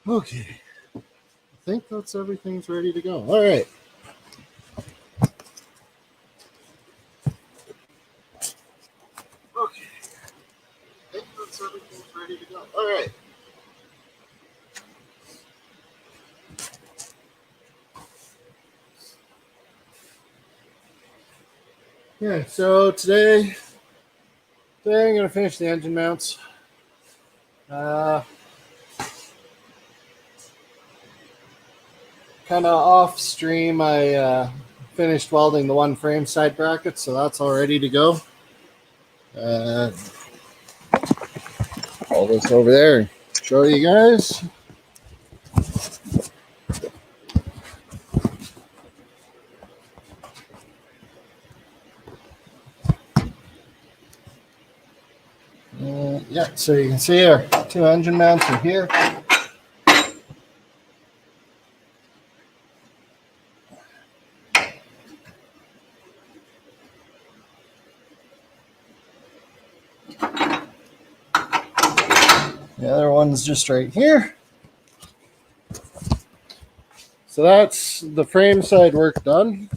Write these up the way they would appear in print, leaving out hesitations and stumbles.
Okay, I think that's everything's ready to go. All right. Okay, I think that's everything's ready to go. All right. Yeah, so today I'm going to finish the engine mounts. Kind of off stream, I finished welding the one frame side bracket, so that's all ready to go. All this over there and show you guys. Yeah, so you can see our two engine mounts are here. The other one's just right here. So that's the frame side work done.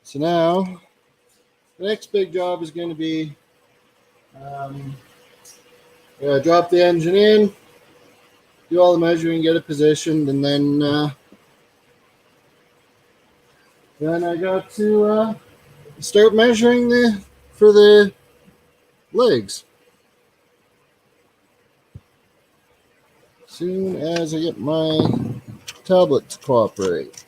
So now the next big job is going to be drop the engine in, do all the measuring, get it positioned, and then I got to start measuring for the legs. Soon as I get my tablet to cooperate.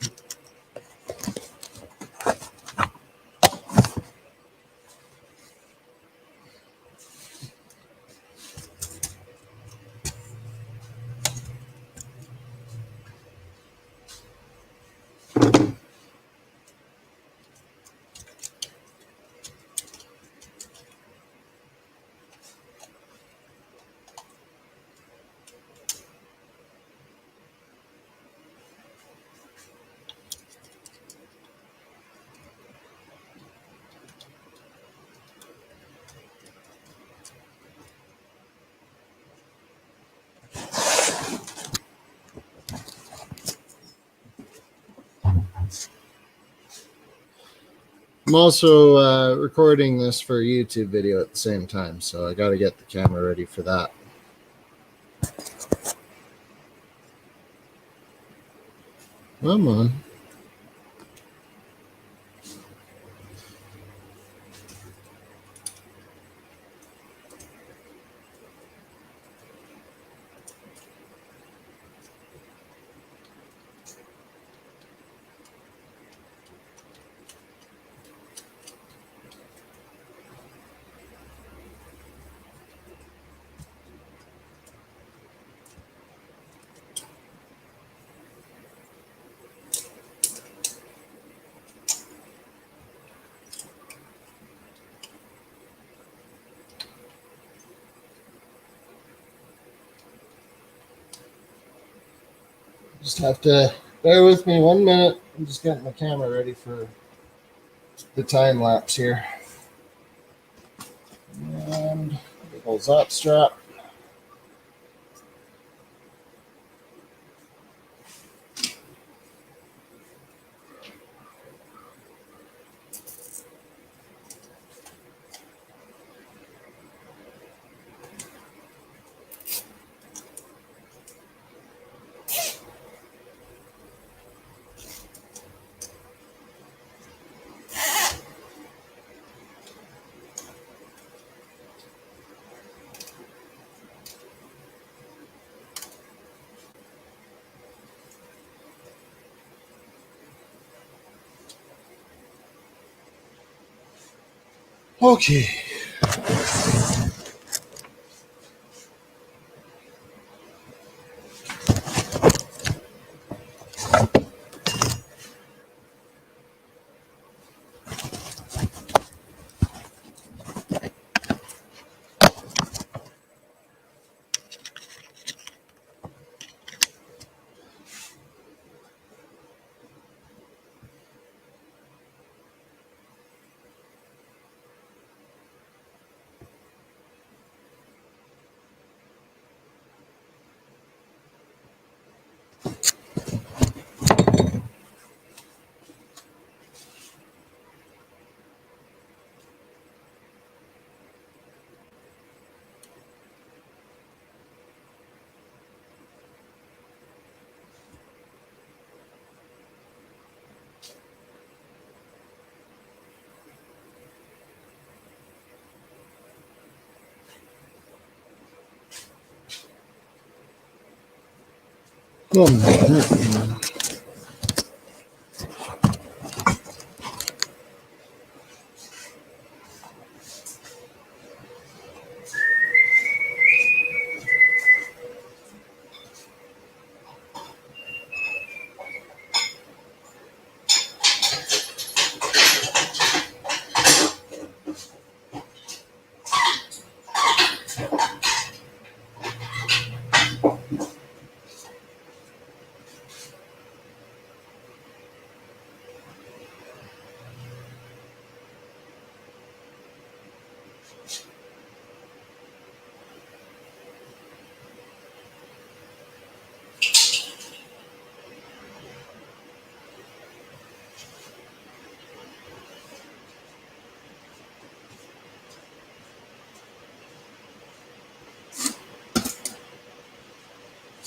I'm also recording this for a YouTube video at the same time, so I got to get the camera ready for that. Come on. Just have to bear with me 1 minute. I'm just getting the camera ready for the time lapse here. And big old zap strap. Okay.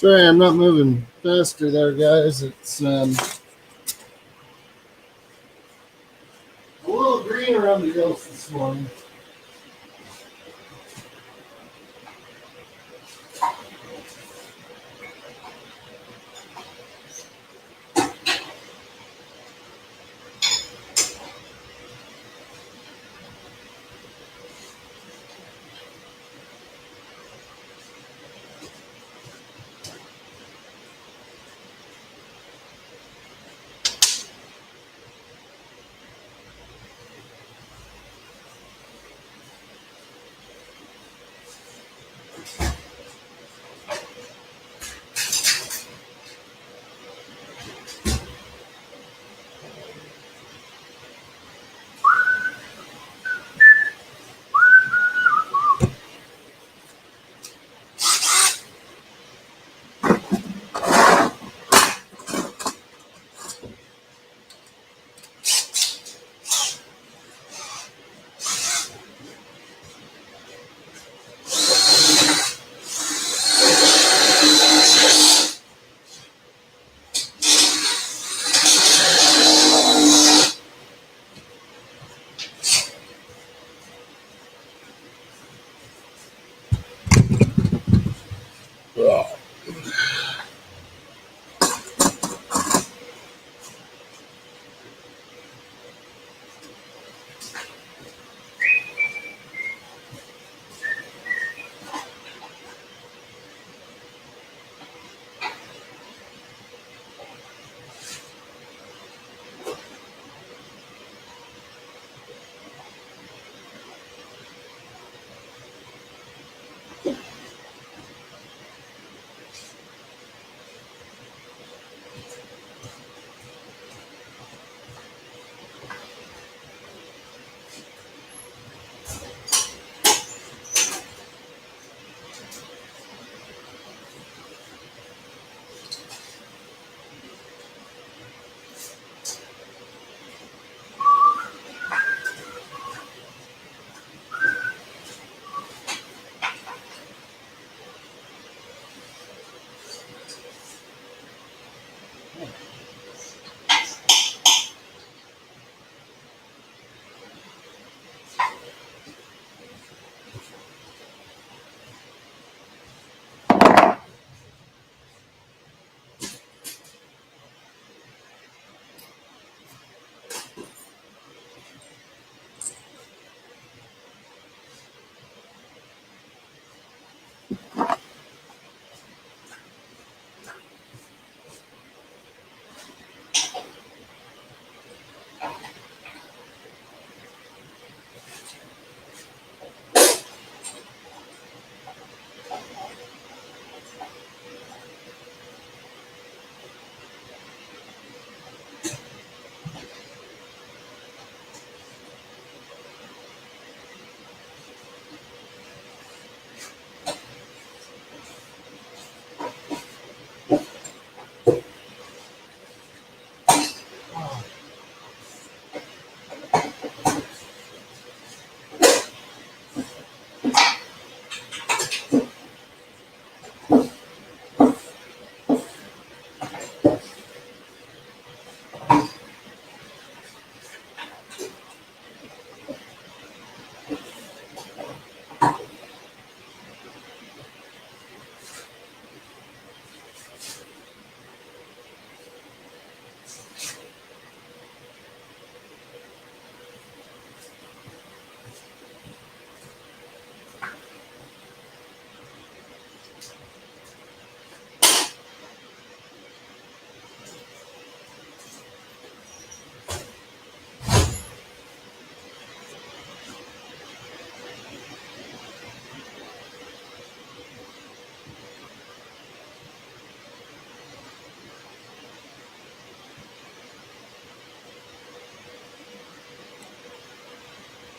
Sorry, I'm not moving faster there, guys. It's a little green around the hills this morning.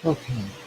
Okay.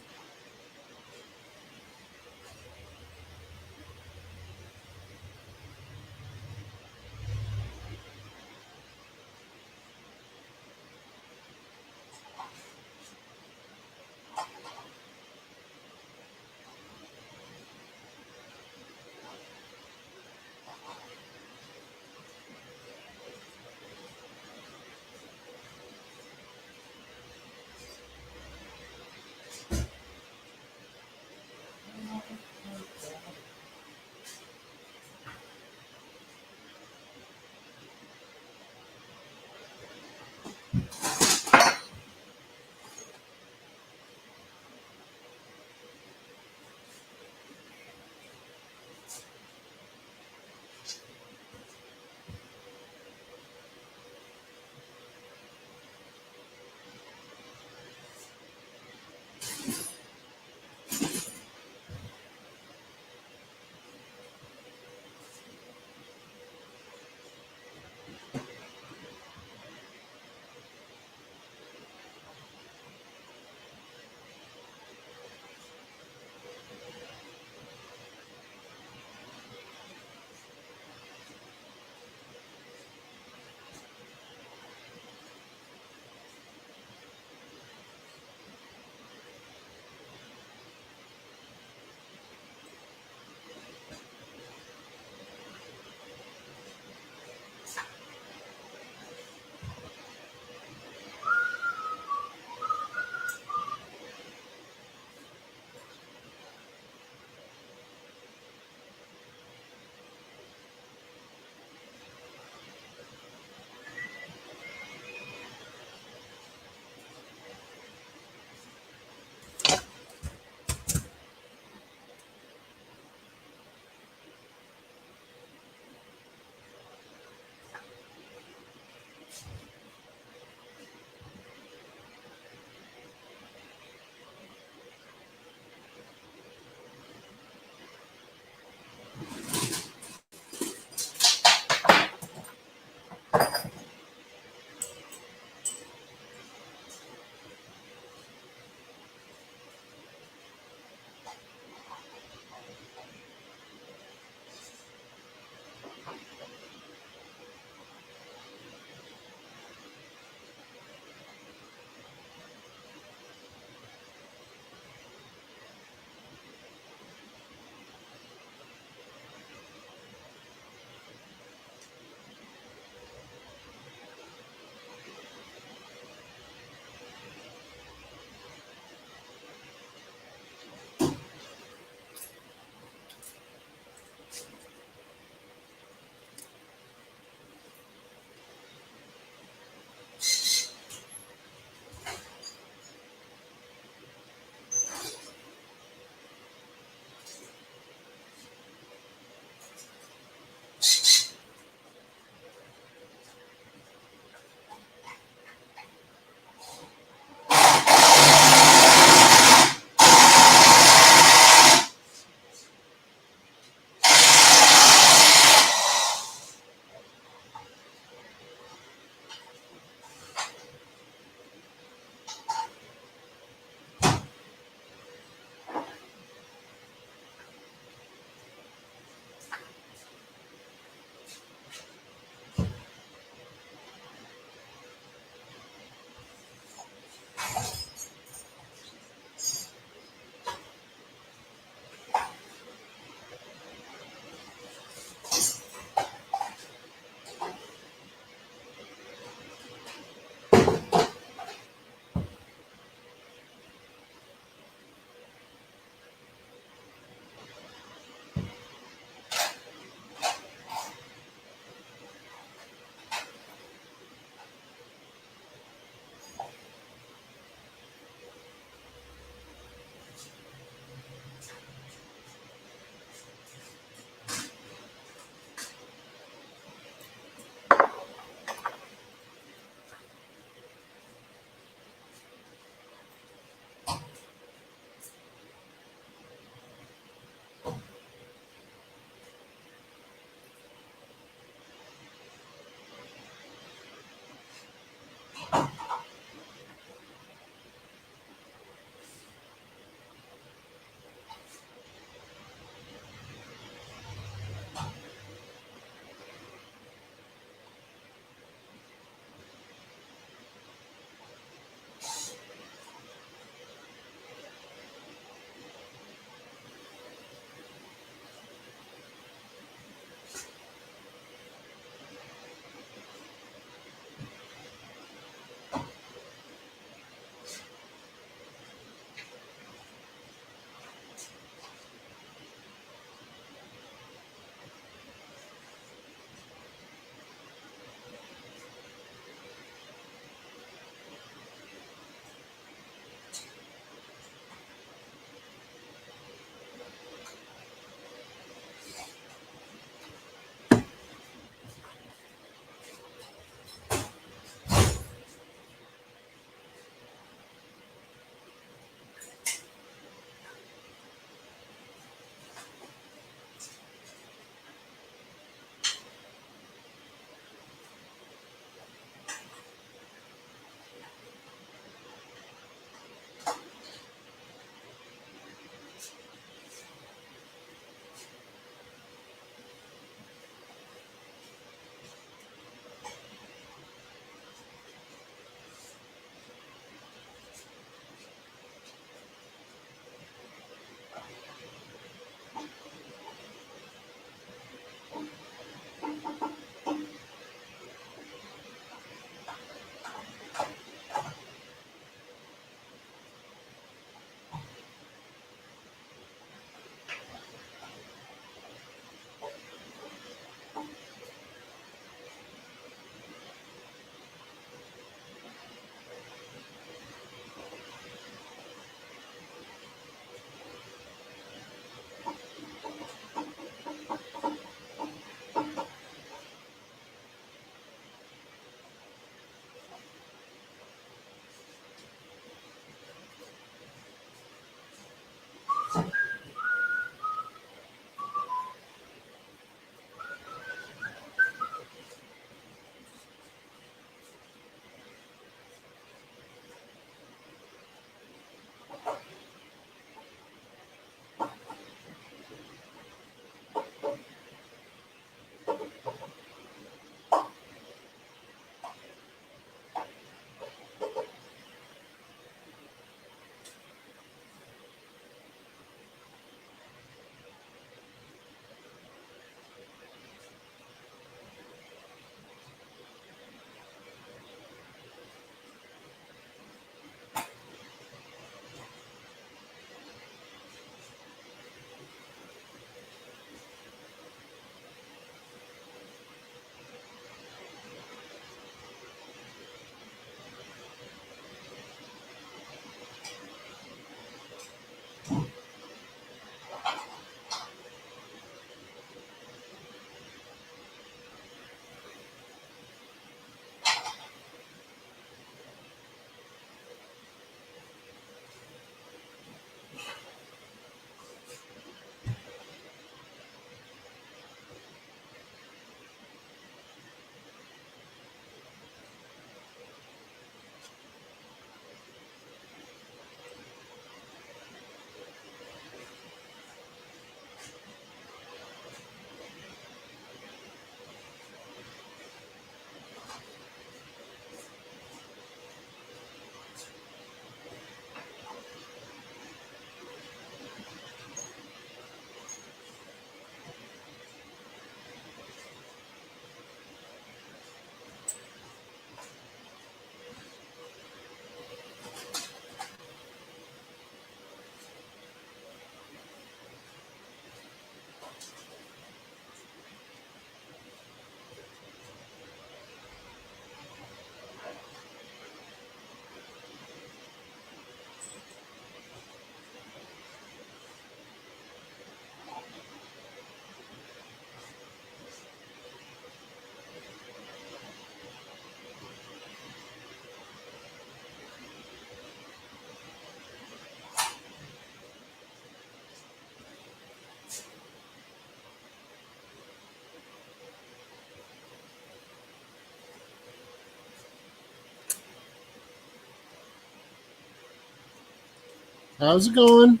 How's it going?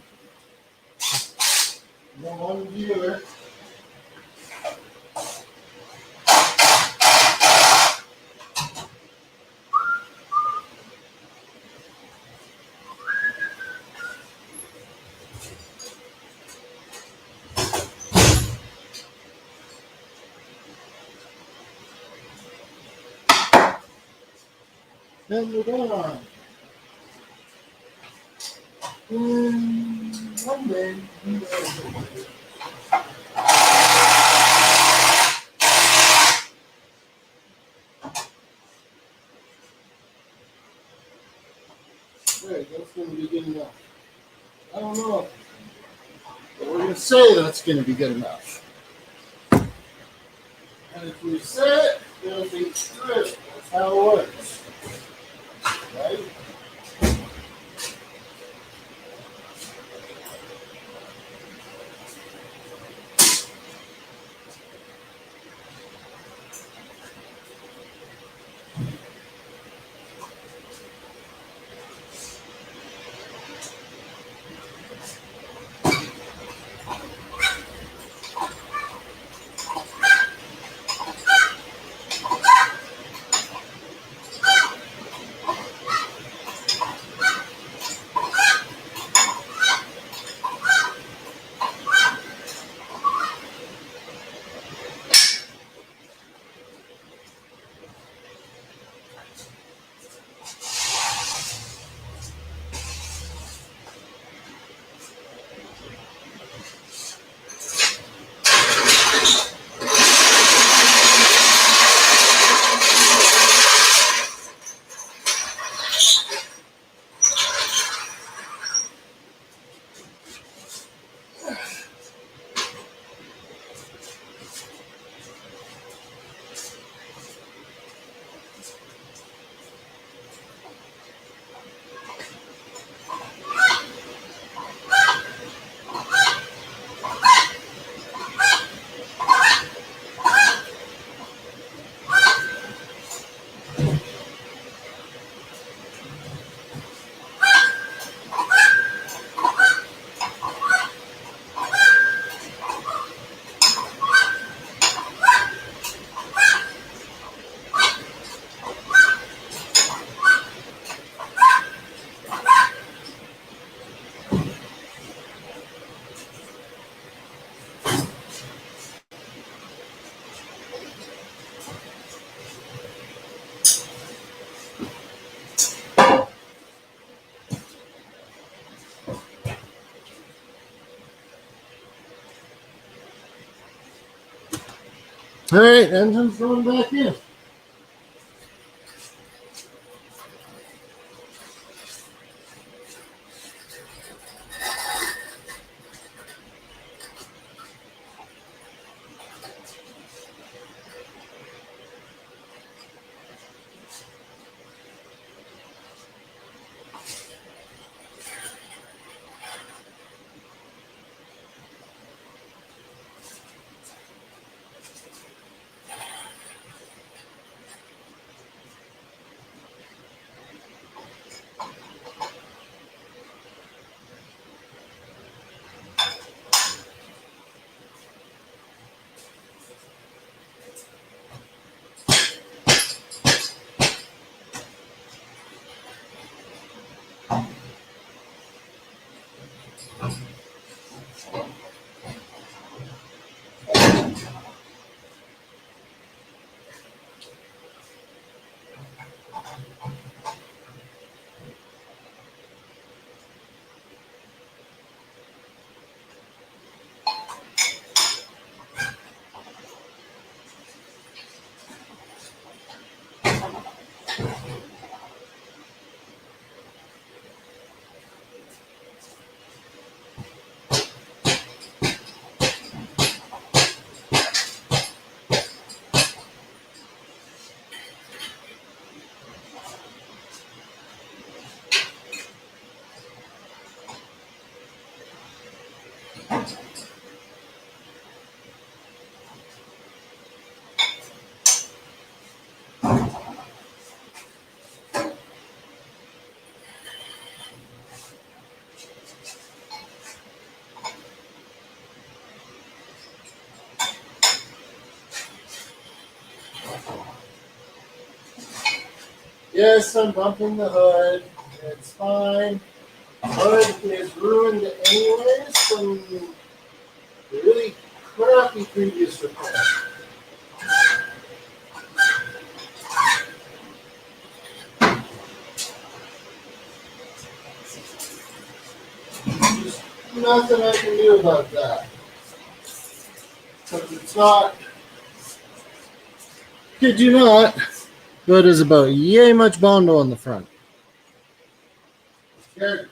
No one viewer. And we're gone. One day. Right, that's going to be good enough. I don't know. But we're going to say that's going to be good enough. And if we say it, it'll be true. That's how it works. Right? All right, engine's going back in. Yes, I'm bumping the hood. It's fine. Hood is ruined anyways from the really crappy previous repair. There's nothing I can do about that. Because it's not, kid you not, but it's about yay much Bondo on the front. Good.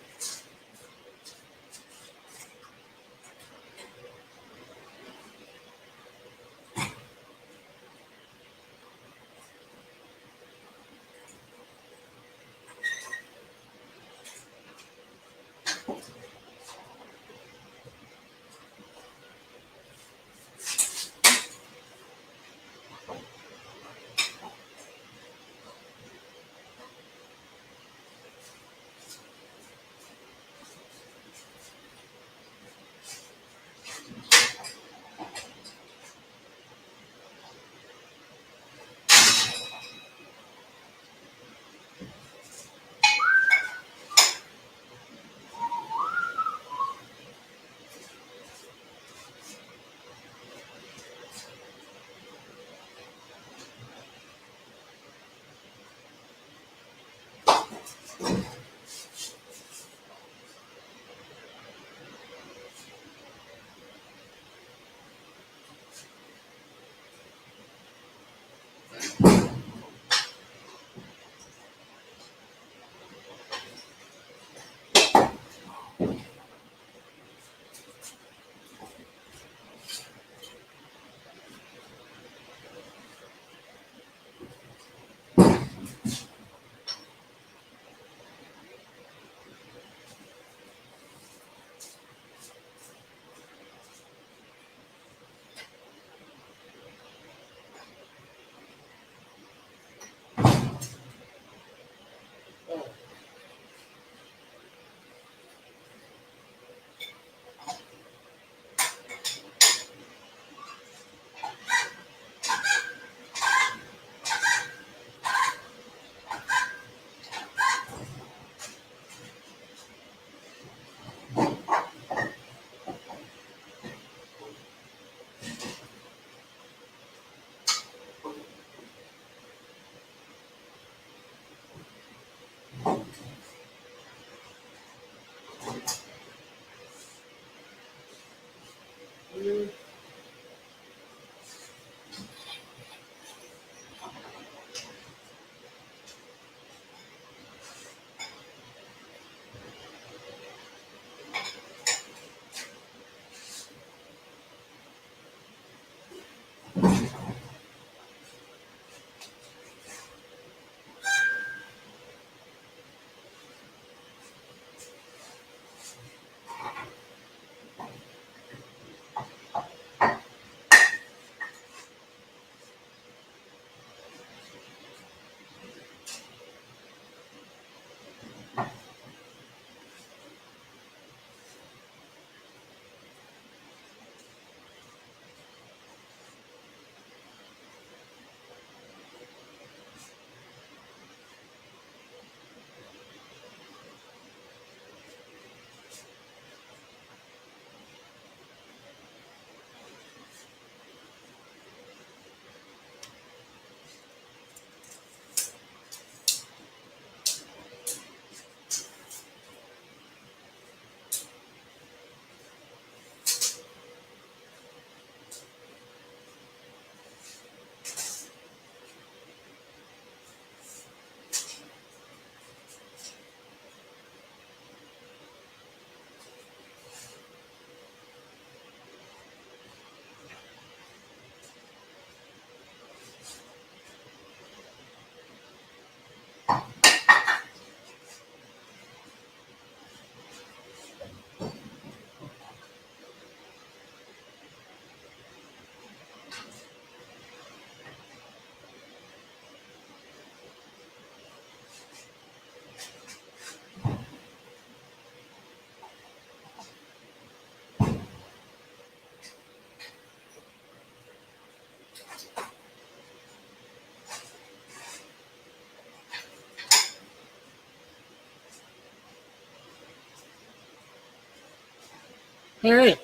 All right,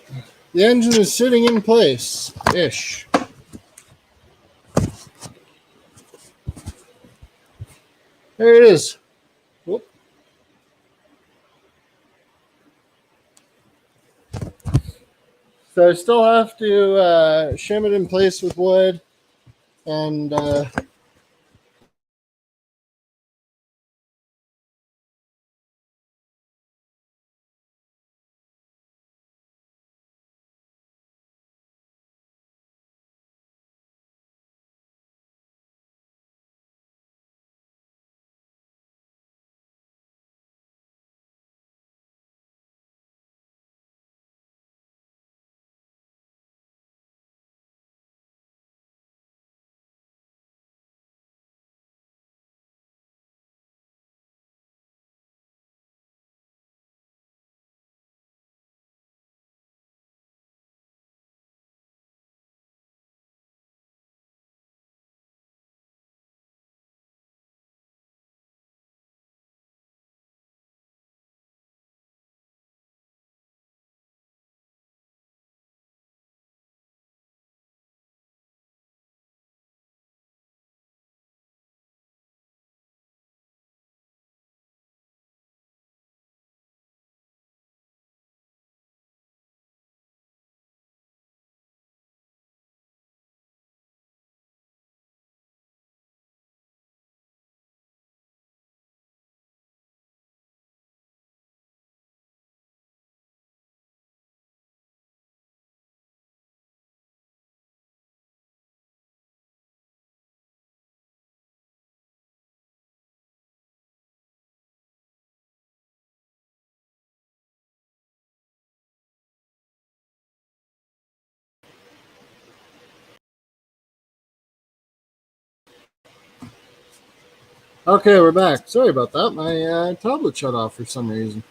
the engine is sitting in place-ish. There it is. Whoop. So I still have to shim it in place with wood and okay, we're back. Sorry about that. My tablet shut off for some reason.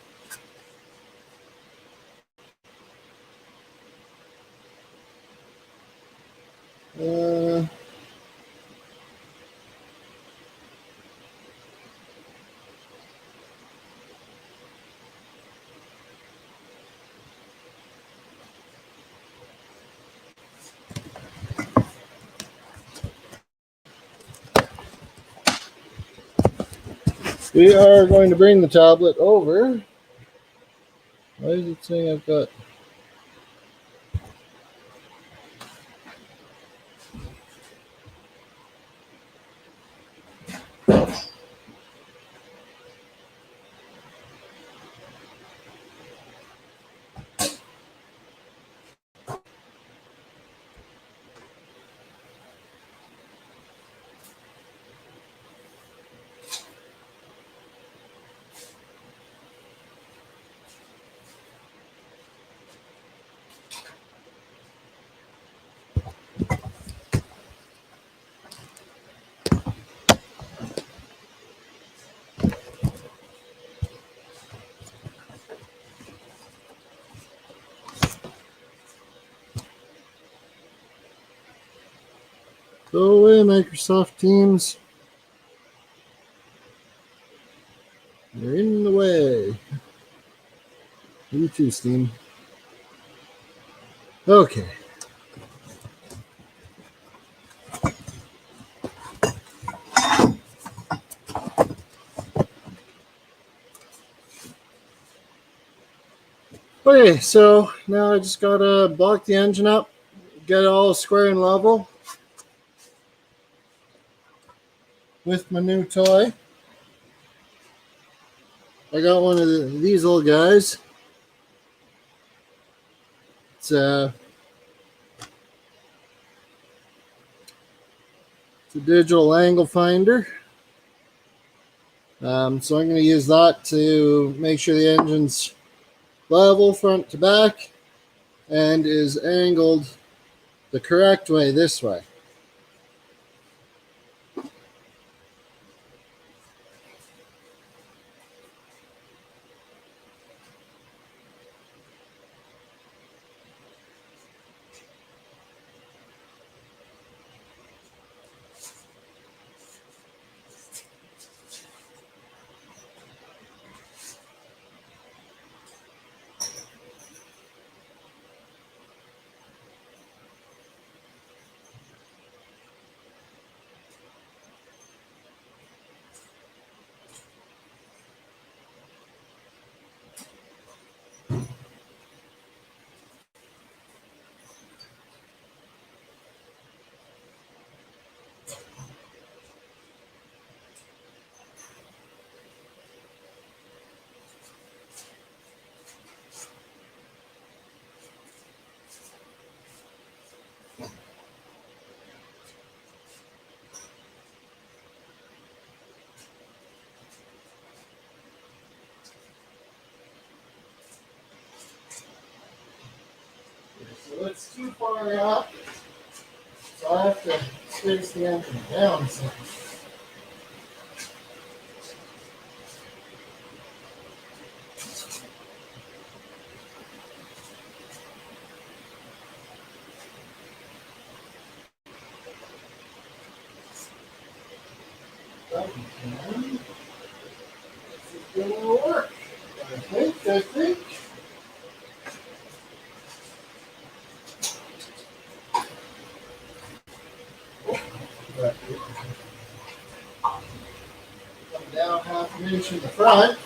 We are going to bring the tablet over. Why is it saying I've got... Go away, Microsoft Teams. You're in the way. You too, Steam. Okay. Okay, so now I just gotta block the engine up, get it all square and level with my new toy. I got one of these little guys. It's a digital angle finder. So I'm going to use that to make sure the engine's level front to back and is angled the correct way this way. So it's too far up. So I have to space the engine down some. This is gonna work. I think. Come down half an inch in the front.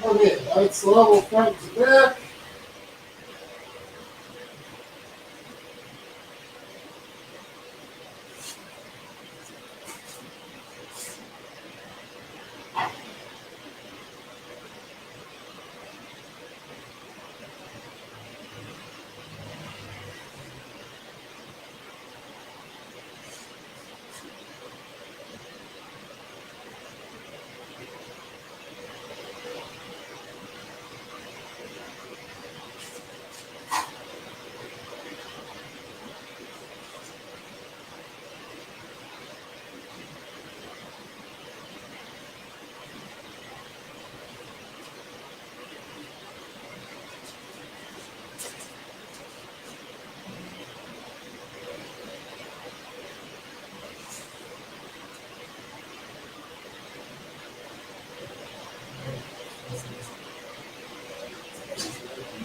Okay, that's level front to back.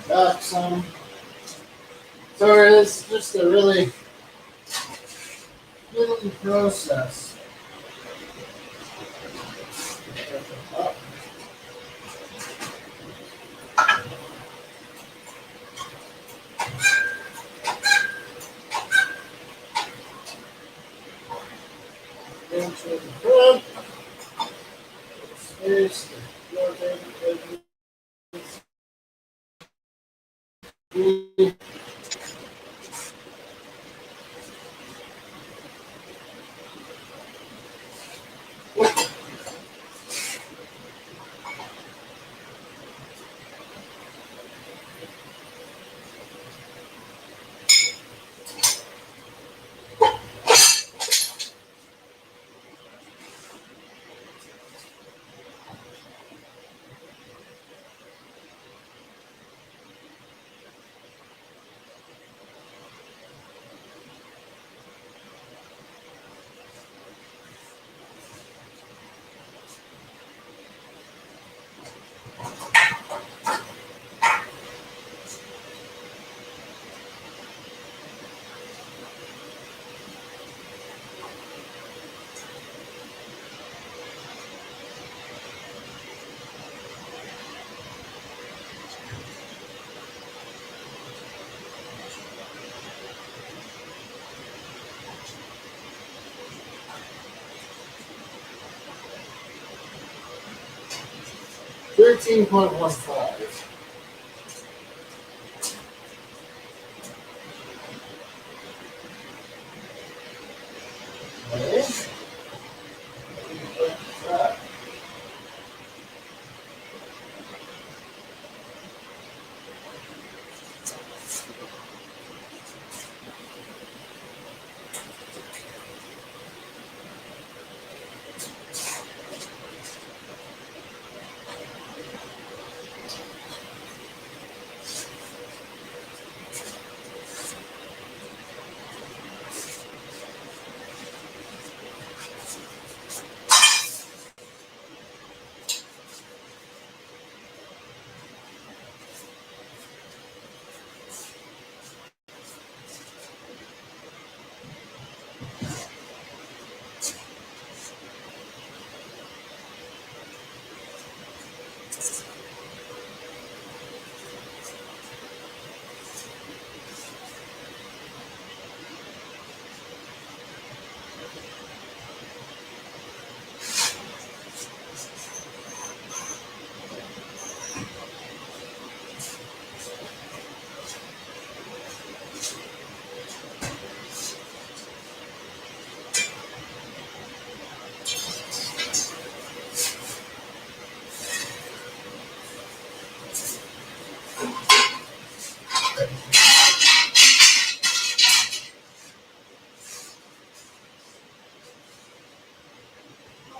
Back some. Sorry, it's just a really fiddly process. Up. Inch in the front. Space the rotating edges. $13.15. Okay.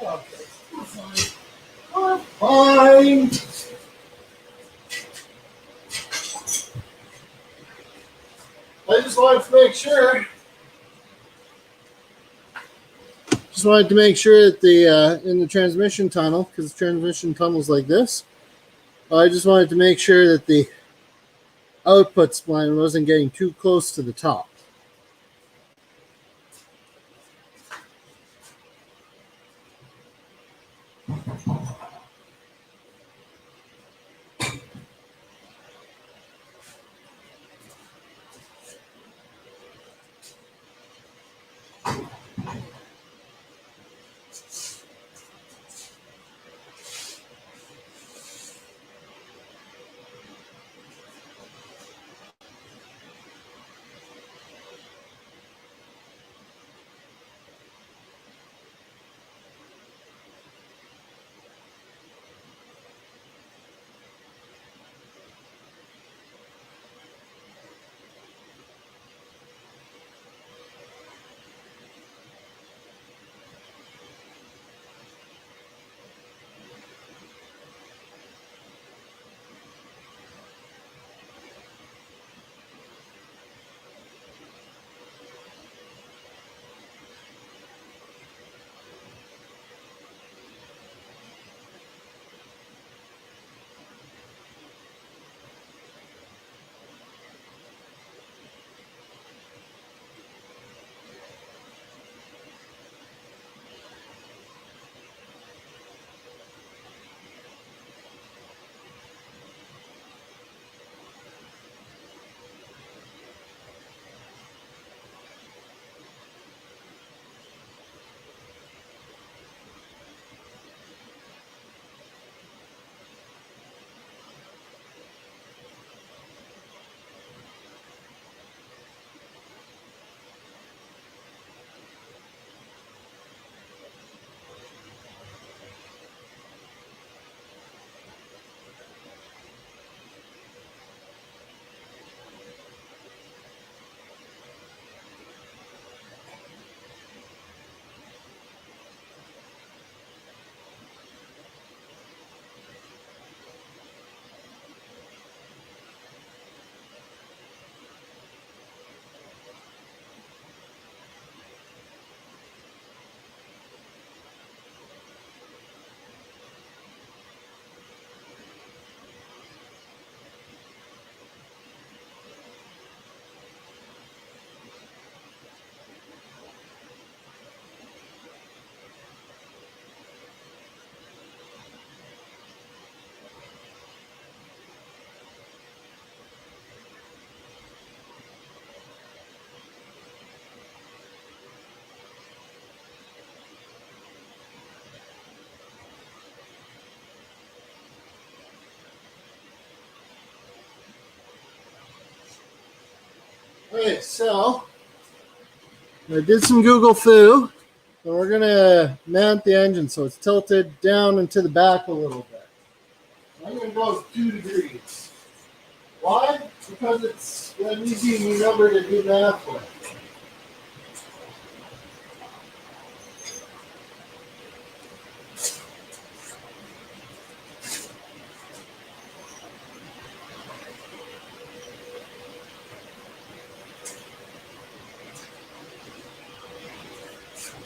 Okay, we're fine. We're fine. I just wanted to make sure. Just wanted to make sure that the in the transmission tunnel, because the transmission tunnel's like this, I just wanted to make sure that the output spline wasn't getting too close to the top. Okay, so I did some Google foo, and we're gonna mount the engine so it's tilted down and to the back a little bit. I'm gonna go 2 degrees. Why? Because it's an easy number to do math with.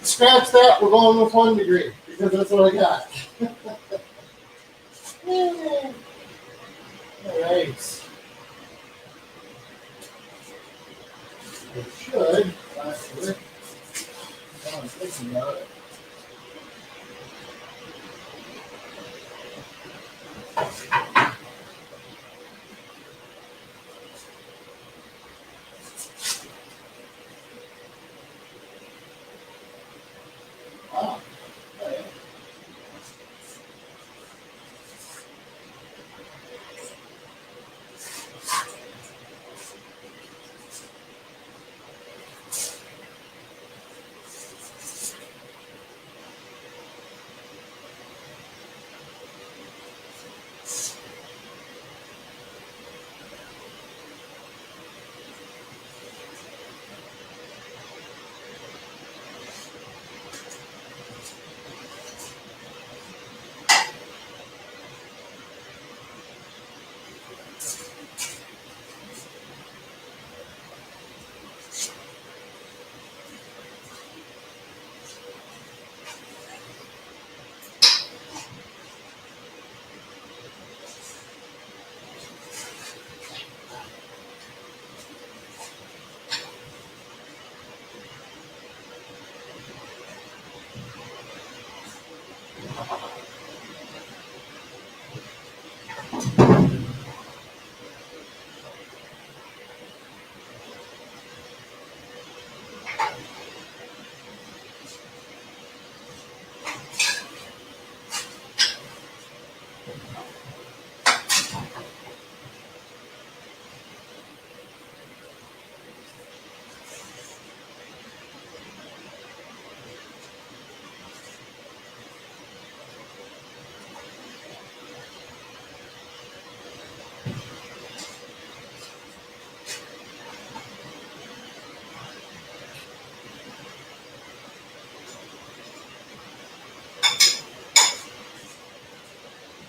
Scratch that, we're going with 1 degree, because that's what I got. Alright. It should, actually. Thinking about it. Wow. Okay.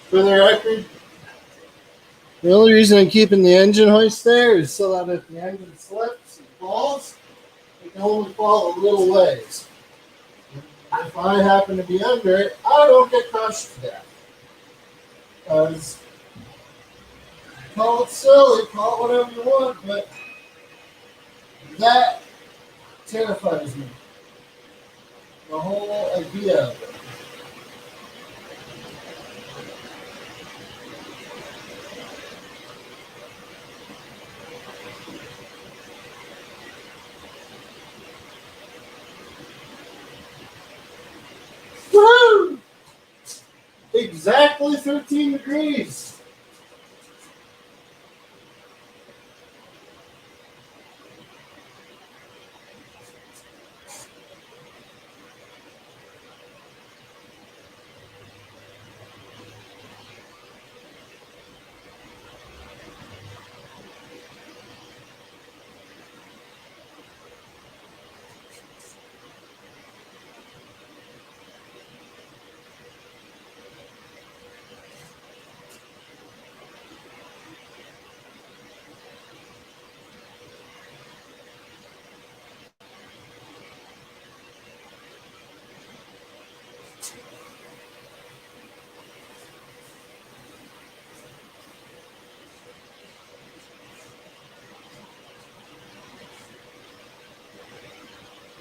For the record, the only reason I'm keeping the engine hoist there is so that if the engine slips and falls, it can only fall a little ways. If I happen to be under it, I don't get crushed to death. Because, call it silly, call it whatever you want, but that terrifies me. The whole idea of it. Woo! Exactly 13 degrees.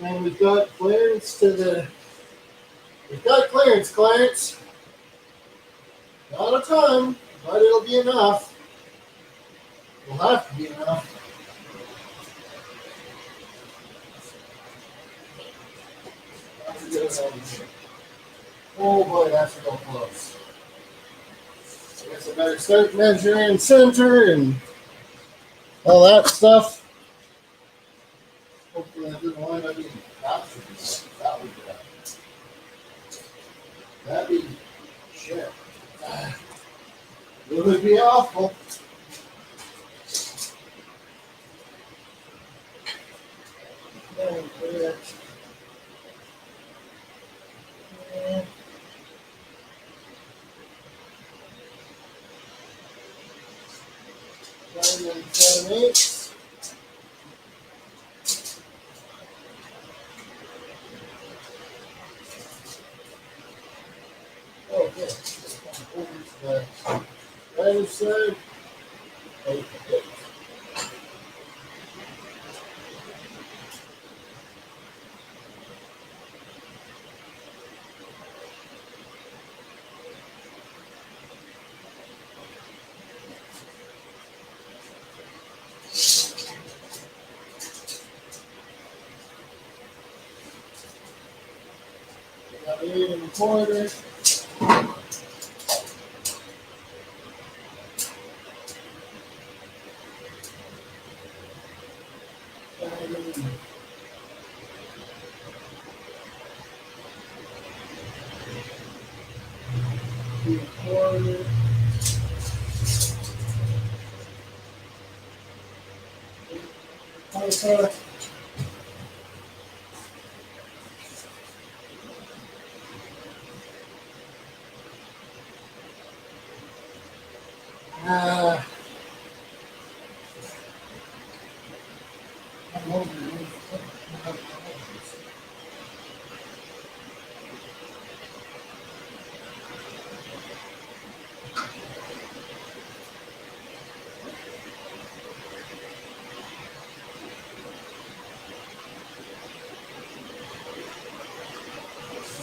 And we've got clearance Clarence. Not a ton, but it'll be enough. It'll have to be enough. Oh boy, that's real close. I guess I better start measuring center and all that stuff. Hopefully that didn't wind up being captured. That would be bad. That'd be shit. It would be awful. Okay. 9 and 7/8. Oh, good. Over to the right side. Okay. 8 1/4.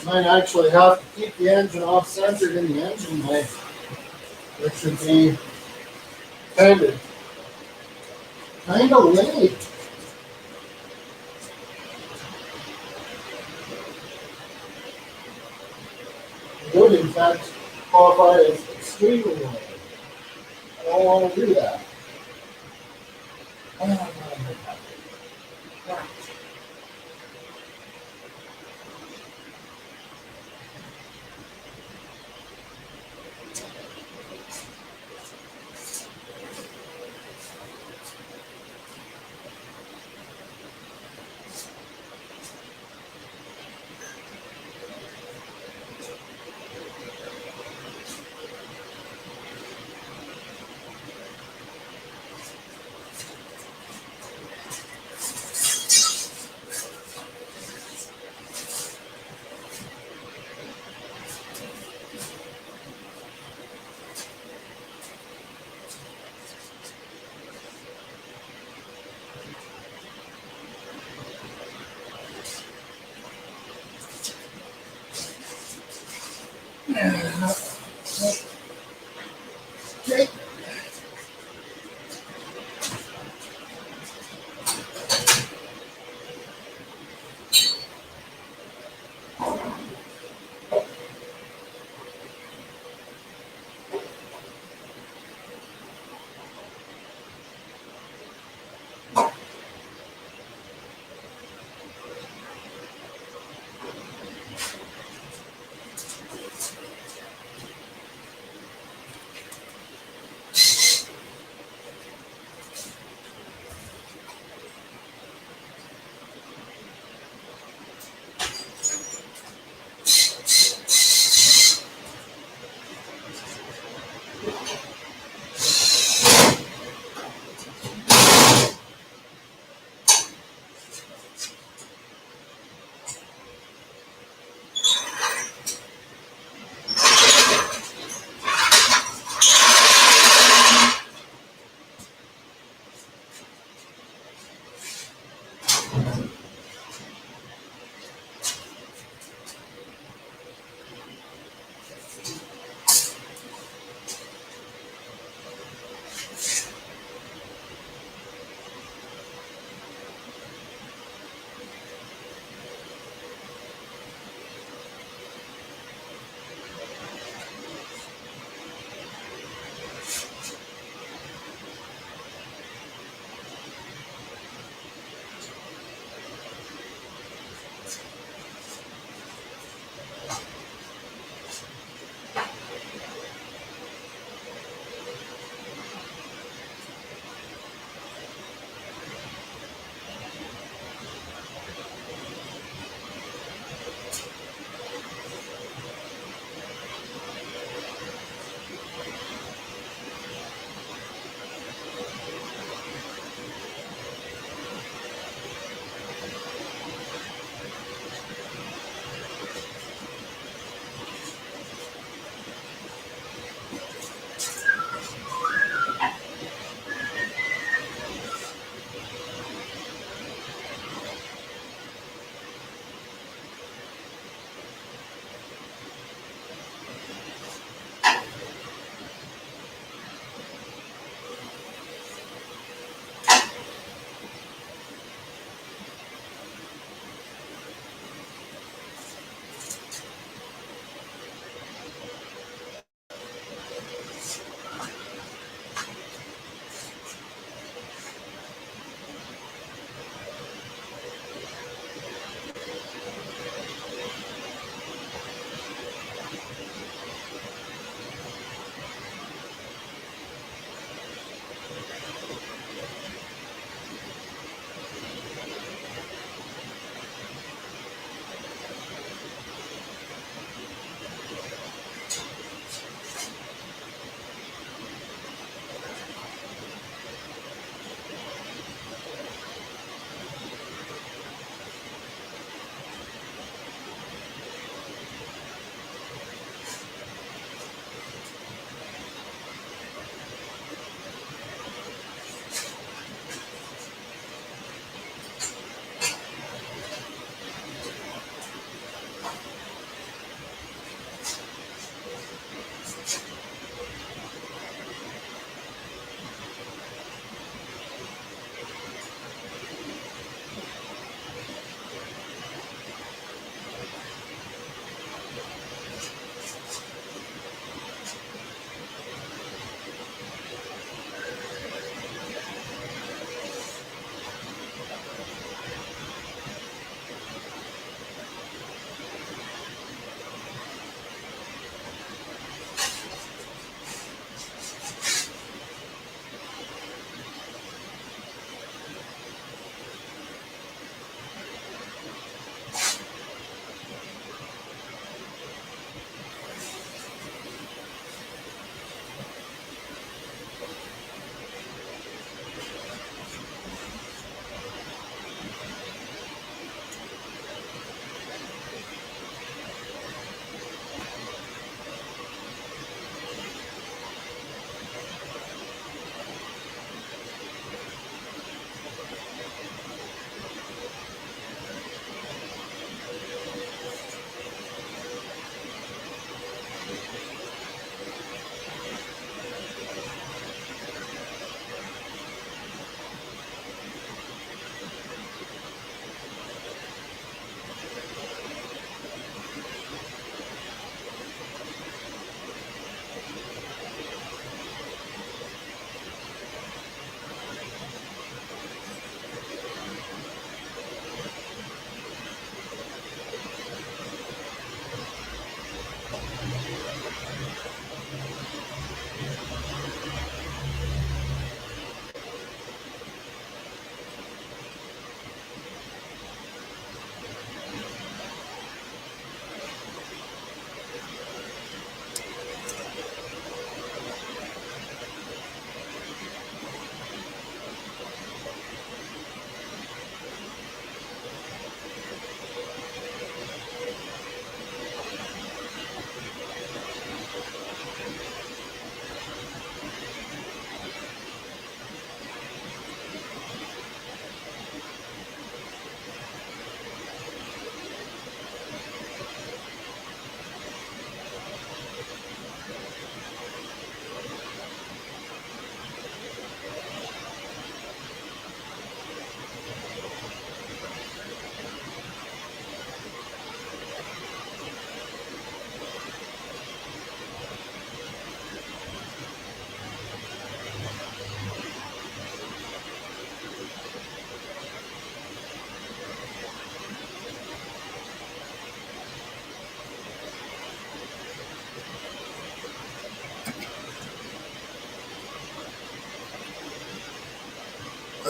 Might actually have to keep the engine off-centered in the engine bay, which should be kind of late. It would, in fact, qualify as extremely late. I don't want to do that. Okay.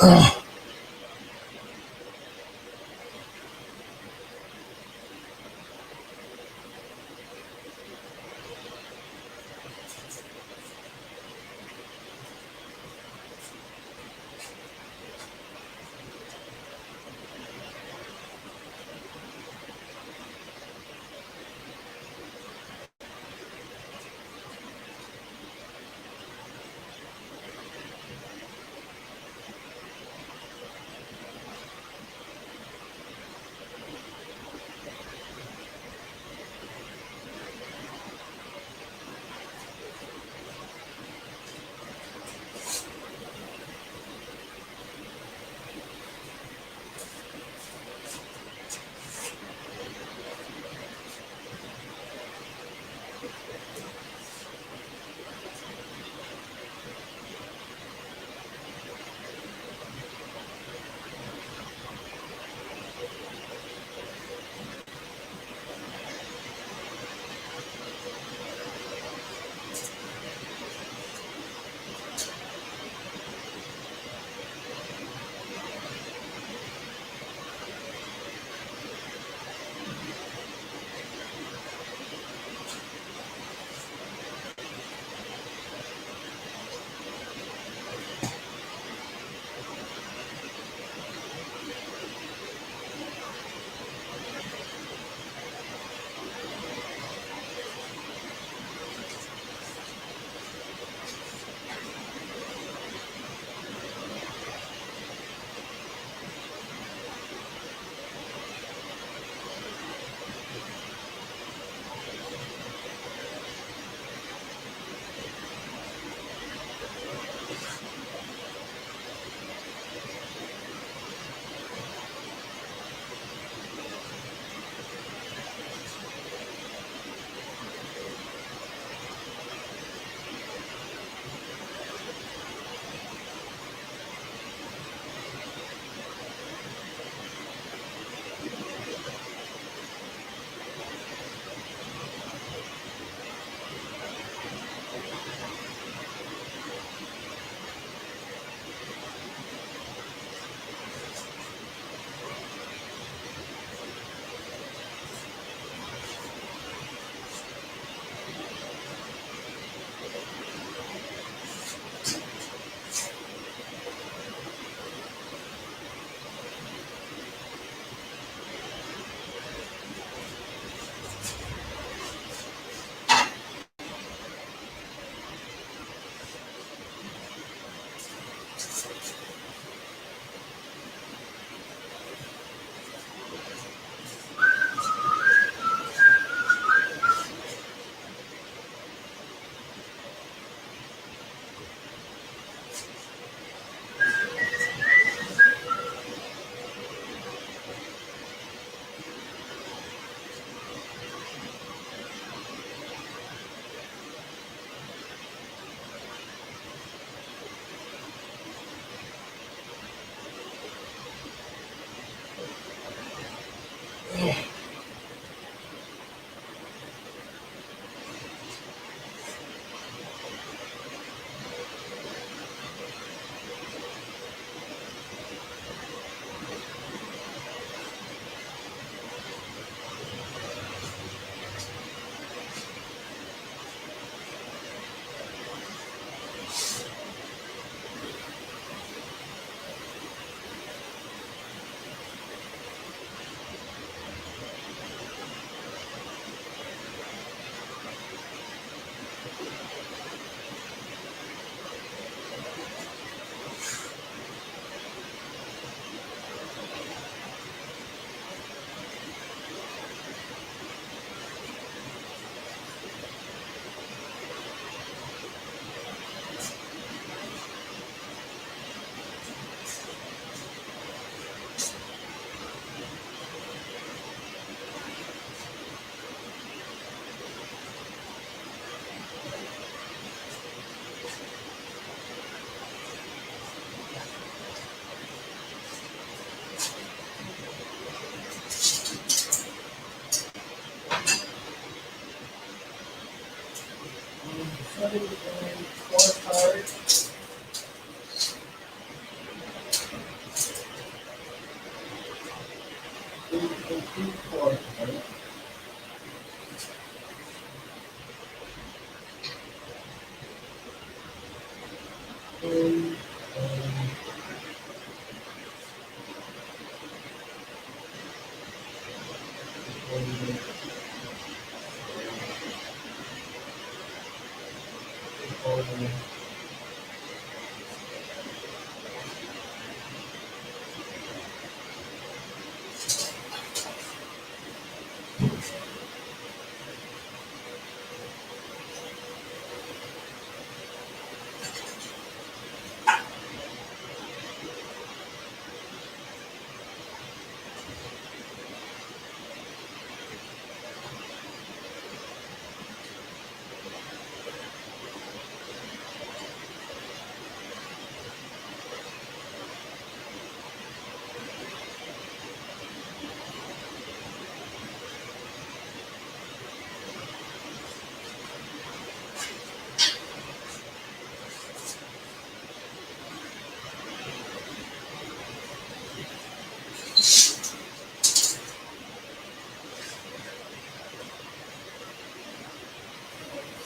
Scorecard.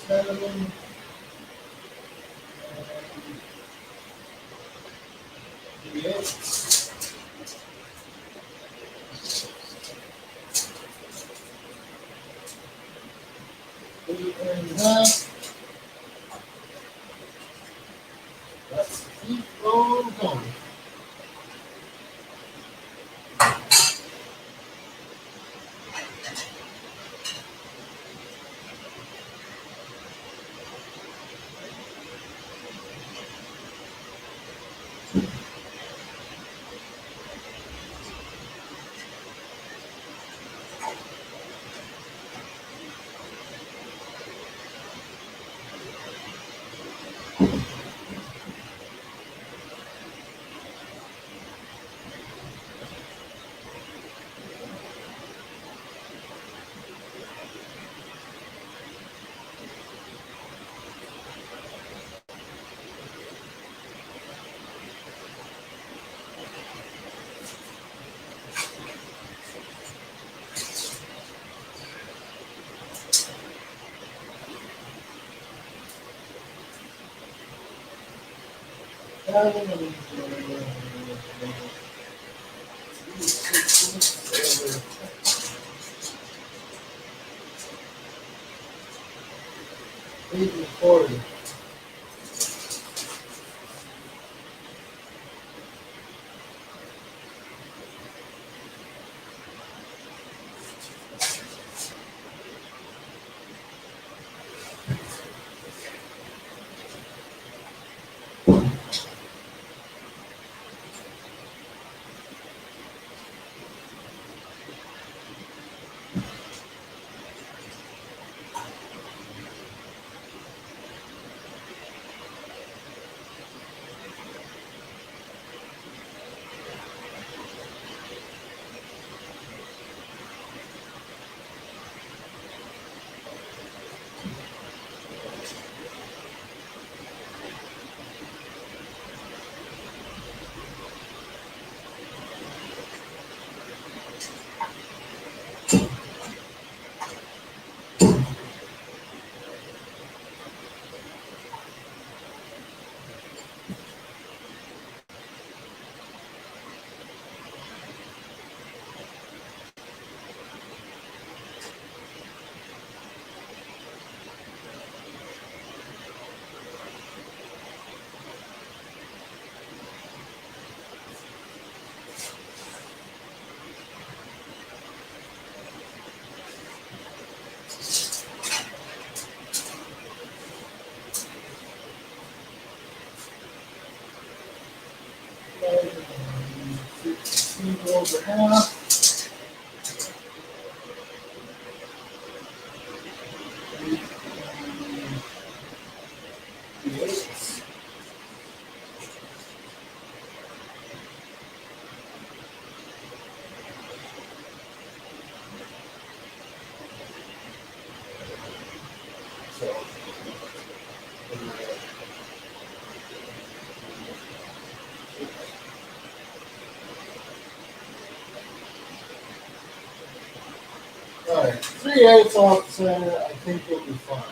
7, 8, 8.5. Let's keep on going. Recording. Over half. All right, 3/8 off center. I think you'll be fine.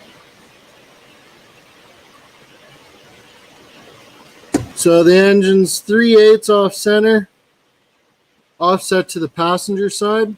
So the engine's 3/8 off center, offset to the passenger side.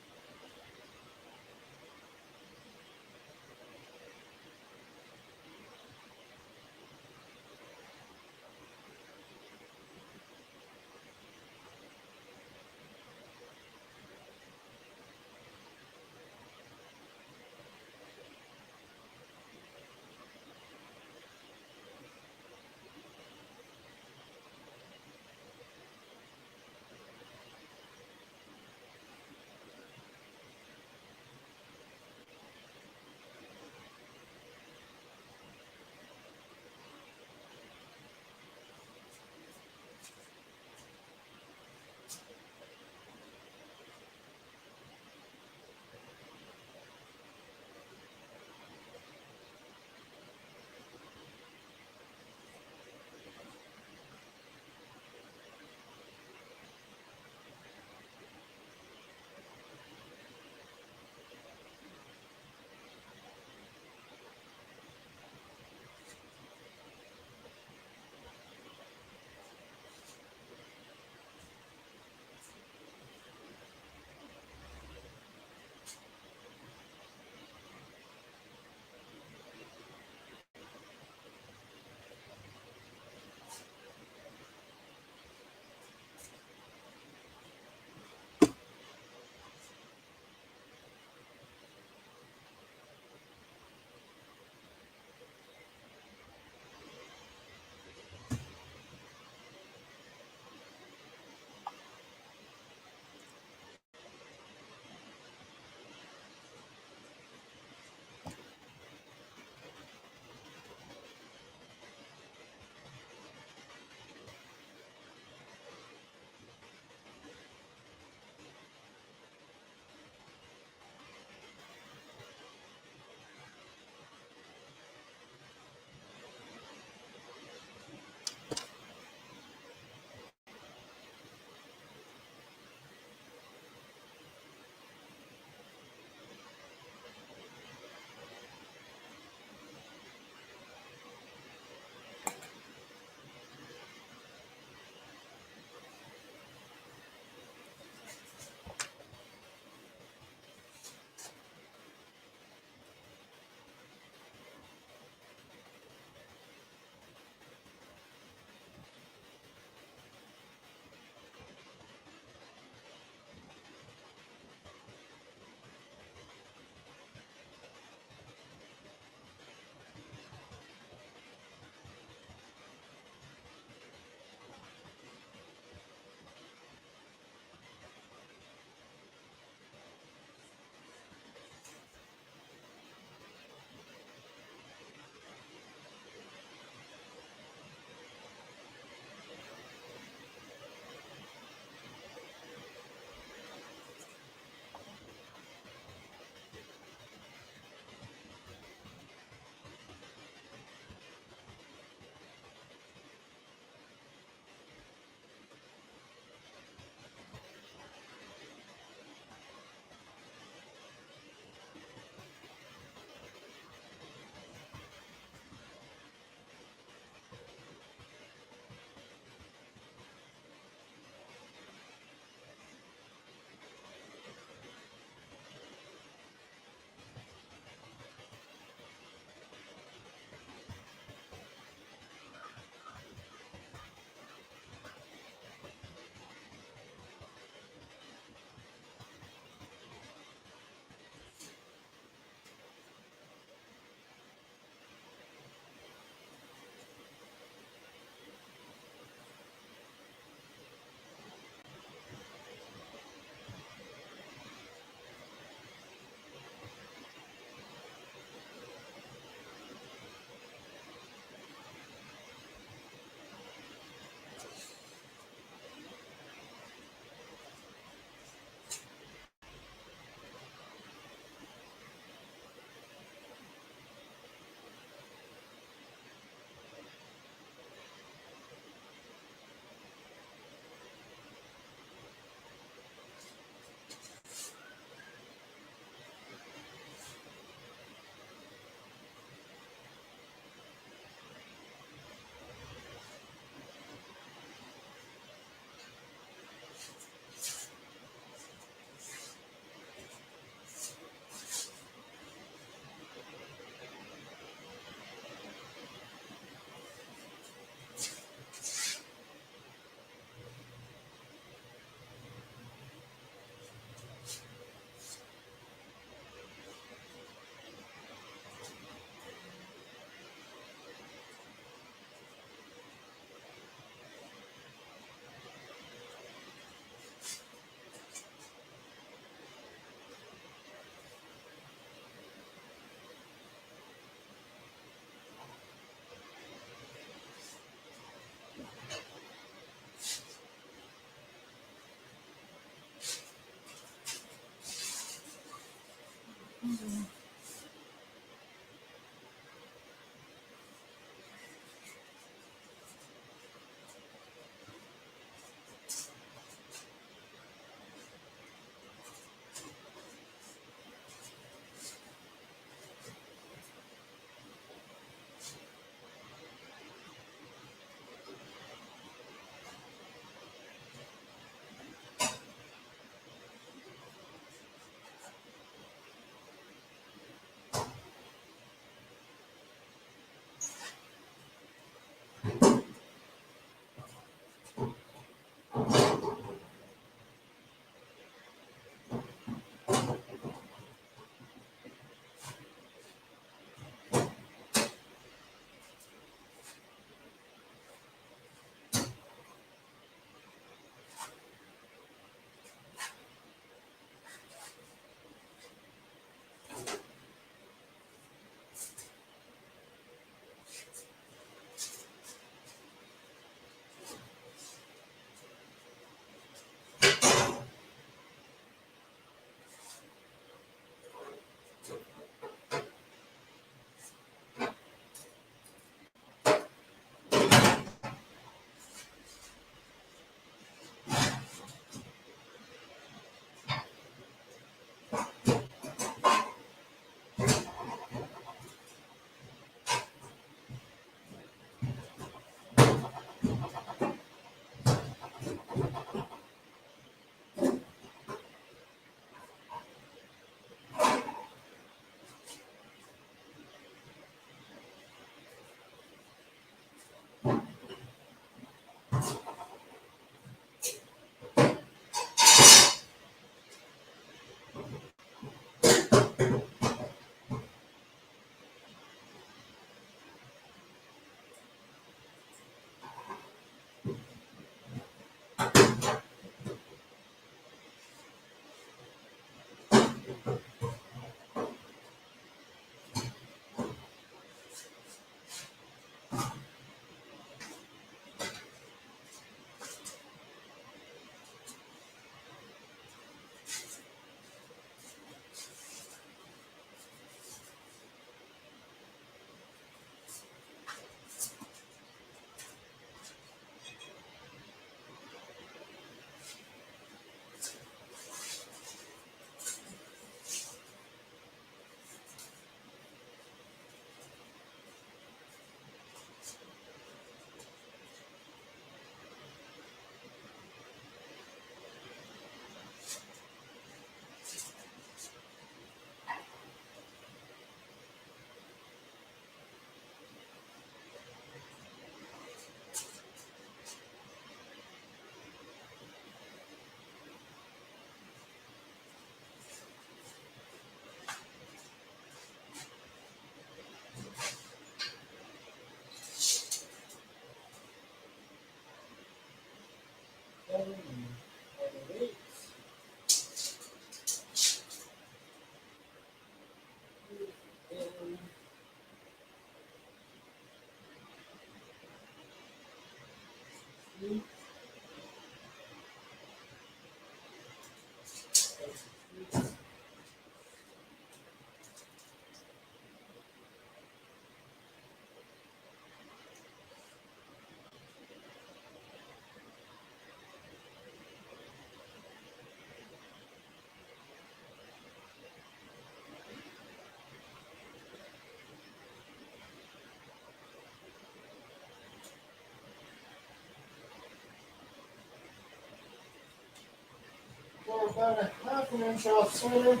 We're about a half an inch off center.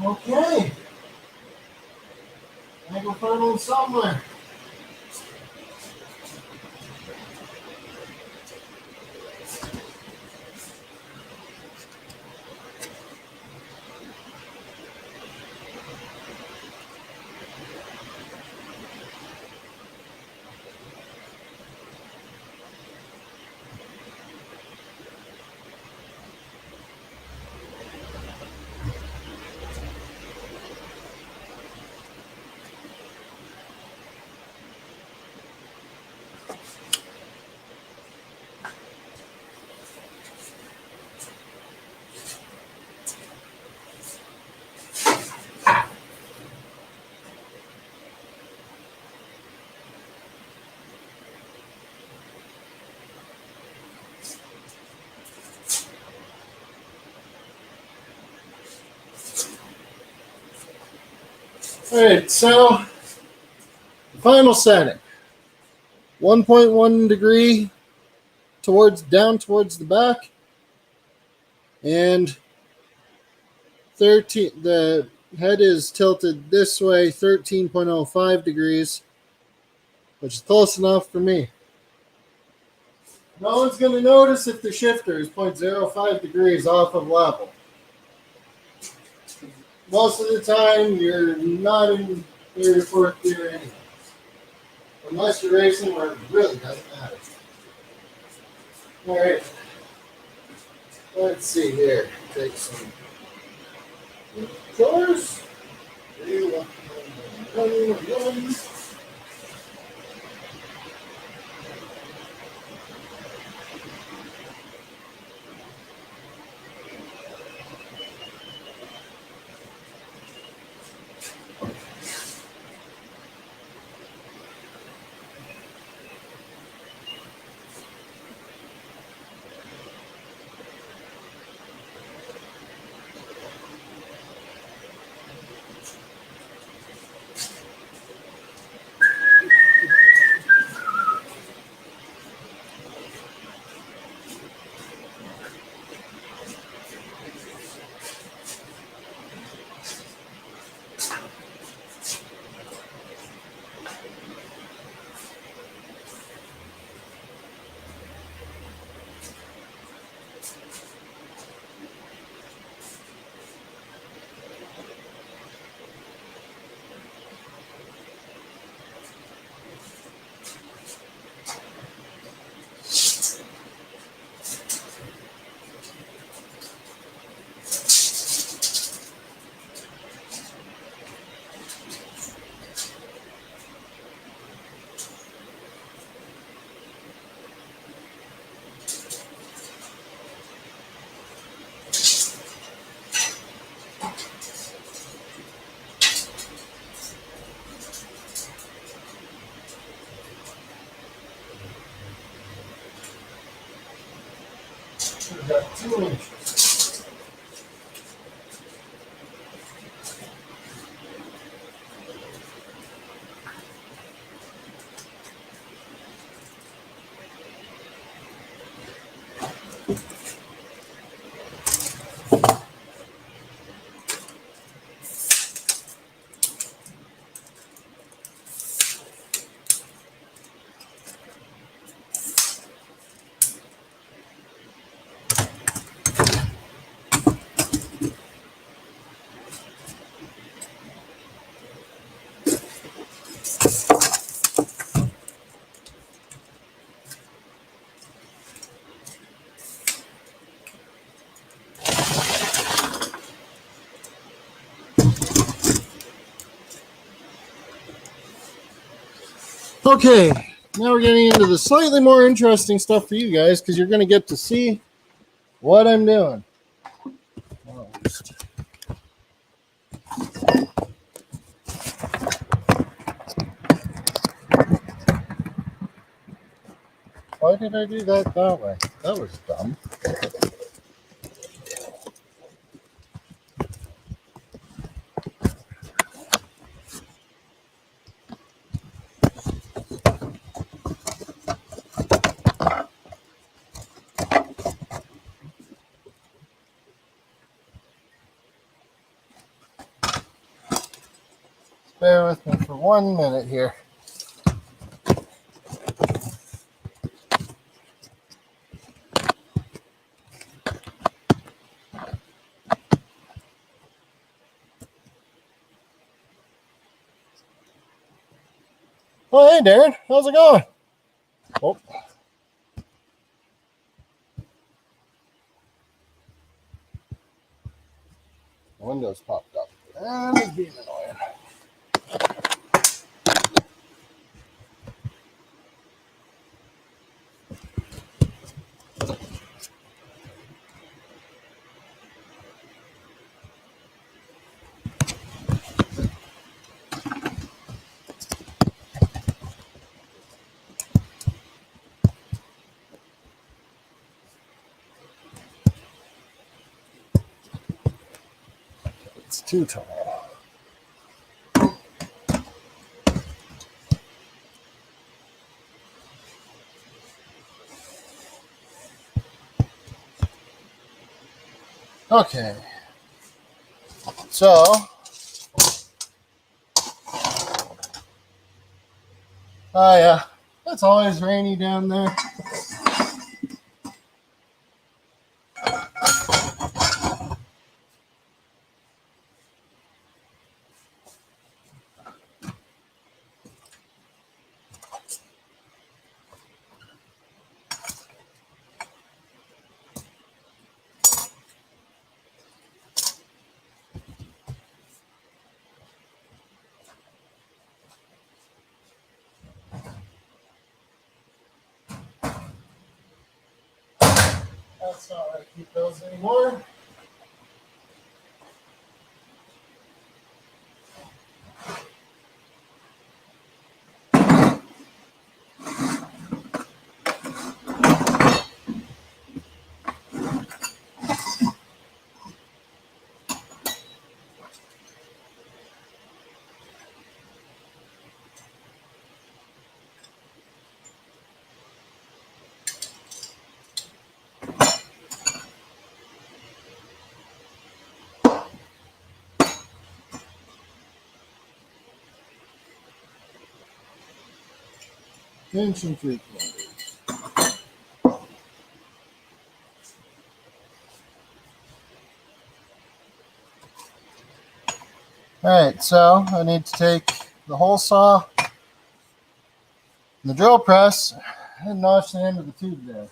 Okay. I go fertile somewhere. All right, so the final setting, 1.1 degree down towards the back, and 13. The head is tilted this way, 13.05 degrees, which is close enough for me. No one's going to notice if the shifter is 0.05 degrees off of level. Most of the time, you're not in third or fourth gear anyway. Unless you're racing where it really doesn't matter. All right. Let's see here. Take some chores. We've got 2 inches. Okay, now we're getting into the slightly more interesting stuff for you guys because you're going to get to see what I'm doing. Why did I do that way? That was dumb. Bear with me for 1 minute here. Oh, hey, Darren. How's it going? Oh. The window's popped up. And it's being annoying. It's too tall. Okay. So, oh yeah, it's always rainy down there. That's not where I keep those anymore. Inch and 3/4. Alright, so I need to take the hole saw and the drill press and notch the end of the tube there.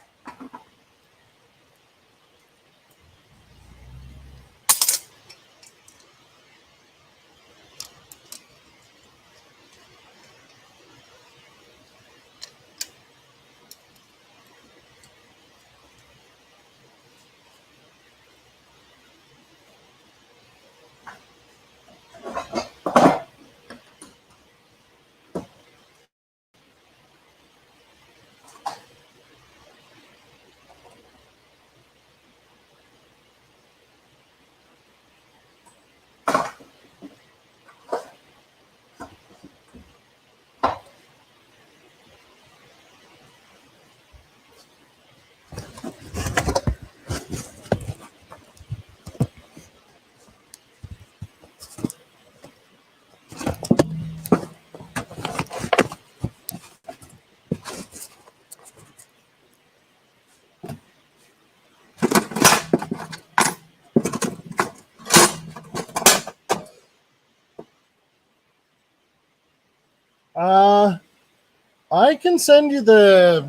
I can send you the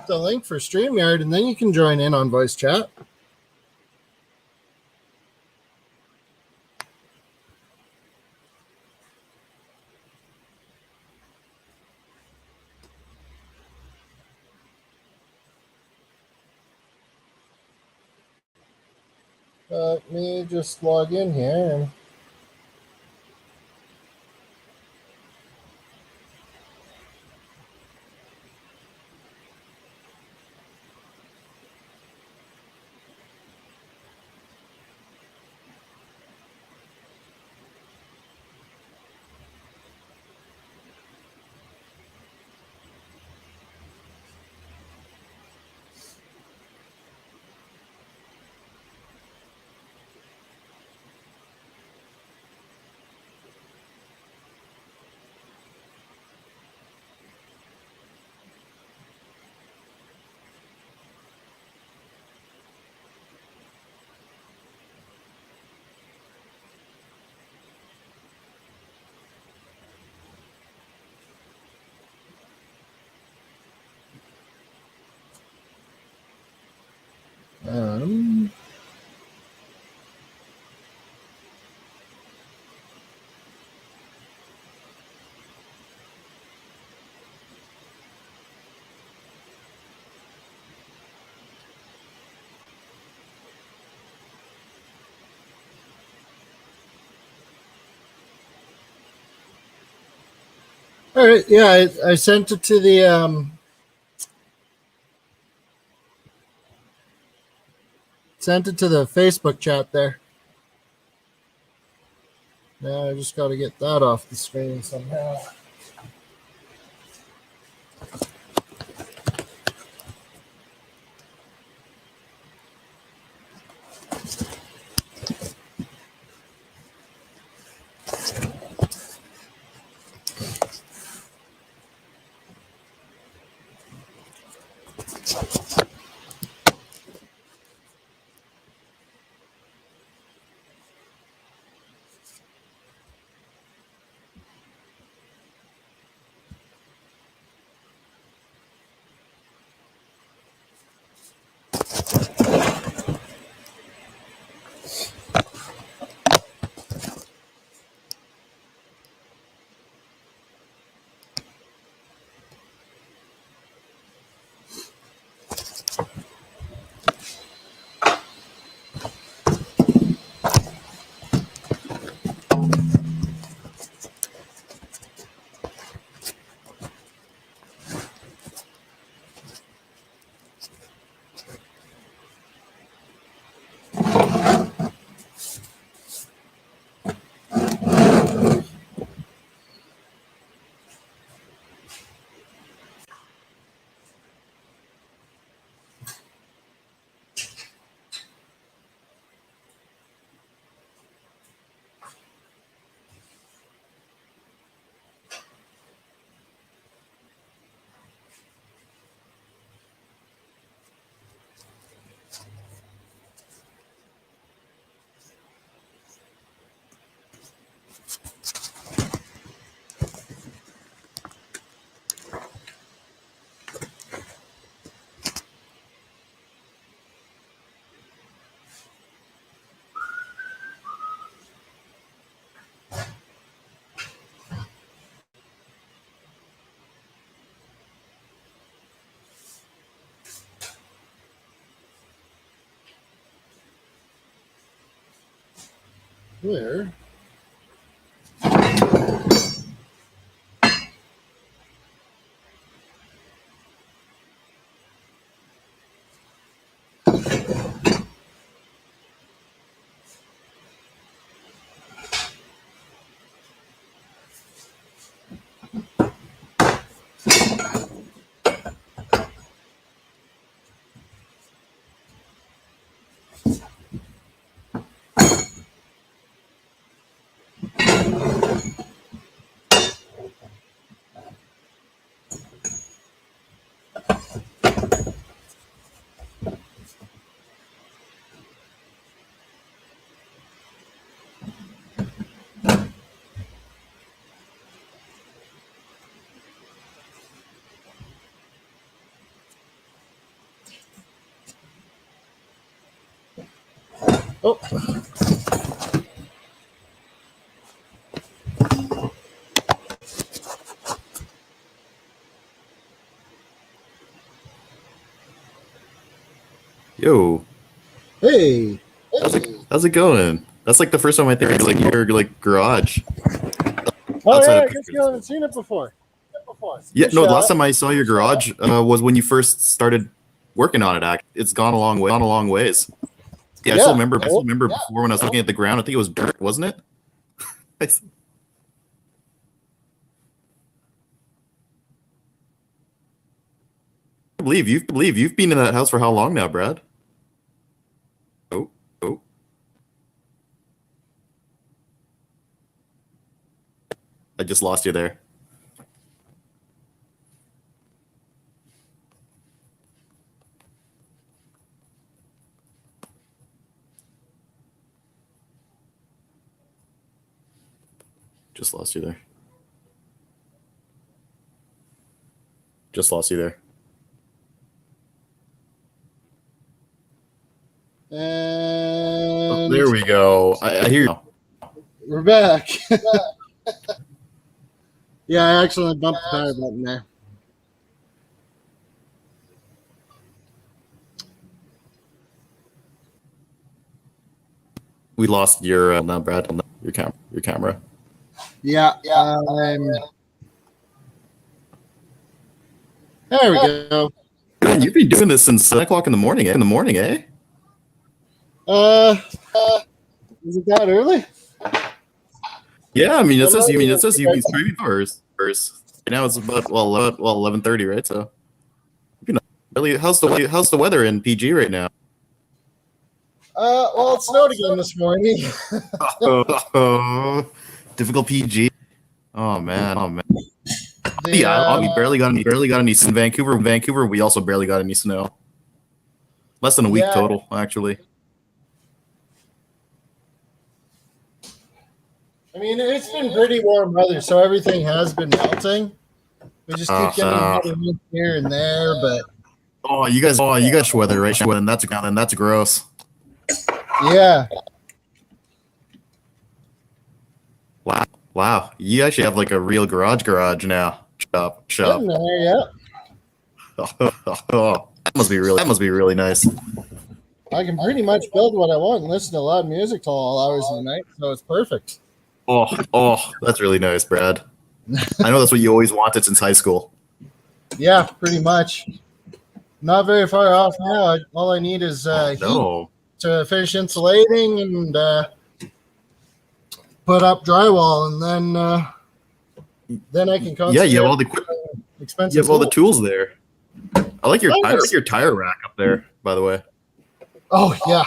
link for StreamYard, and then you can join in on voice chat. Let me just log in here and all right, yeah, I sent it to the Facebook chat there. Now I just got to get that off the screen somehow. Where? Oh. Yo. Hey. How's it going? That's like the first time I think it's like your like garage. Oh Outside yeah, of I guess you haven't seen it before. Yeah, no, last time I saw your garage was when you first started working on it. It's gone a long way, gone a long ways. Yeah, I still remember. I still remember before when I was looking at the ground. I think it was dirt, wasn't it? I believe you've been in that house for how long now, Brad? Oh, oh, I just lost you there. Just lost you there. Just lost you there. And There we go. I hear you. We're back. Yeah, I accidentally bumped the power button there. We lost your now, Brad. Your camera. Yeah. There we go. Man, you've been doing this since 7 o'clock in the morning. Eh? Is it that early? Yeah, I mean it says you've been streaming first. Right now it's about 11:30, right? So, you know, really, how's the weather in PG right now? Well, it snowed again this morning. Difficult PG. Oh man. We barely got any in Vancouver. In Vancouver, we also barely got any snow. Less than a week total, actually. I mean, it's been pretty warm weather, so everything has been melting. We just keep getting here and there, but you guys weather right? And that's gross. Yeah. Wow. You actually have like a real garage now. Shop. Getting there, yeah. That must be really nice. I can pretty much build what I want and listen to loud music till all hours of the night, so it's perfect. Oh, that's really nice, Brad. I know that's what you always wanted since high school. Yeah, pretty much. Not very far off now. All I need is heat to finish insulating and put up drywall, and then I can concentrate. Yeah, you have all the expensive. You have all the tools there. I like your tire rack up there, by the way. Oh yeah,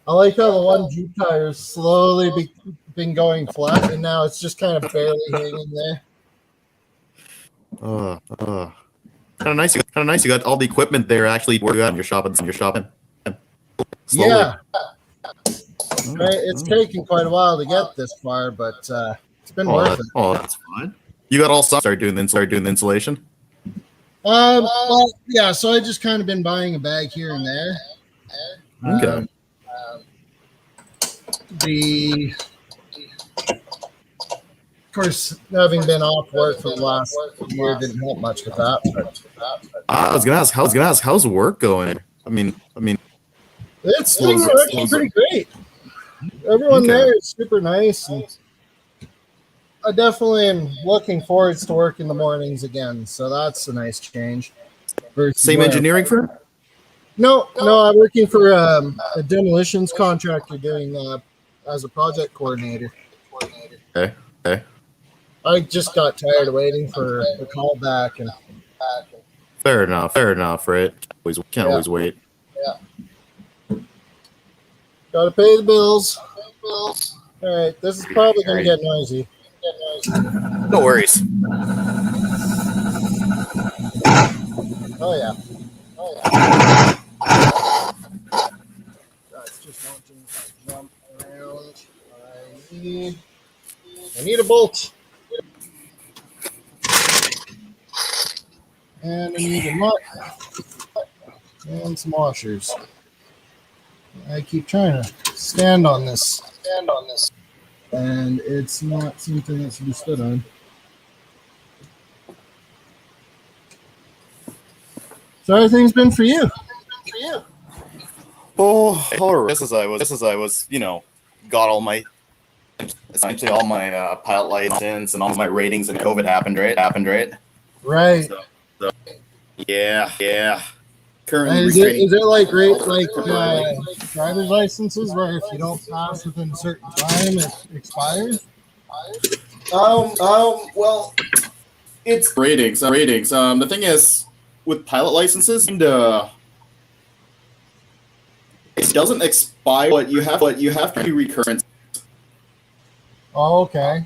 I like how the one Jeep tire's slowly been going flat, and now it's just kind of barely hanging there. Kind of nice. You got all the equipment there. Actually, where you at? You're shopping. Slowly. Yeah. It's taken quite a while to get this far, but it's been worth it. Oh, that's fine. You got all stuff. Start doing the insulation. Well, yeah. So I just kind of been buying a bag here and there. Okay. Of course, having been off work for the last year didn't help much with that. But, I was gonna ask, how's work going? I mean, it's working pretty great. Everyone there is super nice, and I definitely am looking forward to work in the mornings again. So that's a nice change. Same engineering firm? No, I'm working for a demolitions contractor doing as a project coordinator. Okay. I just got tired of waiting for a call back, and fair enough, right? Can't always wait. Yeah. Gotta pay the bills. All right, this is probably gonna get noisy. No worries. Oh yeah. That's just wanting to jump around. I need a bolt. And I need a nut. And some washers. I keep trying to stand on this. And it's not something that should be stood on. So how things been for you? Oh, just as I was, got all my essentially all my pilot license and all my ratings, and COVID happened, right? Right. So yeah. Currently, is it like driver's licenses where if you don't pass within a certain time, it expires? Well, it's ratings. The thing is, with pilot licenses, and it doesn't expire, but you have to be recurrent. Oh, okay.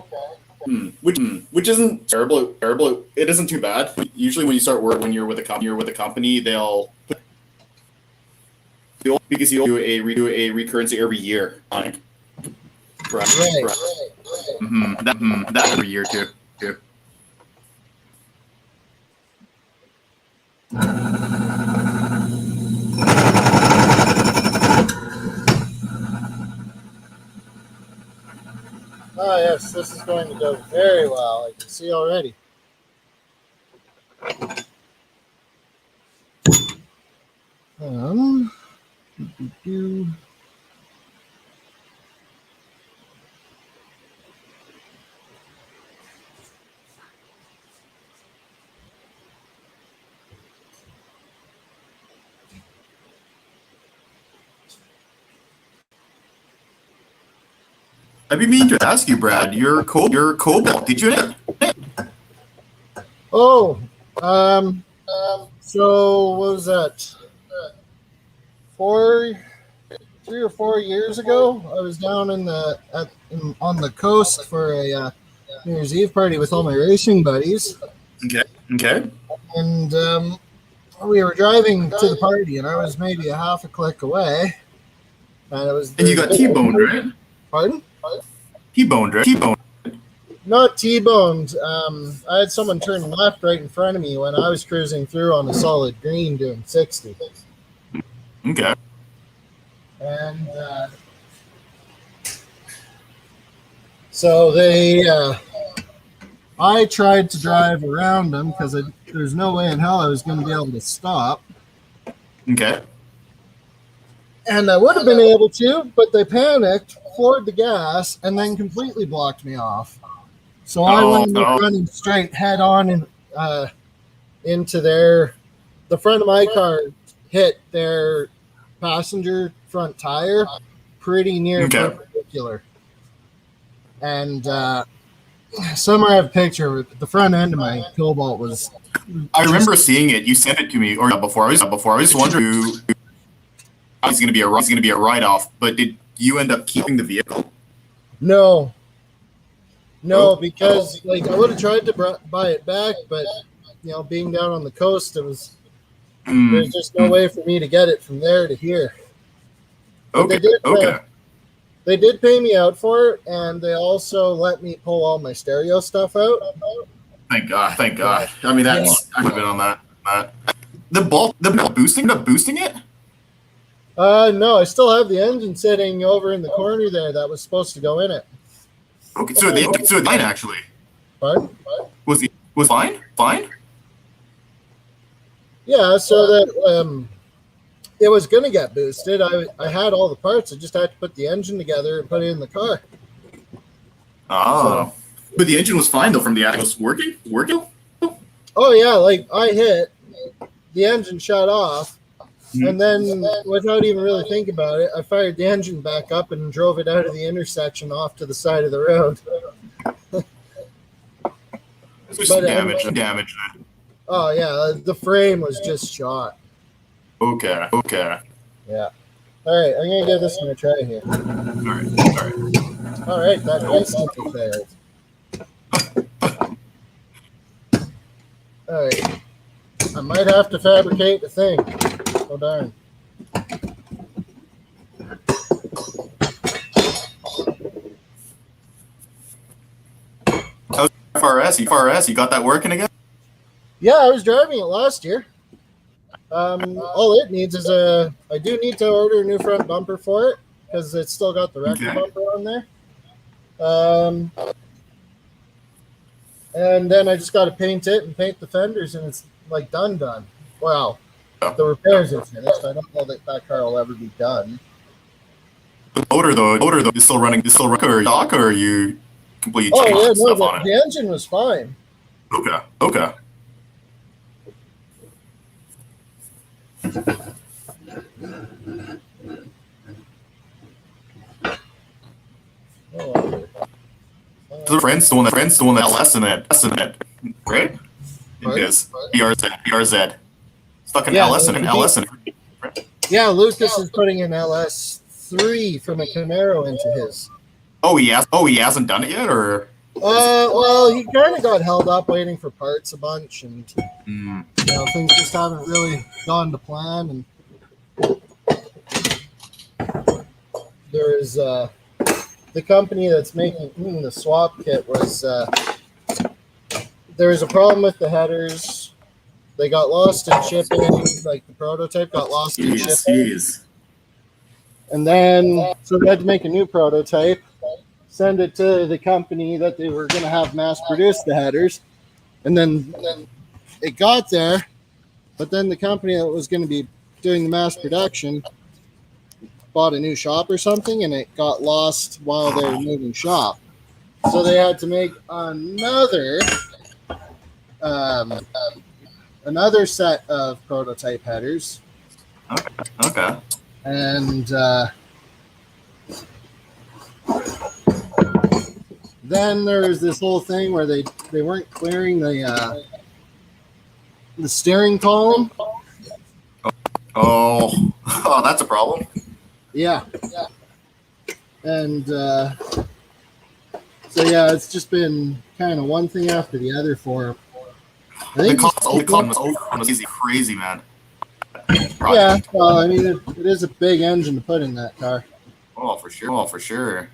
Which isn't terrible. It isn't too bad. Usually, when you start work, when you're with a company, they'll because you do a recurrency every year on it. Right. That every year too. Oh yes, this is going to go very well. I can see already. I'd be mean to ask you, Brad. Your cobalt. Did you? Oh, so what was that? 3 or 4 years ago, I was down on the coast for a New Year's Eve party with all my racing buddies. Okay. Okay. And we were driving to the party, and I was maybe a half a click away. And it was. And you got T-boned, right? Pardon? T-boned, right? T-boned. Not T-boned. I had someone turn left right in front of me when I was cruising through on a solid green doing 60. Okay. And so I tried to drive around them because there's no way in hell I was going to be able to stop. Okay. And I would have been able to, but they panicked, floored the gas, and then completely blocked me off. So I went running straight head on into the front of my car hit their passenger front tire pretty near perpendicular. And somewhere I have a picture of the front end of my Cobalt was. I remember seeing it. You sent it to me, or before. I was wondering I was going to be a write-off, but did you end up keeping the vehicle? No, because like I would have tried to buy it back, but being down on the coast, there's just no way for me to get it from there to here. But they did pay me out for it, and they also let me pull all my stereo stuff out. Thank God. I mean, I would have been on that. The boosting it? No, I still have the engine sitting over in the corner there that was supposed to go in it. Okay, so it's fine actually. Pardon? Was fine? Fine? Yeah, so that it was going to get boosted. I had all the parts. I just had to put the engine together and put it in the car. Oh. But the engine was fine though from the attic. It was working? Oh yeah, like I hit, the engine shut off, and then without even really thinking about it, I fired the engine back up and drove it out of the intersection off to the side of the road. There's some damage. Oh yeah, the frame was just shot. Okay. Yeah. All right, I'm gonna give this one a try here. All right, that instantly failed. All right, I might have to fabricate the thing. Oh darn. How's FRS? You got that working again? Yeah, I was driving it last year. All it needs is I do need to order a new front bumper for it because it's still got the record bumper on there. And then I just got to paint it and paint the fenders, and it's like done. Well, the repairs are finished. I don't know that car will ever be done. The motor though, is still running, or are you completely changed stuff on it? The engine was fine. Okay. The friend's the one that LS in it, right? It is BRZ. Stuck in LS in it. Yeah, Lucas is putting an LS3 from a Camaro into his. Oh, he hasn't done it yet, or? Well, he kind of got held up waiting for parts a bunch, and things just haven't really gone to plan. And there's the company that's making the swap kit was there was a problem with the headers. They got lost in shipping, like the prototype got lost in shipping. And then, so they had to make a new prototype, send it to the company that they were going to have mass produce the headers. And then it got there, but then the company that was going to be doing the mass production bought a new shop or something, and it got lost while they were moving shop. So they had to make another set of prototype headers. Okay. And then there was this whole thing where they weren't clearing the steering column. Oh, that's a problem. Yeah. And so yeah, it's just been kind of one thing after the other for them. I The think cost was crazy, man. Yeah, well, I mean, it is a big engine to put in that car. Oh, for sure. Oh, for sure.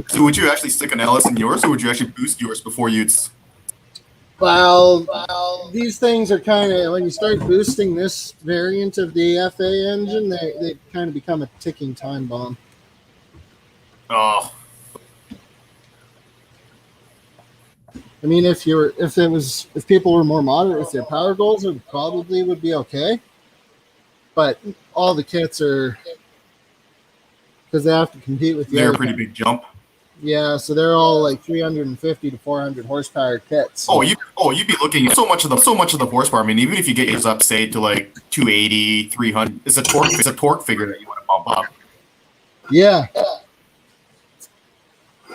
So would you actually stick an LS in yours, or would you actually boost yours before you'd? Well, these things are kind of, when you start boosting this variant of the FA engine, they kind of become a ticking time bomb. Oh. I mean, if people were more moderate with their power goals, it probably would be okay. But all the kits are, because they have to compete with They're a pretty big jump. Yeah, so they're all like 350 to 400 horsepower kits. So. You'd be looking at so much of the horsepower. I mean, even if you get yours up, say, to like 280, 300, it's a torque figure that you want to bump up. Yeah.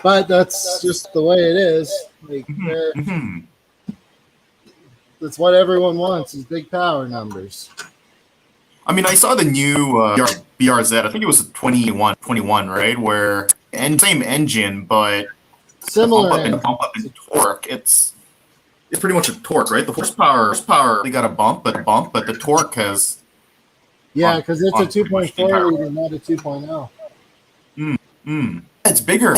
But that's just the way it is. Like, that's what everyone wants, is big power numbers. I mean, I saw the new BRZ. I think it was 21, right? Where same engine, but similar bump up in torque. It's pretty much a torque, right? The horsepower they got a bump, but the torque has. Yeah, because it's a 2.4 liter, not a 2.0. It's bigger,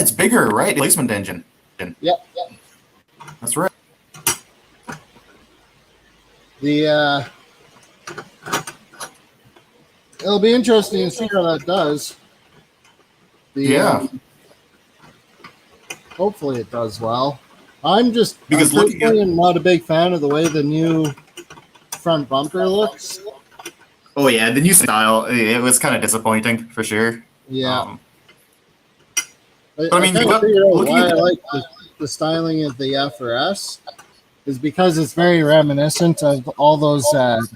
right? Replacement engine. Yep. That's right. It'll be interesting to see how that does. Hopefully it does well. I'm not a big fan of the way the new front bumper looks. Oh yeah, the new style, it was kind of disappointing for sure. Yeah. But I mean, why I like the styling of the FRS is because it's very reminiscent of all those the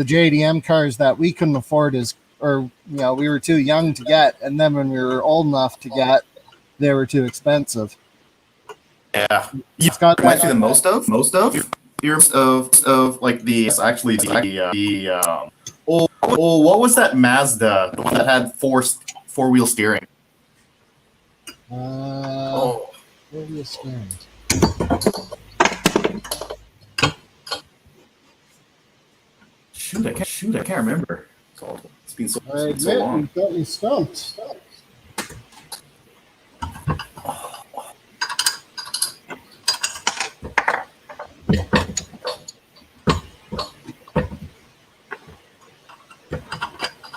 JDM cars that we couldn't afford we were too young to get, and then when we were old enough to get, they were too expensive. Yeah, it's got actually the most of like what was that Mazda, the one that had four-wheel steering? Four-wheel steering. Shoot, I can't remember. It's been so long. You got me stumped.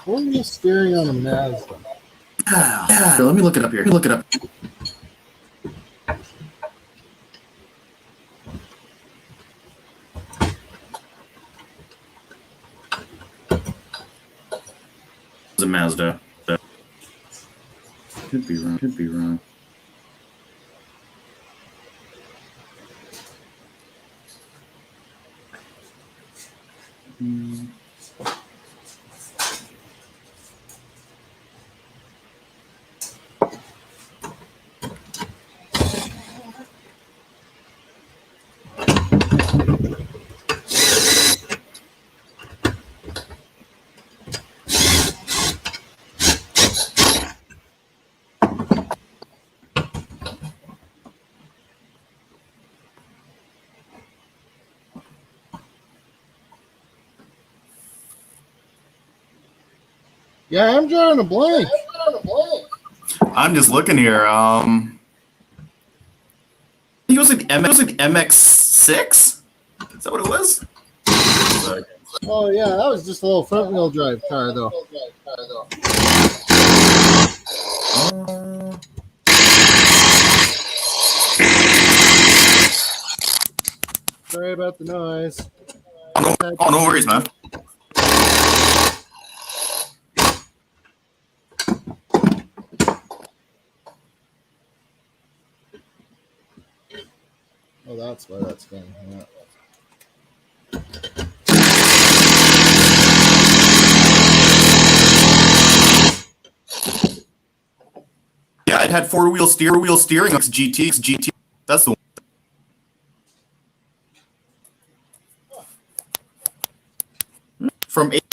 Four-wheel steering on a Mazda. Let me look it up here. It's a Mazda. Could be wrong. Yeah, I'm drawing a blank. I'm just looking here. I think it was like MX6. Is that what it was? Oh yeah, that was just a little front-wheel drive car, though. Sorry about the noise. No worries, man. Oh, that's why that's going. Yeah, it had four-wheel steering. GT. That's the one.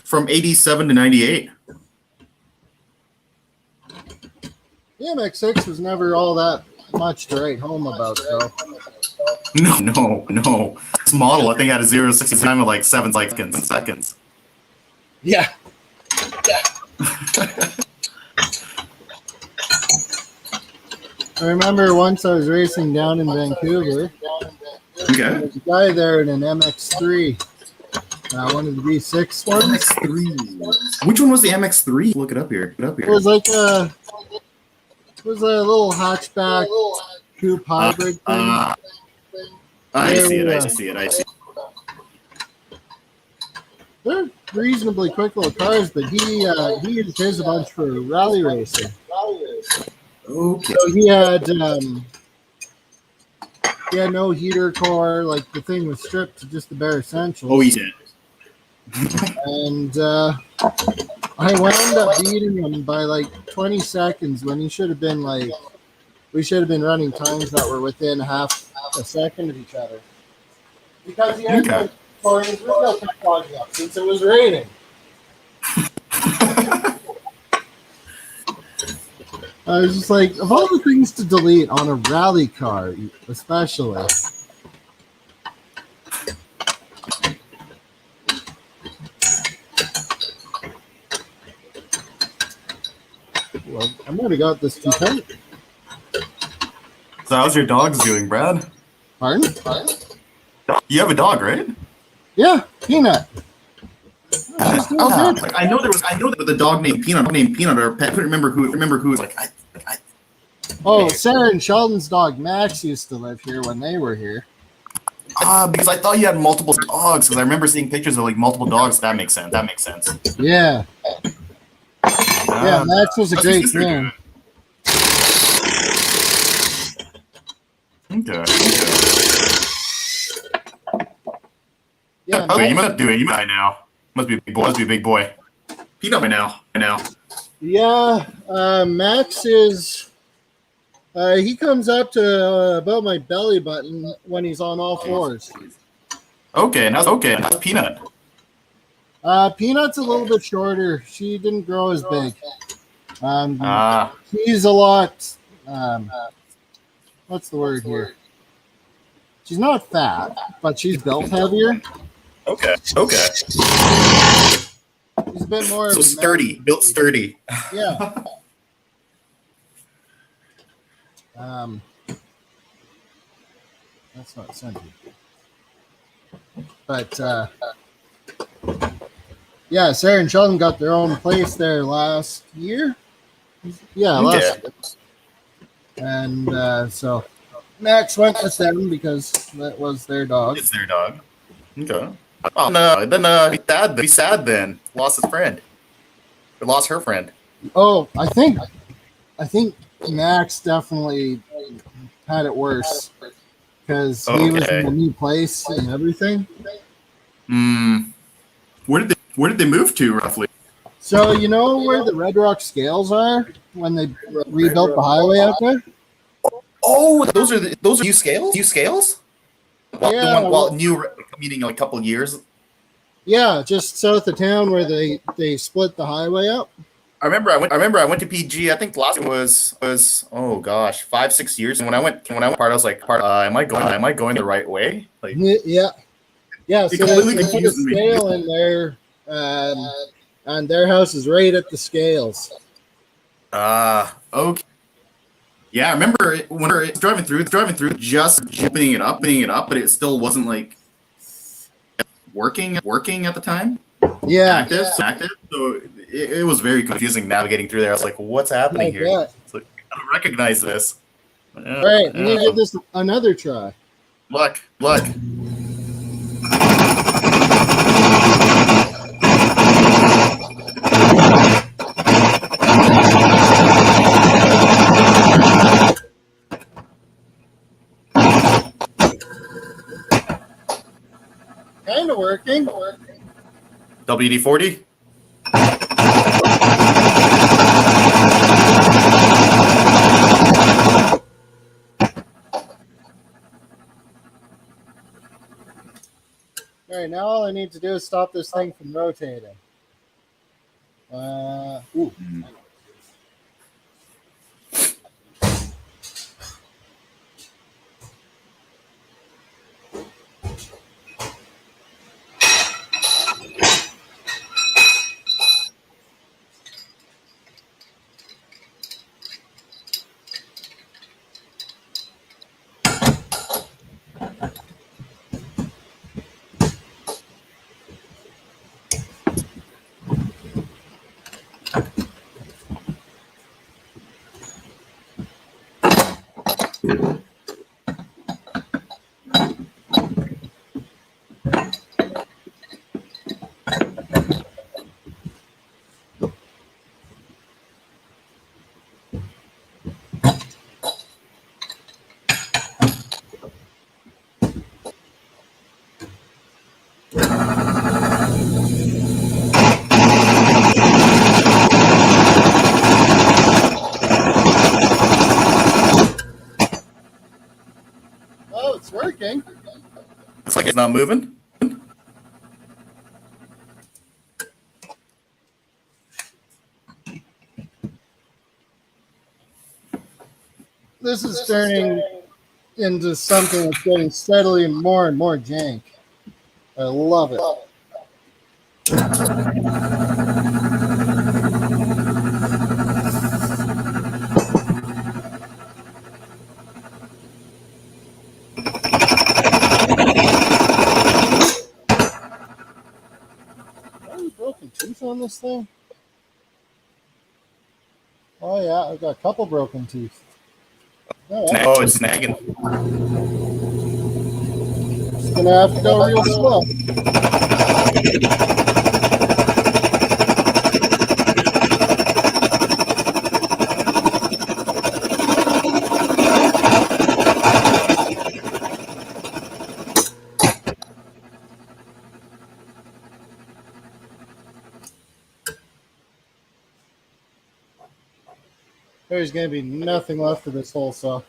From 87 to 98. The MX6 was never all that much to write home about, though. No. This model, I think, had a 0 to 60 time of like 7 seconds. Yeah. I remember once I was racing down in Vancouver. Okay. There was a guy there in an MX3. One of the V6 ones. MX3. Which one was the MX3? Look it up here. It was like a little hatchback coupe hybrid thing. I see it. They're reasonably quick little cars, but he used his a bunch for rally racing. Okay. So he had no heater core. Like, the thing was stripped to just the bare essentials. Oh, he did. And I wound up beating him by like 20 seconds when we should have been running times that were within half a second of each other. Because he had no core, his window kept clogging up since it was raining. I was just like, of all the things to delete on a rally car, especially. Well, I might have got this too tight. So how's your dogs doing, Brad? Pardon? You have a dog, right? Yeah, Peanut. I know there was a dog named Peanut or a pet. I couldn't remember who was like. Sarah and Sheldon's dog Max used to live here when they were here. Because I thought you had multiple dogs. Because I remember seeing pictures of like multiple dogs. That makes sense. Yeah. Yeah, Max was a great man. Okay. Yeah. Okay, you must do it. You might now. Must be a big boy. Peanut by now. Yeah. Max is. He comes up to about my belly button when he's on all fours. Okay. That's Peanut. Peanut's a little bit shorter. She didn't grow as big. She's a lot. What's the word here? She's not fat, but she's built heavier. Okay. She's a bit more. So sturdy, built sturdy. Yeah. That's not scented. But yeah, Sarah and Sheldon got their own place there last year. Yeah, last year. And so Max went with them because that was their dog. It's their dog. Okay. Oh no, then be sad then. Lost his friend. Or lost her friend. Oh, I think Max definitely had it worse because he was in a new place and everything. Where did they move to roughly? So you know where the Red Rock scales are when they rebuilt the highway out there? Oh, those are new scales? New scales? Yeah. New meaning like a couple of years. Yeah, just south of town where they split the highway up. I remember I went to PG. I think the last one was 5-6 years. And when I went part, I was like, am I going the right way? Like, yeah. So they put a scale in there, and their house is right at the scales. Okay. Yeah, I remember when we were driving through, just opening it up, but it still wasn't like working at the time. Yeah, active. So it was very confusing navigating through there. I was like, "What's happening here?" It's like, I don't recognize this. All right, I'm gonna give this another try. Luck. Kind of working. WD-40. All right, now all I need to do is stop this thing from rotating. Ooh. Oh, it's working. It's like it's not moving. This is turning into something that's getting steadily more and more jank. I love it. Any broken teeth on this thing? Oh yeah, I've got a couple broken teeth. Oh, it's snagging. It's gonna have to go real slow. There's going to be nothing left of this hole saw.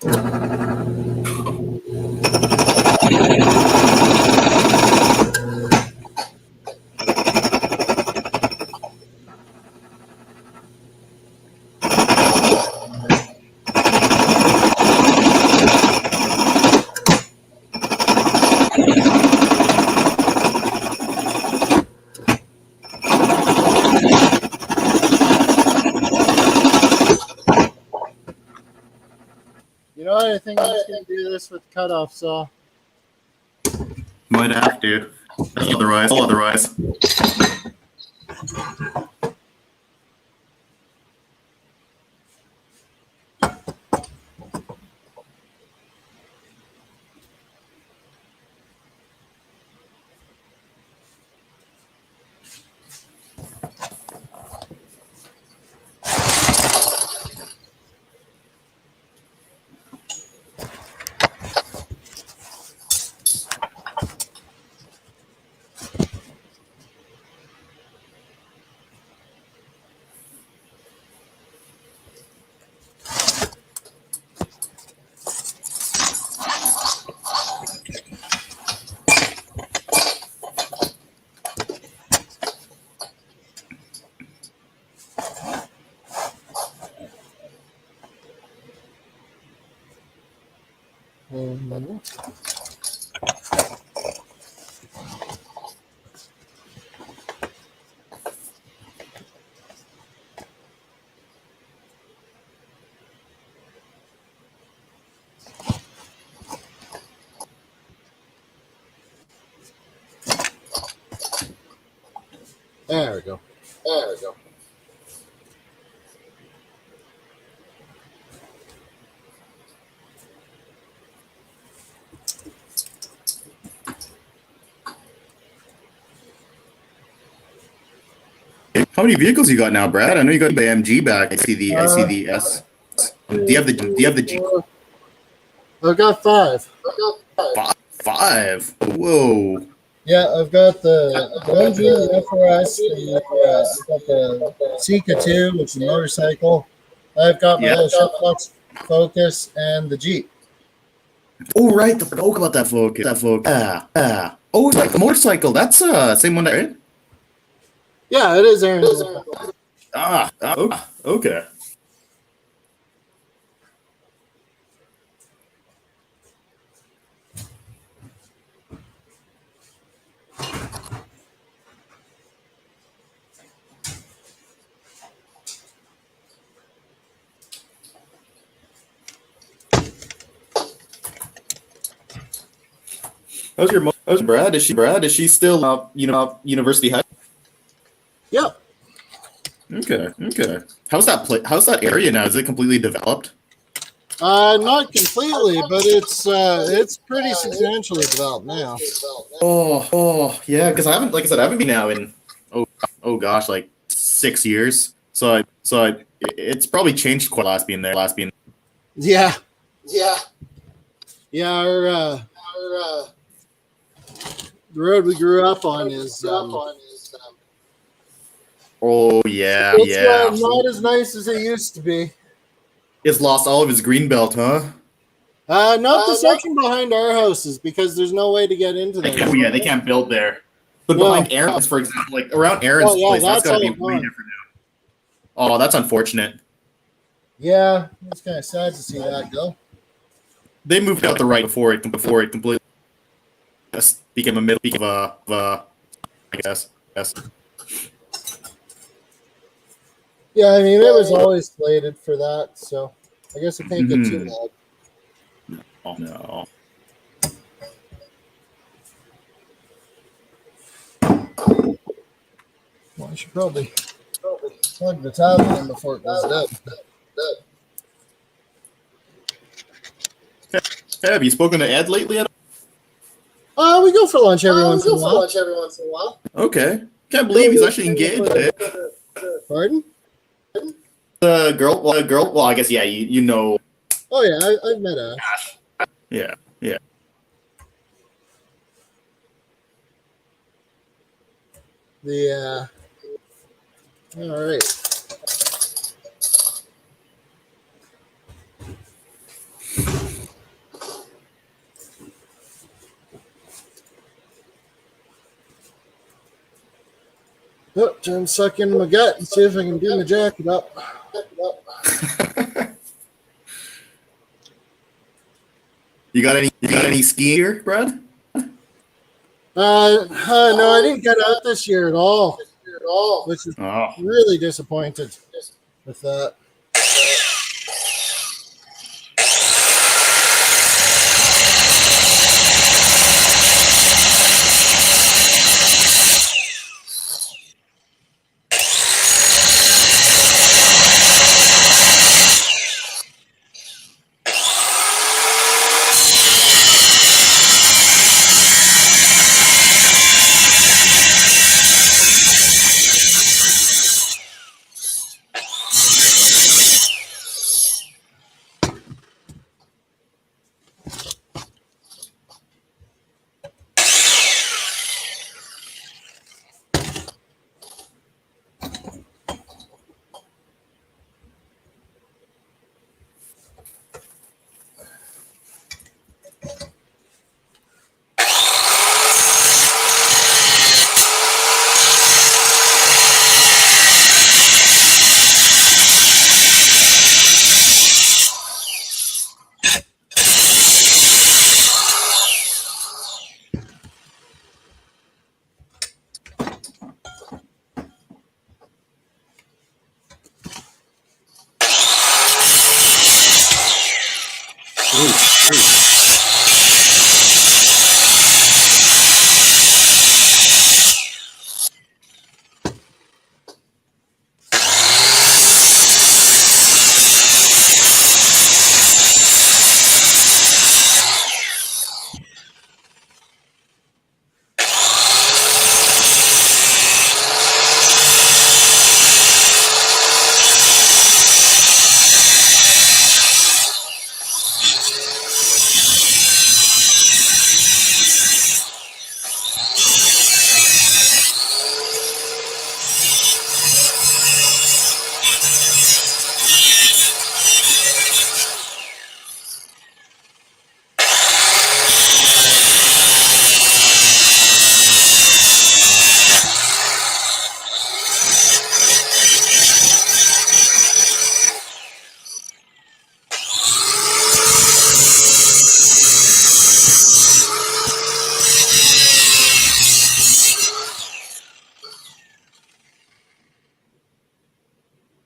You know what? I think I'm just going to do this with the cutoff saw. Might have to. Otherwise. There we go. How many vehicles you got now, Brad? I know you got the MG back. I see the S. Do you have the G? I've got 5. Five. Whoa. Yeah, I've got the MG, the FRS, I've got the Sika 2, which is a motorcycle. I've got my little Shipbox Focus and the Jeep. Oh, right. I forgot about that Focus. Oh, it's like the motorcycle. That's same one, right? Yeah, it is Aaron's. Okay. How's Brad? Is she still university high? Yep. Okay. How's that area now? Is it completely developed? Not completely, but it's pretty substantially developed now. Yeah. Because I haven't been now in oh gosh, like 6 years. It's probably changed quite a lot being there. Yeah. The road we grew up on is oh yeah. it's not as nice as it used to be. It's lost all of its green belt, huh? Not the section behind our houses because there's no way to get into there. Oh yeah, they can't build there. But behind Aaron's, for example, like around Aaron's place, that's got to be way different now. Oh, that's unfortunate. Yeah, it's kind of sad to see that go. They moved out the right before it completely became a middle of I guess. Yeah, I mean it was always slated for that, so I guess it can't get too bad. Oh no. Well, I should probably plug the tablet in before it goes dead. Have you spoken to Ed lately? We go for lunch every once in a while. Okay. Can't believe he's actually engaged. Pardon? The girl. Well, I guess yeah. You know. Oh yeah, I've met her. Yeah. All right. Oh, trying to suck in my gut and see if I can do my jacket up. You got any ski gear, Brad? No, I didn't get out this year at all. Which is really disappointed with that.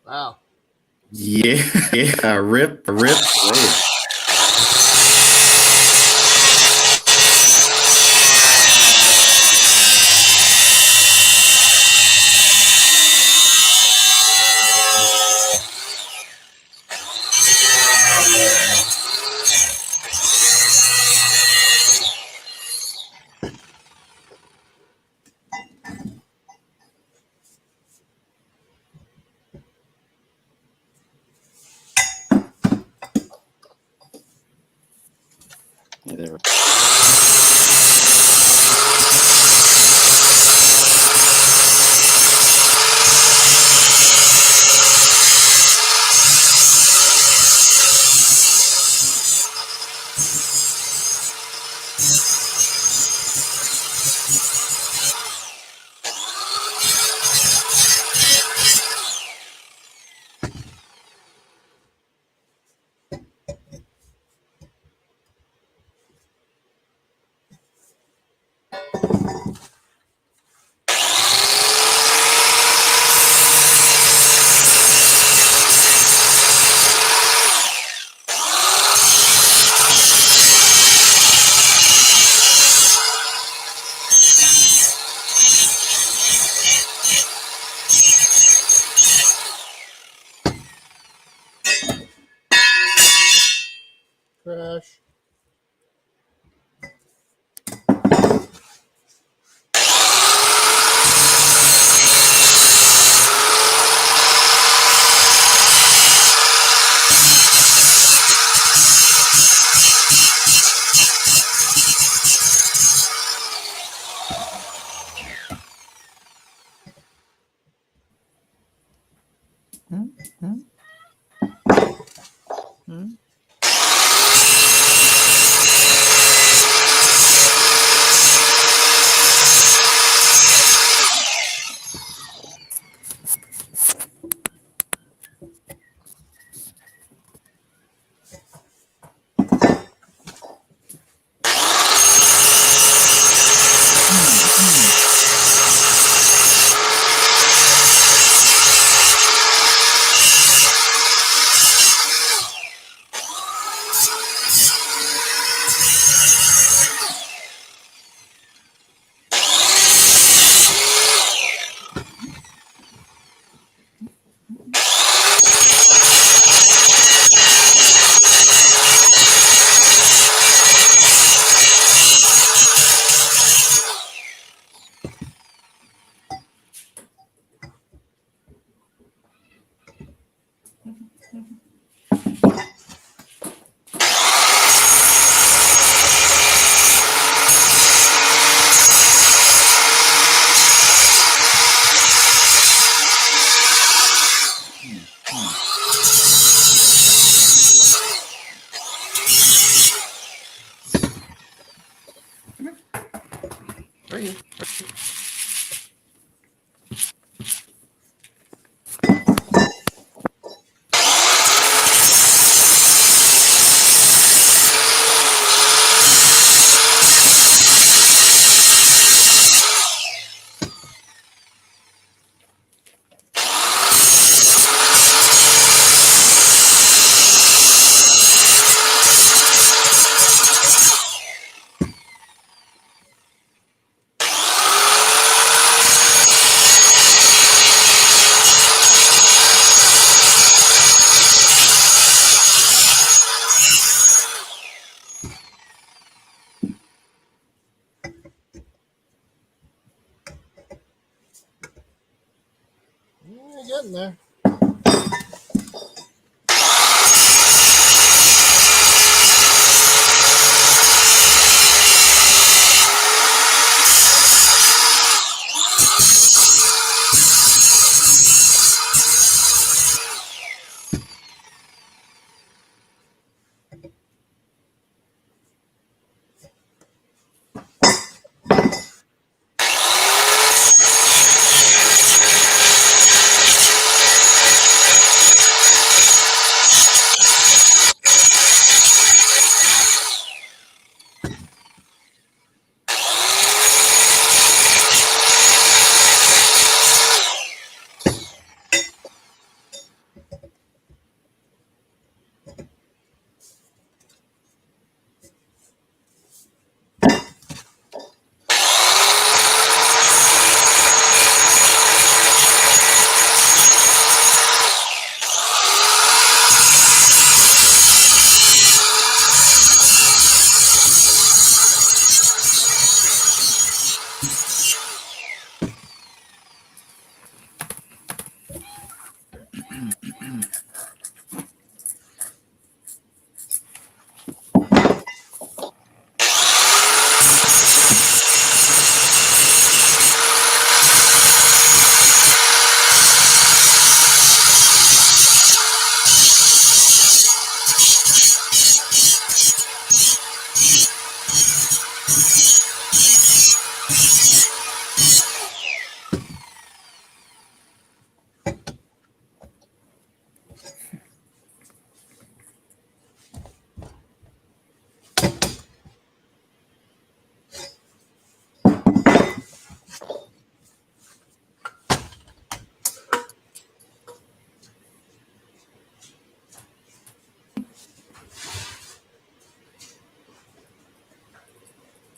Wow. Yeah, rip. Yeah, there. Crash. Are you? Yeah, getting there.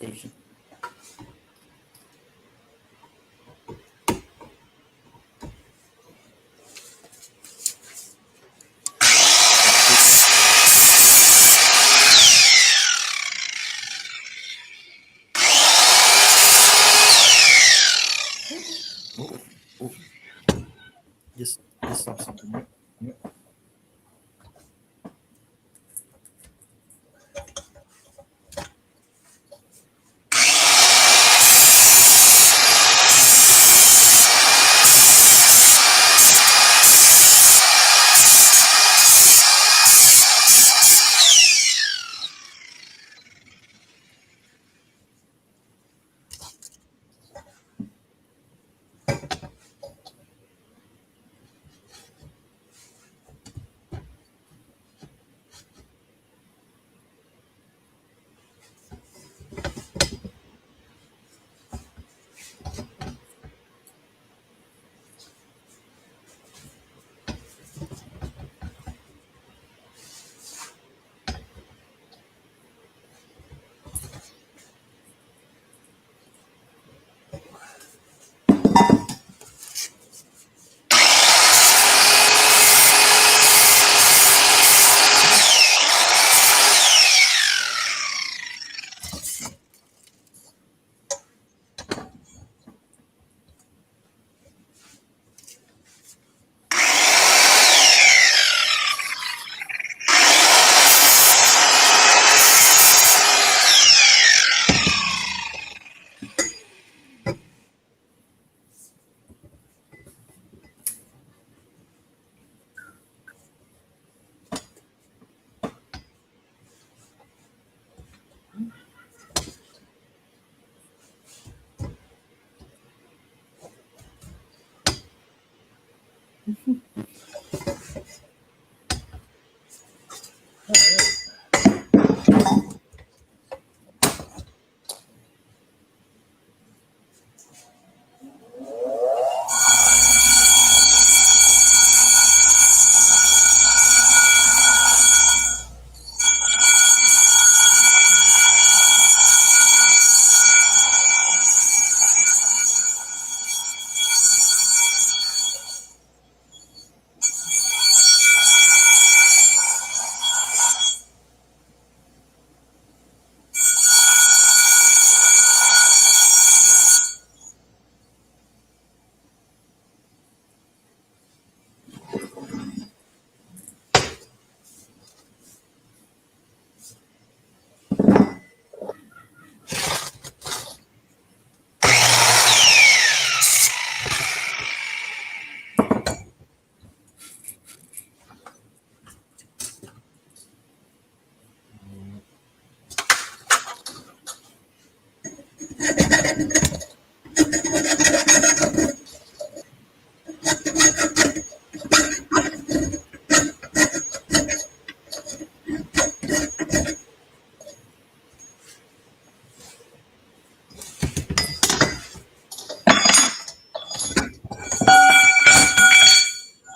station. Just stop something. Yep.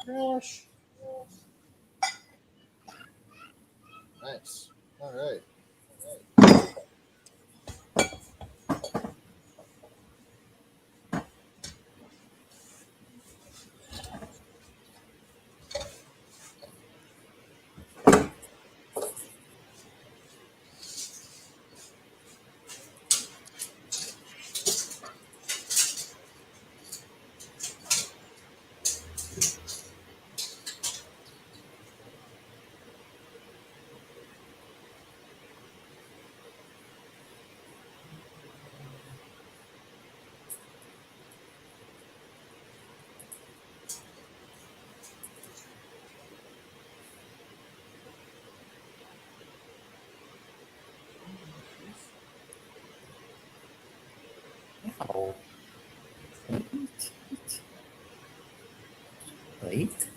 Gosh. Nice. All right. Ow. Wait.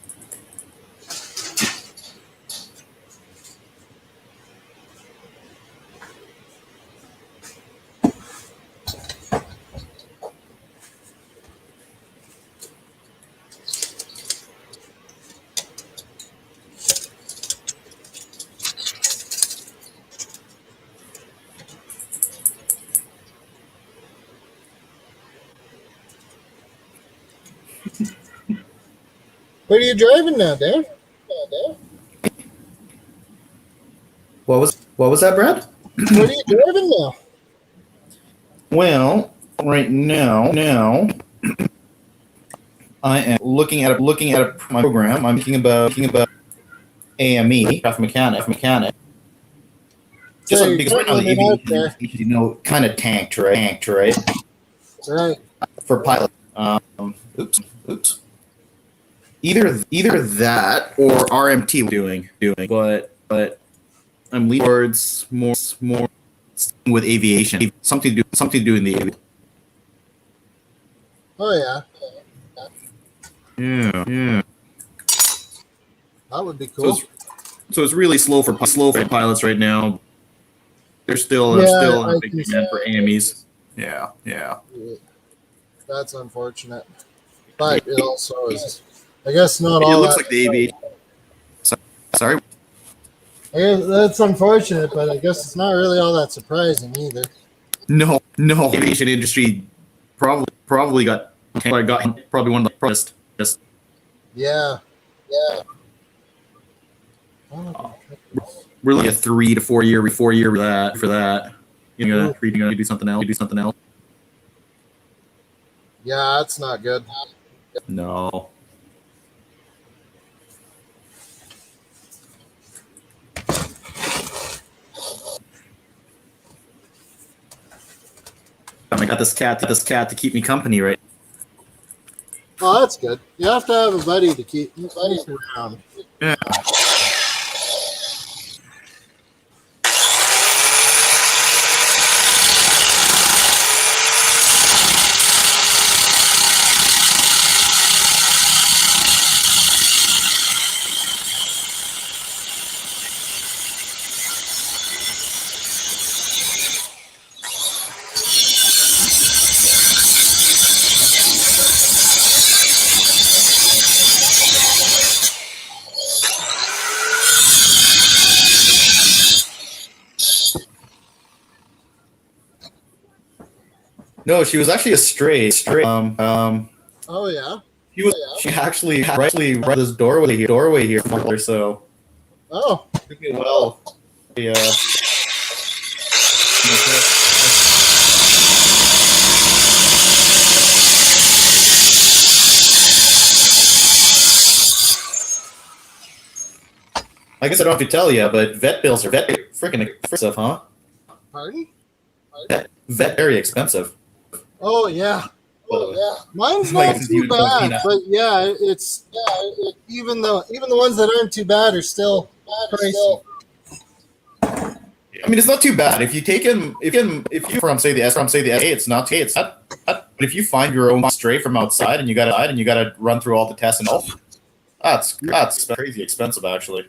What are you driving now, Dave? What was that, Brad? What are you driving now? Well, right now I am looking at my program. I'm thinking about AME, craft mechanic. So Because right now the out aviation there. industry, kind of tanked, right? Right. For pilot. Oops. Either that or RMT doing. But I'm leaning towards more with aviation. Something to do in the aviation. Oh yeah. Yeah. That would be cool. So it's really slow for pilots right now. There's still I a big demand for AMEs. Yeah. That's unfortunate. But it also is, I guess, not It all looks that. like the aviation. Sorry. I guess that's unfortunate, but I guess it's not really all that surprising either. No. Aviation industry probably got probably one of the first. Yeah. Really a 3 to 4 year for that. You're gonna do something else. Yeah, that's not good. No. I got this cat to keep me company, right? Oh, that's good. You have to have a buddy to keep around. Yeah. No, she was actually a stray. Oh yeah. She actually right this doorway here so. Oh. Well. Yeah. I guess I don't have to tell you, but vet bills are freaking expensive, huh? Pardon? Vet very expensive. Oh yeah. Mine's not too bad, but yeah, it's even the ones that aren't too bad are still pricey. I mean, it's not too bad if you take him. If you from say the it's not. But if you find your own stray from outside and you gotta run through all the tests and all, that's crazy expensive actually.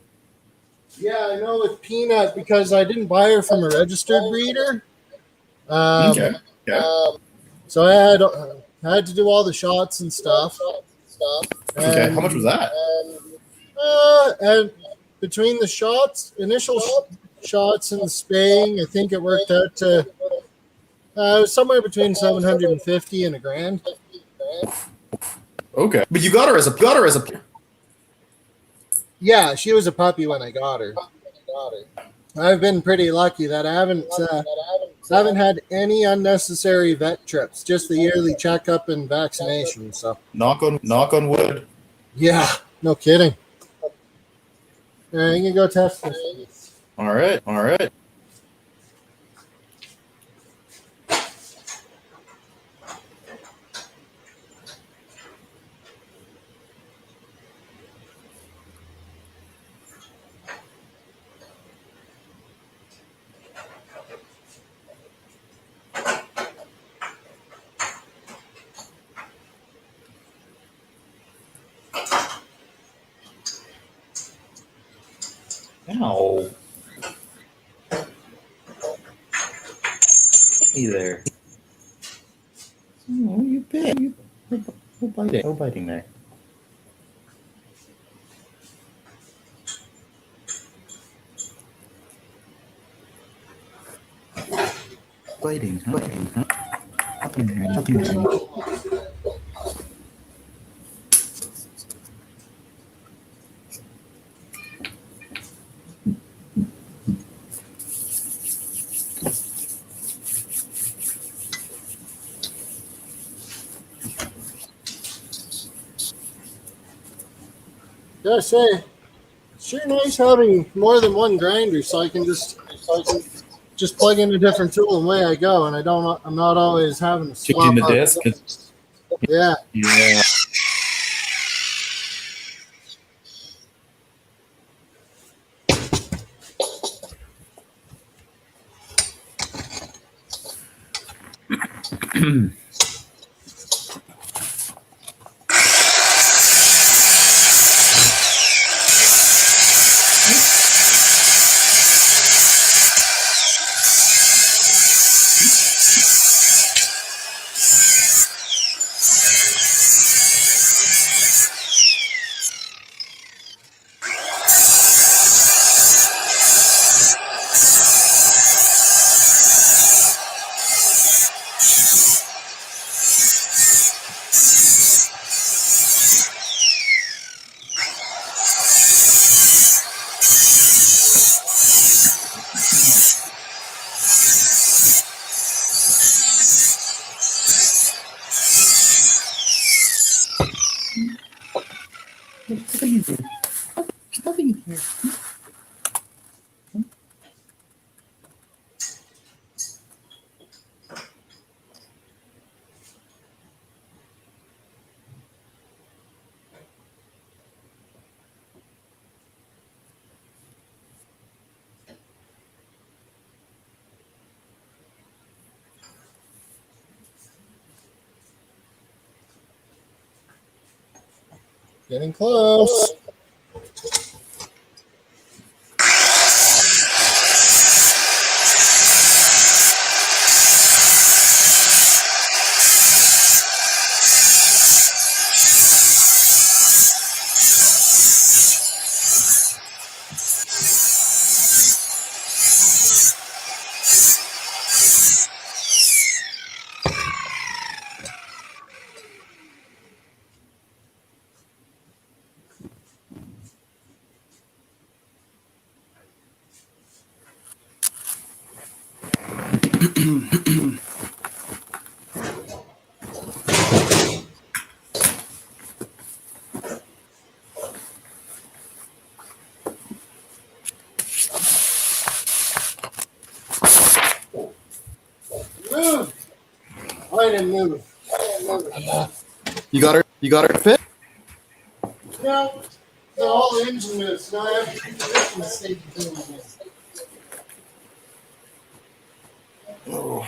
Yeah, I know with Peanut because I didn't buy her from a registered breeder. Okay. So I had to do all the shots and stuff. Okay. How much was that? And between the shots, initial shots and the spaying, I think it worked out to somewhere between $750 and $1,000. Okay, but you got her as a. Yeah, she was a puppy when I got her. I've been pretty lucky that I haven't had any unnecessary vet trips, just the yearly checkup and vaccination. So knock on wood. Yeah, no kidding. All right, you can go test this. All right. Ow. Hey there. Oh, you bit. No biting there. Biting, huh? Nothing there. Gotta say, it's sure nice having more than one grinder, so I can just plug in a different tool and away I go, and I'm not always having to swap Checking the out. desk. Yeah. Yeah. Getting close. Move. I didn't move. You got her fit? No. So all the engine moves. Now I have to reposition the safety thing again. Oh.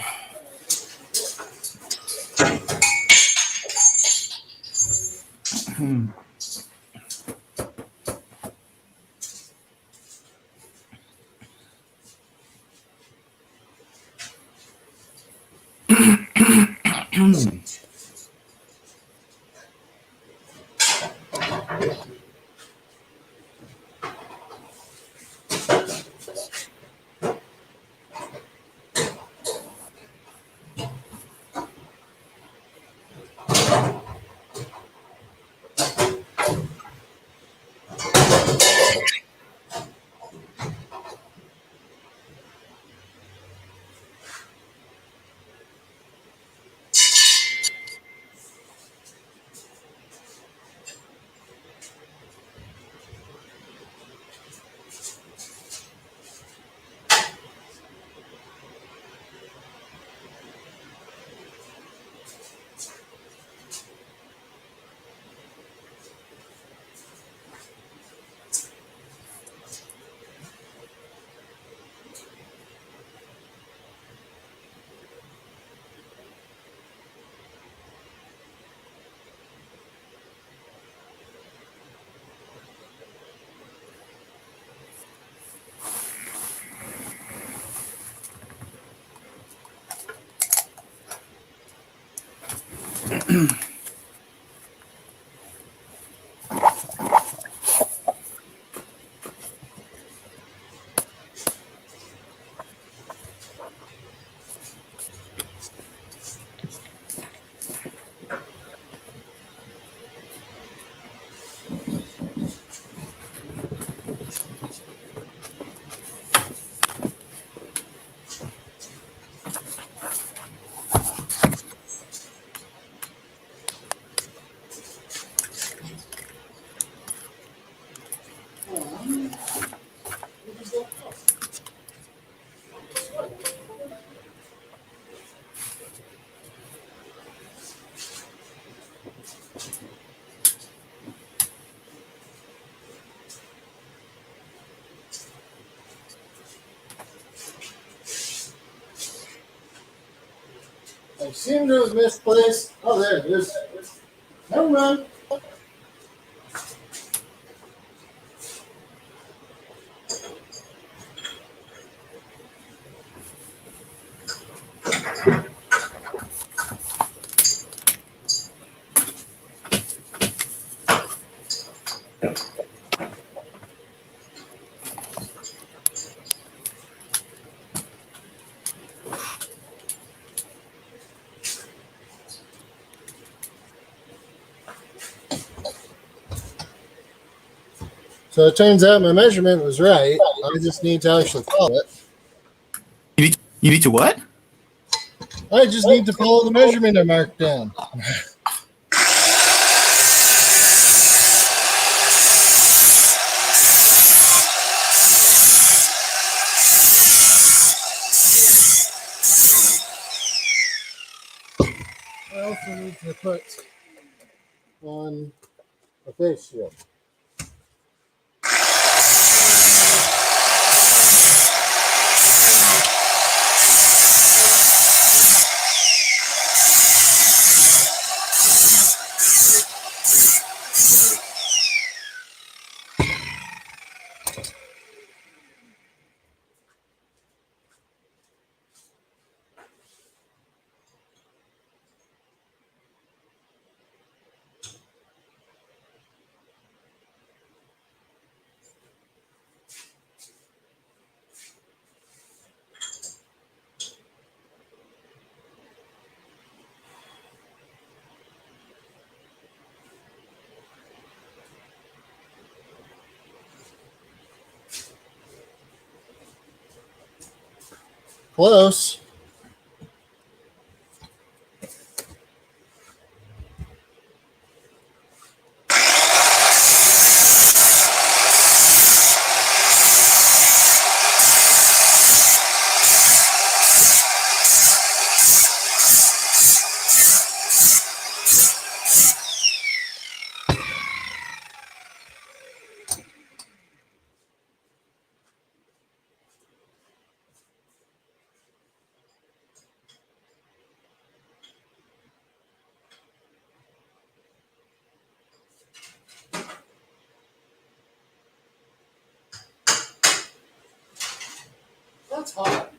I seem to have misplaced. Oh, there it is. Never mind. So it turns out my measurement was right. I just need to actually follow it. You need to what? I just need to follow the measurement I marked down. I also need to put on a face shield. Close. That's hot.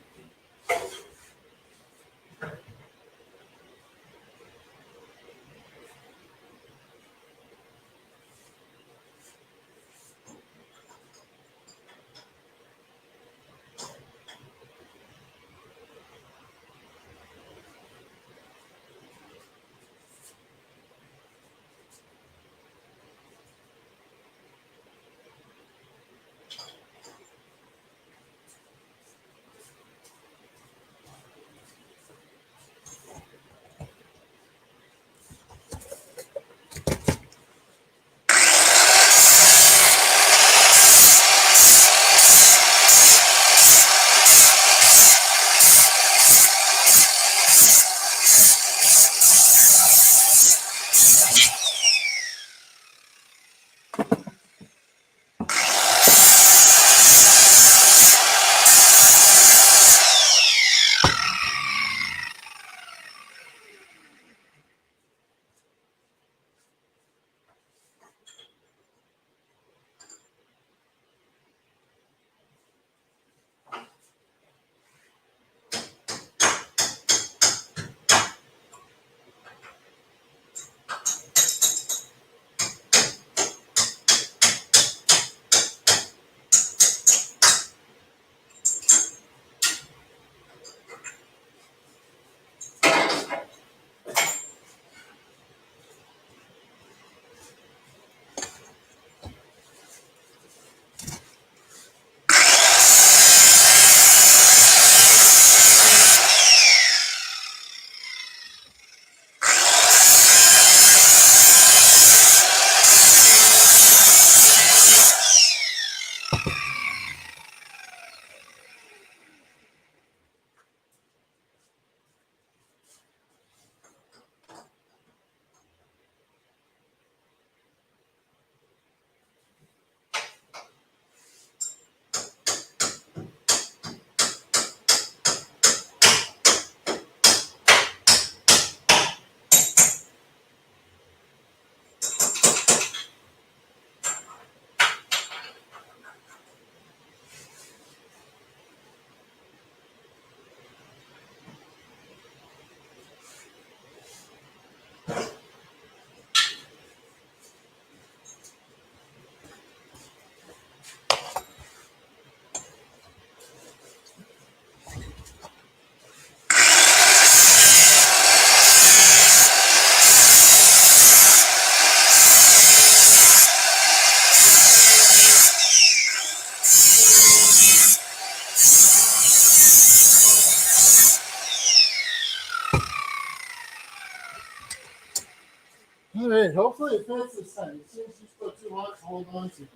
right, hopefully it fits this time. It seems just put too hot to hold on to that.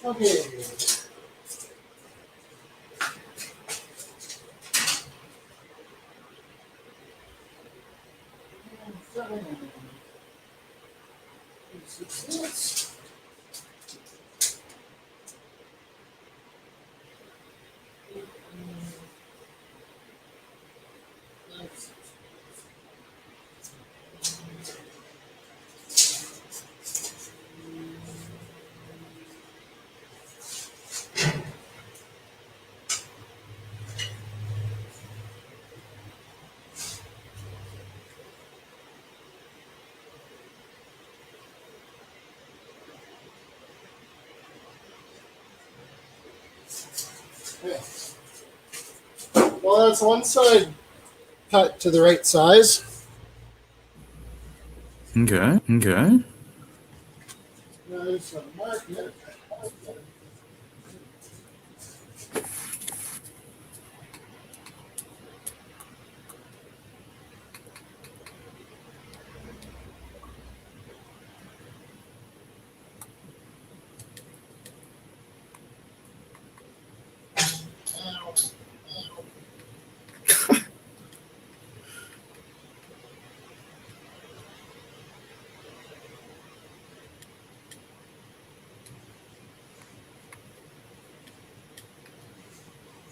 Okay. Okay. Well, that's one side cut to the right size. Okay. Now there's some market.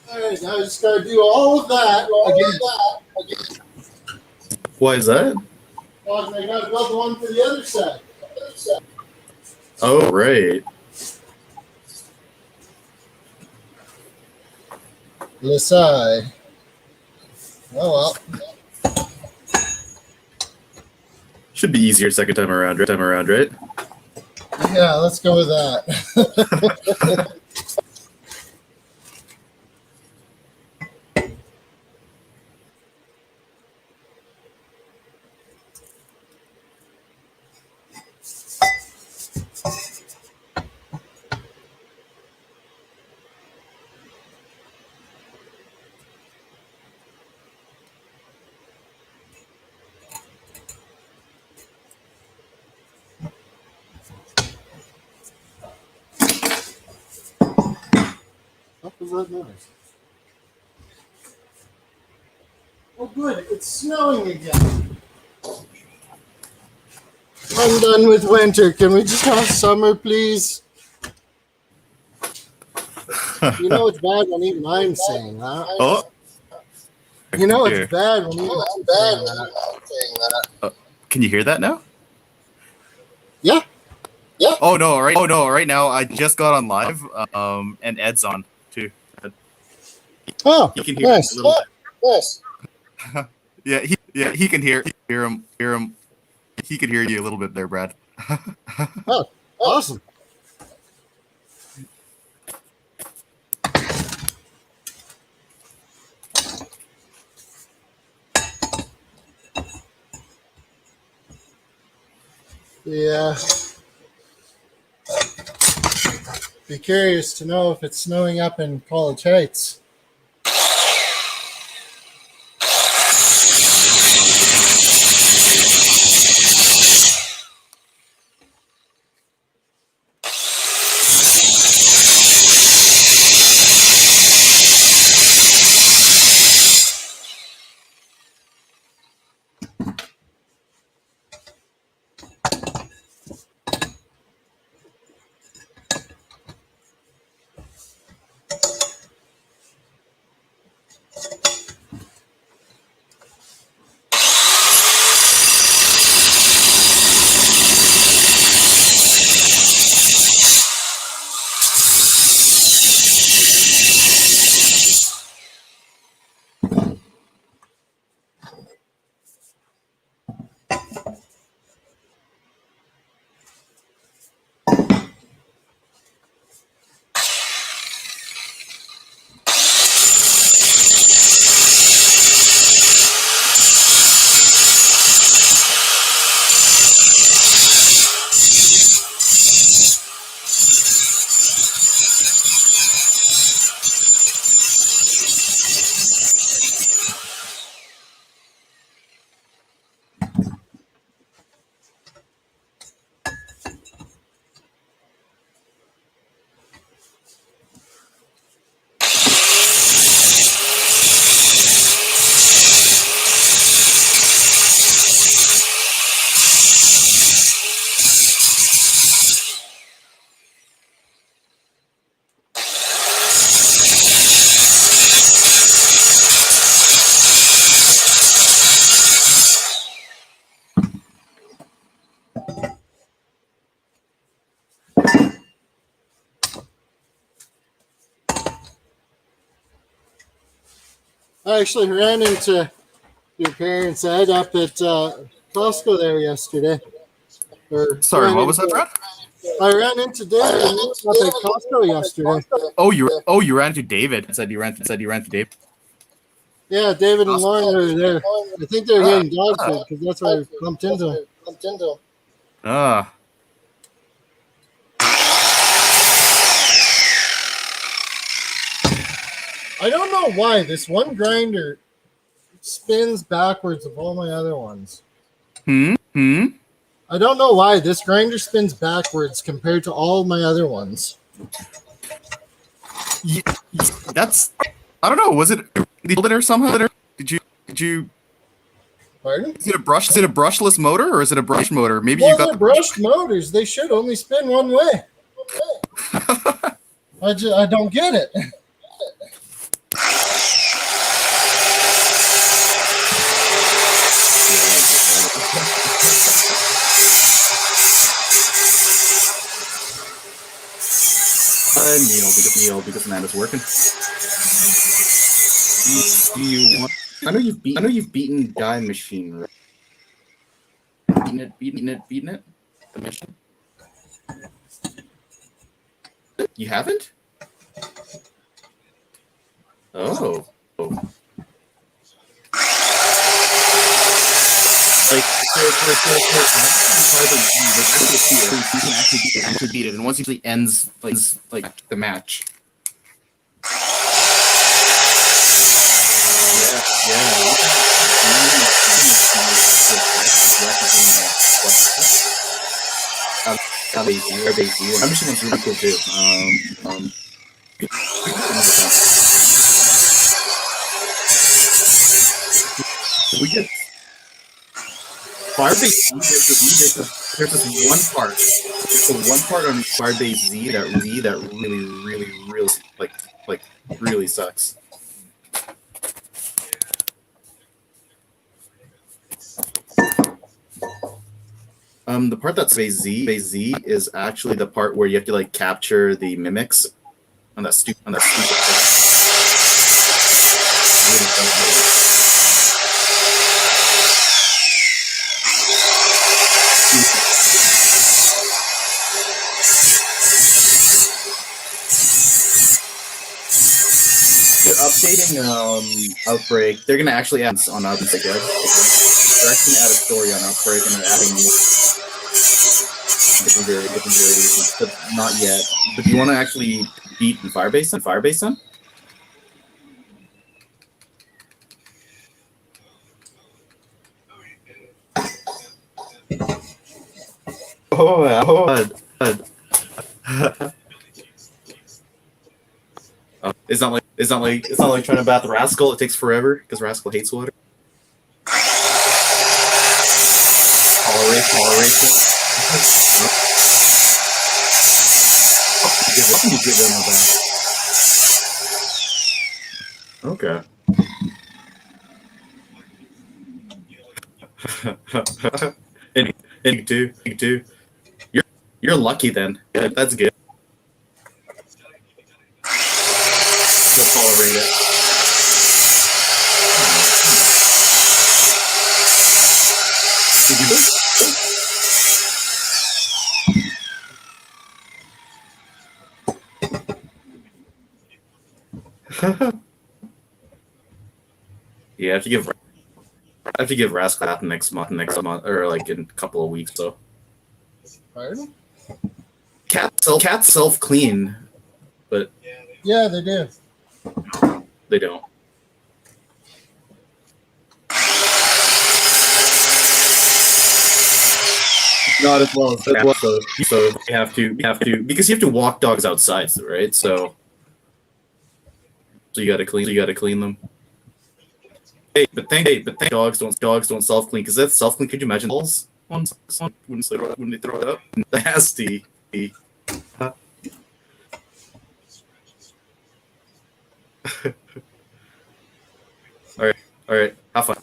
All right, now I just got to do all of that again. Why is that? Well, I got to build the one for the other side. Oh, right. The side. Oh well. Should be easier second time around, right? Yeah, let's go with that. What was that noise? Oh, good. It's snowing again. I'm done with winter. Can we just have summer, please? You know it's bad when even I'm saying that. Oh. You know it's bad when even I'm saying that. Can you hear that now? Yeah. Oh no! Right now I just got on live. And Ed's on too. Oh, You can hear nice. him a little Nice. bit. He can hear him. He could hear you a little bit there, Brad. Oh, awesome. Yeah. Be curious to know if it's snowing up in College Heights. I actually ran into your parents' Ed up at Costco there yesterday. Sorry, what was that, Brad? I ran into David up at Costco yesterday. Oh, you ran to David. Said you ran to David. Yeah, David and Lauren are there. I think they're getting dog food because that's where I bumped into them. Ah. I don't know why this one grinder spins backwards of all my other ones. I don't know why this grinder spins backwards compared to all my other ones. That's, I don't know. Was it or somehow? Did you? Pardon? Is it a brushless motor or is it a brush motor? Maybe Well, you got they're brushed motors. They should only spin one way. I don't get it. Neil, because Amanda's working. Do you want? I know you've beaten Guy Machine, right? Beaten it. The mission. You haven't? Oh. Like you can actually beat it, and once usually ends like the match. I'm just one's really cool too. We get Firebase. There's this one part. There's the one part on Firebase Z that really sucks. The part that's Phase Z is actually the part where you have to like capture the mimics on that stupid part. They're updating Outbreak. They're gonna actually add on Outbreak. They're actually gonna add a story on Outbreak, and they're adding different variations, but not yet. But do you want to actually beat in Firebase then? It's not like trying to bat the Rascal. It takes forever because Rascal hates water. Tolerate it. You give them a back. Okay. and you do. You're lucky then. Yeah, that's good. They'll tolerate it. Did you lose? Yeah, I have to give Rascal that next month, or like in a couple of weeks. So. Pardon? Cats self clean, but yeah, they do. They don't. Not as well as that. So you have to because you have to walk dogs outside, right? So you got to clean them. Hey, but thank dogs don't self clean because that's self clean. Could you imagine balls when they throw it up? Nasty. All right. Have fun.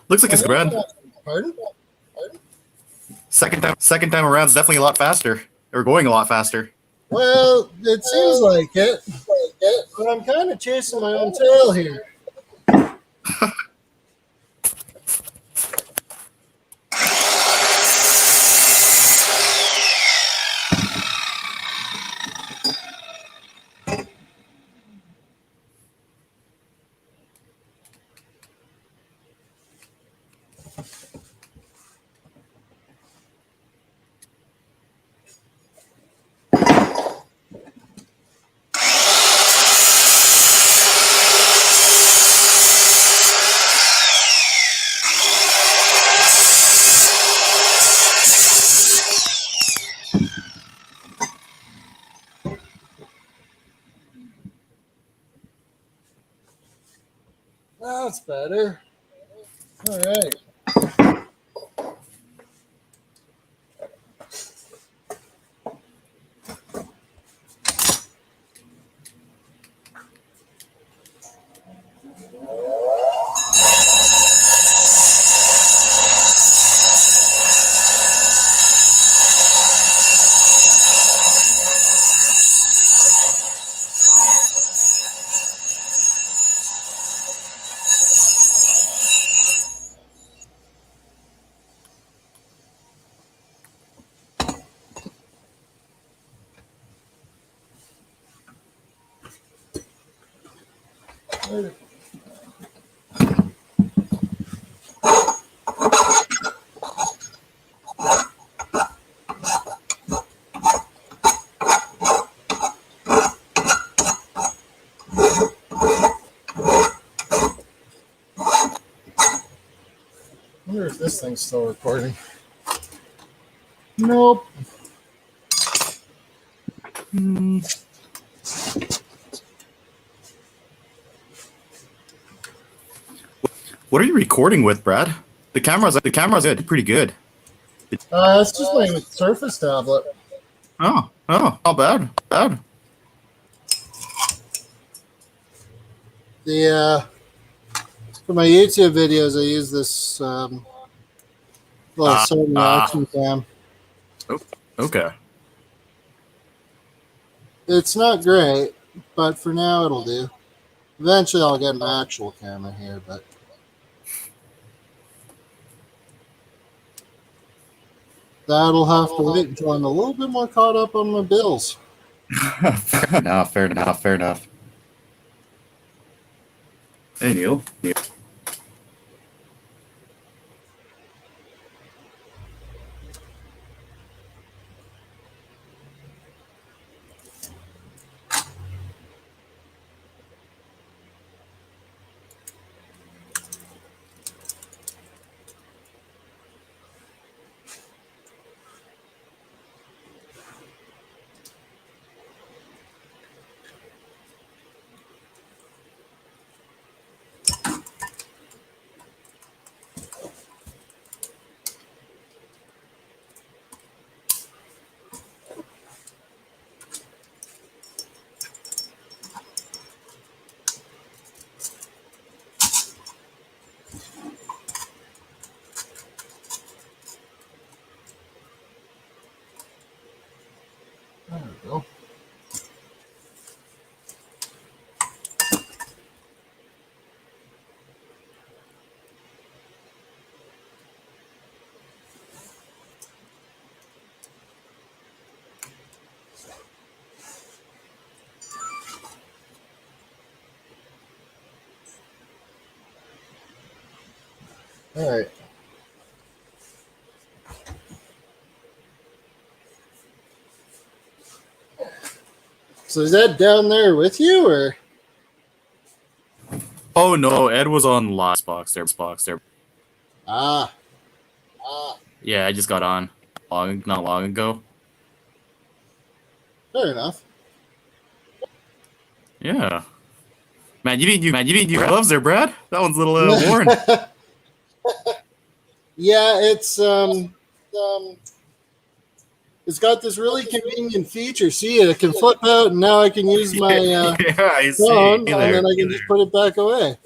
Looks like it's Brad. Pardon? Second time around is definitely a lot faster. Or going a lot faster. Well, it seems like it. But I'm kind of chasing my own tail here. That's better. All right. I wonder if this thing's still recording. Nope. What are you recording with, Brad? The camera's good, pretty good. It's just my Surface tablet. Oh, not bad. For my YouTube videos, I use this little Sony action cam. Okay. It's not great, but for now it'll do. Eventually, I'll get an actual camera here, but that'll have to wait until I'm a little bit more caught up on my bills. Fair enough. Hey, Neil. There we go. All right. So is Ed down there with you, or? Oh no, Ed was on last box there. Ah. Yeah, I just got on not long ago. Fair enough. Yeah. Man, you need your gloves there, Brad. That one's a little worn. Yeah, it's got this really convenient feature. See, it can flip out, and now I can use my I phone, see. and then I can just put it back away.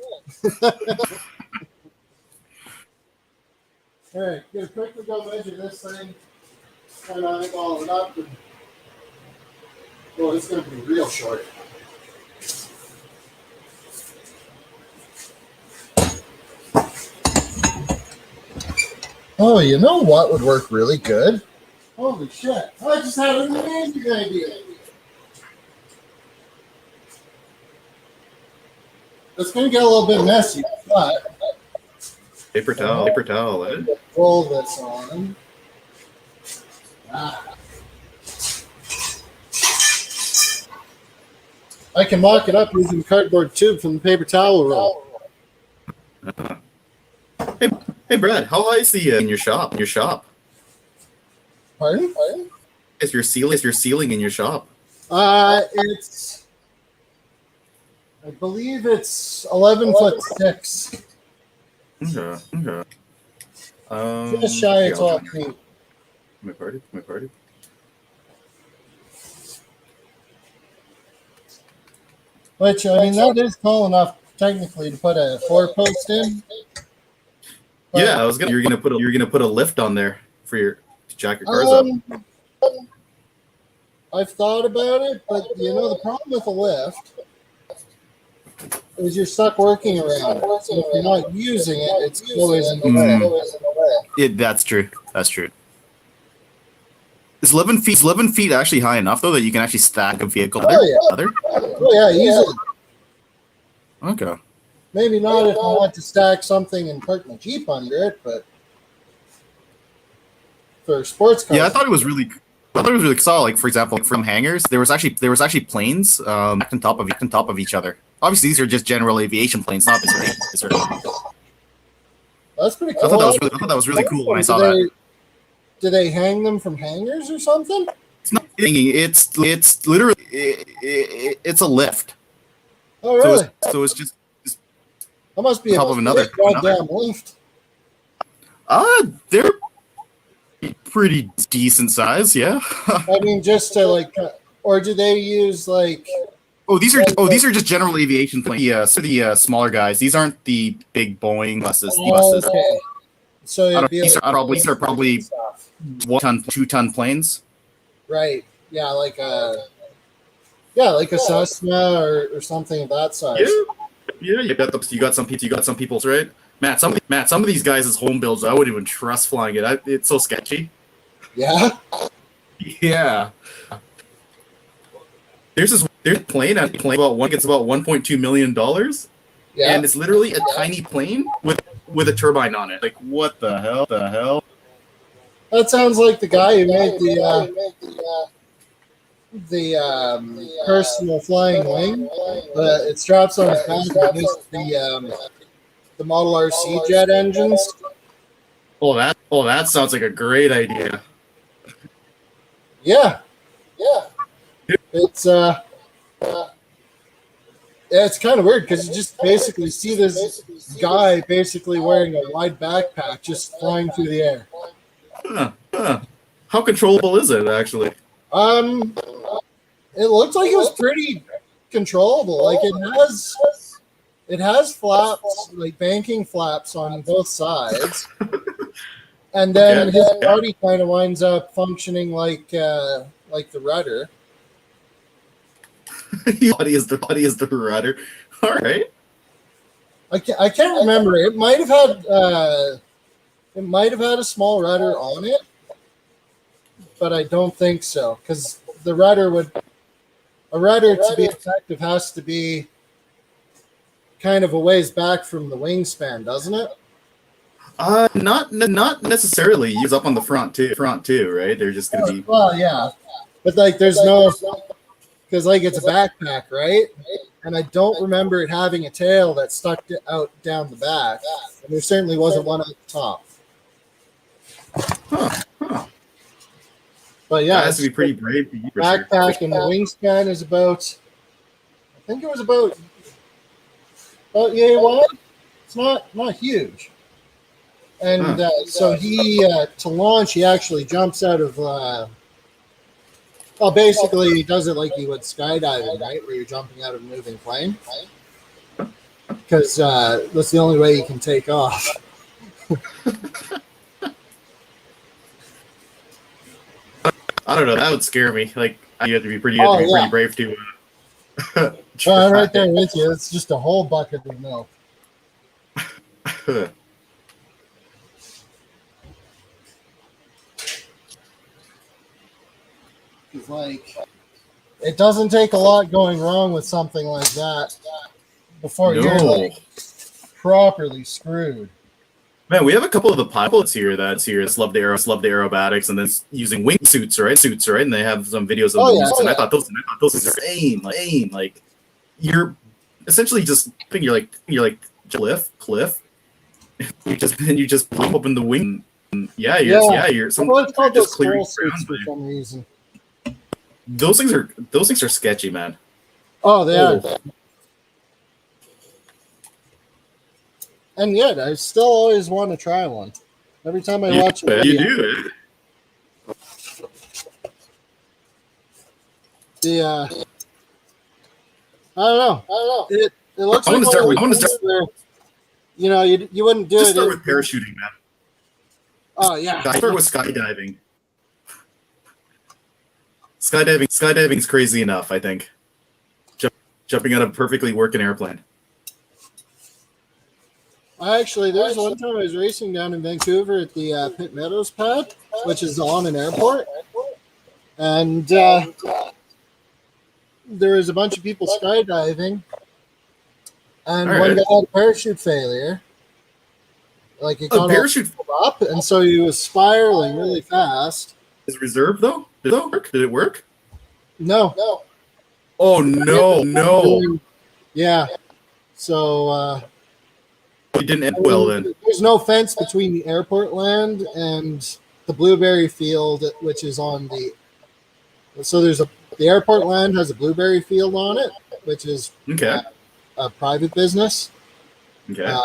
All right, gonna quickly go measure this thing, and eyeball it up. And, well, it's gonna be real short. Oh, you know what would work really good? Holy shit! I just had an amazing idea. It's gonna get a little bit messy, but Paper towel, eh? roll this on. I can mock it up using cardboard tube from the paper towel roll. Hey, Brad, how high is the in your shop? Pardon? Is your ceiling in your shop? It's, I believe it's 11'6". Okay. Just shy of 12 feet. My party. Which, I mean, that is tall enough technically to put a 4-post in. But, Yeah, you're gonna put a lift on there for to jack your cars up. I've thought about it, but you know the problem with a lift is you're stuck working around it. So if you're not using it, it's always in the way. That's true. Is 11 feet actually high enough though that you can actually stack a vehicle together? Oh yeah, easily. Okay. Maybe not if I want to stack something and park my Jeep under it, but for sports cars. Yeah, I thought it was really solid. Like for example, from hangars, there was actually planes stacked on top of each other. Obviously, these are just general aviation planes, not this big. That's pretty cool. I thought that was really cool when I saw that. Do they hang them from hangars or something? It's not hanging. It's literally it's a lift. Oh really? So it's just that must be top of another goddamn lift. They're pretty decent size, yeah. I mean, just to like, or do they use like? These are just general aviation planes. So the smaller guys. These aren't the big Boeing buses. Okay. So these are probably 1-ton, 2-ton planes. Right. Yeah, like a Cessna or something of that size. Yeah. You got some people's right. Matt, some of these guys' home builds, I wouldn't even trust flying it. It's so sketchy. Yeah. Yeah. There's a plane about $1.2 million. Yeah. And it's literally a tiny plane with a turbine on it. Like what the hell? That sounds like the guy who made the personal flying wing. It straps on his back and uses the Model RC jet engines. Oh, that sounds like a great idea. Yeah. It's it's kind of weird because you just basically see this guy basically wearing a wide backpack just flying through the air. How controllable is it actually? It looks like it was pretty controllable. Like it has flaps, like banking flaps on both sides. And then his body kind of winds up functioning like the rudder. Body is the rudder. All right. I can't remember. It might have had a small rudder on it, but I don't think so because the rudder to be effective has to be kind of a ways back from the wingspan, doesn't it? Not necessarily. Use up on the front too, right? They're just gonna be. Well, yeah, but like there's no because like it's a backpack, right? And I don't remember it having a tail that stuck out down the back, and there certainly wasn't one at the top. Huh. But yeah, that has to be pretty brave. Backpack and the wingspan is about. I think it was about yay wide. It's not huge. And so he, to launch, he actually jumps out of, basically he does it like he would skydiving, right? Where you're jumping out of a moving plane. Because that's the only way you can take off. I don't know. That would scare me. Like you have to be pretty, pretty brave to. I'm right there with you. It's just a whole bucket of milk. It's like it doesn't take a lot going wrong with something like that before you're like properly screwed. Man, we have a couple of the pilots here that's love the aerobatics, and then using wingsuits, right? And they have some videos of them. And I thought those are insane. Like you're essentially just you're like cliff. you just pop up in the wing. You're someone called those clearing ground for some reason. Those things are sketchy, man. Oh, they are. And yet, I still always want to try one. Every time I watch a video. You do. I don't know. It looks like I want to start. Where, you wouldn't do just it. Start with parachuting, man. Oh yeah. I start with skydiving. Skydiving's crazy enough, I think. Jumping out of a perfectly working airplane. Actually, there's one time I was racing down in Vancouver at the Pitt Meadows pad, which is on an airport, and there was a bunch of people skydiving, and one guy had a parachute failure. Like it got parachute up, and so he was spiraling really fast. Is it reserved though? Did it work? Did it work? No. Oh no! Yeah. So. It didn't end well then. There's no fence between the airport land and the blueberry field, which is on the. So the airport land has a blueberry field on it, which is a private business. Okay.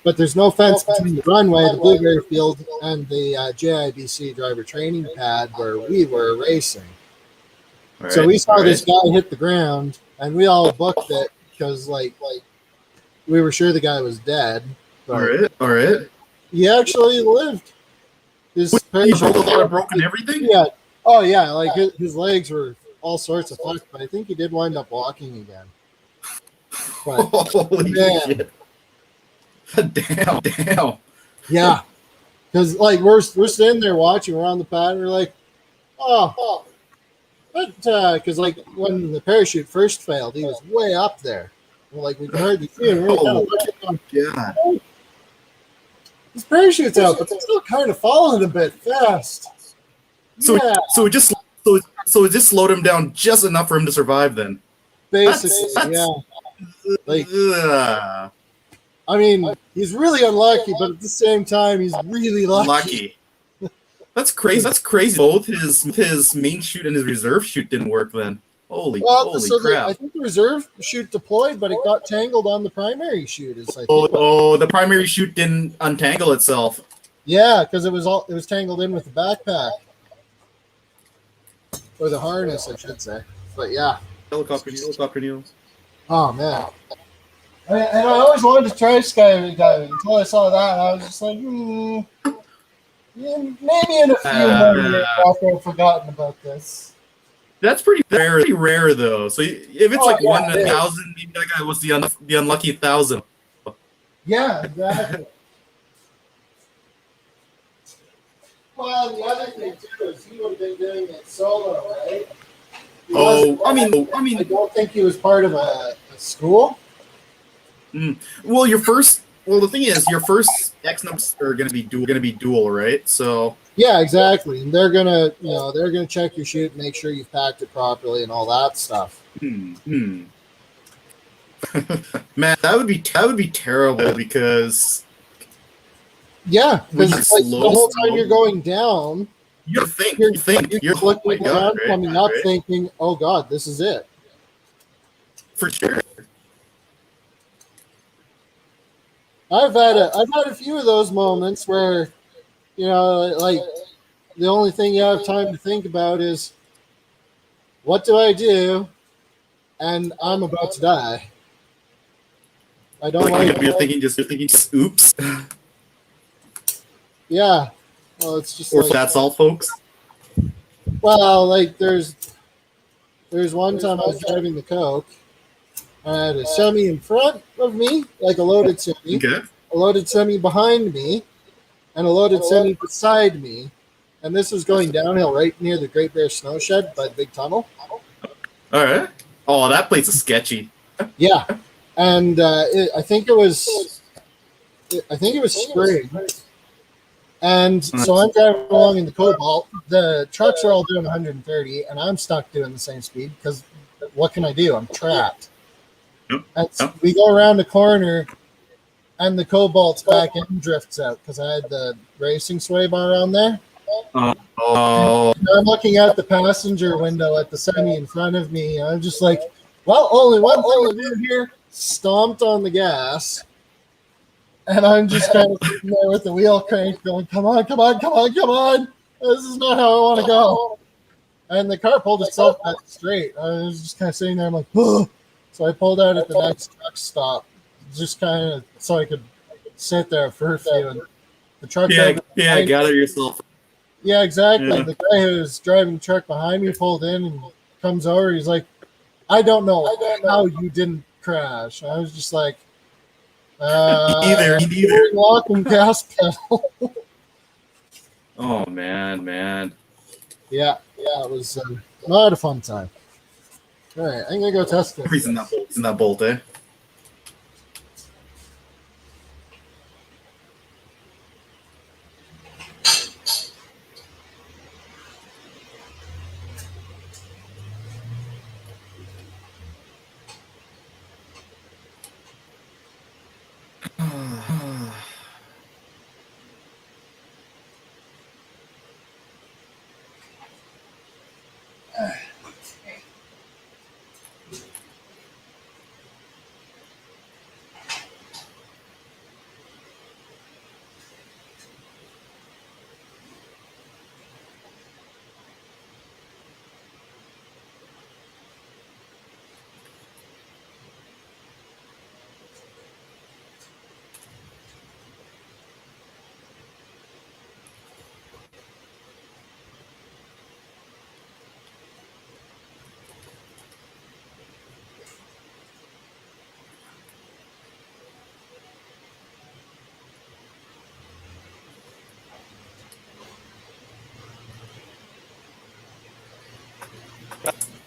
But there's no fence between the runway, the blueberry field, and the JIBC driver training pad where we were racing. So we saw this guy hit the ground, and we all booked it because like. We were sure the guy was dead. All right. He actually lived. His broken everything? Yeah. Oh, yeah. Like his legs were all sorts of fucked, but I think he did wind up walking again. But, holy shit. Damn. Yeah. Because, like, we're sitting there watching, we're on the pad, and we're like, oh. But, because, like, when the parachute first failed, he was way up there. Like we can hardly see him. We're kind of looking God. His parachute's out, but they're still kind of falling a bit fast. So it just slowed him down just enough for him to survive. Then basically, yeah. Like, I mean, he's really unlucky, but at the same time, he's really lucky. That's crazy. Both his main chute and his reserve chute didn't work then. Holy crap. I think the reserve chute deployed, but it got tangled on the primary chute. The primary chute didn't untangle itself. Yeah, because it was tangled in with the backpack. Or the harness, I should say. But yeah. Helicopter needles. Oh, man. And I always wanted to try skydiving until I saw that. I was just like, yeah, maybe in a few more years after I've forgotten about this. That's pretty rare though. So if it's 1 in 1,000, maybe that guy was the unlucky 1,000. Yeah, exactly. Well, the other thing too is he would have been doing it solo, right? I don't think he was part of a school. Well, the thing is, your first X numbers are going to be dual, right? So yeah, exactly. And they're gonna check your chute, make sure you've packed it properly, and all that stuff. Man, that would be terrible because because the whole time you're going down, you're looking around, coming up, thinking, "Oh God, this is it." For sure. I've had a few of those moments where, like the only thing you have time to think about is, what do I do? And I'm about to die. I don't want to. You're thinking, oops. Yeah. Well, it's just or that's all, folks. Well, like there's one time I was driving the Coke. I had a semi in front of me, like a loaded semi, Okay. a loaded semi behind me, and a loaded semi beside me. And this was going downhill right near the Great Bear Snow Shed by the big tunnel. All right. Oh, that place is sketchy. Yeah, and I think it was spring. And so I'm driving along in the Cobalt. The trucks are all doing 130, and I'm stuck doing the same speed because what can I do? I'm trapped. Yep. And so we go around the corner, and the Cobalt's back end drifts out because I had the racing sway bar on there. Oh. And I'm looking out the passenger window at the semi in front of me. And I'm just like, well, only one thing to do here. Stomped on the gas. And I'm just kind of sitting there with the wheel crank going, come on, come on, come on, come on. This is not how I want to go. And the car pulled itself back straight. I was just kind of sitting there. I'm like, oh. So I pulled out at the next truck stop, just kind of so I could sit there for a few. And the truck gather yourself. Yeah, exactly. Yeah. The guy who was driving the truck behind me pulled in and comes over. He's like, I don't know how you didn't crash. I was just like, Neither. Lock and gas pedal. Oh man. Yeah, it was not a fun time. All right, I'm gonna go test it. Reason that bolt, eh?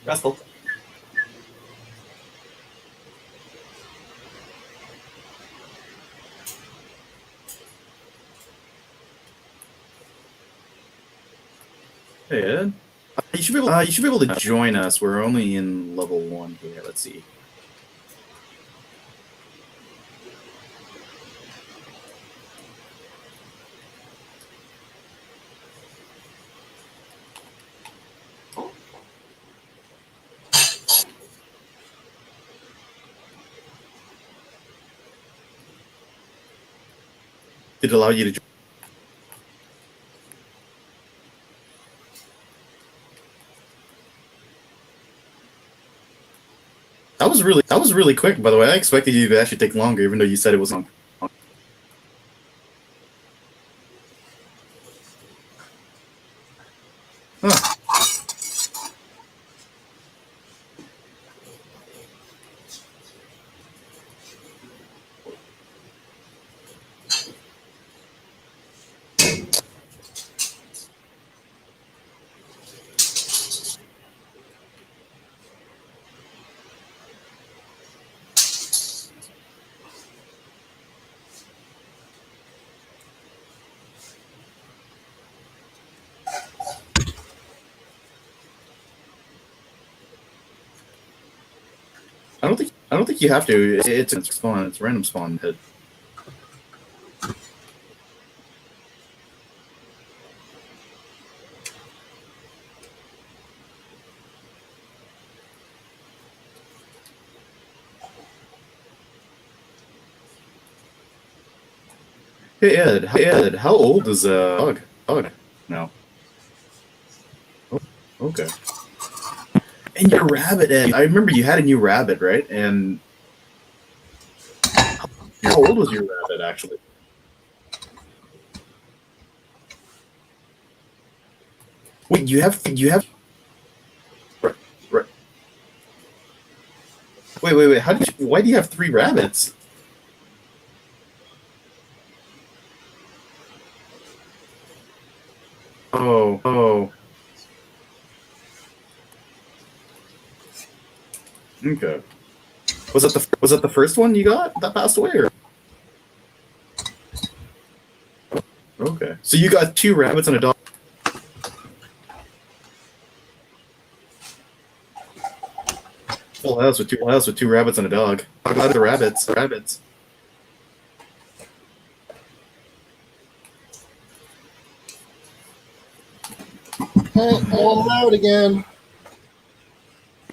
Rascal. Hey Ed, you should be able to join us. We're only in level 1 here. Let's see. Did it allow you to join? That was really quick, by the way. I expected you to actually take longer, even though you said it was long. Huh. I don't think you have to. It's spawn. It's random spawn hit. Hey Ed, how old is dog? No. Oh, okay. And your rabbit, Ed. I remember you had a new rabbit, right? And how old was your rabbit actually? Wait, you have. Right. Wait. Why do you have 3 rabbits? Oh. Okay. Was that the first one you got that passed away, or? Okay. So you got 2 rabbits and a dog. Full house with 2 rabbits and a dog. How about the rabbits? Rabbits. Okay, all out again.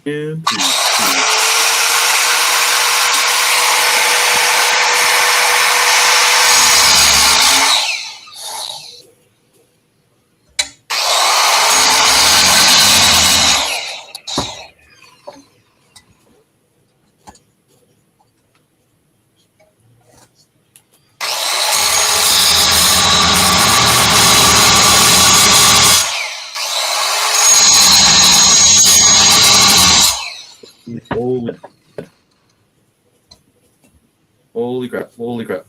And holy crap.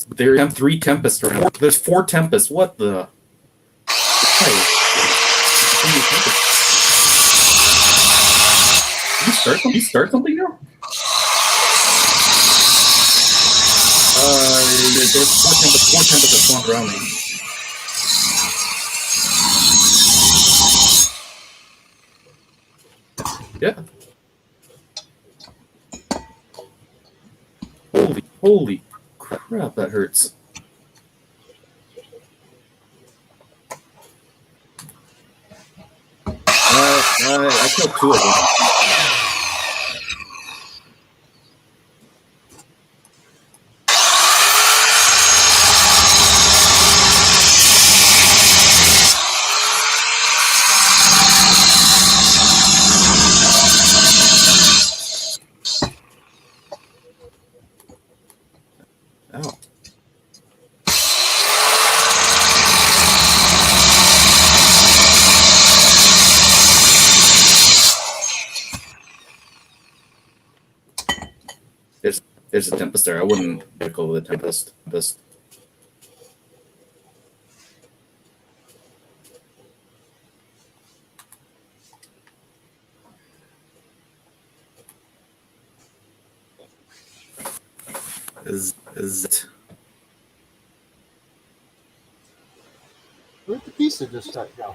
There are 3 tempests right now. There's 4 tempests. What the? Hey. Did you start something now? There's 4 tempests that spawned around me. Yeah. Holy crap, that hurts. I killed 2 of them. Ow. There's a tempest there. I wouldn't go with the tempest. Is it? Where'd the pizza just start go?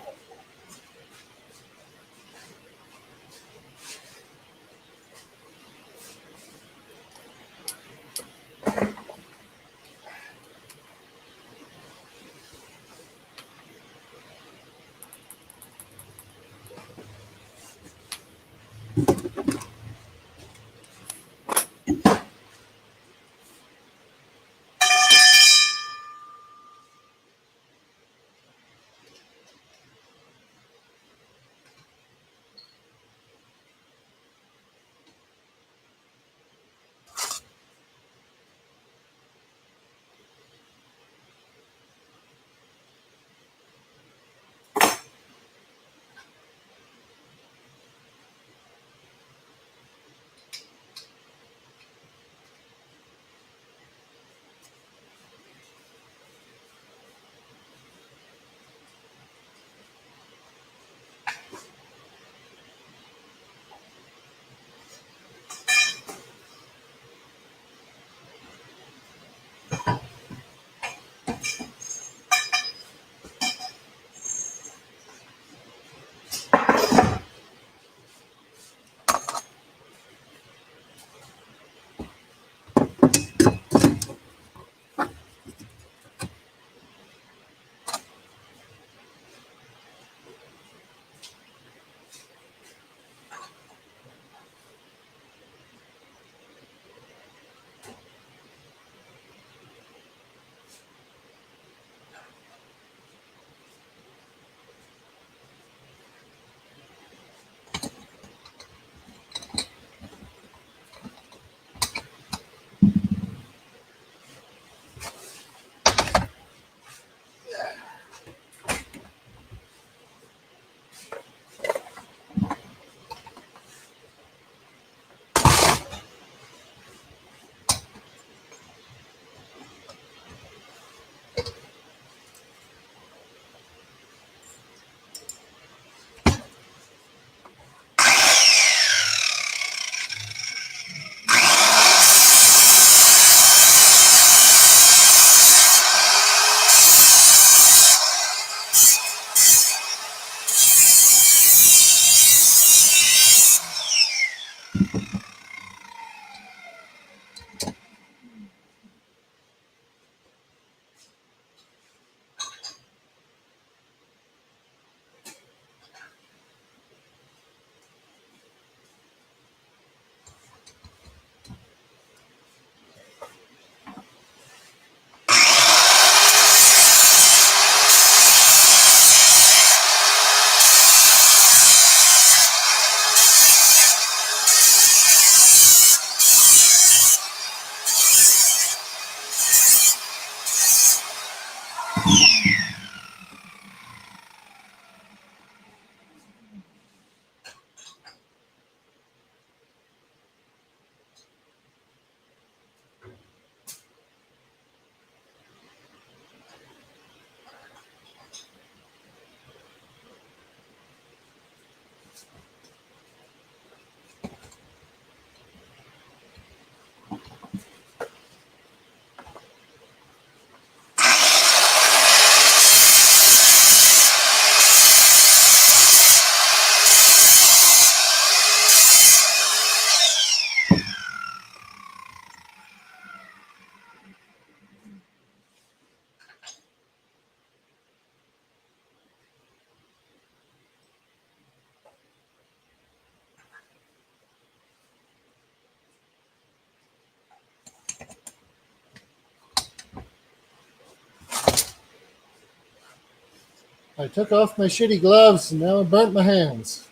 I took off my shitty gloves and now I burnt my hands.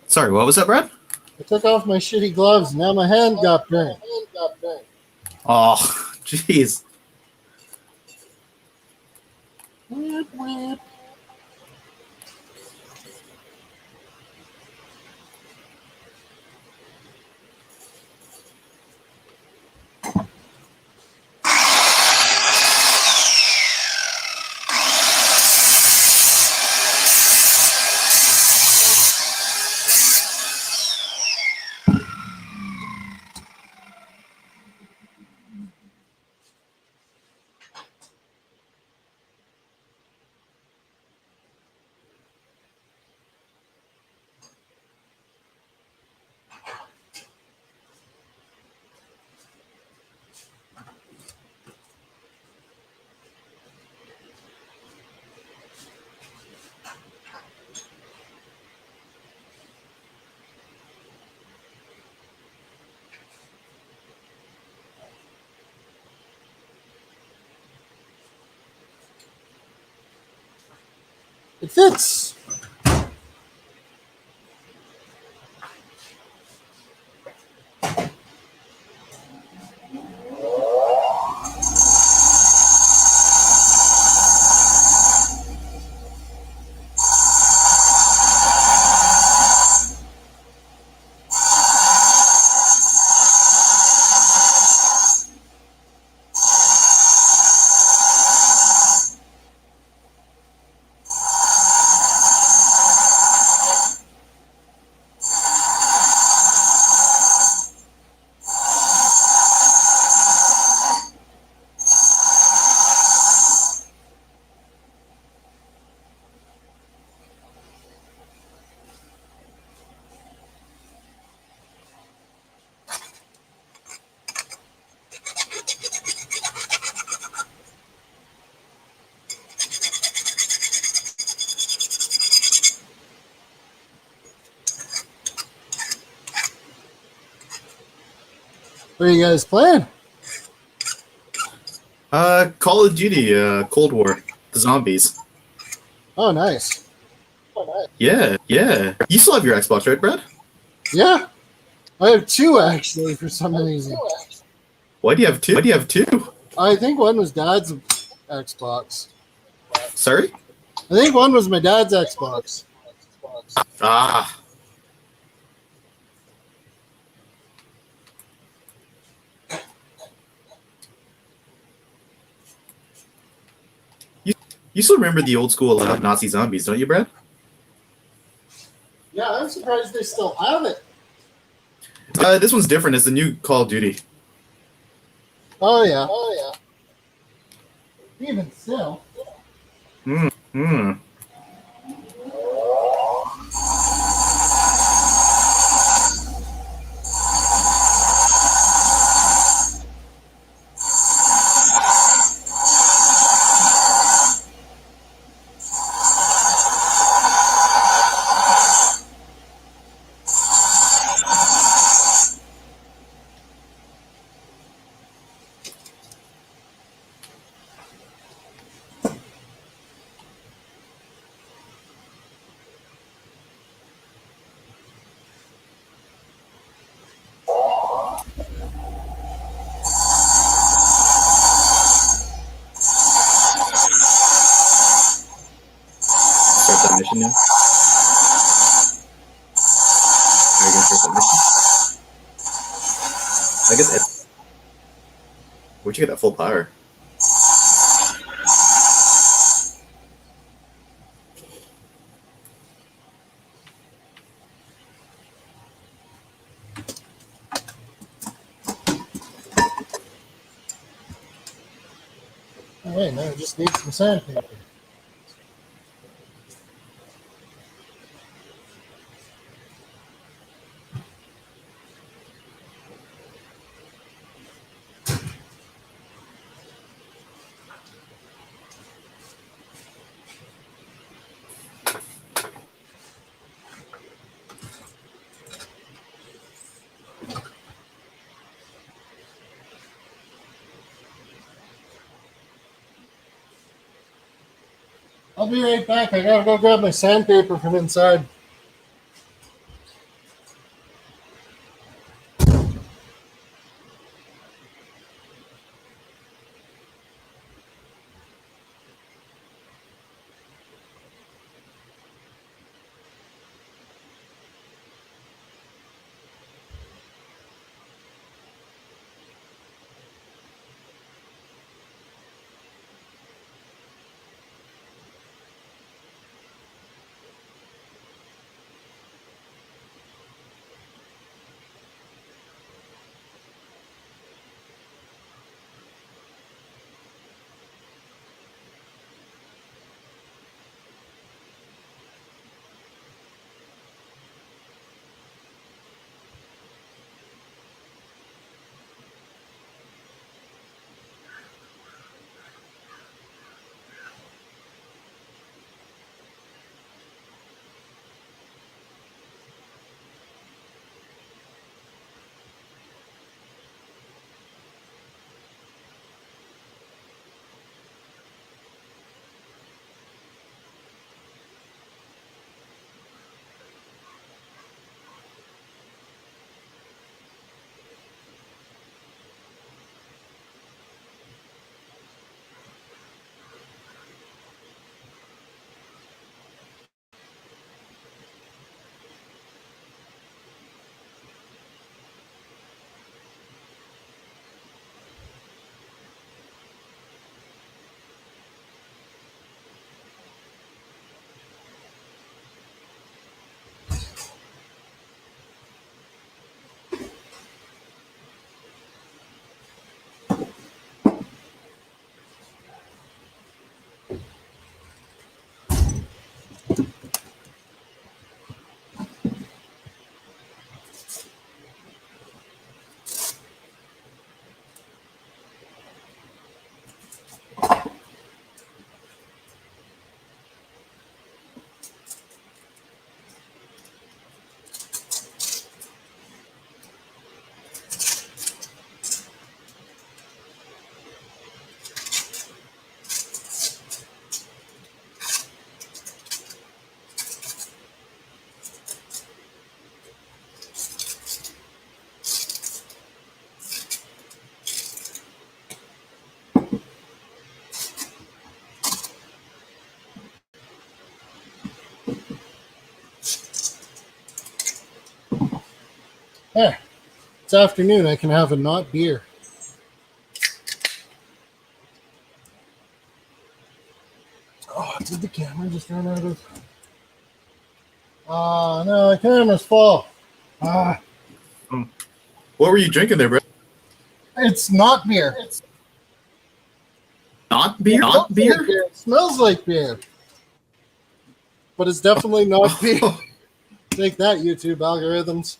Sorry, what was that, Brad? I took off my shitty gloves and now my hand got burnt. Oh, jeez. Whip, whip. It fits. What are you guys playing? Call of Duty, Cold War, the zombies. Oh, nice. Yeah, yeah. You still have your Xbox, right, Brad? Yeah. I have two, actually, for some reason. Why do you have two? Why do you have two? I think one was Dad's Xbox. Sorry? I think one was my dad's Xbox. Ah. You still remember the old school Nazi zombies, don't you, Brad? Yeah, I'm surprised they still have it. This one's different. It's the new Call of Duty. Oh, yeah. Even still. Hmm. Start that mission now. Are you gonna start that mission? I guess it. Where'd you get that full power? Oh, wait, no, I just need some sandpaper. I'll be right back. I gotta go grab my sandpaper from inside. There. It's afternoon. I can have a not beer. Oh, did the camera just run out of... no, the camera's full. What were you drinking there, bro? It's not beer. Not beer? Not beer? It smells like beer. But it's definitely not beer. Take that, YouTube algorithms.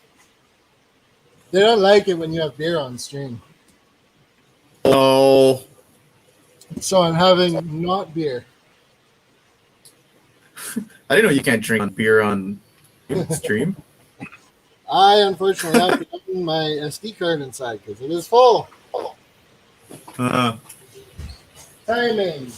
They don't like it when you have beer on stream. Oh. So I'm having not beer. I didn't know you can't drink beer on stream. I unfortunately have to open my SD card inside because it is full. Timing.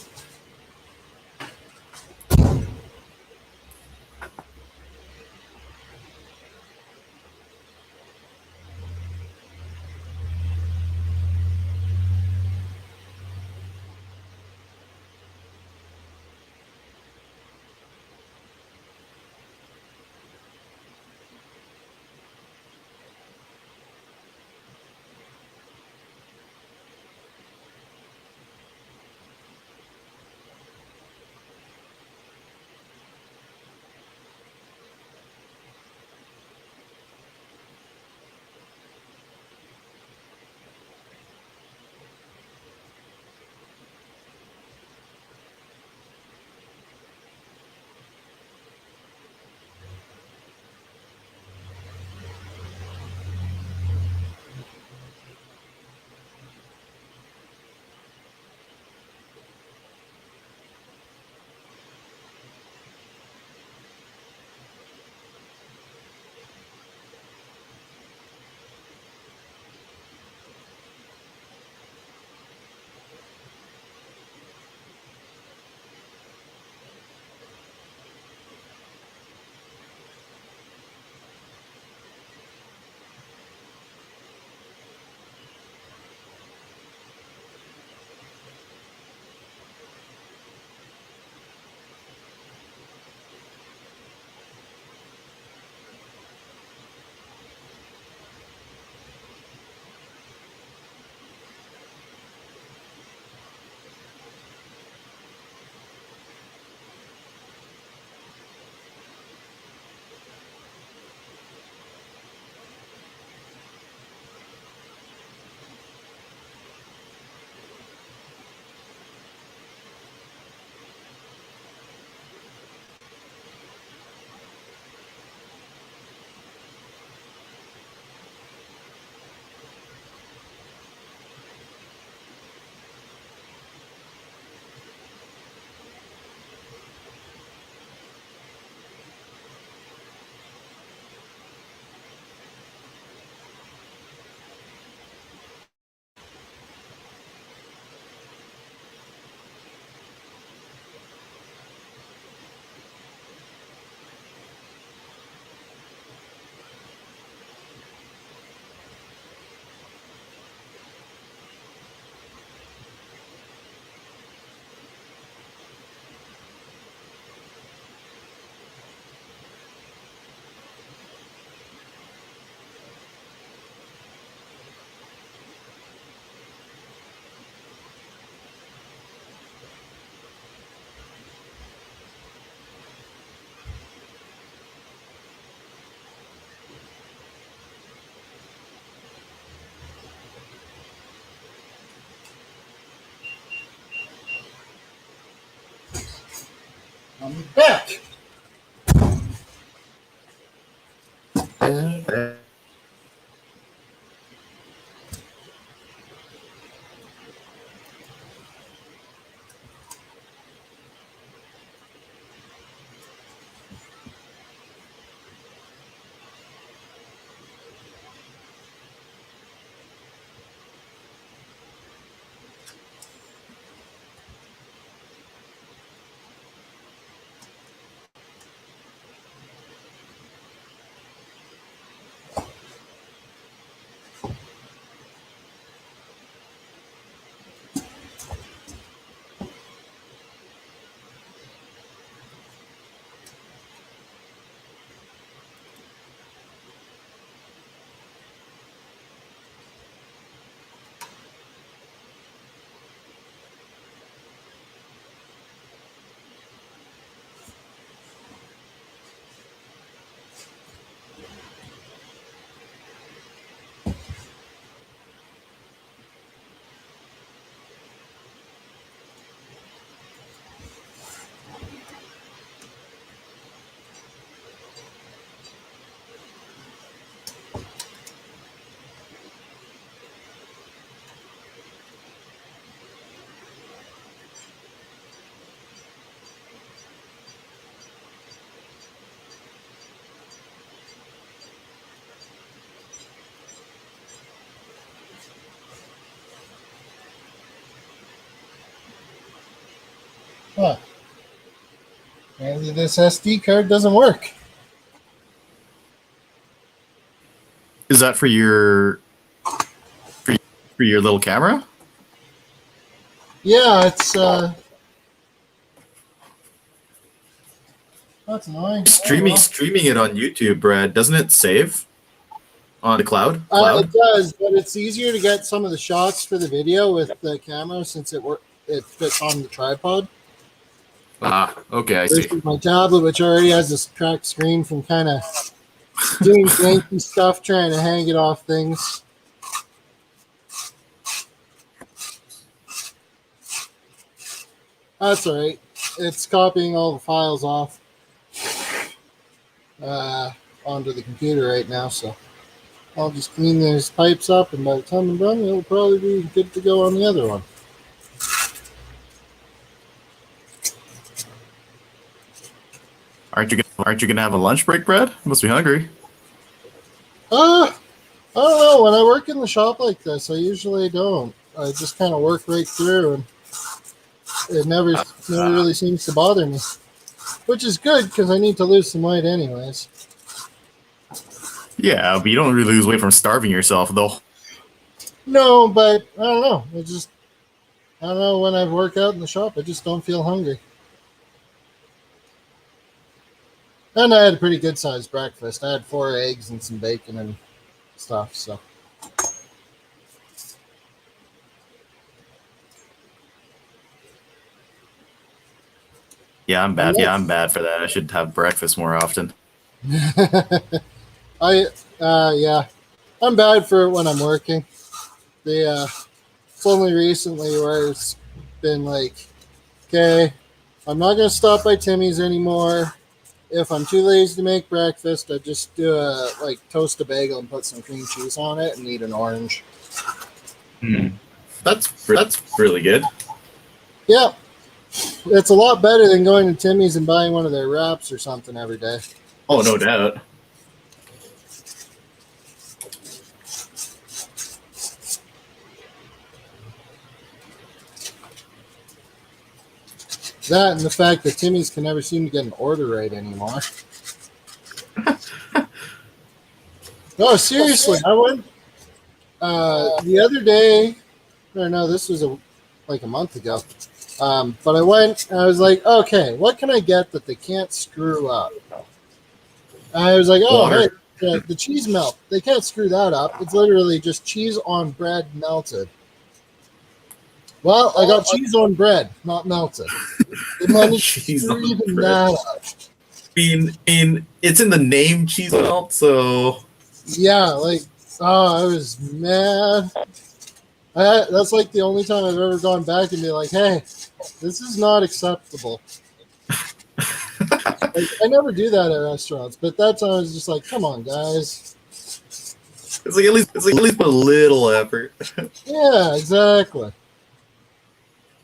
I'm back. Huh. Maybe this SD card doesn't work. Is that for your little camera? Yeah, it's that's annoying. Streaming it on YouTube, Brad, doesn't it save on the cloud? It does, but it's easier to get some of the shots for the video with the camera since it fits on the tripod. Ah, okay, I see. Versus my tablet, which already has this cracked screen from kind of doing janky stuff, trying to hang it off things. That's all right. It's copying all the files off onto the computer right now, so I'll just clean those pipes up, and by the time I'm done, it'll probably be good to go on the other one. Aren't you gonna have a lunch break, Brad? You must be hungry. I don't know. When I work in the shop like this, I usually don't. I just kind of work right through, and it never really seems to bother me, which is good because I need to lose some weight anyways. Yeah, but you don't really lose weight from starving yourself, though. No, but I don't know. I don't know, when I work out in the shop, I just don't feel hungry. And I had a pretty good sized breakfast. I had 4 eggs and some bacon and stuff, so. Yeah, I'm bad. Yeah, I'm bad for that. I should have breakfast more often. Yeah, I'm bad for it when I'm working. It's only recently where it's been like, okay, I'm not going to stop by Timmy's anymore. If I'm too lazy to make breakfast, I just do toast a bagel and put some cream cheese on it and eat an orange. That's really good. Yeah, it's a lot better than going to Timmy's and buying one of their wraps or something every day. Oh, no doubt. That and the fact that Timmy's can never seem to get an order right anymore. No, seriously, I went the other day. Or no, this was a month ago. But I went and I was like, okay, what can I get that they can't screw up? And I was like, oh, Water. hey, the cheese melt. They can't screw that up. It's literally just cheese on bread melted. Well, I got cheese on bread, not melted. They managed to Cheese screw on even bread. that up. It's in the name cheese melt, so Yeah, I was mad. That's like the only time I've ever gone back and be like, hey, this is not acceptable. Like, I never do that at restaurants, but that's why I was just like, come on, guys. It's like at least put a little effort. Yeah, exactly.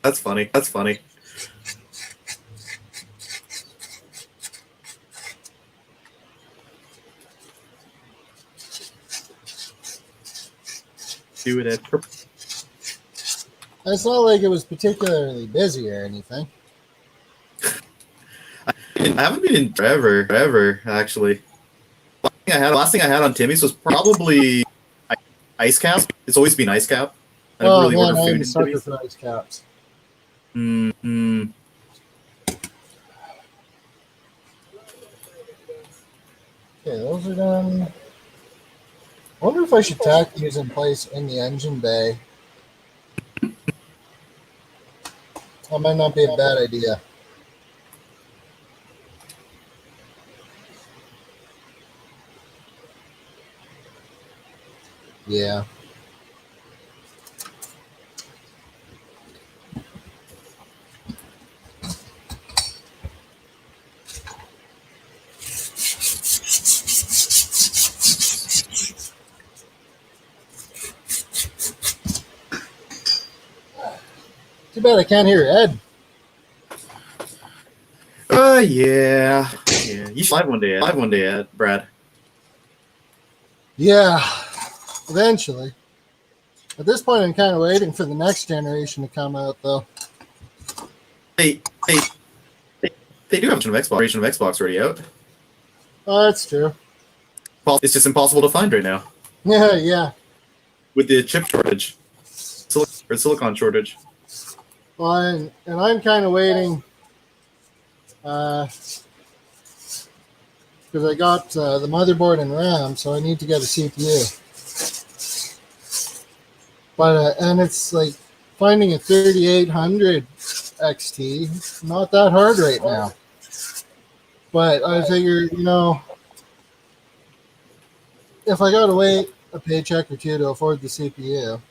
That's funny. That's funny. Do it at. It's not like it was particularly busy or anything. I haven't been in forever, actually. Last thing I had on Timmy's was probably ice cap. It's always been ice cap. I never really ordered food I'm a in sucker Timmy's. for ice caps. Mm-hmm. Okay, those are done. I wonder if I should tack these in place in the engine bay. That might not be a bad idea. Yeah. Too bad I can't hear Ed. Yeah. You should live one day, Ed, Brad. Yeah, eventually. At this point, I'm kind of waiting for the next generation to come out, though. They do have a version of Xbox already out. Oh, that's true. Well, it's just impossible to find right now Yeah. with the chip shortage, silicon shortage. Well, and I'm kind of waiting because I got the motherboard and RAM, so I need to get a CPU. But and it's like finding a 3800 XT, not that hard right now. But I figure, if I gotta wait a paycheck or two to afford the CPU,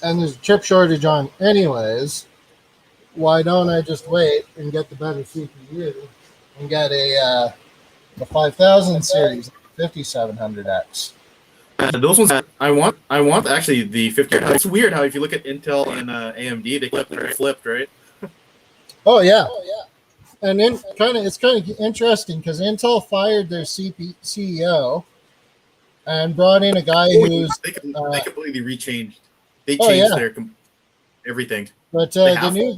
and there's a chip shortage on anyways, why don't I just wait and get the better CPU and get the 5000 series 5700X? Those ones I want actually the 50. It's weird how if you look at Intel and AMD, they flipped, right? Oh yeah. And then it's kind of interesting because Intel fired their CEO and brought in a guy who's they completely rechanged. They Oh, changed yeah. their everything. but They the have new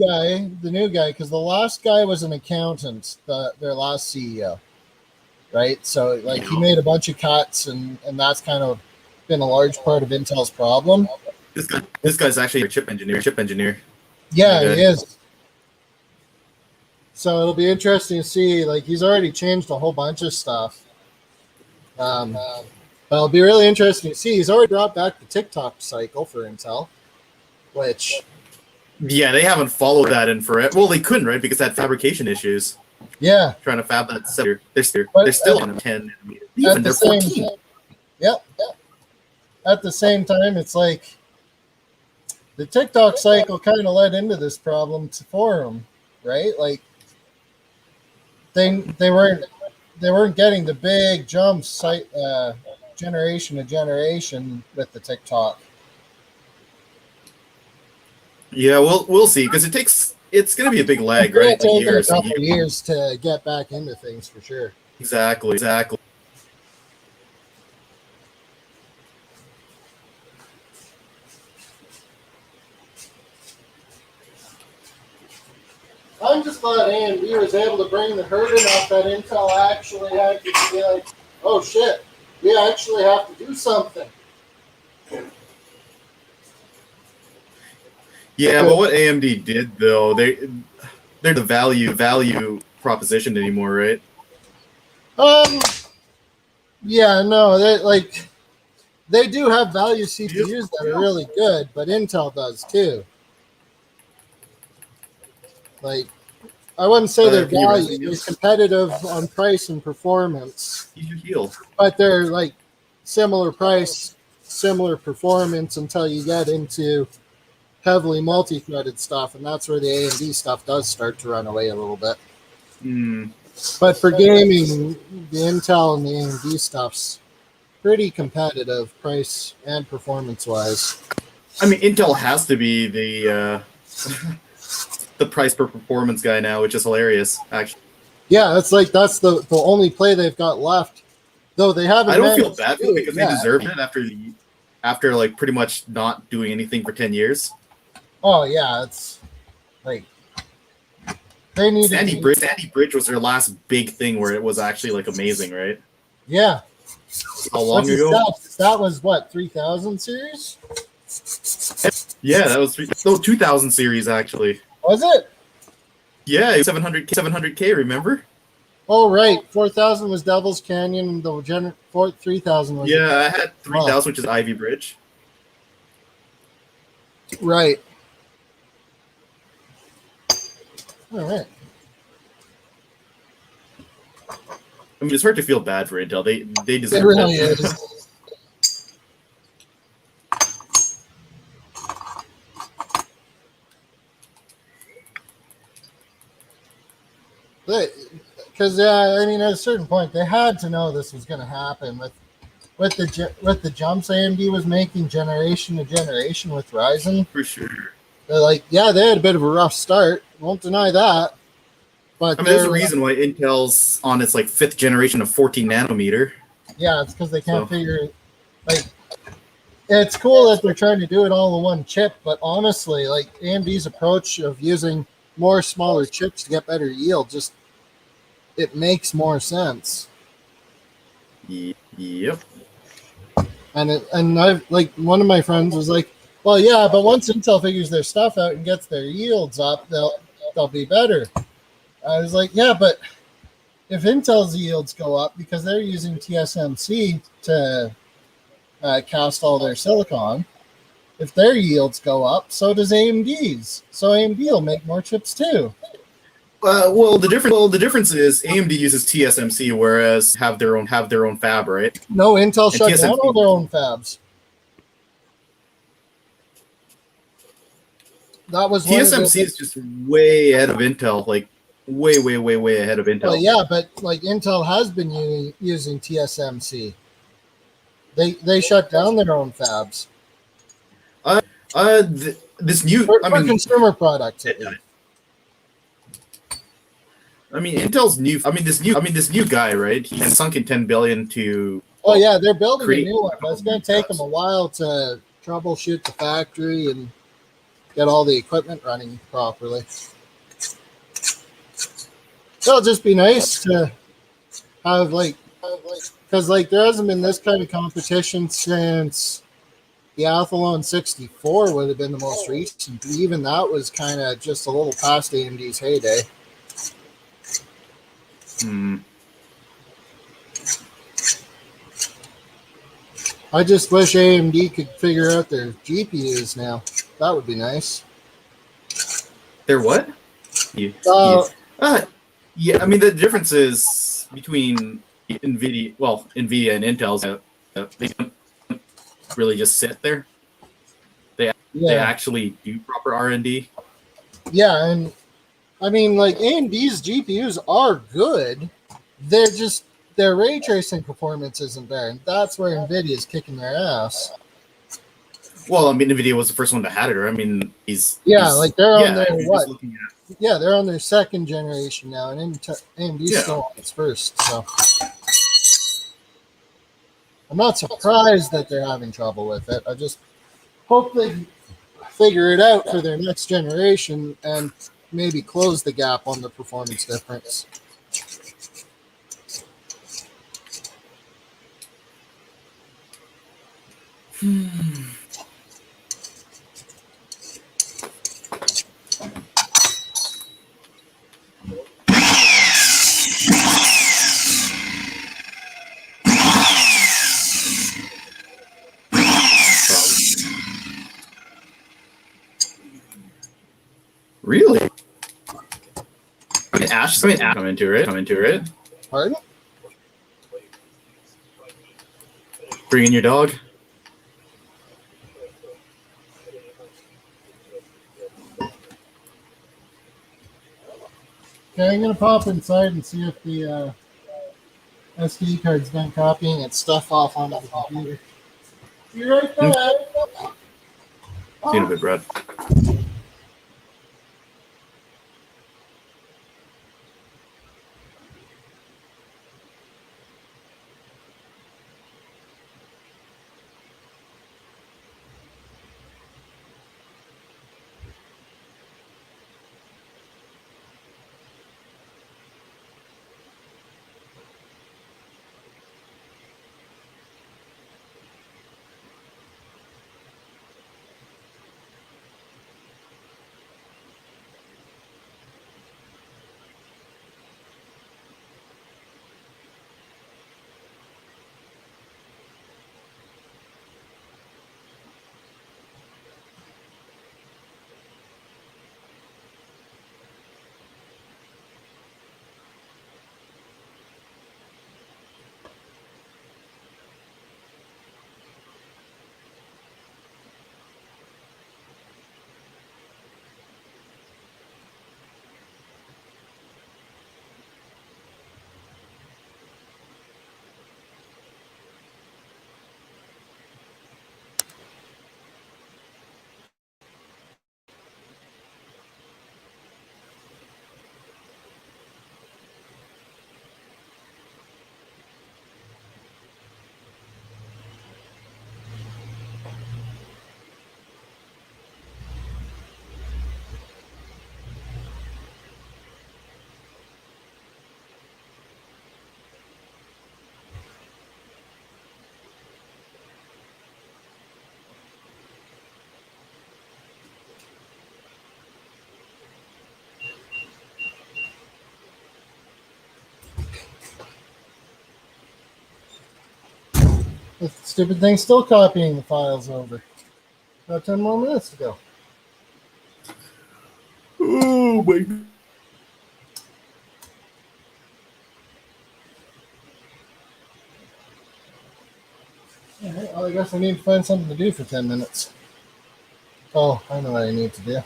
guy, because the last guy was an accountant, their last CEO, right? So like he made a bunch of cuts, and that's kind of been a large part of Intel's problem. This guy's actually a chip engineer. Yeah, Okay. he is. So it'll be interesting to see. Like he's already changed a whole bunch of stuff. But it'll be really interesting to see. He's already brought back the TikTok cycle for Intel, which Yeah, they haven't followed that in forever. Well, they couldn't, right? Because they had fabrication issues. yeah. Trying to fab that 7. But They're still on 10 nanometer. Even they're 14. Yep. At the same time, it's like the TikTok cycle kind of led into this problem for them, right? Like they weren't getting the big jumps generation to generation with the TikTok. Yeah, we'll see because it's going to be a big lag, right? It's going to take Years a and couple years to get back into things for sure. Exactly. I'm just glad AMD was able to bring the herd enough that Intel actually had to be like, oh shit, we actually have to do something. Yeah, but what AMD did though, they're the value proposition anymore, right? Yeah, no, they do have value CPUs that are really good, but Intel does too. Like, I wouldn't say they're value; they're competitive on price and performance. Use your heel. But they're like similar price, similar performance until you get into heavily multi-threaded stuff, and that's where the AMD stuff does start to run away a little bit. Hmm. But for gaming, the Intel and the AMD stuff's pretty competitive, price and performance-wise. I mean, Intel has to be the the price per performance guy now, which is hilarious. Actually, Yeah, it's like that's the only play they've got left. Though they haven't. I don't feel managed bad to for them do it because they yet. deserved it after like pretty much not doing anything for 10 years. Oh yeah, it's like they needed Sandy Bridge was their last big thing where it was actually like amazing, right? Yeah. How long What's his ago? stats? That was what, 3000 series? Yeah, that was 2000 series actually. Was it? Yeah, 700K, remember? Oh right, 4000 was Devil's Canyon, and the 3000 was Yeah, I had 3000, which is Ivy Bridge. Right. All right. I mean, it's hard to feel bad for Intel. They deserve It really it. is. Because I mean, at a certain point, they had to know this was going to happen with the jumps AMD was making generation to generation with Ryzen. For sure. They're like, yeah, they had a bit of a rough start. Won't deny that. But I mean, there's a reason why Intel's on its like 5th generation of 14 nanometer. Yeah, it's because they can't figure it. Like, it's cool that they're trying to do it all in one chip, but honestly, like AMD's approach of using more smaller chips to get better yield, just it makes more sense. Yep. And I've like one of my friends was like, well, yeah, but once Intel figures their stuff out and gets their yields up, they'll be better. I was like, yeah, but if Intel's yields go up because they're using TSMC to cast all their silicon, if their yields go up, so does AMD's. So AMD will make more chips too. Well, the difference is AMD uses TSMC, whereas have their own fab, right? No, Intel shut TSMC down all their own fabs. That was TSMC is just way ahead of Intel, like way ahead of Intel. Well, yeah, but like Intel has been using TSMC. They shut down their own fabs. This new, for consumer products. I mean, Intel's new. This new guy, right? He's sunk in 10 billion to. Oh yeah, they're building a new one, but it's going to take them a while to troubleshoot the factory and get all the equipment running properly. It'll just be nice to have because there hasn't been this kind of competition since the Athlon 64 would have been the most recent. Even that was kind of just a little past AMD's heyday. I just wish AMD could figure out their GPUs now. That would be nice. Their what? Yeah, I mean, the difference is between NVIDIA and Intel's. They don't really just sit there. They actually do proper R&D. Yeah, and I mean, like AMD's GPUs are good. They're just their ray tracing performance isn't there, and that's where NVIDIA is kicking their ass. Well, I mean, NVIDIA was the first one to have it. I mean, they're on their what? Yeah, they're on their 2nd generation now, and AMD's still on its 1st. So I'm not surprised that they're having trouble with it. I just hope they figure it out for their next generation and maybe close the gap on the performance difference. Really? I mean, Ash come into it. Pardon? Bring in your dog. Okay, I'm gonna pop inside and see if the SD card's done copying its stuff off onto the computer. Be right back. See you in a bit, Brad. This stupid thing's still copying the files over. About 10 more minutes to go. Oh my. Alright, well, I guess I need to find something to do for 10 minutes. Oh, I know what I need to do.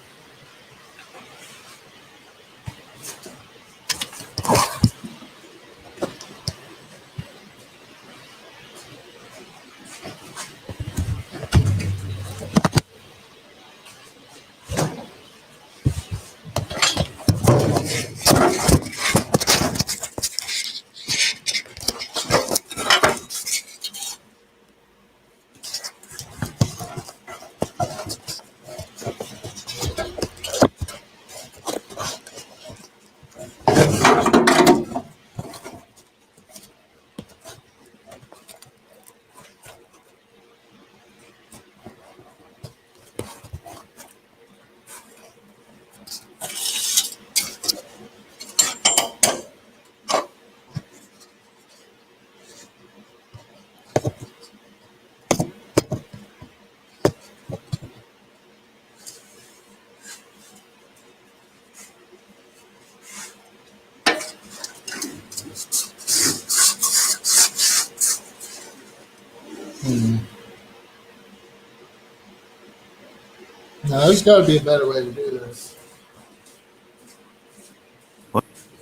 Now, there's got to be a better way to do this.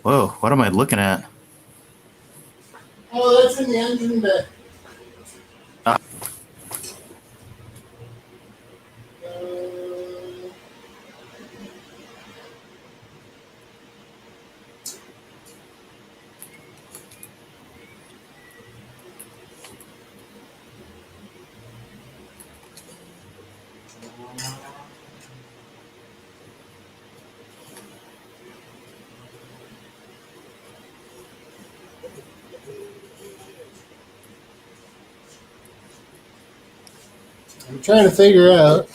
Whoa, what am I looking at? Oh, that's in the engine bay. I'm trying to figure out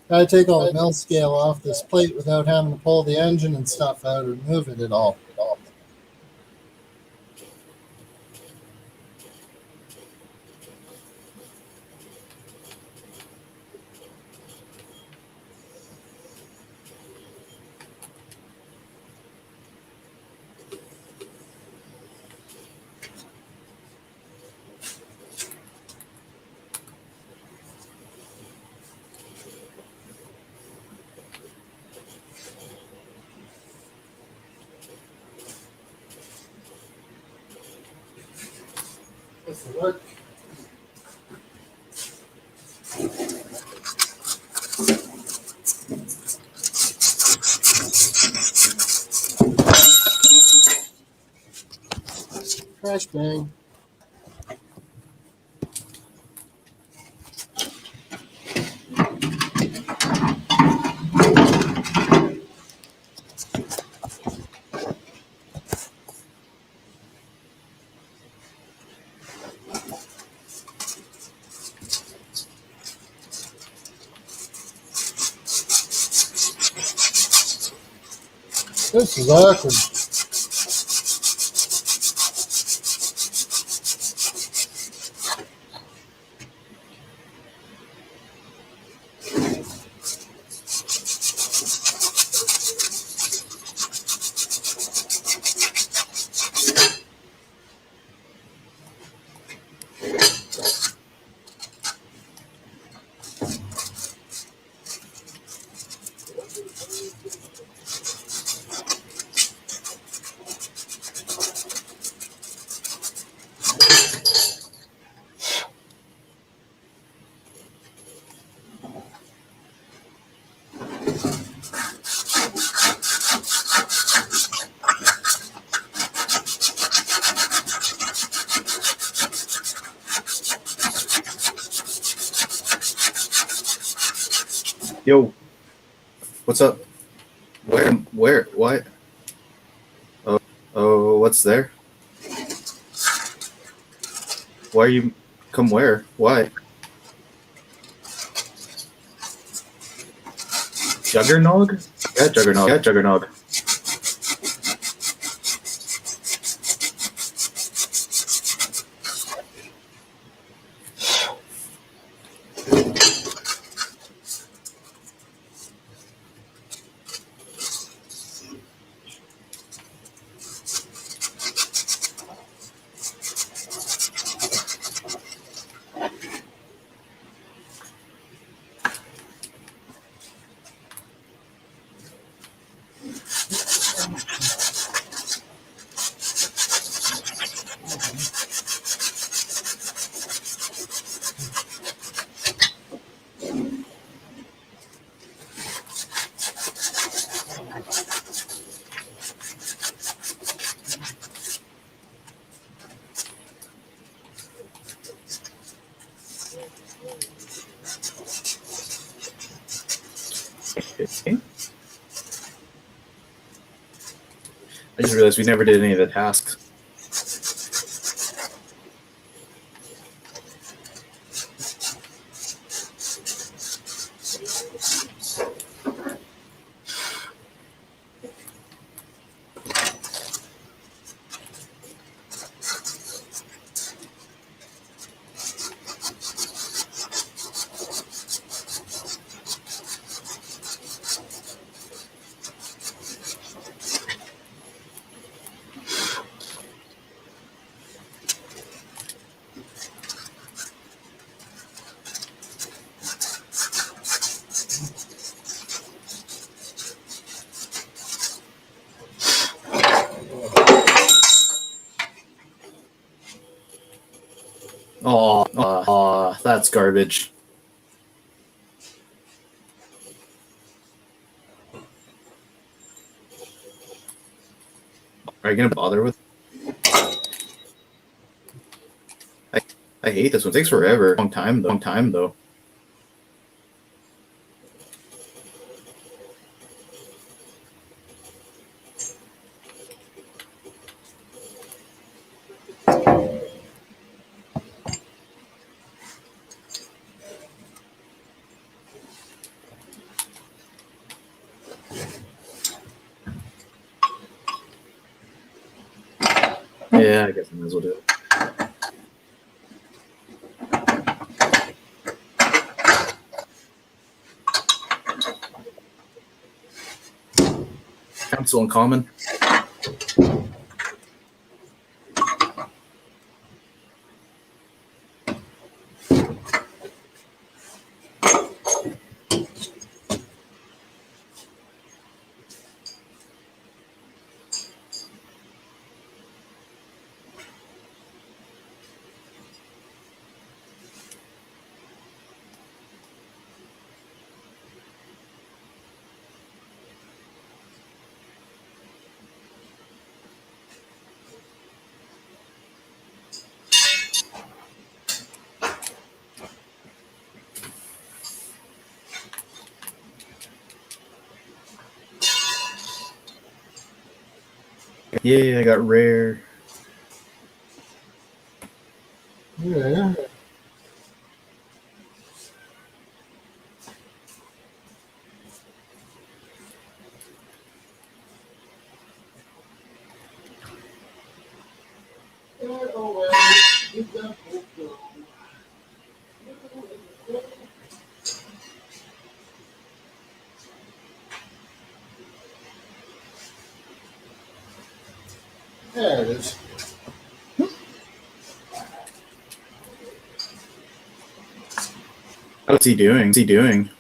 how to take all the mill scale off this plate without having to pull the engine and stuff out or move it at all. Look. Crash bang. This is awkward. Yo, what's up? Where? What? Oh, what's there? Why are you? Come where? Why? Juggernog? Yeah, Juggernog. Yeah, Juggernog. Okay. I just realized we never did any of the tasks. Oh, that's garbage. Are you gonna bother with? I hate this one. It takes forever. Long time though. Yeah, I guess I might as well do it. Council in common. Yeah, I got rare. Yeah. There it is. What's he doing? What's he doing?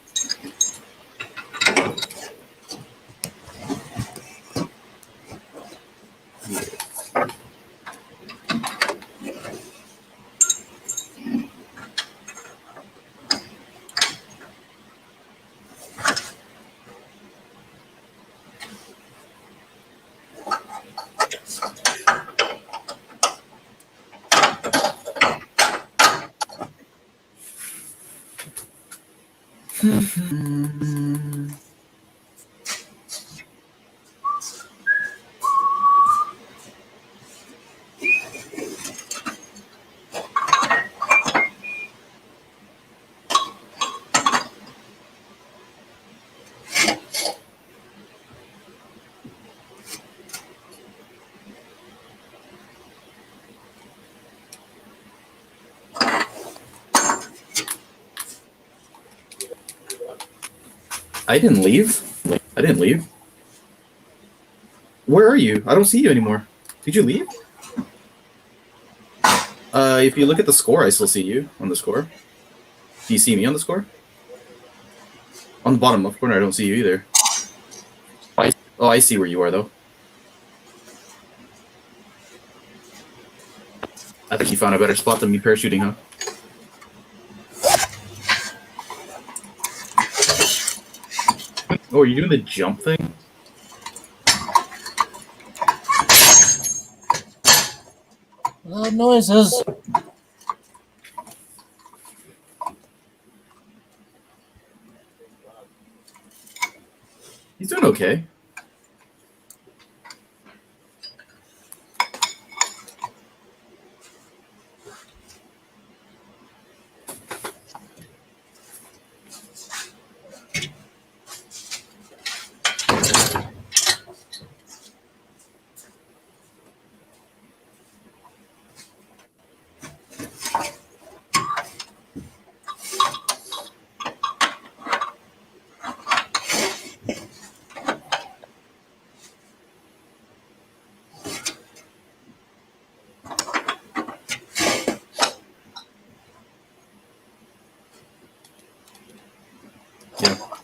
I didn't leave. I didn't leave. Where are you? I don't see you anymore. Did you leave? If you look at the score, I still see you on the score. Do you see me on the score? On the bottom left corner, I don't see you either. Oh, I see where you are, though. I think you found a better spot than me parachuting, huh? Oh, are you doing the jump thing? Noises. He's doing okay.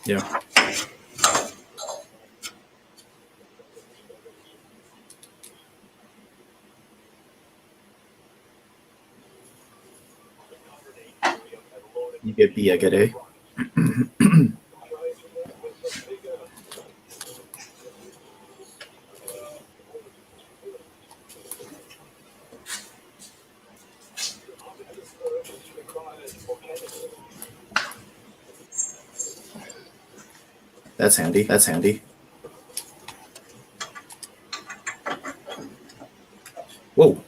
Yeah. You get B, I get A. That's handy. That's handy. Whoa.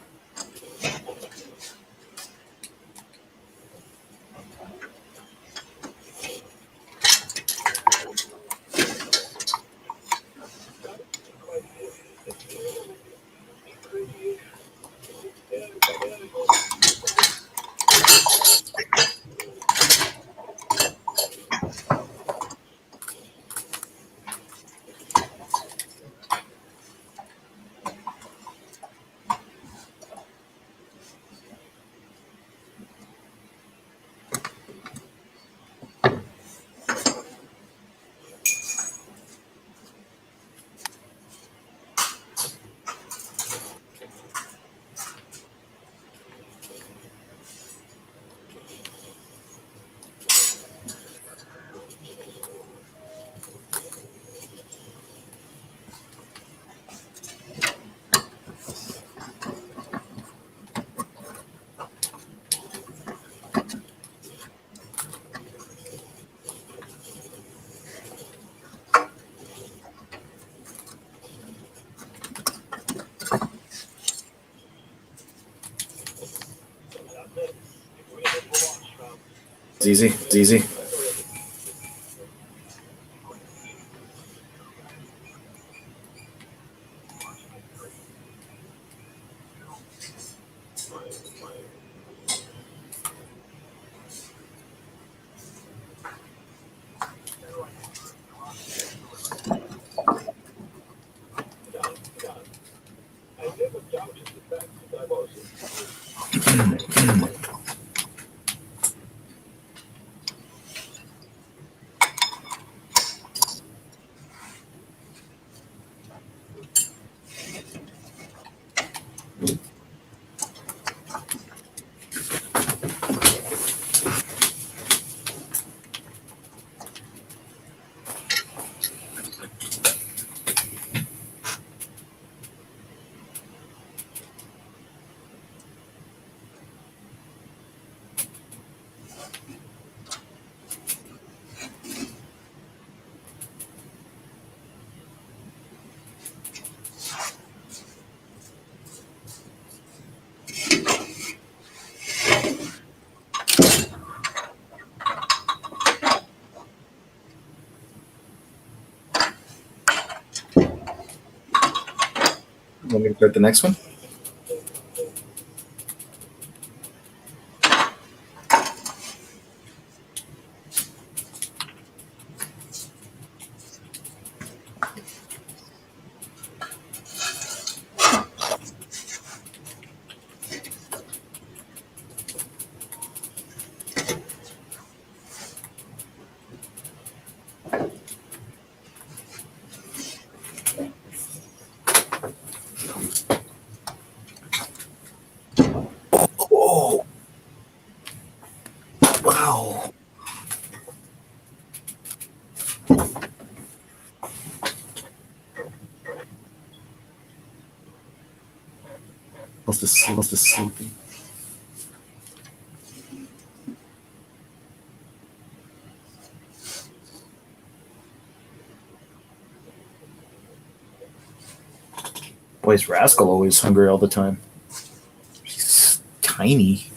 It's easy. It's easy. Want me to start the next one? Oh, wow. Must have sleeping. Why is Rascal always hungry all the time? He's tiny.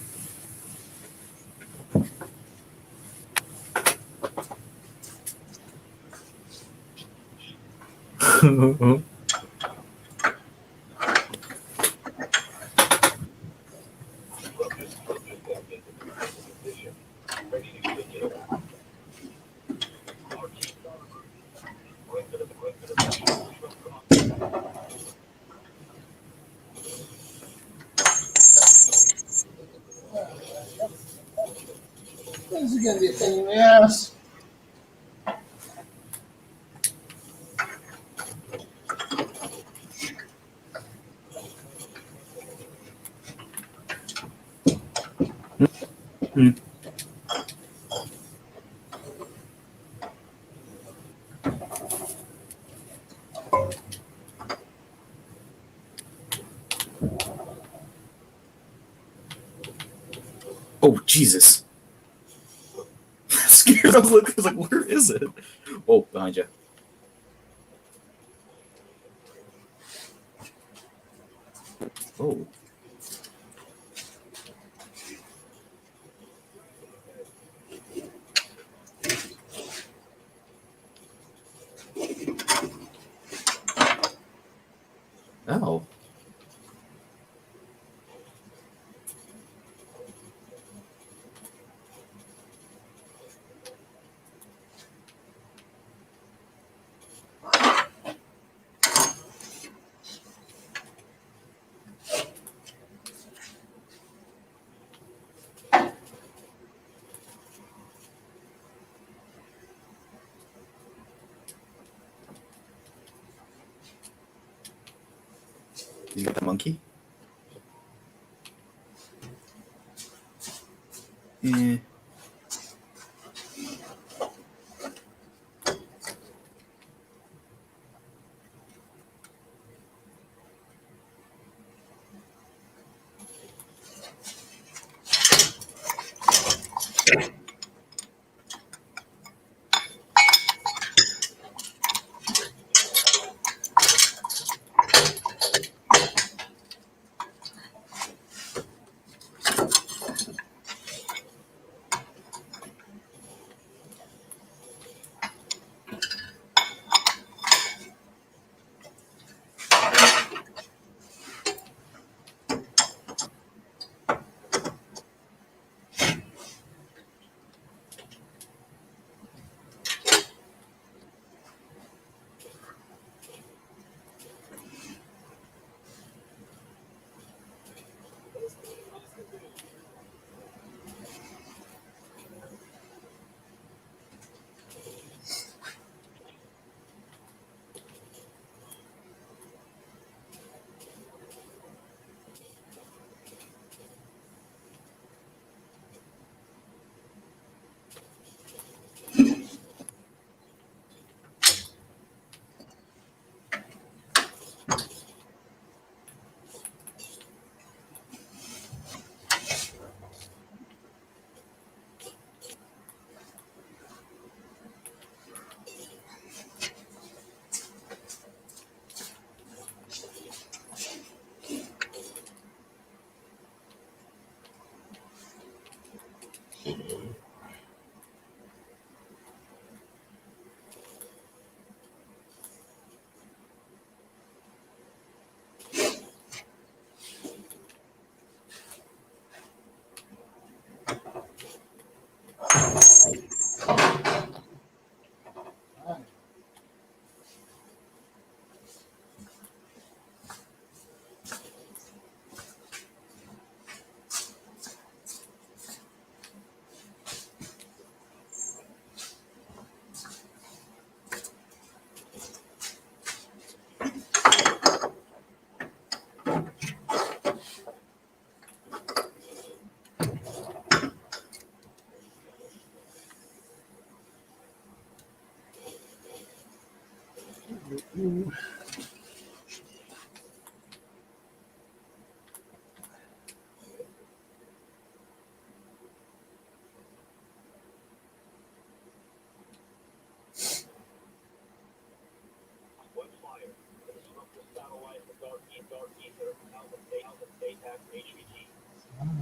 This is gonna be a pain in the ass. Oh, Jesus. Scared. I was like, where is it? Oh, behind you. Oh. Oh. You got the monkey? Yeah.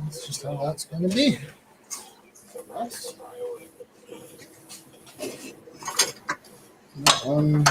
That's just how that's going to be. That one.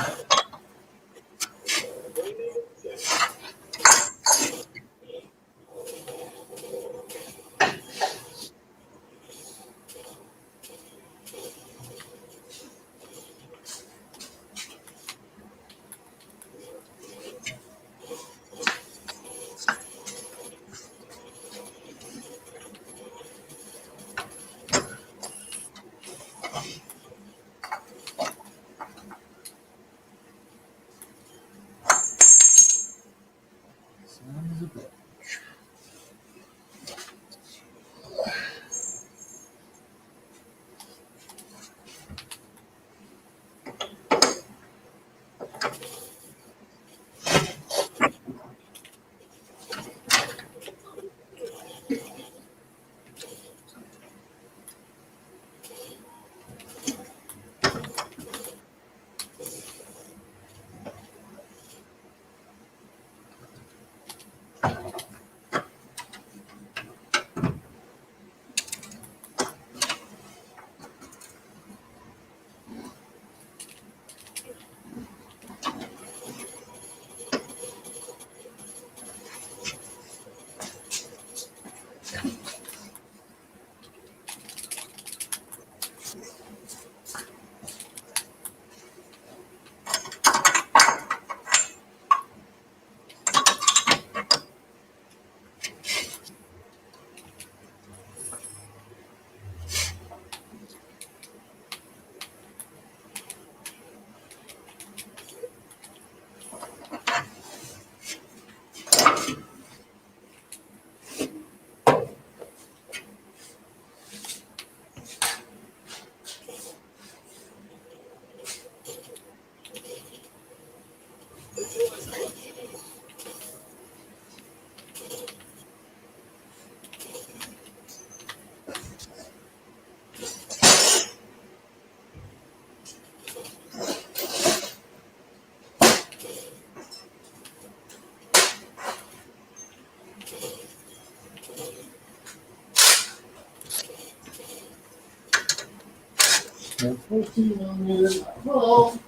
Well,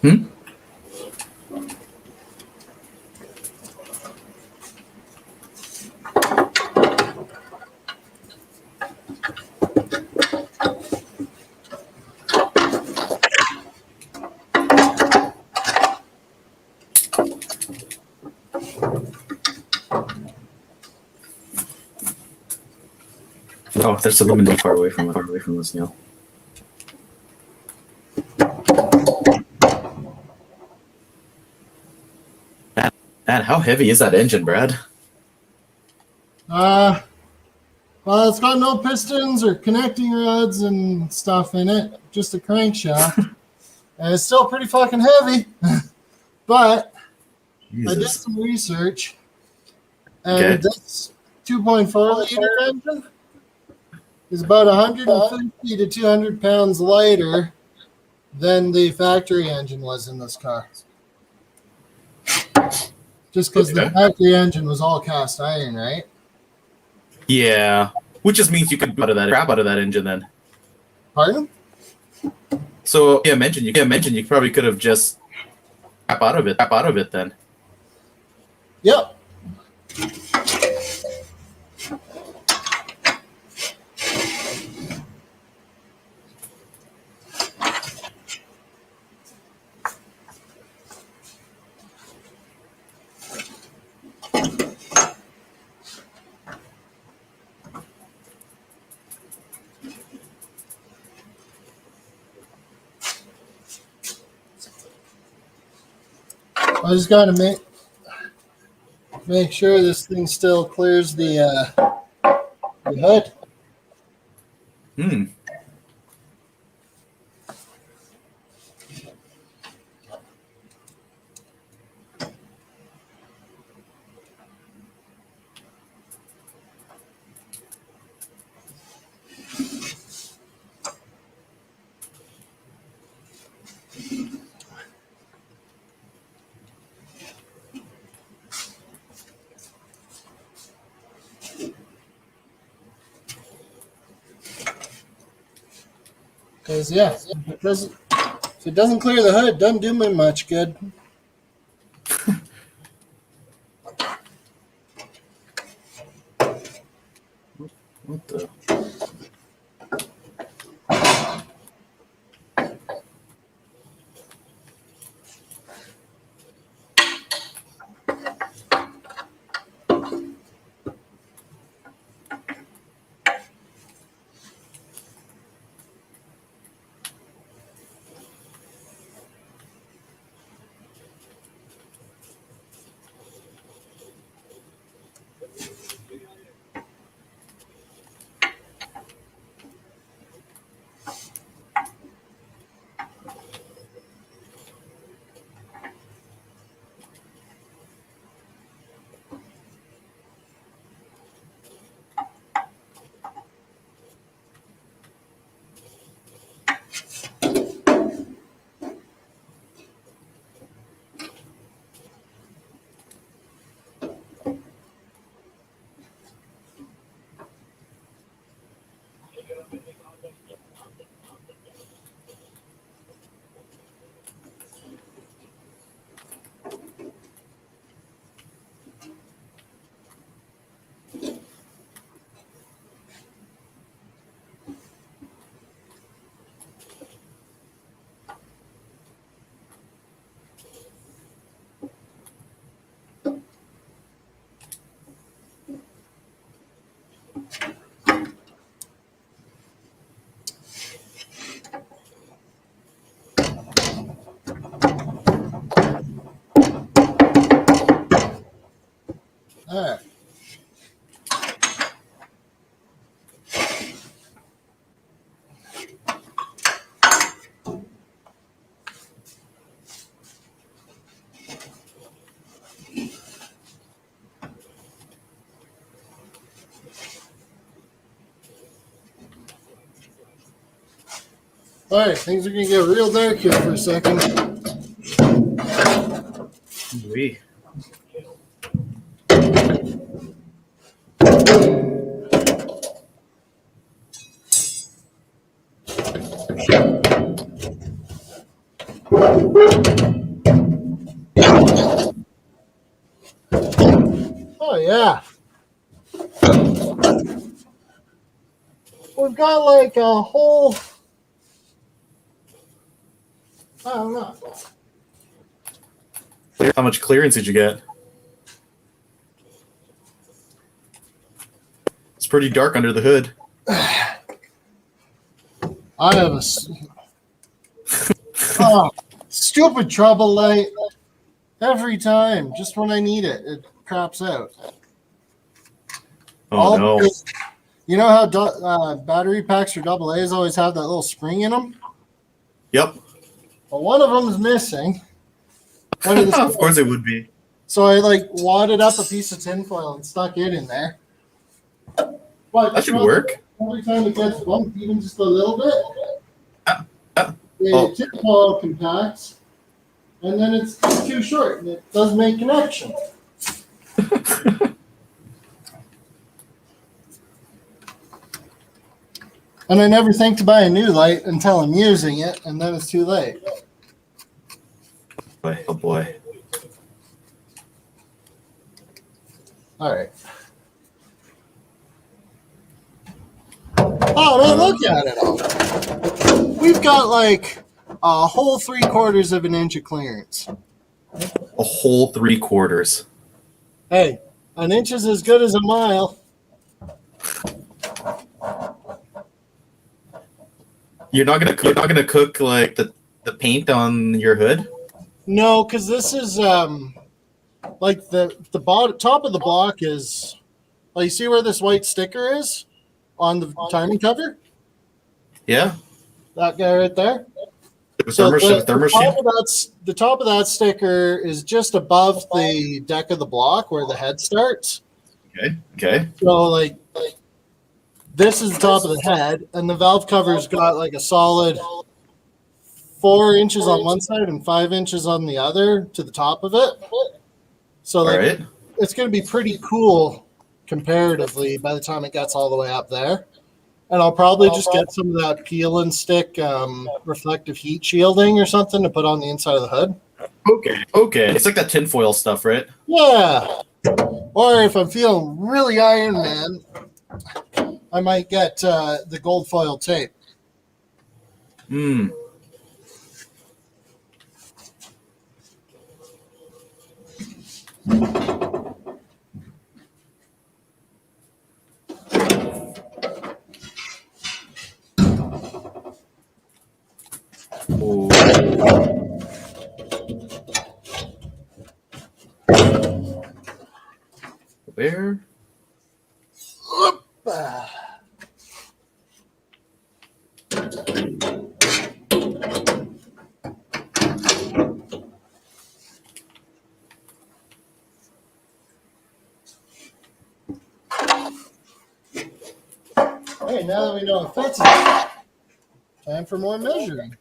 Hmm? Oh, there's a lemon far away from this now. Man, how heavy is that engine, Brad? well, it's got no pistons or connecting rods and stuff in it, just a crankshaft. And it's still pretty fucking heavy. But I did Jesus. some research, and this 2.4 liter engine is about 150 to 200 pounds lighter than the factory engine was in this car. Just because the factory engine was all cast iron, right? Yeah. Which just means you could crap out of that engine then. Pardon? So you probably could have just crap out of it then. Yep. I just got to make sure this thing still clears the hood. Hmm. Because, yeah, if it doesn't clear the hood, it doesn't do me much good. What the? All right. All right, things are going to get real dark here for a second. We. Oh, yeah. We've got like a whole, I don't know. How much clearance did you get? It's pretty dark under the hood. I have a stupid trouble light every time. Just when I need it, it craps out. Oh no! Because, you know how battery packs for AA's always have that little spring in them? Yep. Well, one of them is missing, Of course it would be. So I like wadded up a piece of tinfoil and stuck it in there. But That should work. every time it gets bumped, even just a little bit, the Oh. tinfoil compacts, and then it's too short, and it doesn't make connection. And I never think to buy a new light until I'm using it, and then it's too late. Oh boy. All right. Oh man, look at it all. We've got like a whole 3/4 of an inch of clearance. A whole 3/4. Hey, an inch is as good as a mile. You're not gonna cook like the paint on your hood? No, because this is like the top of the block is. Well, you see where this white sticker is on the timing cover? Yeah. That guy right there. The So thermostat. the top of that sticker is just above the deck of the block where the head starts. Okay. So like this is the top of the head, and the valve cover's got like a solid 4 inches on one side and 5 inches on the other to the top of it. So like Alright. it's going to be pretty cool comparatively by the time it gets all the way up there. And I'll probably just get some of that peel and stick reflective heat shielding or something to put on the inside of the hood. Okay. It's like that tinfoil stuff, right? Yeah. Or if I'm feeling really Iron Man, I might get the gold foil tape. Ooh. Where? Hey, now that we know it fits, time for more measuring.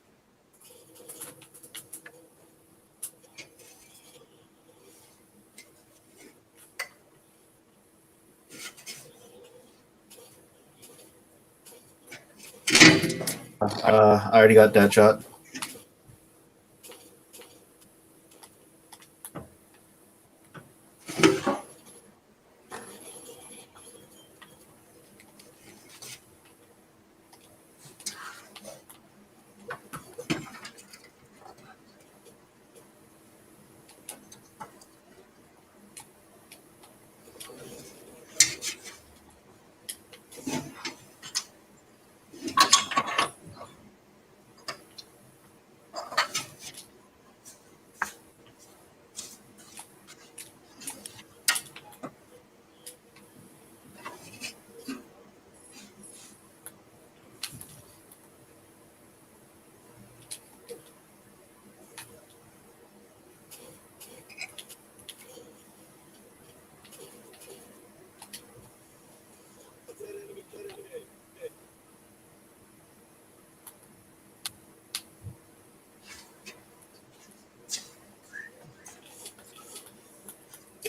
I already got that shot.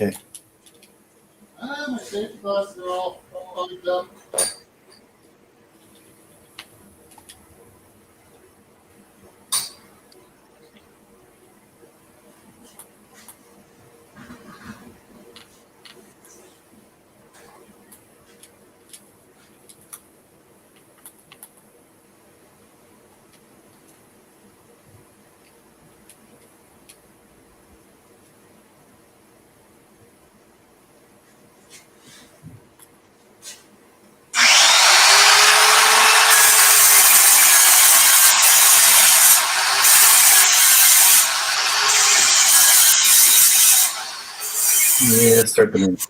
Okay. My safety glasses are all plugged up. Yeah, start the minute.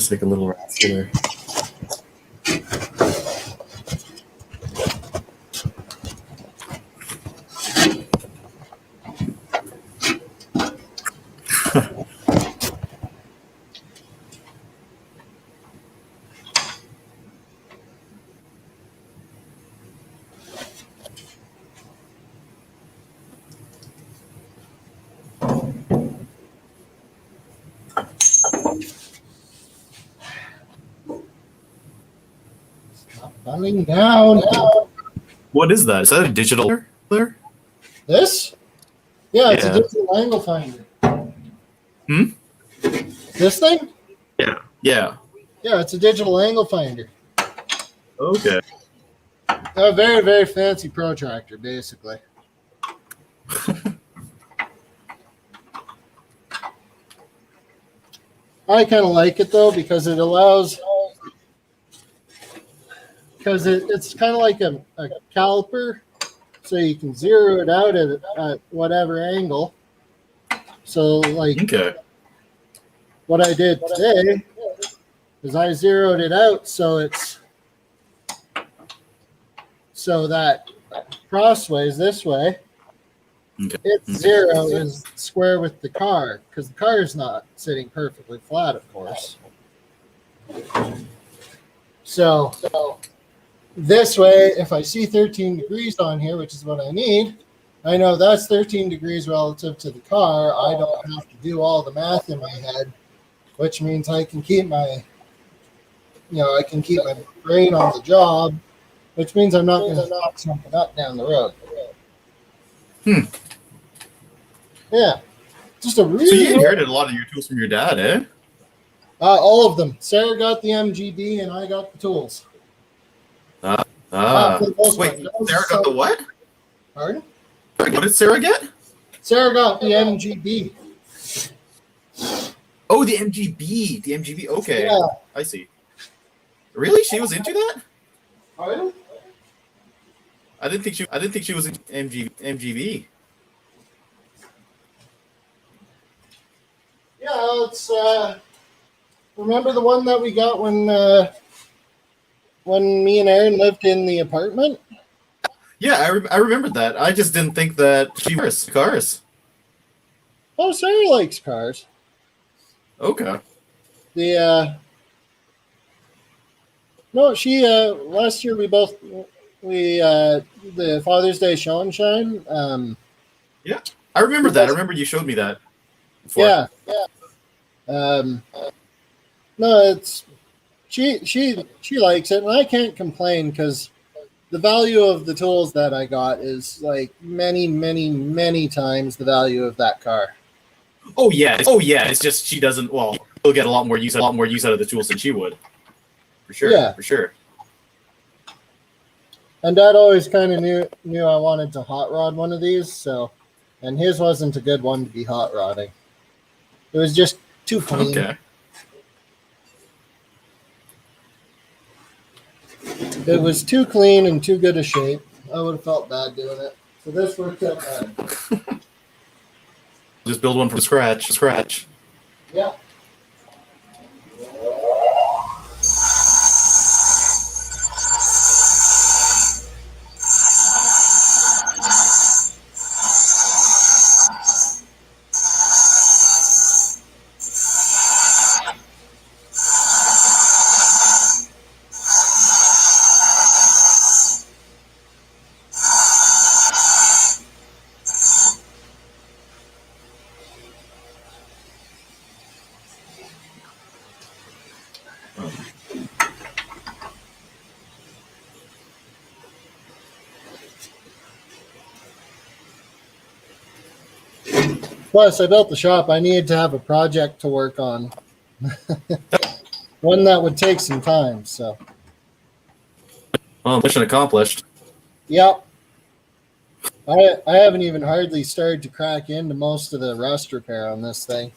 just make a little rascal there. Running down. What is that? Is that a digital there? This? Yeah, it's a Yeah. digital angle finder. Hmm? This thing? Yeah. Yeah. Yeah, it's a digital angle finder. Okay. A very, very fancy protractor, basically. I kind of like it though because it allows, because it's kind of like a caliper, so you can zero it out at whatever angle. So like Okay. what I did today is I zeroed it out so it's so that crossways this way. Okay. Its zero is square with the car because the car is not sitting perfectly flat, of course. So this way, if I see 13 degrees on here, which is what I need, I know that's 13 degrees relative to the car. I don't have to do all the math in my head, which means I can keep my, I can keep my brain on the job, which means I'm not going to knock something up down the road. Yeah, just a really. So you inherited a lot of your tools from your dad, eh? All of them. Sarah got the MGB and I got the tools. For the most Wait, part. Sarah got the what? Pardon? What did Sarah get? Sarah got the MGB. Oh, the MGB. The MGB. Okay. Yeah. I see. Really? She was into that? Pardon? I didn't think she was into MGB. Yeah, it's remember the one that we got when me and Aaron lived in the apartment? Yeah, I remembered that. I just didn't think that she was cars. Oh, Sarah likes cars. Okay. No, she last year we the Father's Day show and shine. Yeah, I remember that. I remember you showed me that before. Yeah. No, it's she likes it, and I can't complain because the value of the tools that I got is like many, many, many times the value of that car. Oh yeah. It's just she doesn't. Well, she'll get a lot more use out of the tools than she would. For sure. Yeah. For sure. And Dad always kind of knew I wanted to hot rod one of these, so, and his wasn't a good one to be hot rodding. It was just too clean. Okay. It was too clean and too good a shape. I would have felt bad doing it. So this worked out bad. Just build one from scratch. Yeah. Plus, I built the shop. I needed to have a project to work on. One that would take some time, so. Well, mission accomplished. Yep. I haven't even hardly started to crack into most of the rust repair on this thing.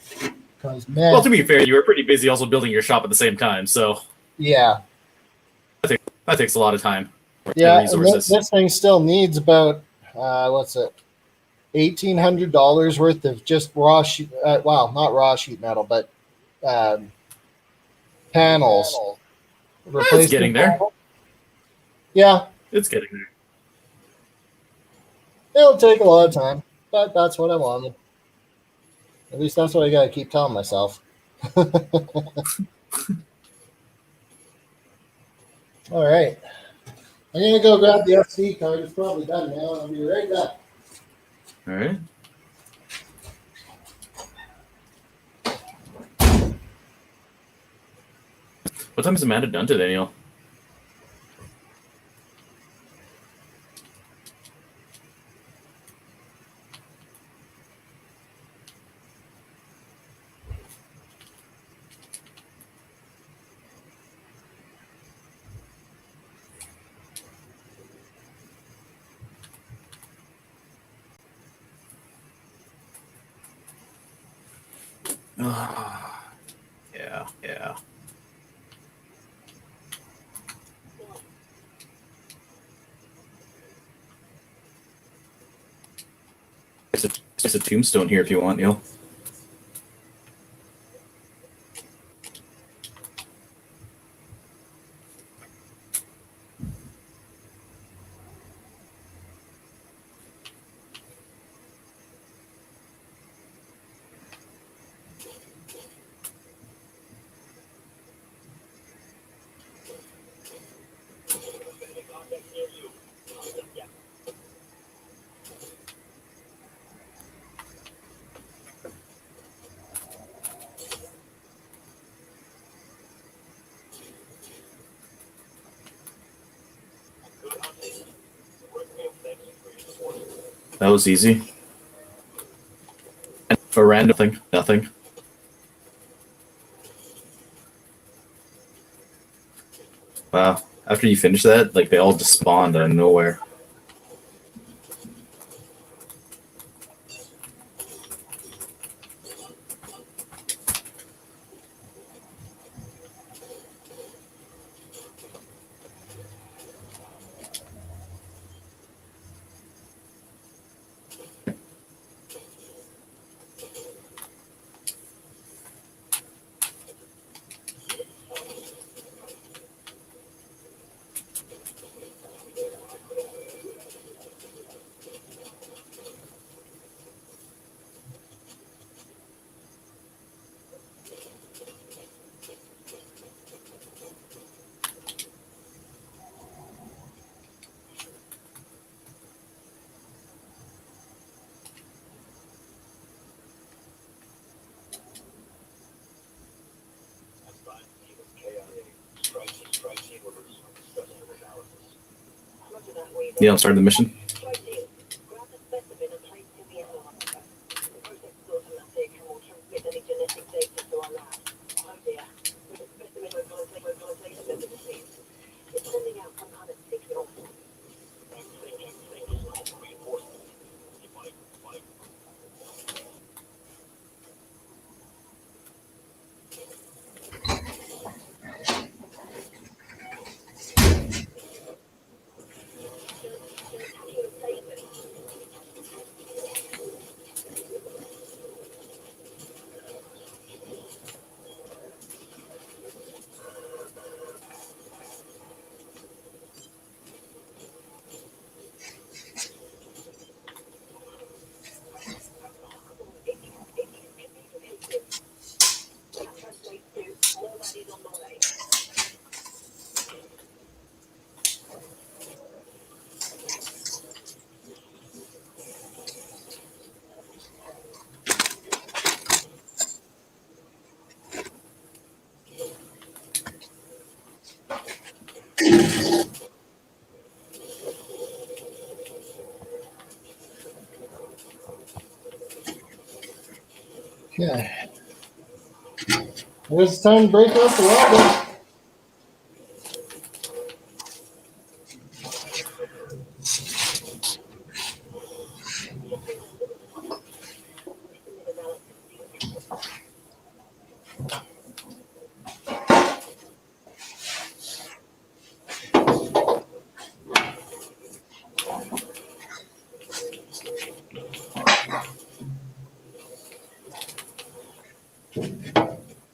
Because, man. Well, to be fair, you were pretty busy also building your shop at the same time, so Yeah. that takes a lot of time. Yeah, And and resources. this thing still needs about, what's it? $1,800 worth of just raw sheet, not raw sheet metal, but panels. It's getting there. Yeah. It's getting there. It'll take a lot of time, but that's what I wanted. At least that's what I got to keep telling myself. All right. I'm going to go grab the SD card. It's probably done now. I'll be right back. All right. What time is Amanda done today, Neil? Yeah. There's a tombstone here if you want, Neil. That was easy. And a random thing, nothing. Wow. After you finish that, like they all just spawned out of nowhere. Yeah, I'm starting the mission. Okay. I guess it's time to break up the level.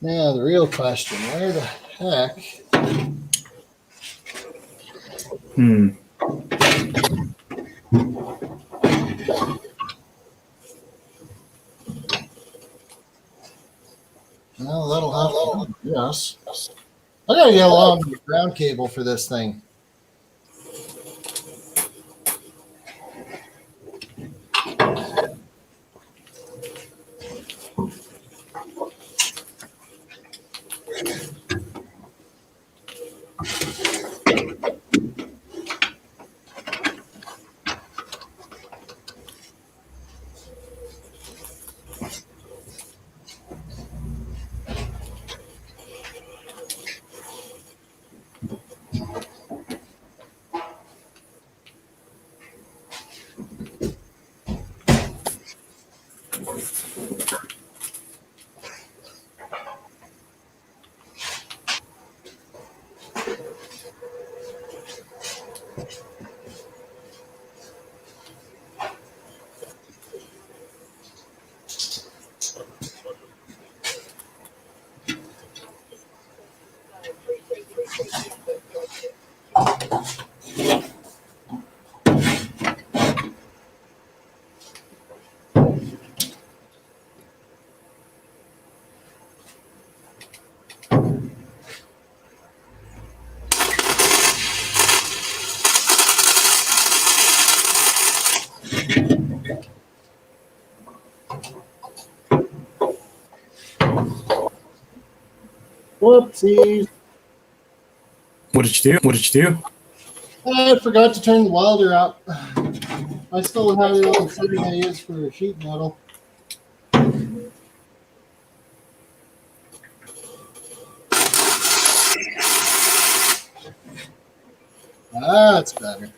Now the real question, where the heck? Well, that'll have to do, yes. I gotta get along with the ground cable for this thing. Whoopsies. What did you do? What did you do? I forgot to turn the welder up. I still have the old setting I use for sheet metal. That's better.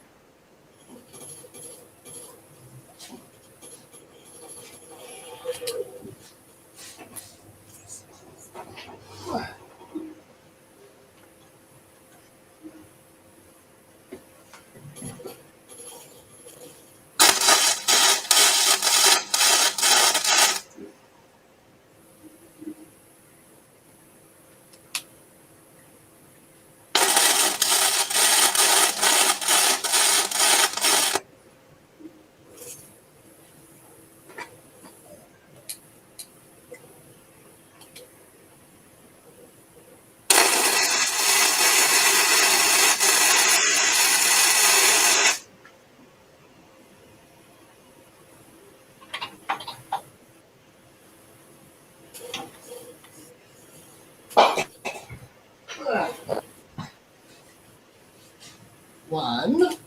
One.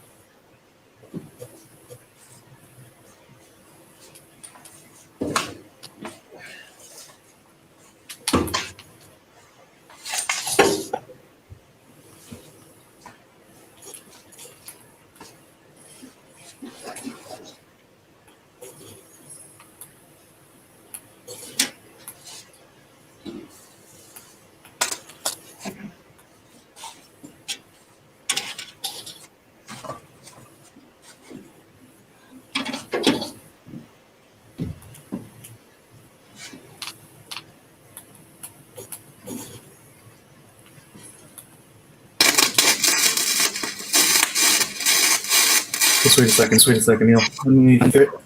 Just wait a second, Neil. Let me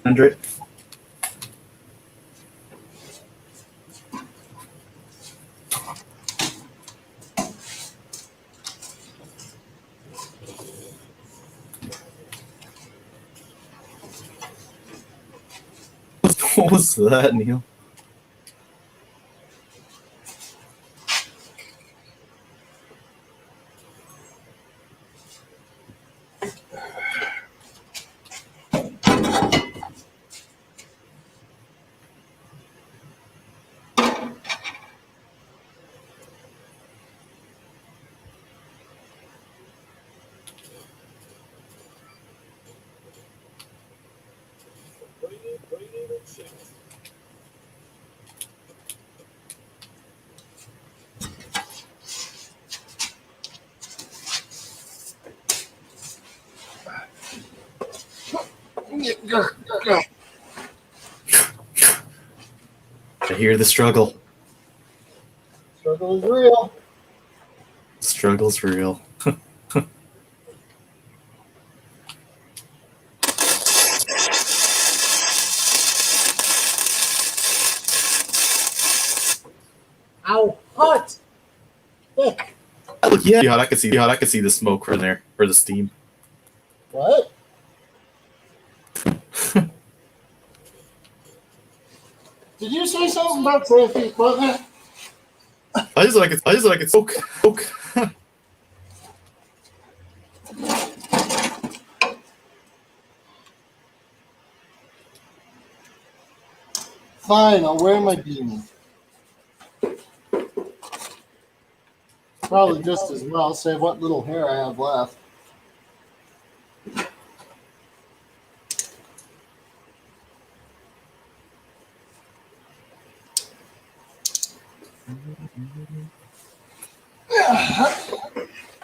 under it. What was that, Neil? I hear the struggle. Struggle is real. Struggles for real. Ow, hot. Thick. Yeah, I could see the smoke from there, or the steam. What? Did you say something about safety equipment? I just like it smoke. Fine, I'll wear my beanie. Probably just as well, save what little hair I have left.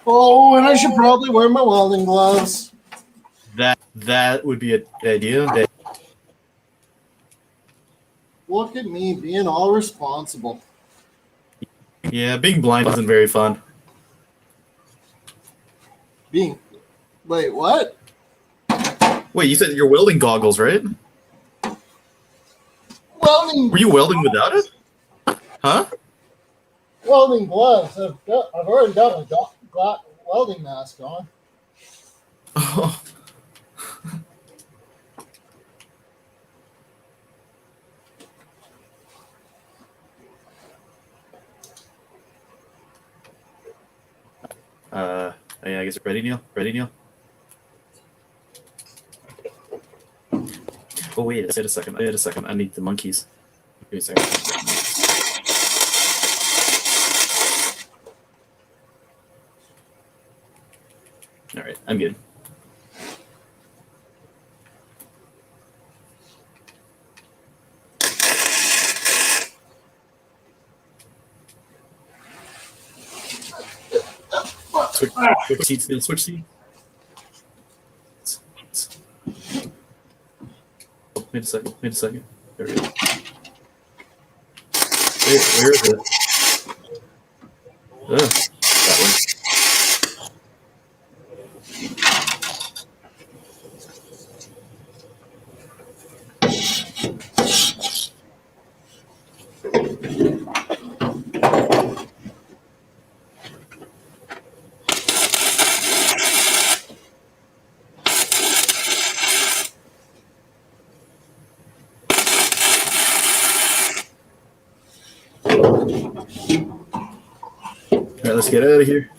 Oh, and I should probably wear my welding gloves. That would be a good idea. Look at me being all responsible. Yeah, being blind isn't very fun. Wait, what? Wait, you said you're welding goggles, right? Welding. Were you welding without it? Huh? Welding gloves. I've already got a welding mask on. Oh. Yeah, I guess ready, Neil. Oh wait a second. I need the monkeys. Wait a second. All right, I'm good. Switch seats, Neil. Switch seats. Oh, wait a second. There we go. Where is it? That one. All right, let's get out of here.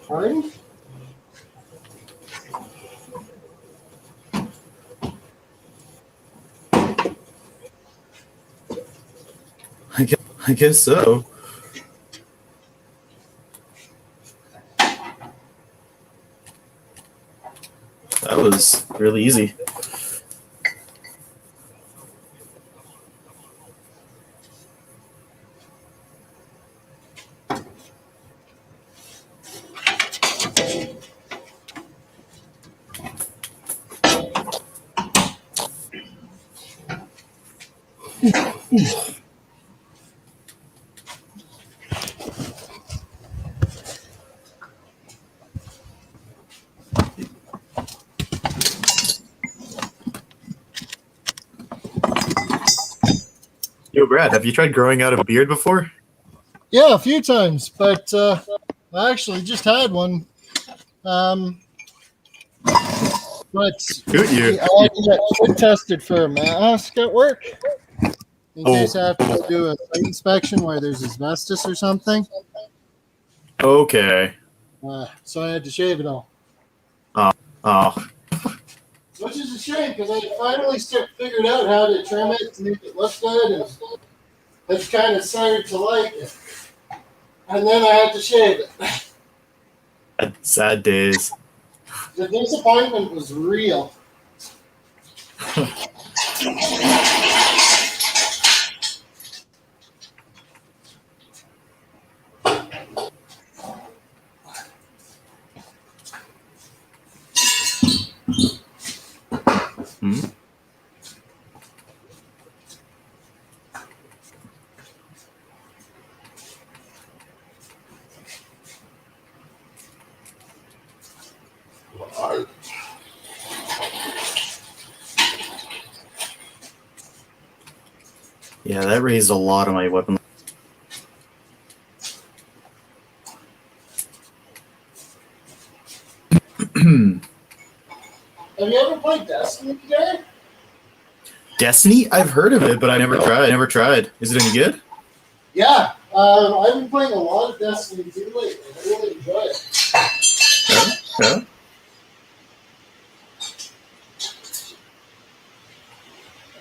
Pardon? I guess so. That was really easy. Yo, Brad, have you tried growing out a beard before? Yeah, a few times, but I actually just had one. But Shoot you. I had to get fit tested for a mask at work in case I have to do a site inspection where there's asbestos or something. Okay. So I had to shave it all. Oh. Which is a shame because I finally figured out how to trim it to make it look good, and I've kind of started to like it. And then I had to shave it. Sad days. The disappointment was real. Hmm? Yeah, that raised a lot of my weapon. Have you ever played Destiny, Gary? Destiny? I've heard of it, but I never tried. Is it any good? Yeah. I've been playing a lot of Destiny too lately. I really enjoy it. Yeah.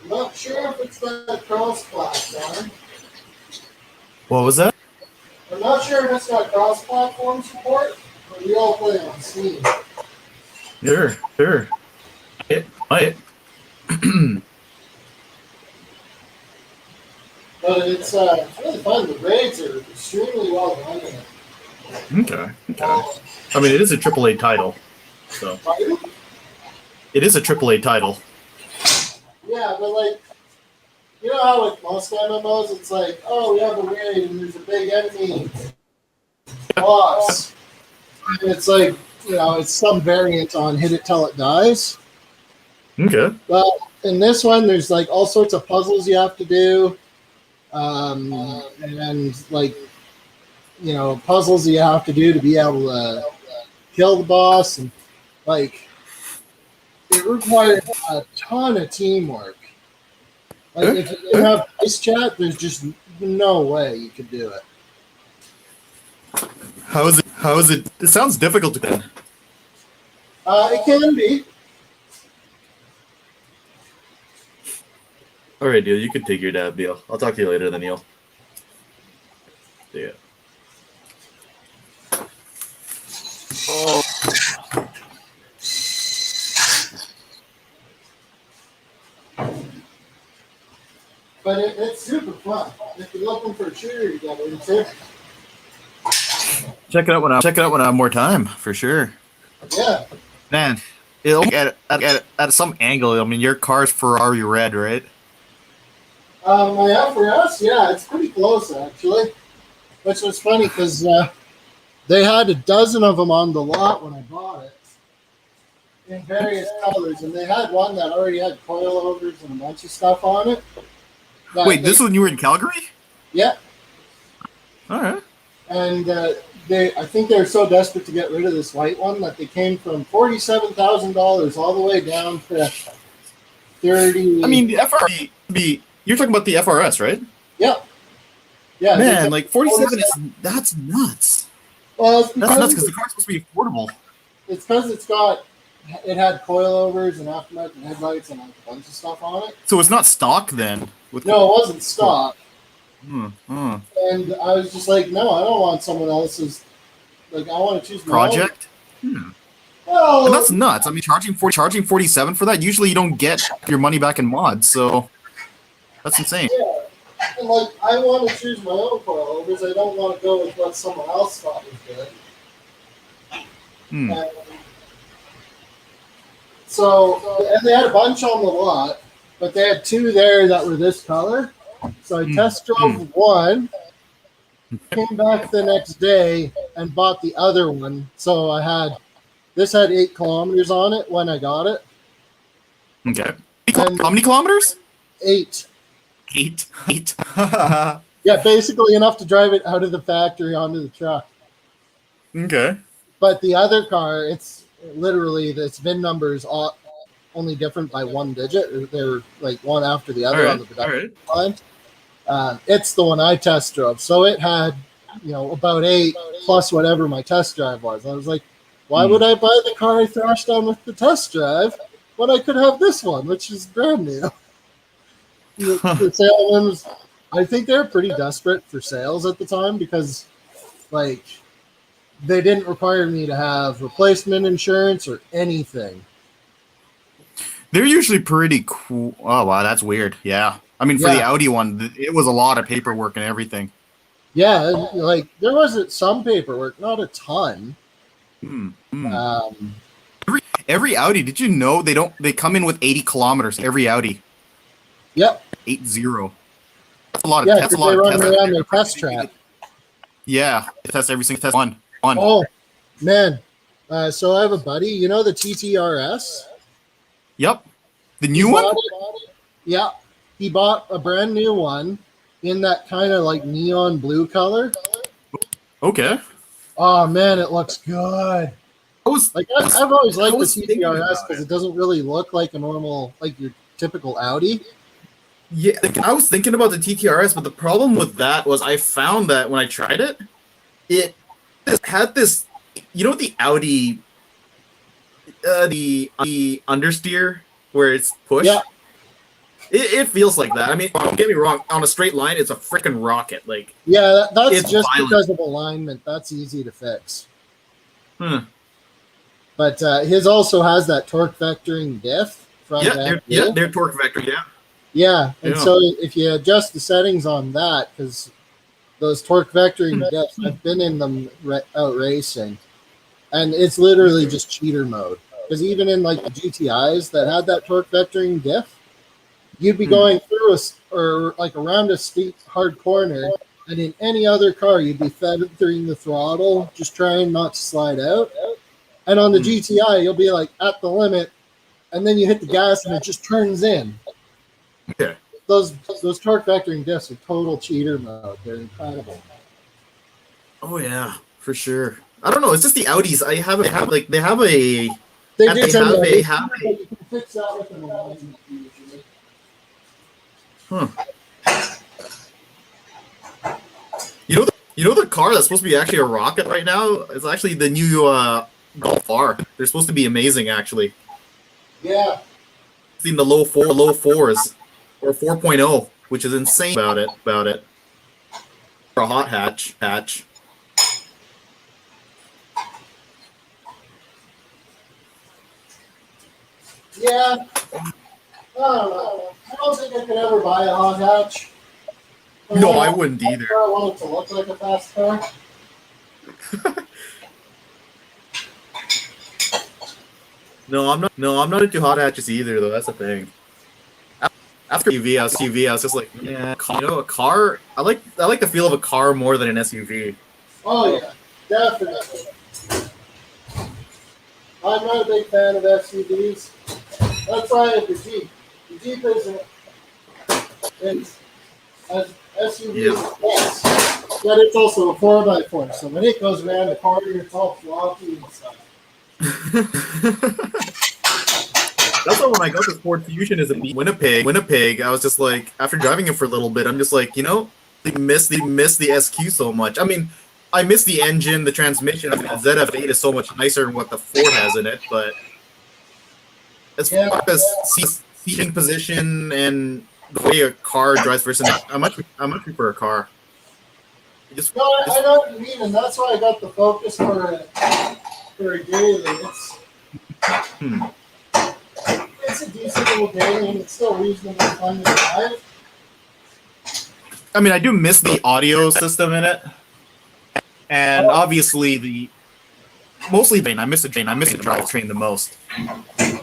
I'm not sure if it's got cross-platform. What was that? I'm not sure if it's got cross-platform support, but we all play on Steam. Sure. Might. But it's really fun. The raids are extremely well done in it. Okay. I mean, it is a AAA title, so it is a AAA title. Yeah, but like, you know how with most MMOs, it's like, oh, we have a raid and there's a big enemy boss. And it's like, you know, it's some variant on hit it till it dies. Okay. Well, in this one, there's like all sorts of puzzles you have to do. And like, you know, puzzles you have to do to be able to kill the boss. And like, it requires a ton of teamwork. Like, if you didn't have voice chat, there's just no way you could do it. How is it? It sounds difficult to then. It can be. All right, Neil, you can take your dab, Neil. I'll talk to you later then, Neil. Yeah. Oh. But it's super fun. If you're looking for a shooter to get into. Check it out when I have more time, for sure. Yeah. Man, at some angle, I mean, your car's Ferrari red, right? My FRS, yeah, it's pretty close actually. Which was funny because they had a dozen of them on the lot when I bought it in various colors, and they had one that already had coilovers and a bunch of stuff on it. Wait, this was when you were in Calgary? Yeah. All right. And I think they were so desperate to get rid of this white one that they came from $47,000 all the way down to 30. I mean, the FRS. You're talking about the FRS, right? Yeah. Yeah. Man, like 47 is that's nuts. Well, That's nuts because the car's supposed to be affordable. It's because it had coilovers and aftermarket headlights and a bunch of stuff on it. So it's not stock then? No, it wasn't stock. And I was just like, no, I don't want someone else's. Like, I want to choose my project. Well, and that's nuts. I mean, charging 47 for that. Usually, you don't get your money back in mods, so that's insane. Yeah. And like, I want to choose my own coilovers. I don't want to go with what someone else thought was good. And they had a bunch on the lot, but they had two there that were this color. So I test drove one, came back the next day, and bought the other one. So this had 8 kilometers on it when I got it. Okay. How many kilometers? 8. 8. Yeah, basically enough to drive it out of the factory onto the truck. Okay. But the other car, it's literally, its VIN number is only different by one digit. They're like one after the other on the production line. It's the one I test drove. So it had, about 8 plus whatever my test drive was. I was like, why would I buy the car I thrashed on with the test drive when I could have this one, which is brand new? The salesman, I think they're pretty desperate for sales at the time because, like, they didn't require me to have replacement insurance or anything. They're usually pretty cool. Oh, wow, that's weird. Yeah. I mean, for the Audi one, it was a lot of paperwork and everything. Yeah, like, there wasn't some paperwork, not a ton. Every Audi, did you know they come in with 80 kilometers, every Audi? Yep. 80. That's a lot of tests. Yeah, they run around their test track. Yeah, they test every single test. One. Oh, man. So I have a buddy, you know the TTRS? Yep. The new one? Yeah. he bought a brand new one in that kind of like neon blue color. Okay. Oh man, it looks good. I've always liked the TTRS because it doesn't really look like a normal, like your typical Audi. Yeah, I was thinking about the TTRS, but the problem with that was I found that when I tried it, it had this, you know, the Audi, the understeer where it's push. Yeah. It feels like that. I mean, don't get me wrong. On a straight line, it's a freaking rocket. Like, yeah, that's just violent. because of alignment. That's easy to fix. Hmm. But his also has that torque vectoring diff. They're torque vector. Yeah. Yeah, and so if you adjust the settings on that, because those torque vectoring diffs, I've been in them out racing, and it's literally just cheater mode. Because even in like the GTIs that had that torque vectoring diff, you'd be going through or like around a steep hard corner, and in any other car you'd be feathering the throttle, just trying not to slide out. And on the GTI, you'll be like at the limit, and then you hit the gas and it just turns in. Okay. Those torque vectoring diffs are total cheater mode. They're incredible. Oh yeah, for sure. I don't know. It's just the Audis. They have a. You can fix that with an alignment usually. You know the car that's supposed to be actually a rocket right now is actually the new Golf R. They're supposed to be amazing, actually. Yeah. Seen the low fours, or 4.0, which is insane about it. For a hot hatch. Yeah. I don't know. I don't think I could ever buy a hot hatch. No, I wouldn't either. I want it to look like a fast car. No, I'm not into hot hatches either, though. That's the thing. After SUV, I was just like, yeah, you know, a car. I like the feel of a car more than an SUV. Oh yeah, definitely. I'm not a big fan of SUVs. That's why I have the Jeep. The Jeep isn't. It's as SUV as yes, but it's also a 4x4. So when it goes around the corner, it's all floppy and stuff. That's why when I got the Ford Fusion as a Winnipeg, I was just like, after driving it for a little bit, I'm just like, you know, they miss the SQ so much. I mean, I miss the engine, the transmission. I mean, the ZF8 is so much nicer than what the Ford has in it, but as far as seating position and the way a car drives versus I much prefer a car. I know what you mean, and that's why I got the Focus for a daily. It's a decent little daily, and it's still reasonably fun to drive. I mean, I do miss the audio system in it, and obviously mostly I miss the drivetrain the most, or the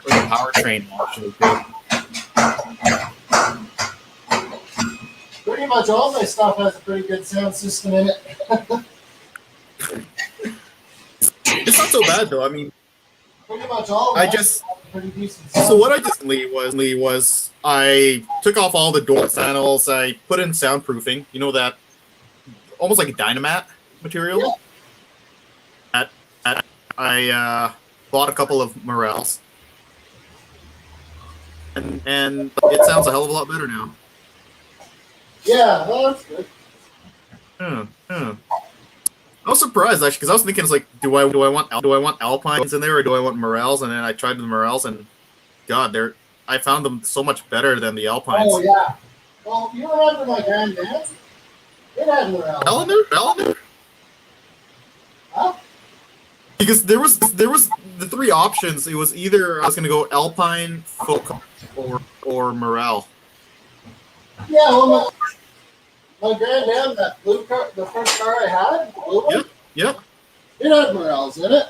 powertrain actually too. Pretty much all my stuff has a pretty good sound system in it. It's not so bad though. I mean, pretty much all. Pretty decent sound. So what I just was I took off all the door panels. I put in soundproofing. You know that almost like a Dynamat material. Yeah. I bought a couple of Morels, and it sounds a hell of a lot better now. Yeah, well, that's good. I was surprised actually because I was thinking it's like, do I want Alpines in there or do I want Morels? And then I tried the Morels and God, I found them so much better than the Alpines. Oh yeah. Well, you remember my granddad? It had Morels. Eleanor? Huh? Because there was the three options. It was either I was going to go Alpine, Folk, or Morel. Yeah, well, my granddad, that blue car, the first car I had, blue one, Yep. it had Morels in it.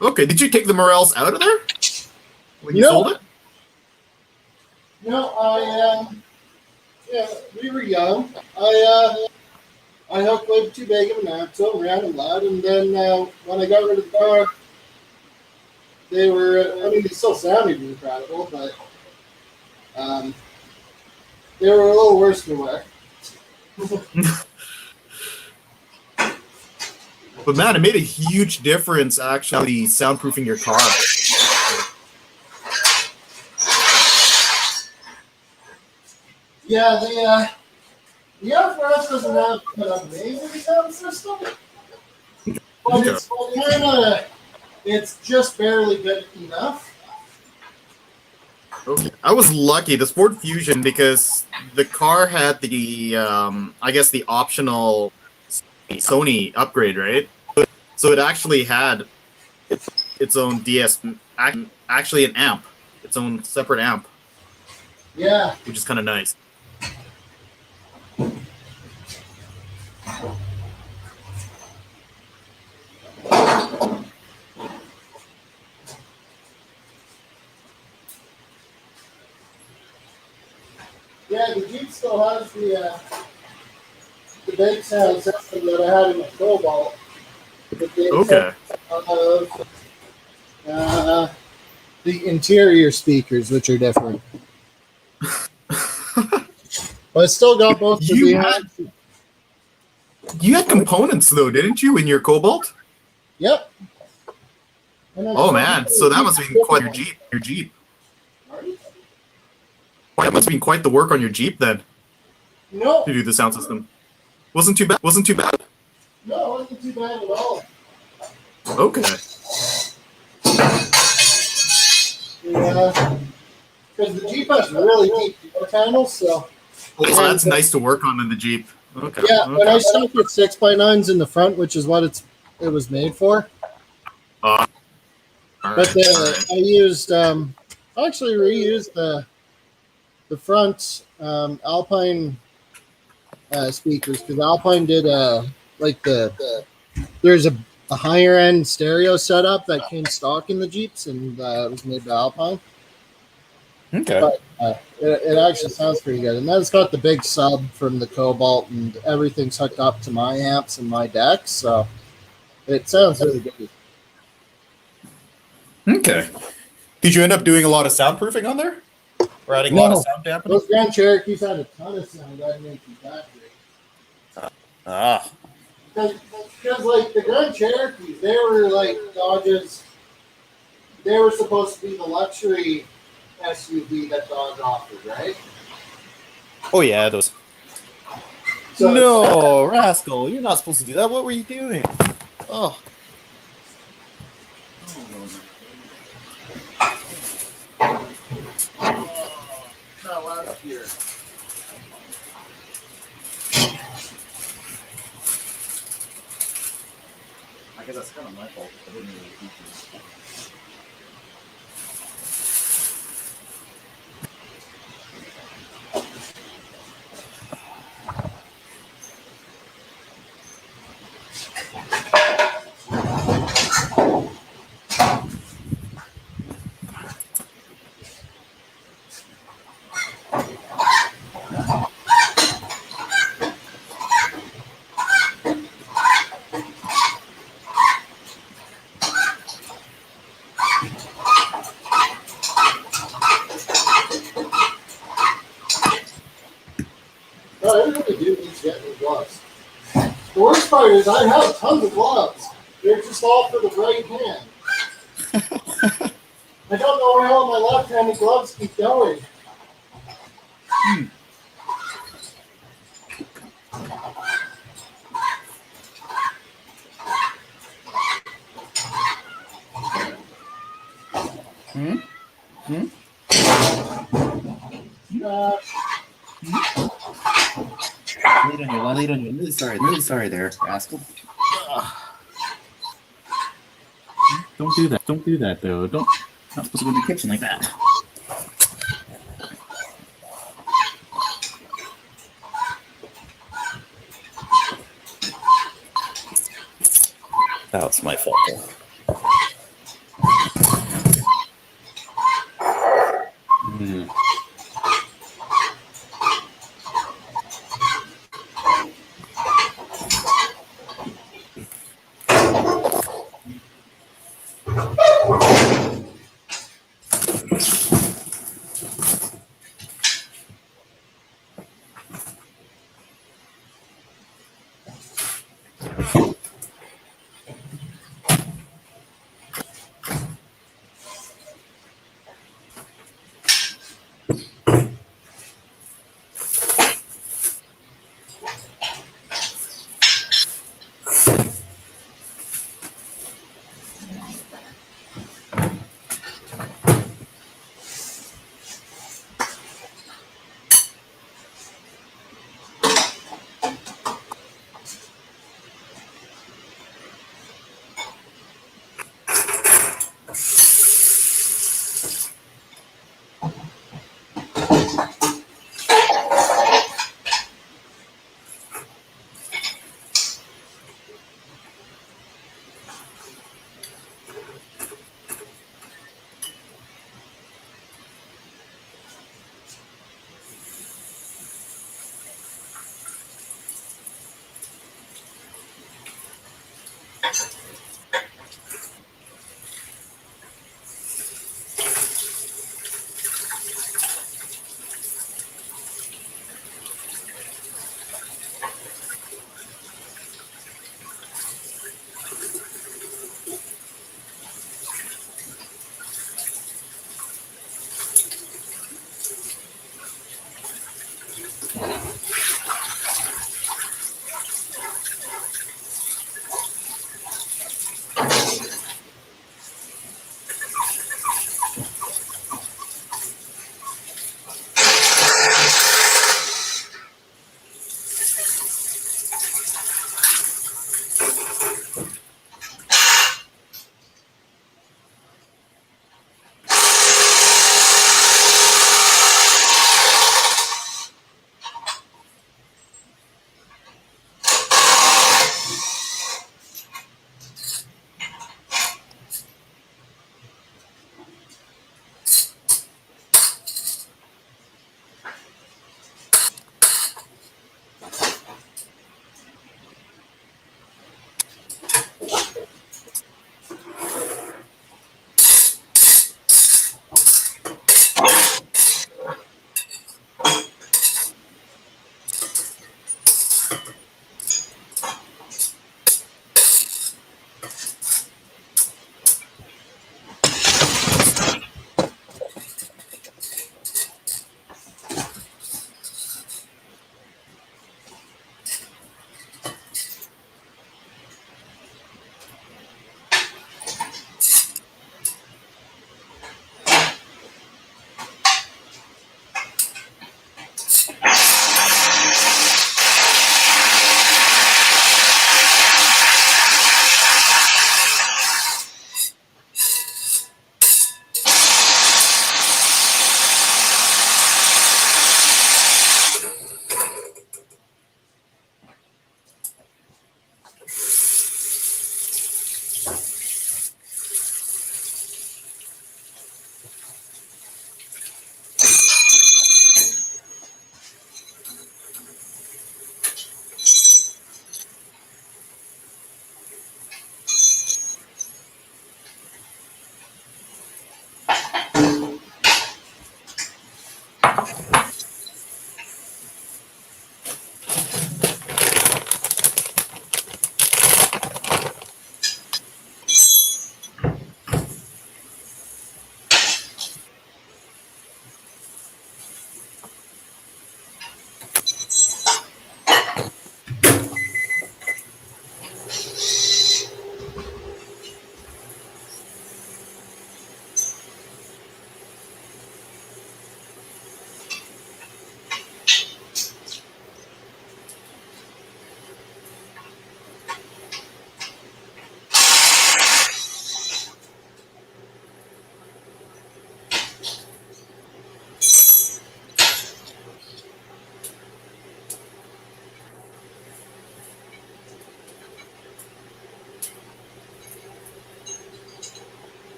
Okay, did you take the Morels out of there when you sold it? No, we were young. I hooked way too big of an axle, ran them loud, and then when I got rid of the car, they were, I mean, they still sounded incredible, but they were a little worse to wear. But man, it made a huge difference actually soundproofing your car. Yeah, the FRS doesn't have an amazing sound system, but it's just barely good enough. Okay. I was lucky, the Sport Fusion, because the car had the I guess the optional Sony upgrade, right? So it actually had its own DS, actually an amp, its own separate amp. Yeah, which is kind of nice. Yeah, the Jeep still has the big sound system that I had in the Cobalt. Okay. The interior speakers, which are different. But I still got both of the. You had components though, didn't you, in your Cobalt? Yep. Oh man, so that must have been quite your Jeep. That must have been quite the work on your Jeep then. No. To do the sound system. Wasn't too bad. Wasn't too bad. No, it wasn't too bad at all. Okay. Yeah. Because the Jeep has really deep door panels, so. Oh, so that's nice to work on in the Jeep. Okay. Yeah, okay. when I stuck with 6x9s in the front, which is what it was made for. But I used actually reused the front Alpine speakers, because Alpine did there's a higher end stereo setup that came stock in the Jeeps, and it was made by Alpine. Okay. But it actually sounds pretty good, and then it's got the big sub from the Cobalt, and everything's hooked up to my amps and my decks, so it sounds really good. Okay. Did you end up doing a lot of soundproofing on there? Or adding a lot of sound dampening? Those Grand Cherokees had a ton of sound underneath the battery. Because like the Grand Cherokees, they were like Dodges. They were supposed to be the luxury SUV that Dodge offered, right? Oh yeah, those. So, No, rascal! You're not supposed to do that. What were you doing? Oh. Not last year. I guess that's kind of my fault. I didn't really teach you. No, I really do need to get new gloves. The worst part is I have tons of gloves. They're just all for the right hand. I don't know where all my left-handed gloves keep going. Lay it on you. I'm really sorry there, rascal. Don't do that. Don't do that, though. Not supposed to go in the kitchen like that. That's my fault.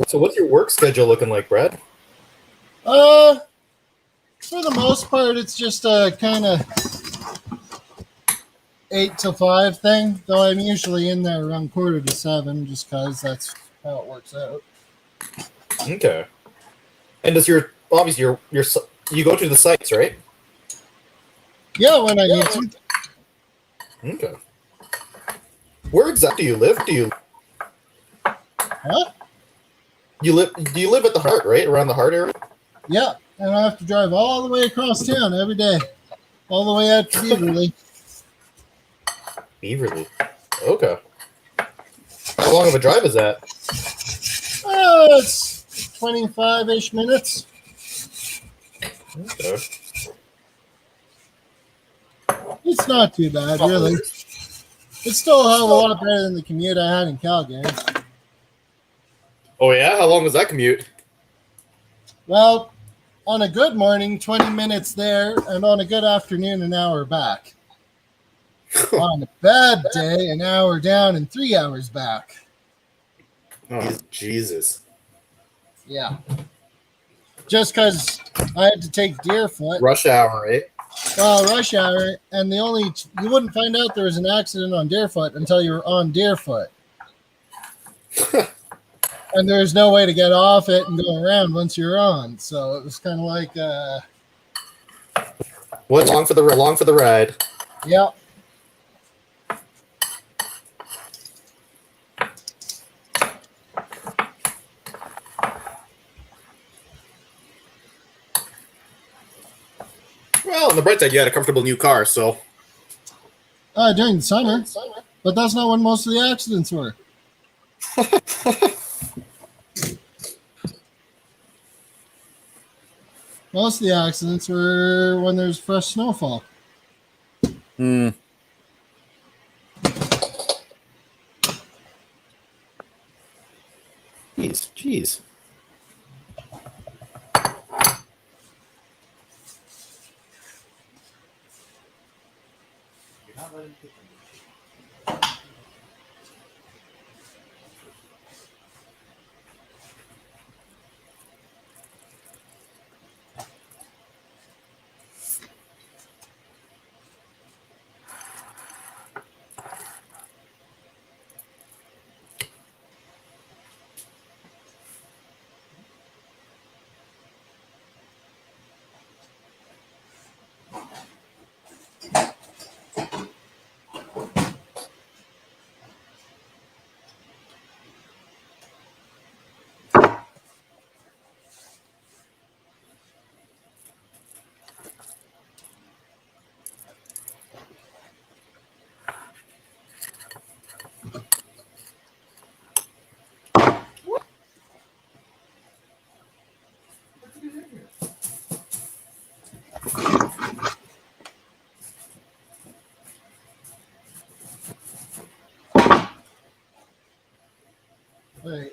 So what's your work schedule looking like, Brad? For the most part, it's just a kind of 8 to 5 thing, though I'm usually in there around 6:45 just because that's how it works out. Okay. And does your obviously your you go to the sites, right? Yeah, when I need to. Okay. Where exactly do you live? Huh? Do you live at the heart, right? Around the heart area? Yeah, and I have to drive all the way across town every day, all the way out to Beaverly. Beaverly. Okay. How long of a drive is that? It's 25-ish minutes. Okay. It's not too bad, really. It's still a hell of a lot better than the commute I had in Calgary. Oh yeah? How long was that commute? Well, on a good morning, 20 minutes there, and on a good afternoon, an hour back. On a bad day, an hour down and 3 hours back. Oh, Jesus. Yeah. just because I had to take Deerfoot. Rush hour, right? Well, rush hour, and you wouldn't find out there was an accident on Deerfoot until you were on Deerfoot. And there's no way to get off it and go around once you're on. So it was kind of like, what's along for the ride? Yeah. Well, on the bright side, you had a comfortable new car, so. During the summer, but that's not when most of the accidents were. Most of the accidents were when there's fresh snowfall. Hmm. Jeez. Right.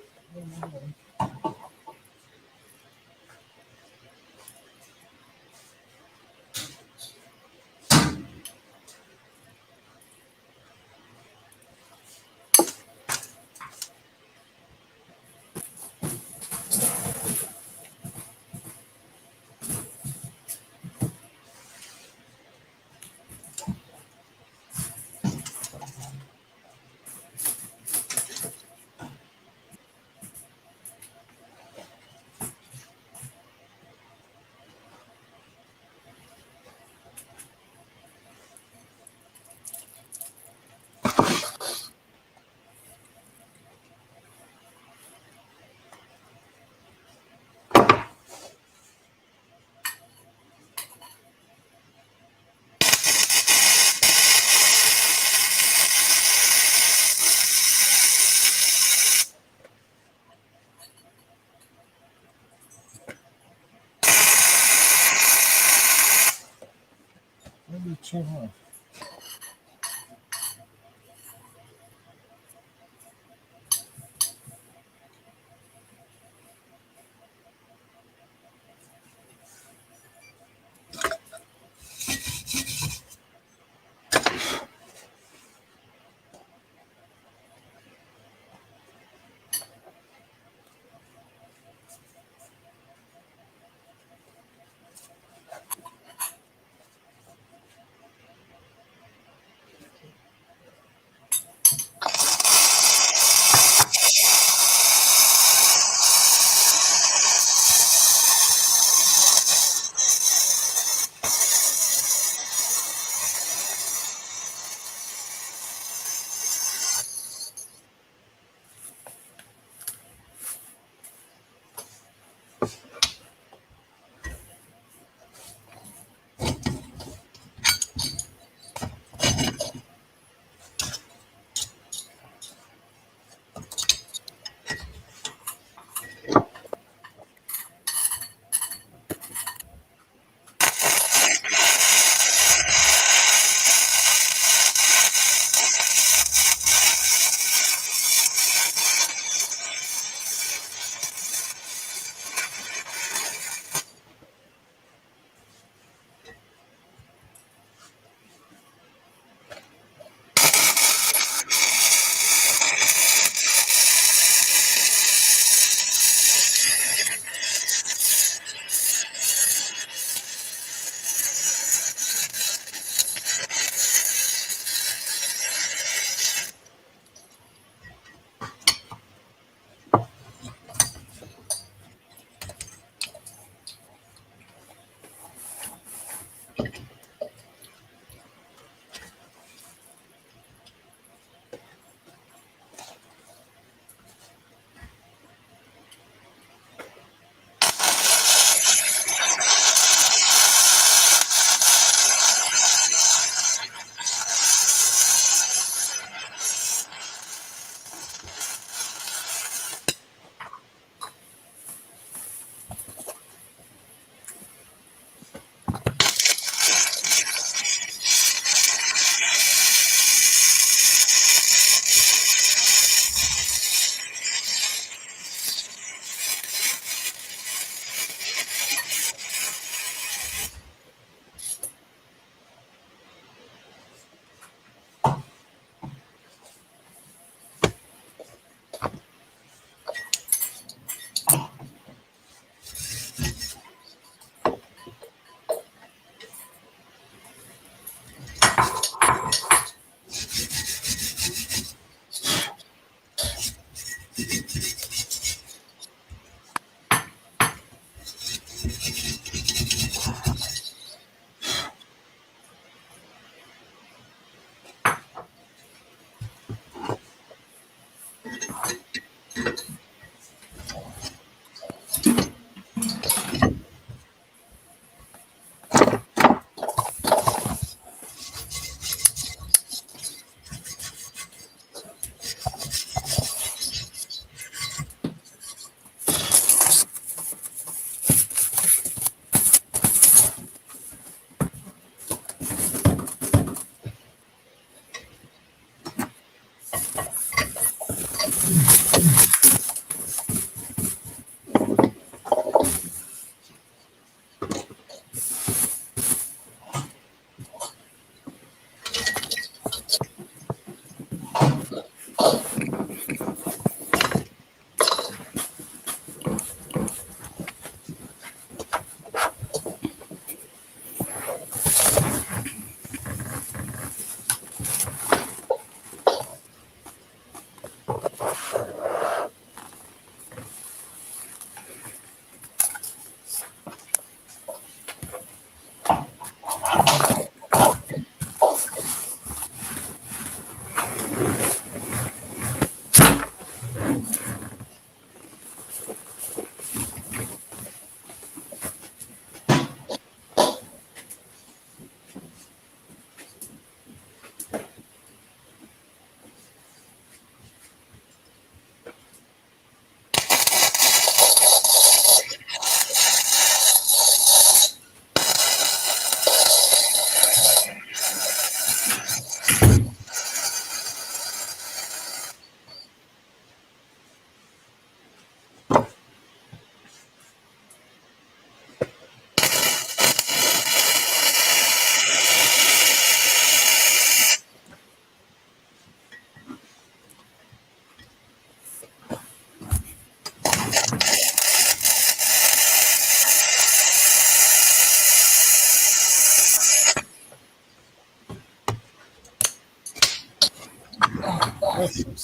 Maybe turn off.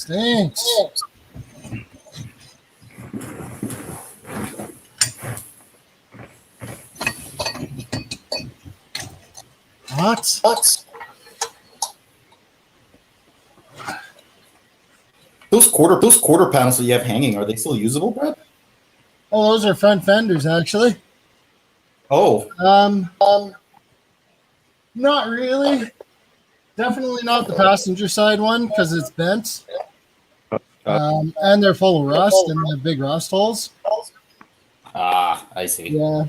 Thanks. What? Those quarter panels that you have hanging, are they still usable, Brett? Oh, those are front fenders, actually. Oh. Not really. Definitely not the passenger side one because it's bent. And they're full of rust and they have big rust holes. Ah, I see. Yeah.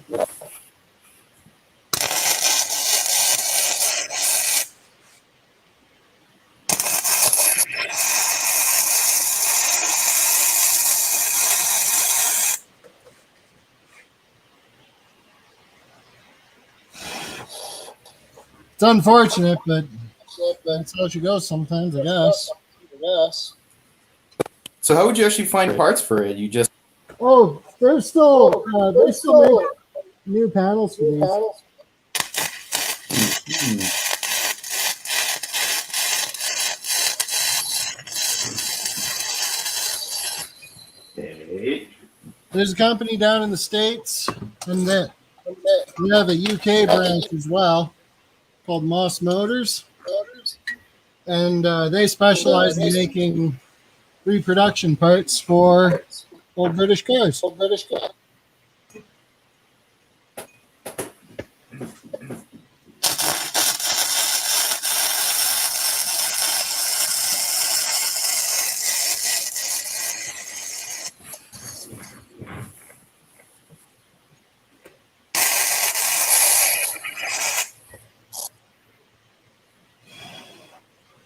It's unfortunate, but that's how she goes sometimes, I guess. So how would you actually find parts for it? You just Oh, they still make new panels for these. Okay. There's a company down in the States, and we have a UK branch as well called Moss Motors, and they specialize in making reproduction parts for old British cars.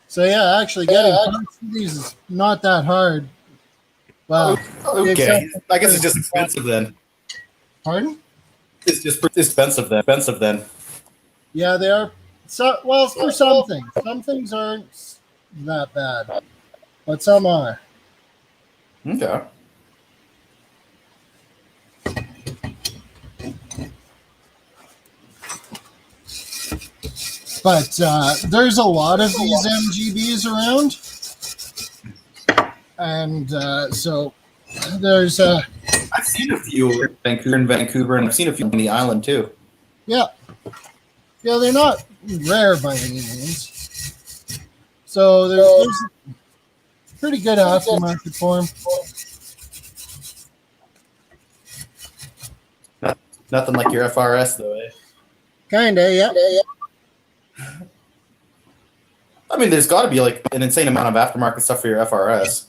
So yeah, actually getting parts for these is not that hard. Wow. Okay. I guess it's just expensive then. Pardon? It's just expensive then. Yeah, they are. So, well, for some things. Some things aren't that bad, but some are. Okay. But there's a lot of these MGBs around. And so there's I've seen a few in Vancouver, and I've seen a few on the island too. yeah, they're not rare by any means. So there's pretty good aftermarket for them. Nothing like your FRS though, eh? Kinda, yeah. I mean, there's got to be like an insane amount of aftermarket stuff for your FRS.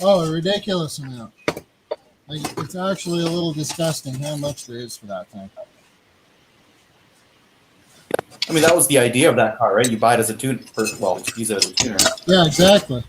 Oh, a ridiculous amount. Like, it's actually a little disgusting how much there is for that thing. I mean, that was the idea of that car, right? You buy it as a tune, well, use it as a tuner. Yeah, exactly.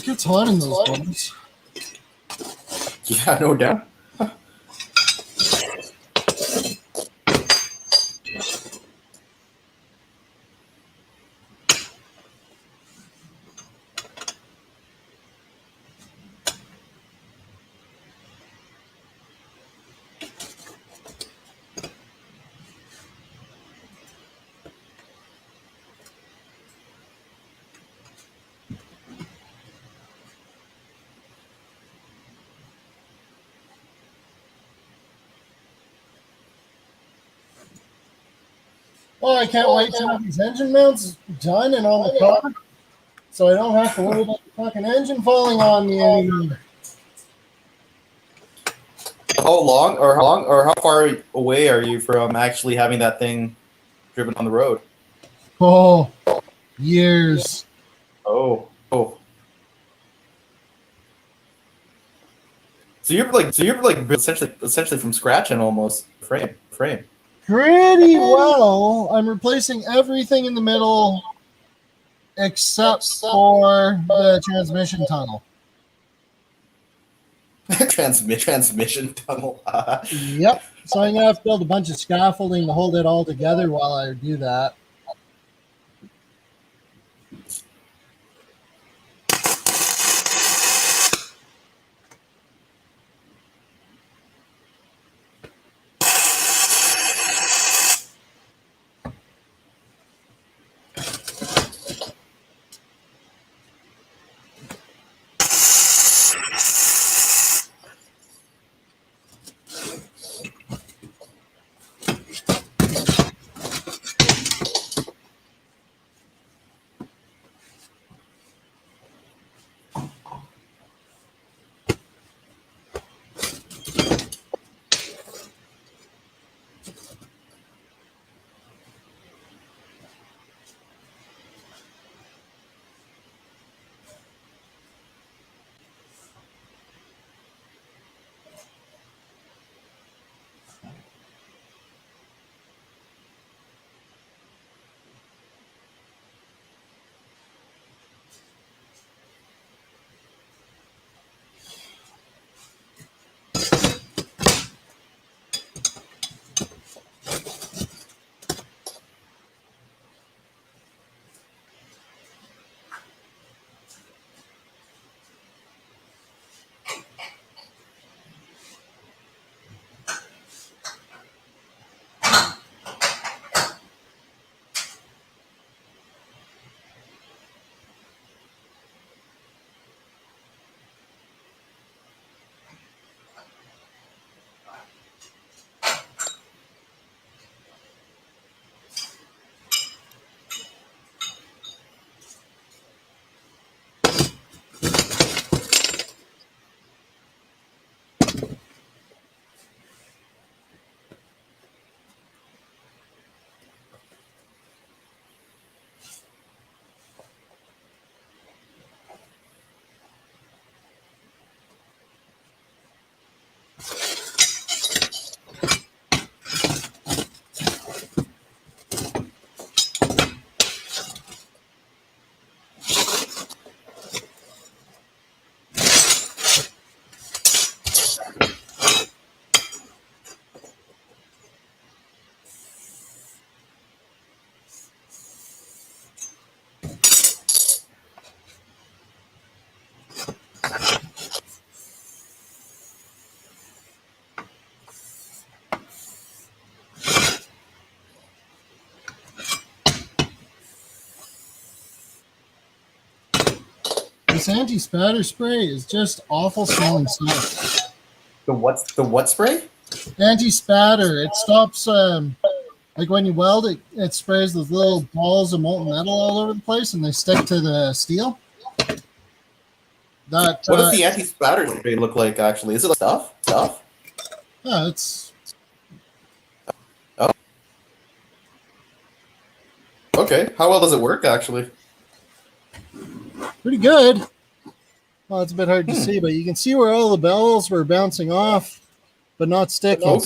gets hot in those buttons. Yeah, no doubt. Oh, I can't wait to have these engine mounts done and on the car, so I don't have to worry about the fucking engine falling on me anymore. How long, or how far away are you from actually having that thing driven on the road? Oh, years. Oh. So you're like essentially from scratch and almost frame. Pretty well. I'm replacing everything in the middle except for the transmission tunnel. Transmission tunnel. Yep. So I'm gonna have to build a bunch of scaffolding to hold it all together while I do that. This anti-spatter spray is just awful smelling stuff. The what spray? Anti-spatter. It stops, like when you weld it, it sprays those little balls of molten metal all over the place and they stick to the steel. What does the anti-spatter spray look like, actually? Is it like stuff? Yeah, it's... Oh. Okay. How well does it work, actually? Pretty good. Well, it's a bit hard to see, but you can see where all the bells were bouncing off, but not sticking.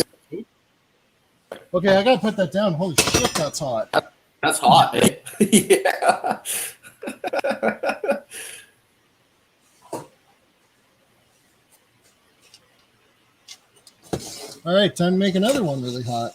Okay, I gotta put that down. Holy shit, that's hot. That's hot, eh? Yeah. All right, time to make another one really hot.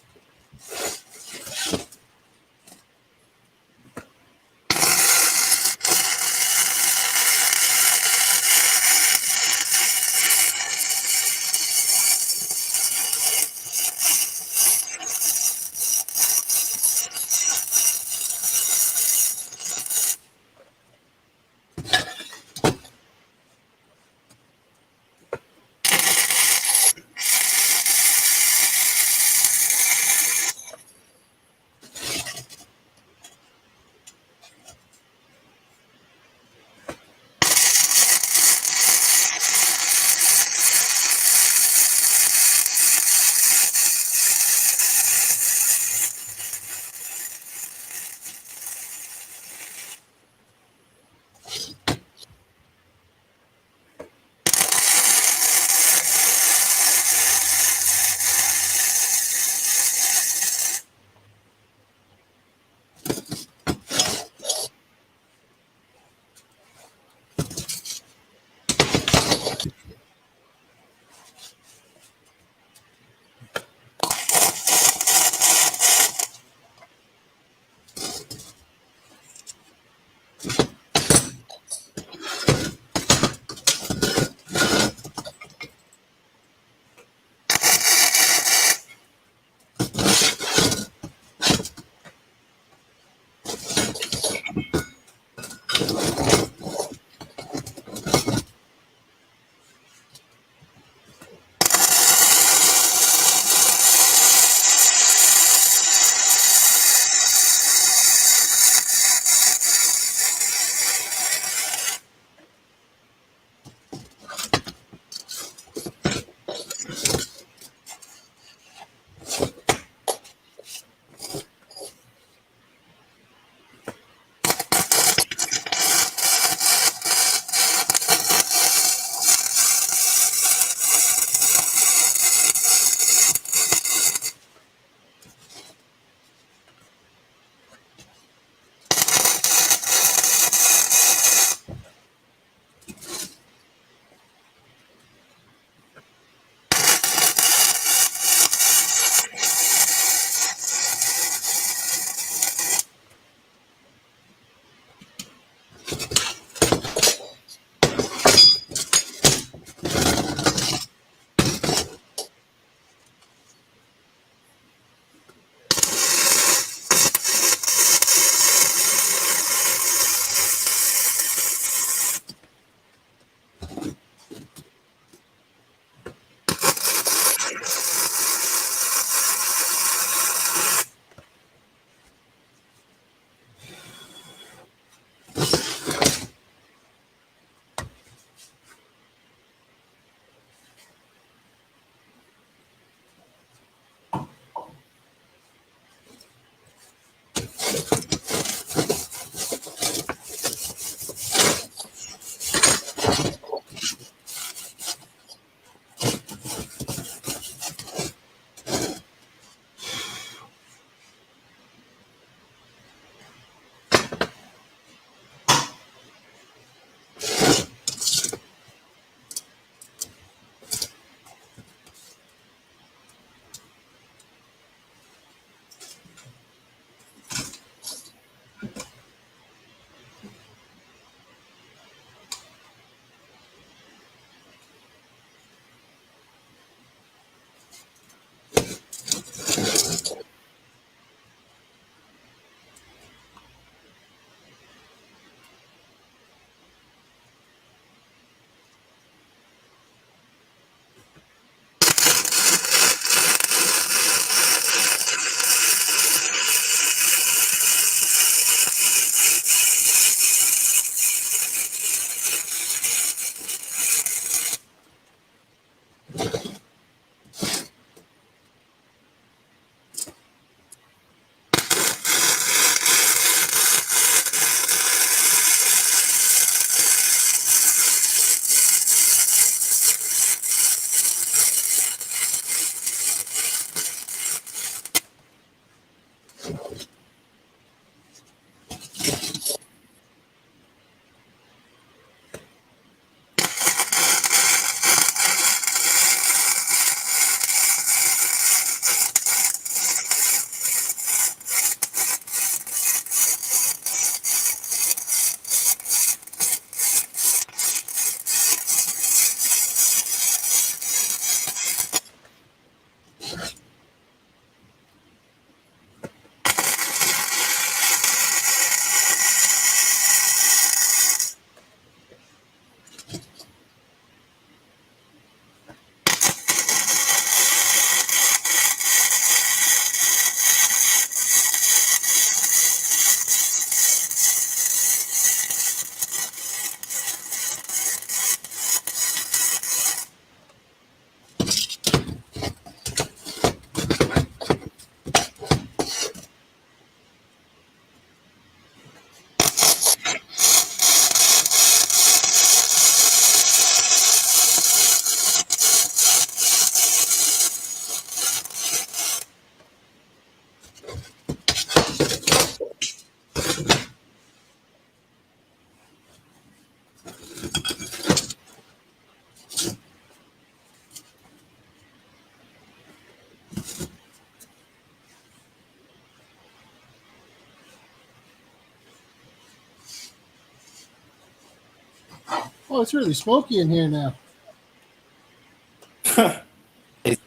Oh, it's really smoky in here now.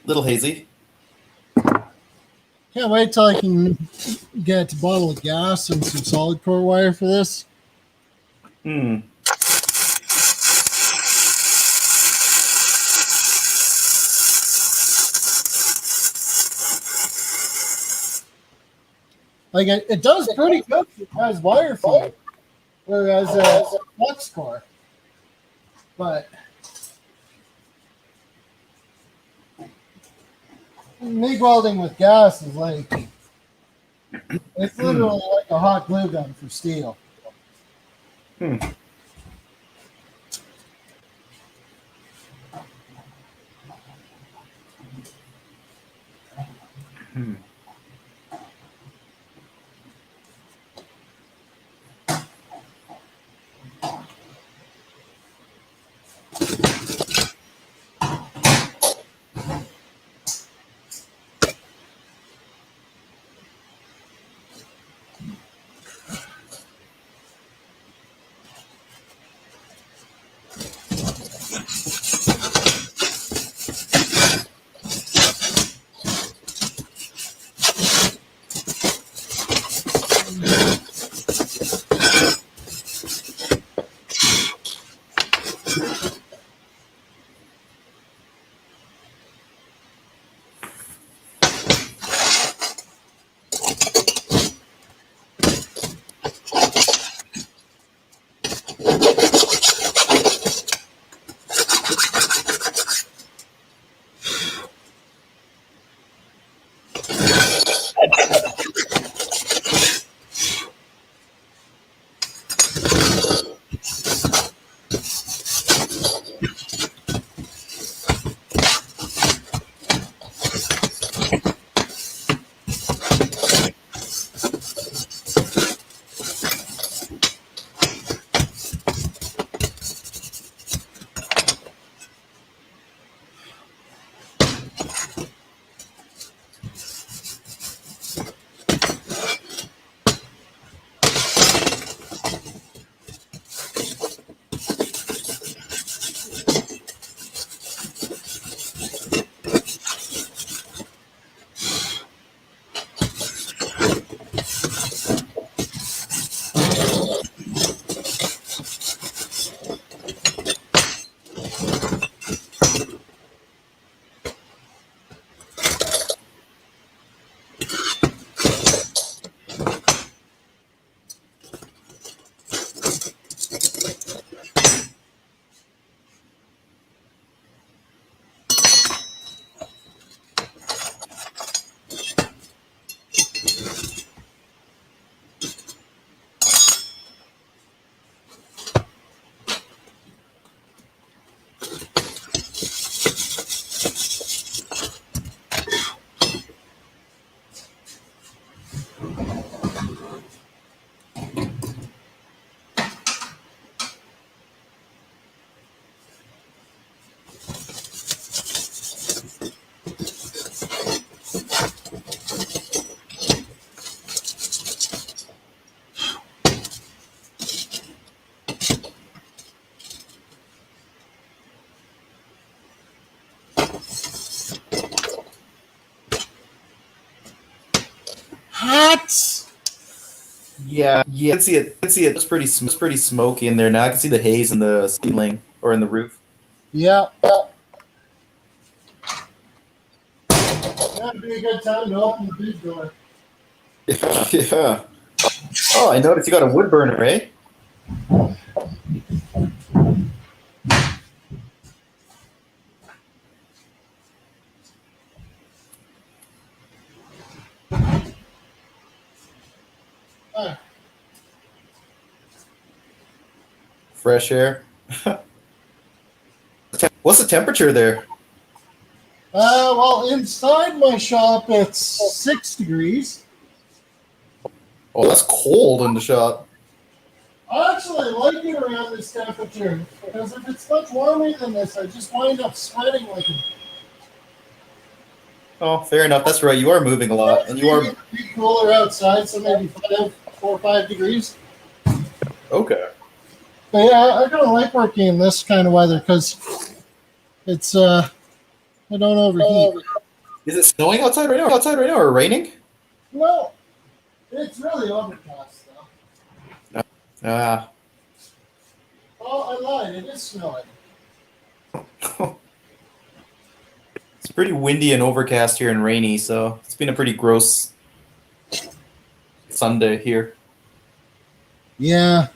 Little hazy. Can't wait till I can get a bottle of gas and some solid core wire for this. Like it does pretty good as wire feed, whereas flux core. But MIG welding with gas is like, it's literally like a hot glue gun for steel. Hot. Yeah. I can see it. It's pretty smoky in there now. I can see the haze in the ceiling or in the roof. Yeah. That'd be a good time to open the big door. Yeah. Oh, I noticed you got a wood burner, eh? Fresh air. What's the temperature there? Well, inside my shop it's 6 degrees. Oh, that's cold in the shop. I actually like it around this temperature because if it's much warmer than this, I just wind up sweating like a. Oh, fair enough. That's right. You are moving a lot, and you are be cooler outside, so maybe 4 or 5 degrees. okay. But yeah, I kind of like working in this kind of weather because it's I don't overheat. Is it snowing outside right now? Or raining? No, it's really overcast though. Ah. Oh, I lied. It is snowing. It's pretty windy and overcast here and rainy, so it's been a pretty gross Sunday here. Yeah.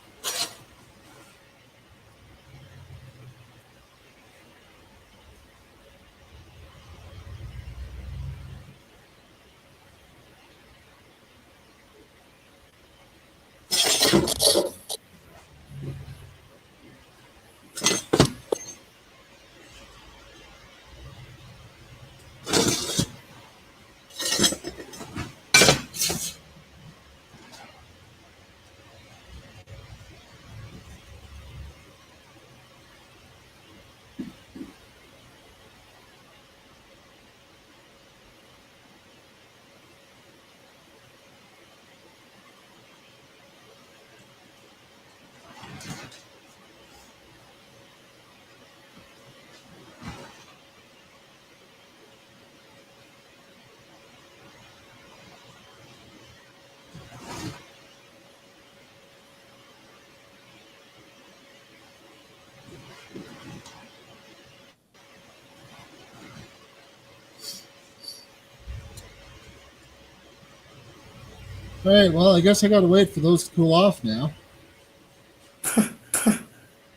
All right. Well, I guess I got to wait for those to cool off now.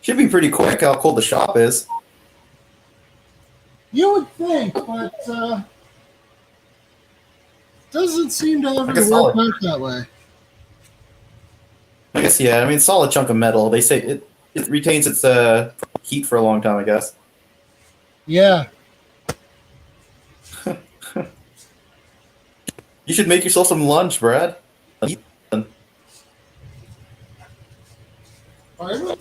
Should be pretty quick how cold the shop is. You would think, but doesn't seem to ever work out that way. I guess, yeah. I mean, solid chunk of metal. They say it retains its heat for a long time, I guess. Yeah. You should make yourself some lunch, Brad. Pardon?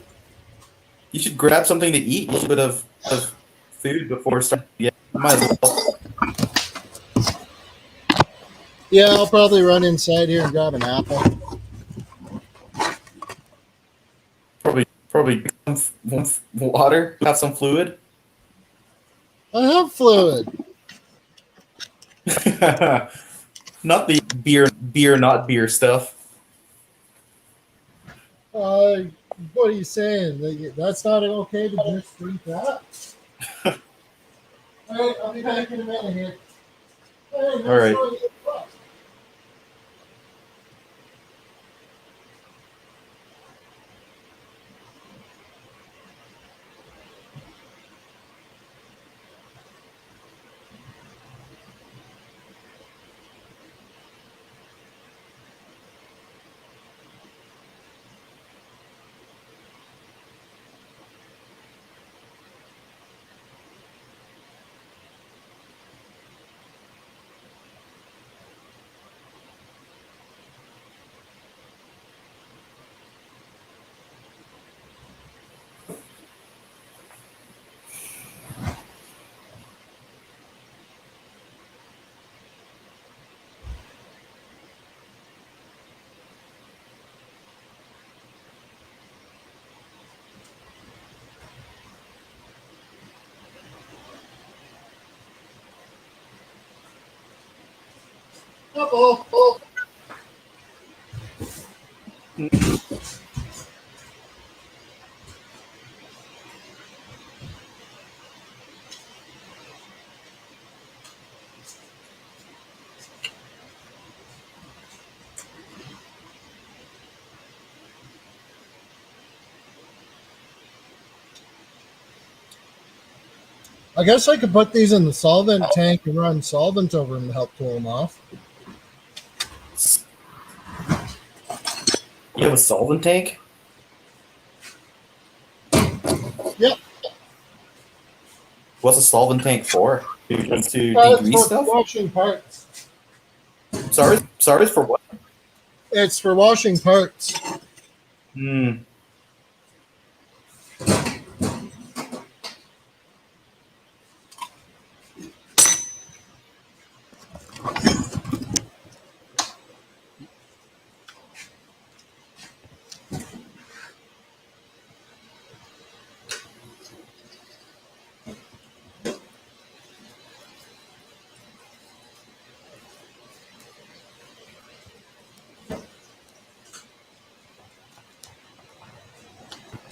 You should grab something to eat, a little bit of food before starting. Yeah, might as well. Yeah, I'll probably run inside here and grab an apple. Probably water, have some fluid. I have fluid. Not the not beer stuff. What are you saying? That's not okay to just drink that? All right, I'll be back in a minute here. All right. Uh-oh. I guess I could put these in the solvent tank and run solvent over them to help cool them off. You have a solvent tank? Yep. What's a solvent tank for? To degrease stuff? Washing parts. Sorry for what? It's for washing parts. Hmm.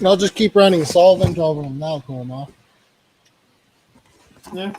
I'll just keep running solvent over them now, cool enough. Yeah.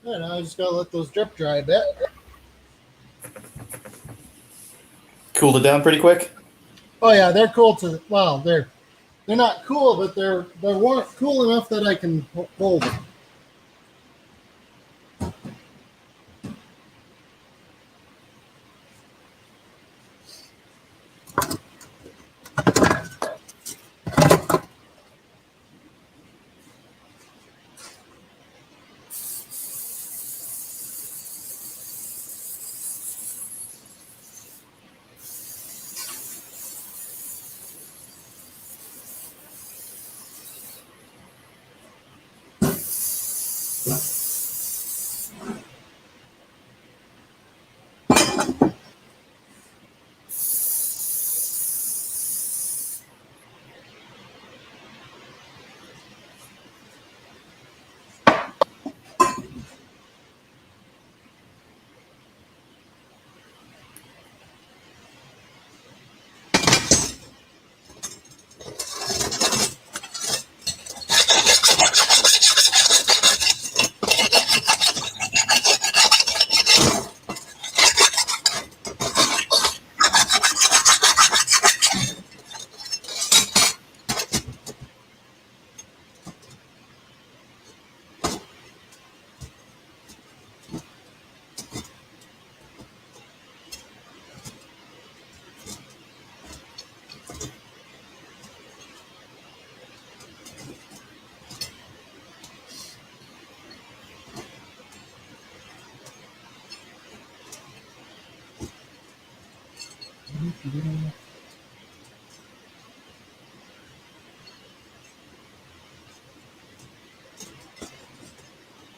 Yeah, now I just gotta let those drip dry a bit. Cooled it down pretty quick. Oh yeah, they're cool to. Well, they're not cool, but they're warm, cool enough that I can hold them.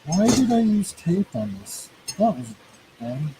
Why did I use tape on this? That was dumb.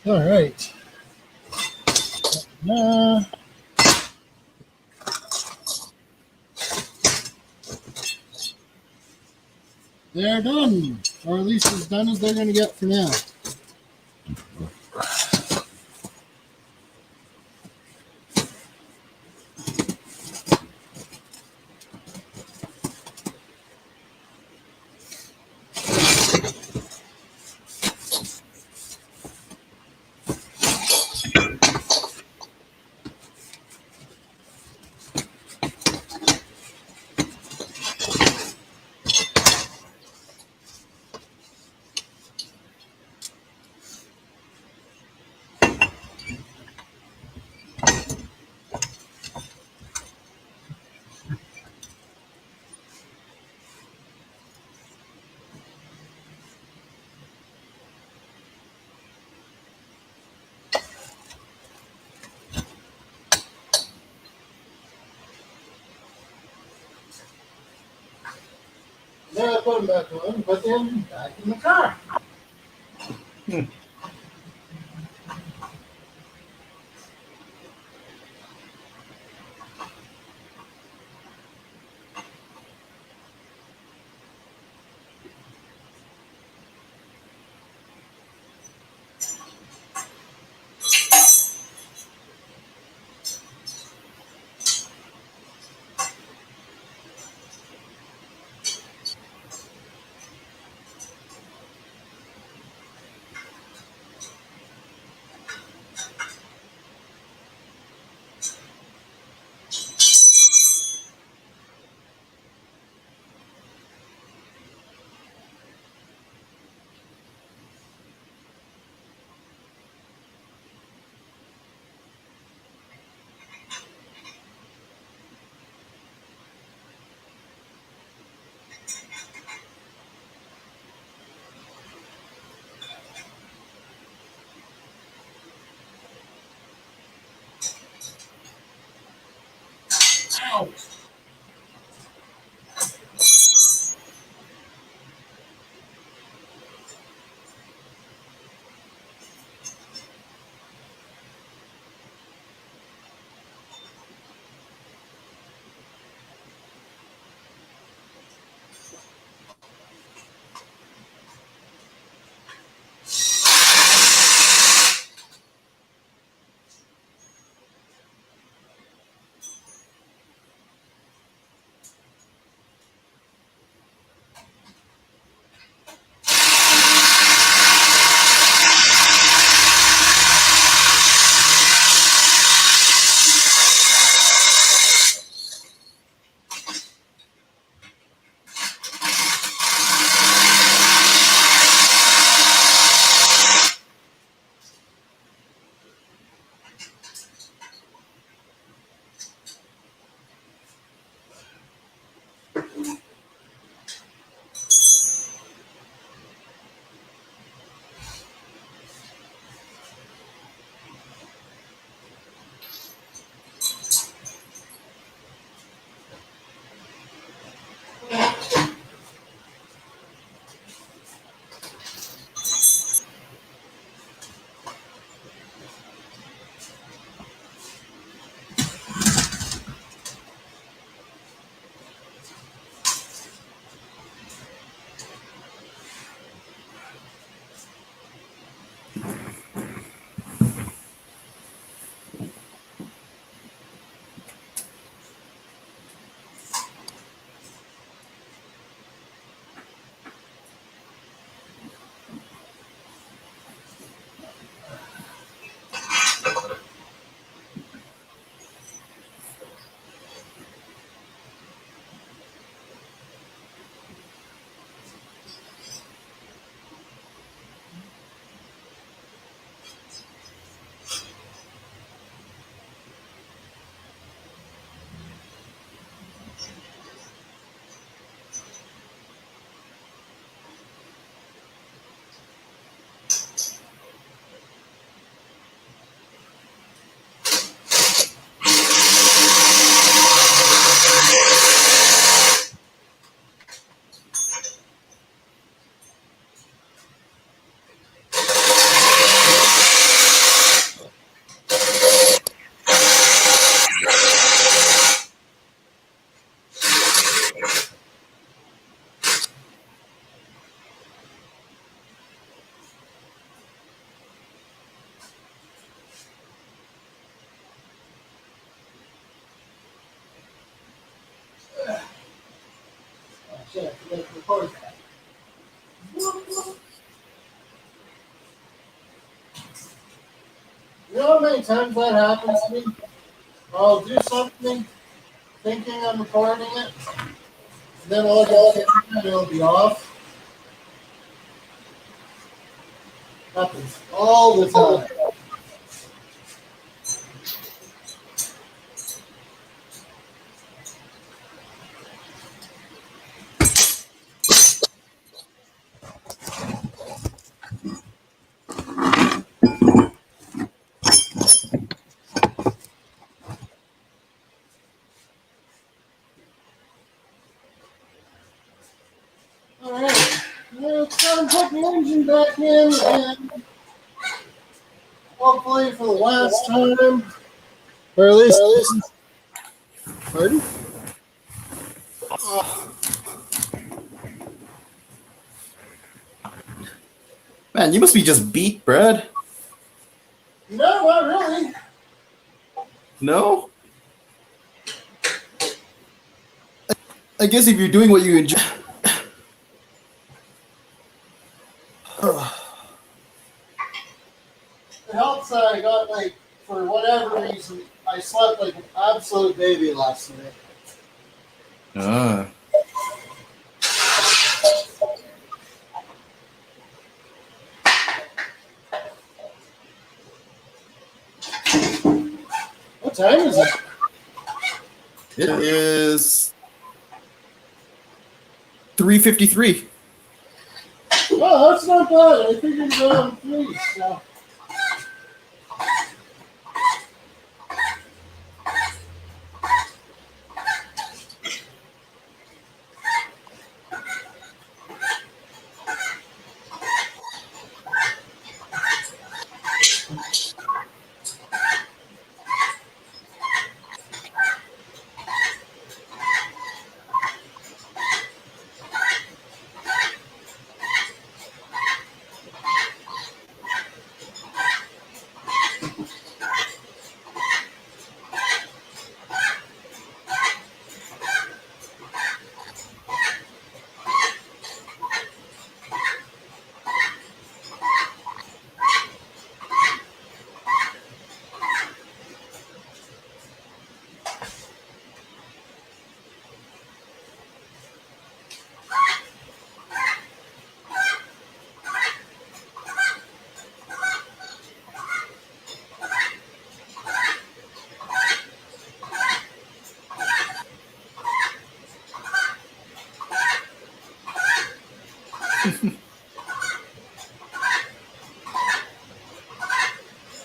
All right. They're done, or at least as done as they're going to get for now. Then I put them back on, put them back in the car. know how many times that happens to me? I'll do something thinking I'm recording it, and then I'll get and it'll be off. Happens all the time. Alright, now it's time to put the engine back in, and hopefully for the last time, or at least, pardon? Man, you must be just beat, Brad. No, not really. No? I guess if you're doing what you enjoy. It helps that I got, like, for whatever reason, I slept like an absolute baby last night. What time is it? It is 3:53. Oh, that's not bad. I figured around 3, so.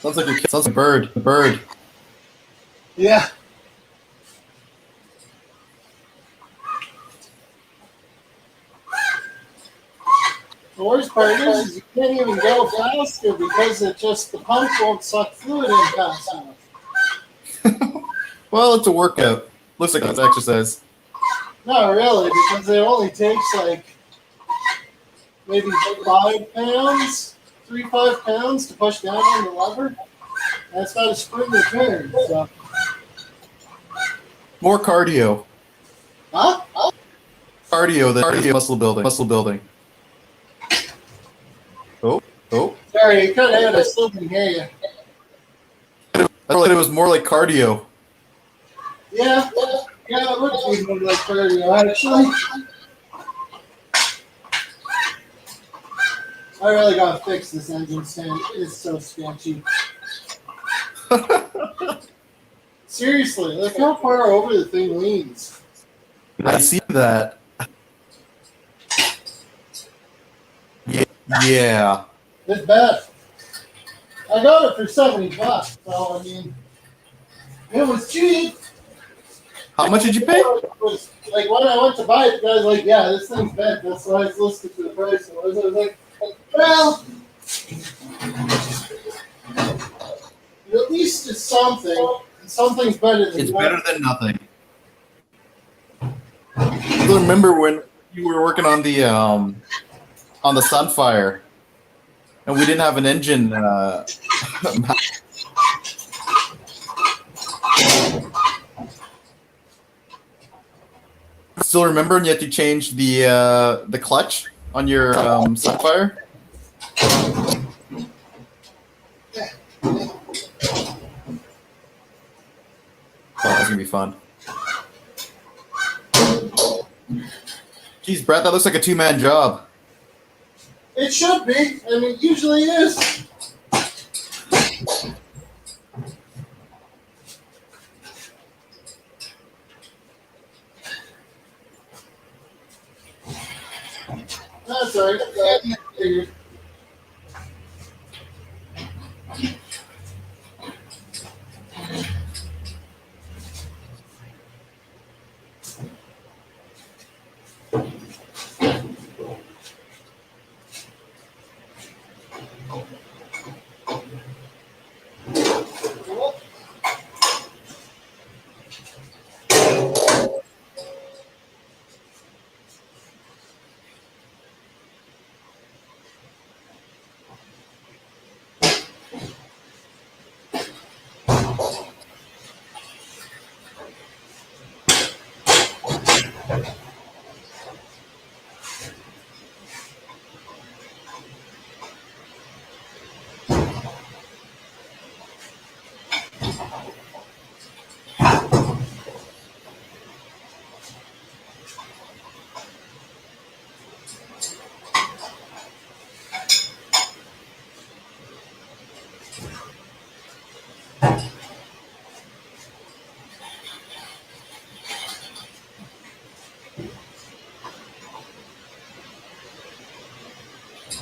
Sounds like a bird. A bird. Yeah. The worst part is you can't even go faster because the pump won't suck fluid in fast enough. Well, it's a workout. Looks like it's exercise. Not really, because it only takes like maybe 5 pounds, 5 pounds to push down on the lever. And it's got a spring return, so. More cardio. Huh? Cardio than muscle building. Muscle building. Oh. Sorry, you cut out. I still can hear you. I thought it was more like cardio. Yeah, it would be more like cardio, actually. I really gotta fix this engine stand. It's so sketchy. Seriously, look how far over the thing leans. I see that. Yeah. It's bad. I got it for $70, so I mean, it was cheap. How much did you pay? It was, like when I went to buy it, the guy's like, "Yeah, this thing's bad." That's why it's listed for the price. I was like, "Well, at least it's something. And something's better than It's nothing." better than nothing. I remember when you were working on the Sunfire, and we didn't have an engine. Still remember, and you had to change the clutch on your Sunfire. That's gonna be fun. Jeez, Brett, that looks like a two-man job. It should be. I mean, it usually is. That's all right.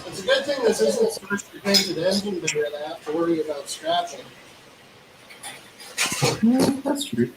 It's a good thing this isn't specially painted engine bay and I have to worry about scratching. Yeah, that's true.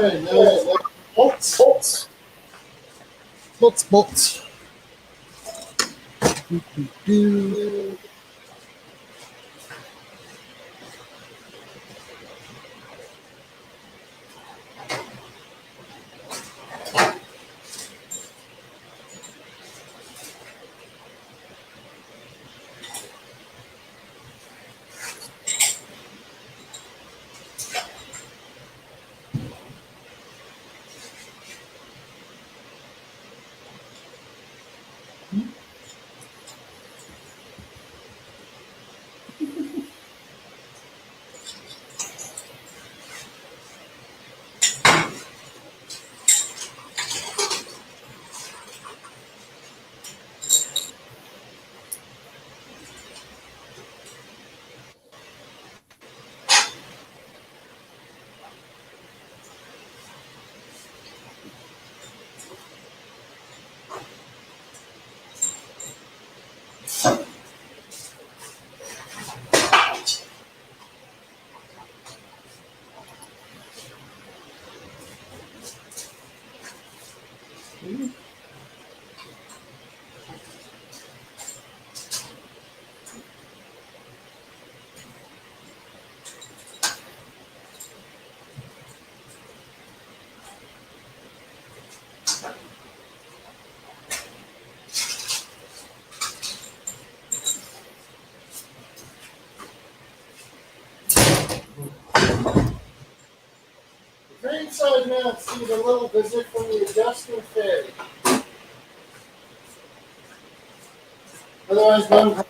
right, now bolts. Bolts. Do. Green side mounts need a little visit from the adjustment fairy. Otherwise, one.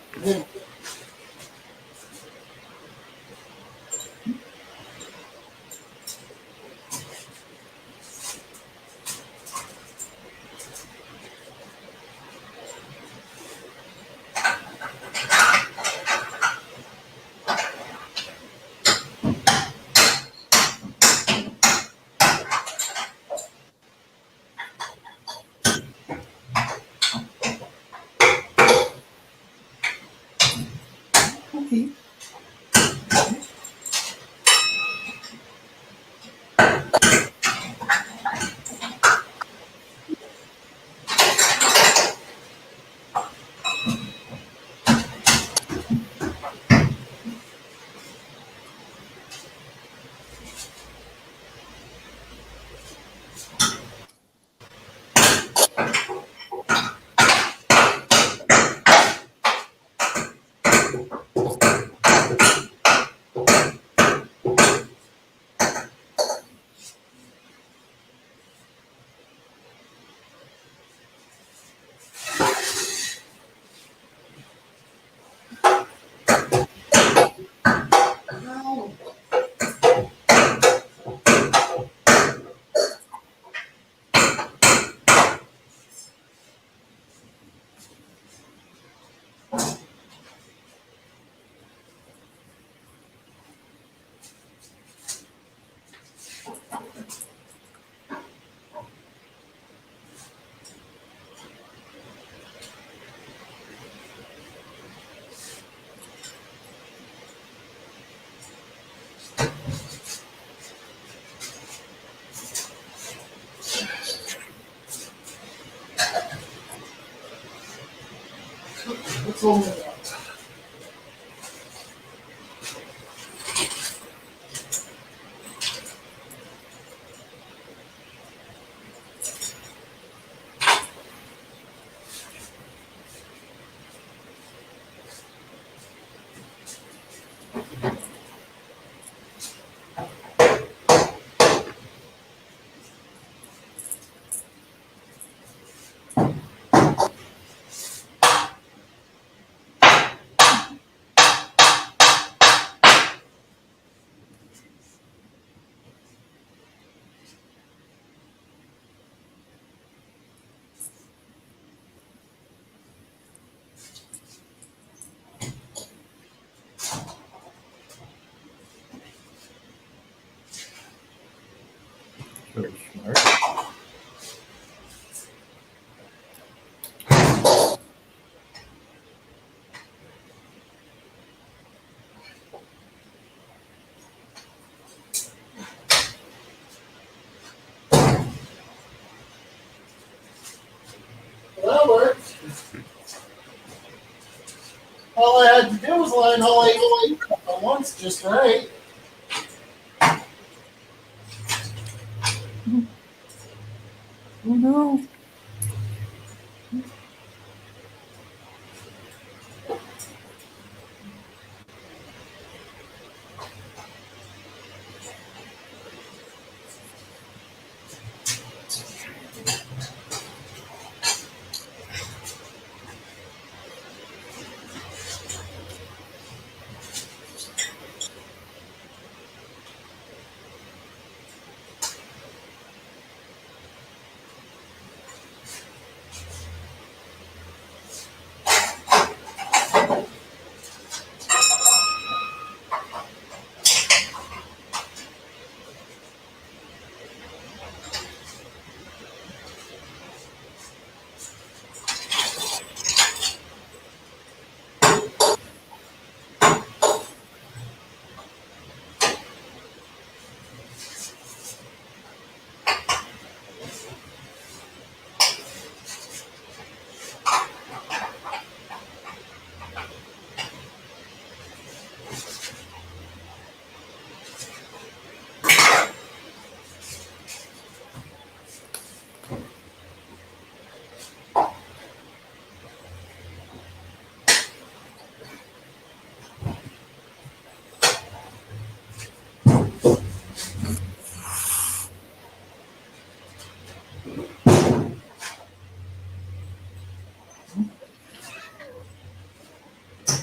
What's wrong with that? Well, that worked. All I had to do was line all 8 at once just right. Oh no.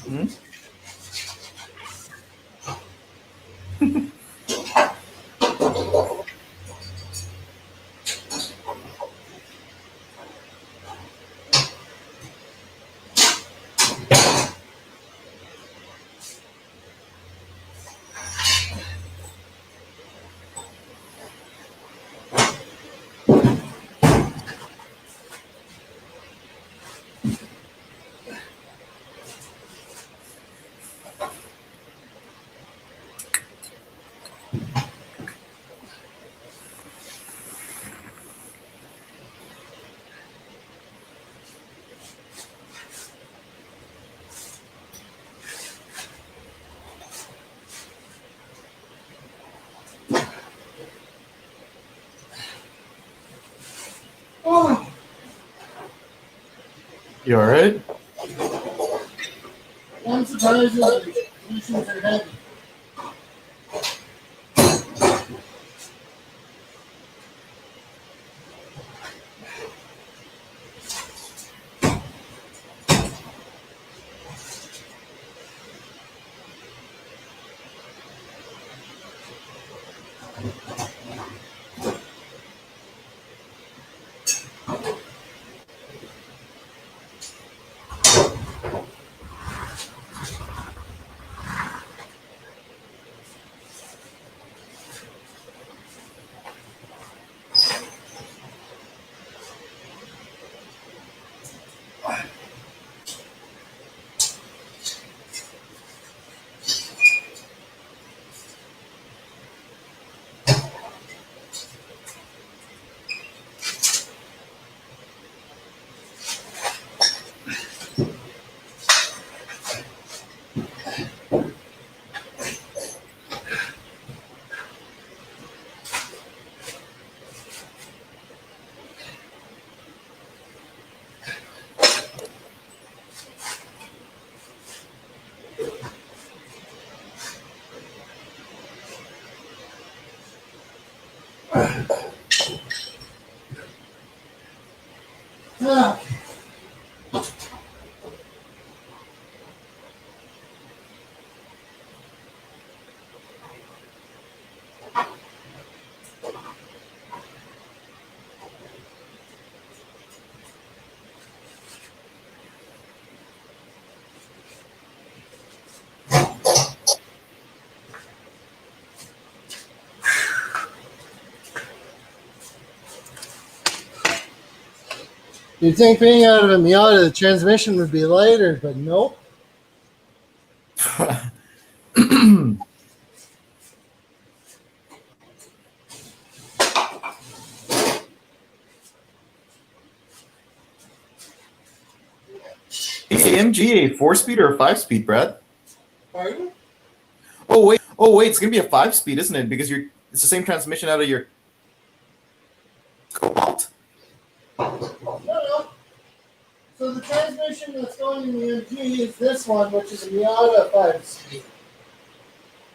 Hmm? Oh, You alright? I'm surprised the solutions are heavy. Ah. You'd think being out of a Miata, the transmission would be lighter, but nope. Is the MG a 4-speed or a 5-speed, Brad? Pardon? Oh wait, it's gonna be a 5-speed, isn't it? Because it's the same transmission out of your Cobalt. No. So the transmission that's going in the MG is this one, which is a Miata 5-speed.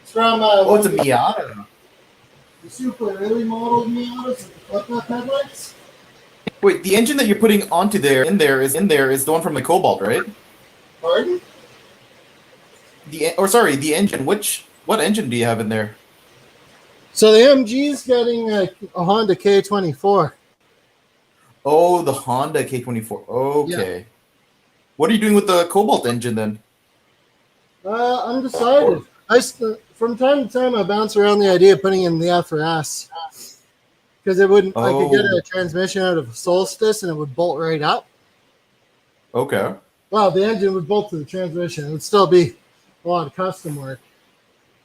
It's from It's a Miata. The super early model Miatas with flip-up headlights. Wait, the engine that you're putting onto in there is the one from the Cobalt, right? Pardon? The engine. What engine do you have in there? So the MG is getting a Honda K24. Oh, the Honda K24. Okay. Yeah. What are you doing with the Cobalt engine then? Undecided. From time to time, I bounce around the idea of putting in the FRS because it wouldn't. I could get a transmission out of Solstice and it would bolt right up. Okay. Well, the engine would bolt to the transmission. It would still be a lot of custom work.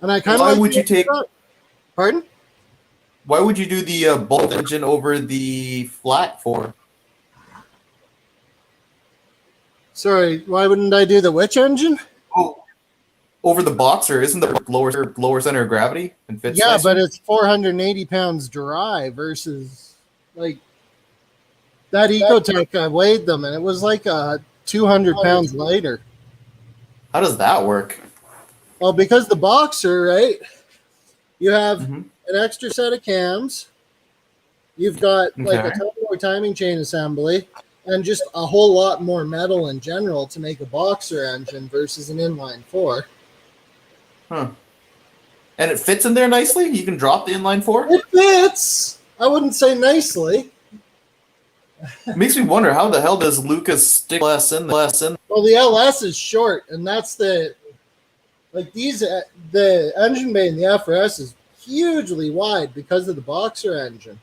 And I kind of. Why would you take? Pardon? Why would you do the bolt engine over the flat for? Sorry, why wouldn't I do the which engine? Oh, over the Boxer, isn't the lower center of gravity and fits? Yeah, but it's 480 pounds dry versus like that Ecotech. I weighed them and it was like 200 pounds lighter. How does that work? Well, because the Boxer, right? You have an extra set of cams. You've got like a ton more timing chain assembly. And just a whole lot more metal in general to make a Boxer engine versus an inline 4. Huh. And it fits in there nicely? You can drop the inline 4? It fits! I wouldn't say nicely. It makes me wonder, how the hell does Lucas stick less in? Well, the LS is short, and that's the engine bay in the FRS is hugely wide because of the Boxer engine.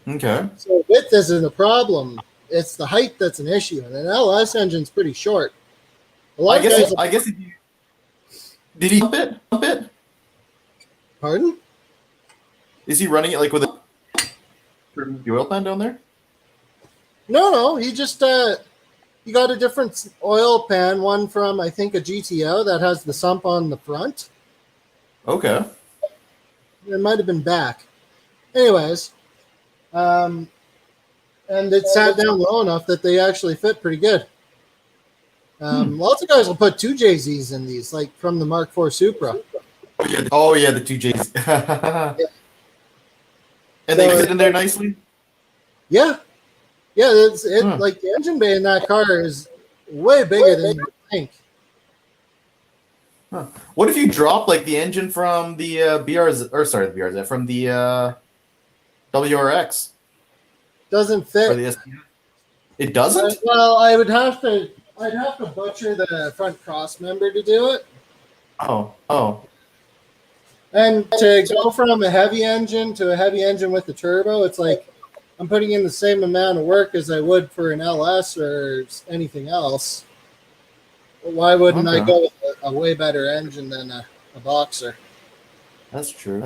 Okay. So width isn't a problem. It's the height that's an issue, and an LS engine's pretty short. I guess if you did he pump it? Pardon? Is he running it like with a oil pan down there? No. He just he got a different oil pan, one from I think a GTO that has the sump on the front. Okay. It might have been back. Anyways, and it sat down low enough that they actually fit pretty good. Lots of guys will put 2 JZs in these, like from the Mark IV Supra. Oh yeah, the 2 Js. Yeah. And they fit in there nicely? Yeah. Like the engine bay in that car is way bigger than you think. Huh. What if you drop like the engine from the BRZ from the WRX? Doesn't fit. It doesn't? Well, I'd have to butcher the front cross member to do it. Oh. And to go from a heavy engine to a heavy engine with the turbo, it's like I'm putting in the same amount of work as I would for an LS or anything else. Why wouldn't I go with a way better engine than a Boxer? That's true.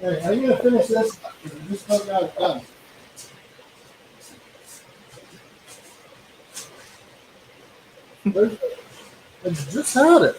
All right, I'm going to finish this up because I just about got it done. I just had it.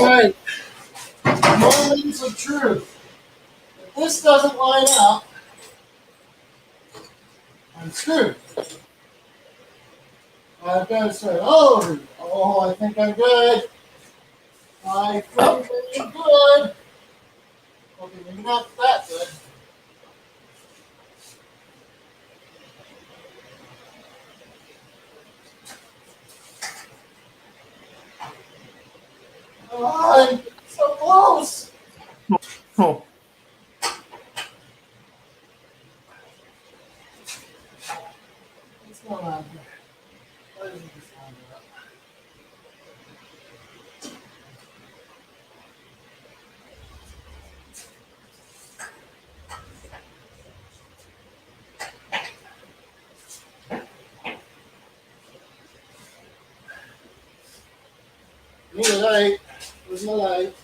Right. Moments of truth. If this doesn't line up, unscrewed. I've got to start over. Oh, I think I'm good. I think I'm good. Okay, maybe not that good. Oh, I'm so close. Oh, What's going on here? Why isn't this lining up? Need a light. Where's my light?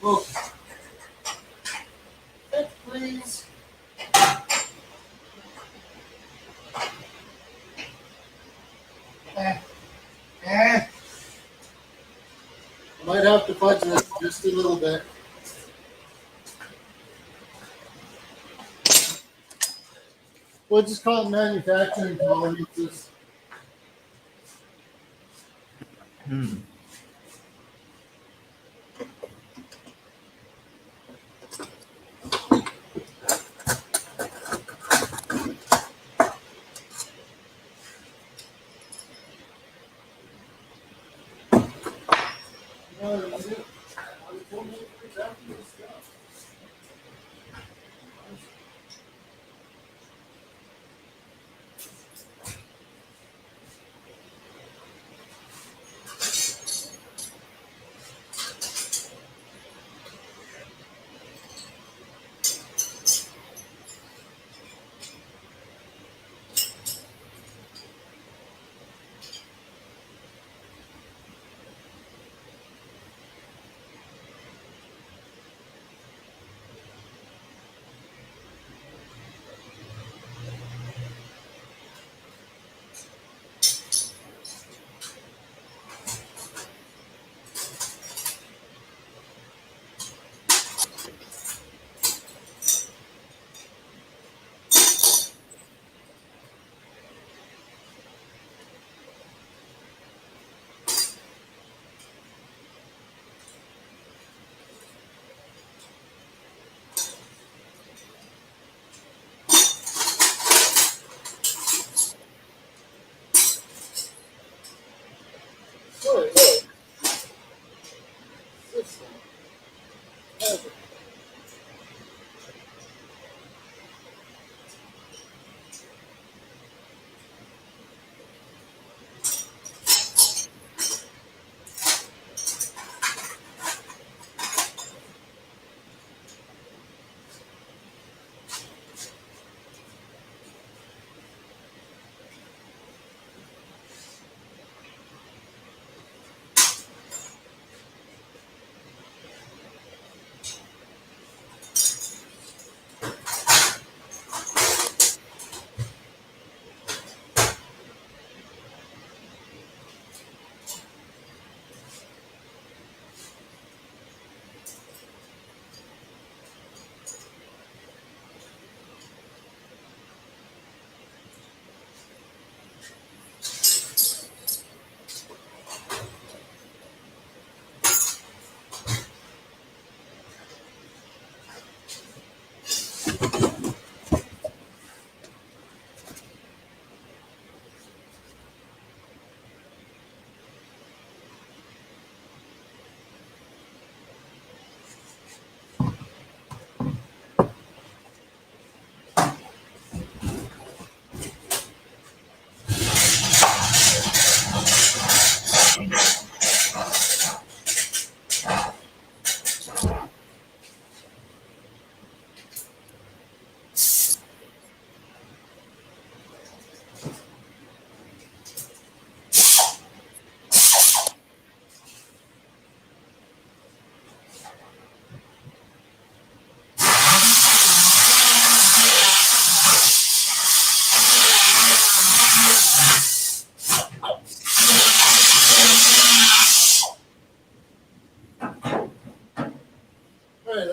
Okay. Fix, please. Eh. I might have to fudge this just a little bit. We'll just call it manufacturing tolerances.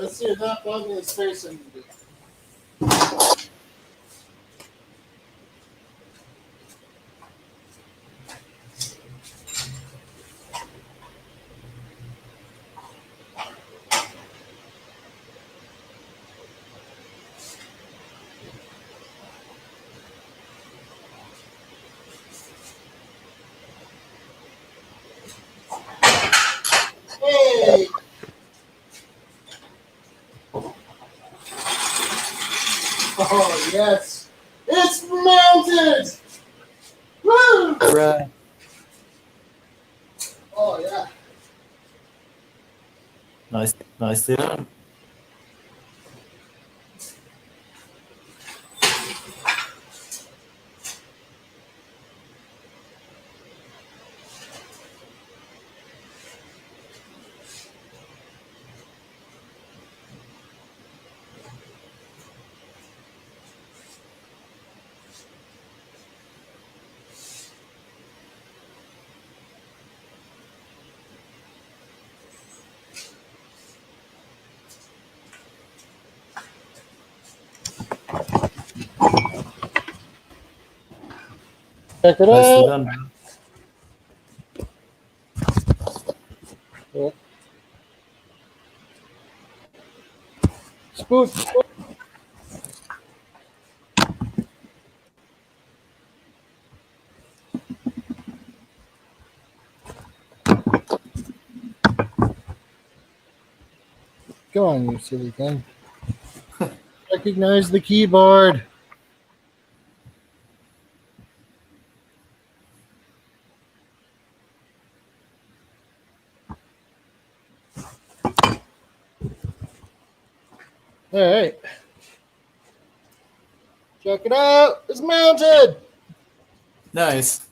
Let's see if that button is facing me. Hey! Oh, yes! It's mounted! Woo! Right. Oh, yeah. Nicely done. Check it Nicely out. done. Spook. Go on, you silly thing. Recognize the keyboard. All right. Check it out. It's mounted. Nice.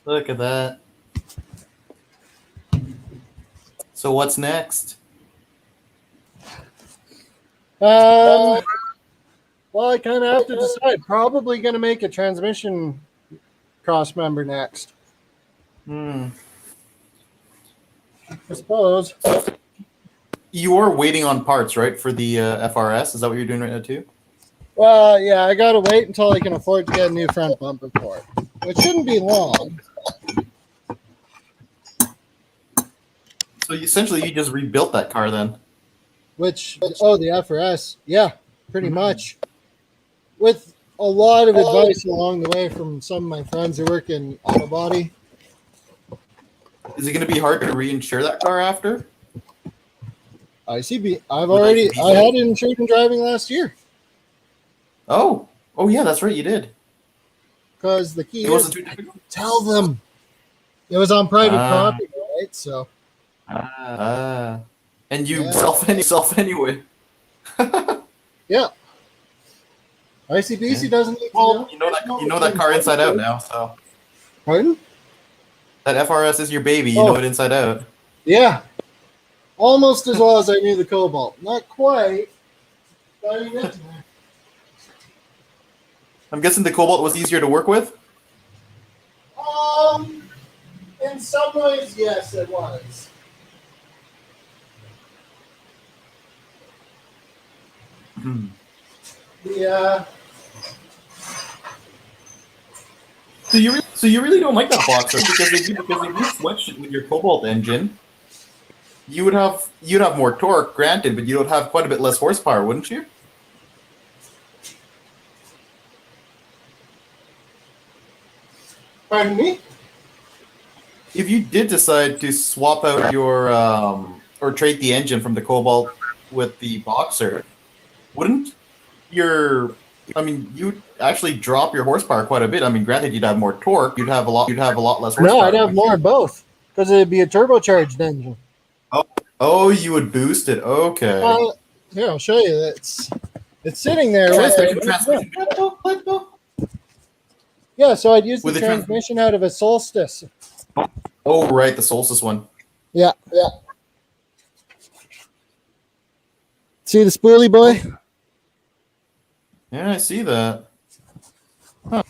Look at that. So what's next? Well, I kind of have to decide. Probably going to make a transmission cross member next, I suppose. You are waiting on parts, right, for the FRS? Is that what you're doing right now too? Well, yeah, I got to wait until I can afford to get a new front bumper for it, which shouldn't be long. So essentially, you just rebuilt that car then. The FRS. Yeah, pretty much. With a lot of advice along the way from some of my friends who work in auto body. Is it going to be hard to reinsure that car after? I had it insured and driving last year. Oh yeah, that's right, you did. Because the key It wasn't too difficult. tell them it was on private property, right? So. And you self anyway. Yeah. ICBC doesn't need Well, to you know that car inside out now. So Pardon? that FRS is your baby. You know it inside out. Yeah. Almost as well as I knew the Cobalt. Not quite. But I knew it. I'm guessing the Cobalt was easier to work with. In some ways, yes, it was. Yeah. So you really don't like that boxer because if you switch it with your Cobalt engine, you'd have more torque, granted, but you would have quite a bit less horsepower, wouldn't you? Pardon me? If you did decide to swap out your or trade the engine from the Cobalt with the Boxer, wouldn't you'd actually drop your horsepower quite a bit. I mean, granted, you'd have more torque, you'd have a lot less horsepower. No, I'd have more of both because it'd be a turbocharged engine. Oh, you would boost it. Okay. Here, I'll show you. It's sitting there. Transmission. Yeah, so I'd use the With the transmission out of a Solstice. Oh, right, the Solstice one. Yeah. See the spoolie boy? Yeah, I see that. Huh.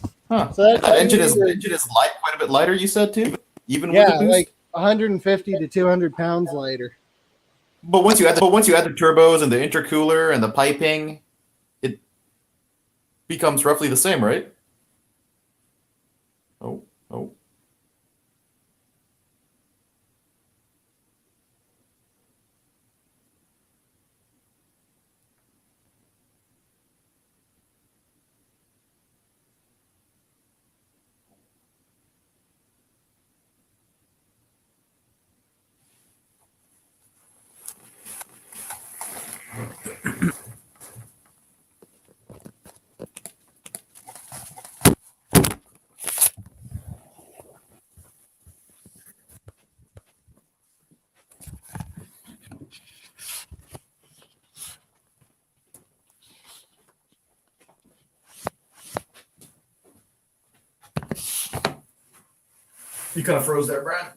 So that engine is light, quite a bit lighter. You said too, even with the boost. Like 150 to 200 pounds lighter. But once you add the turbos and the intercooler and the piping, it becomes roughly the same, right? Oh, oh. You kind of froze there, Brad.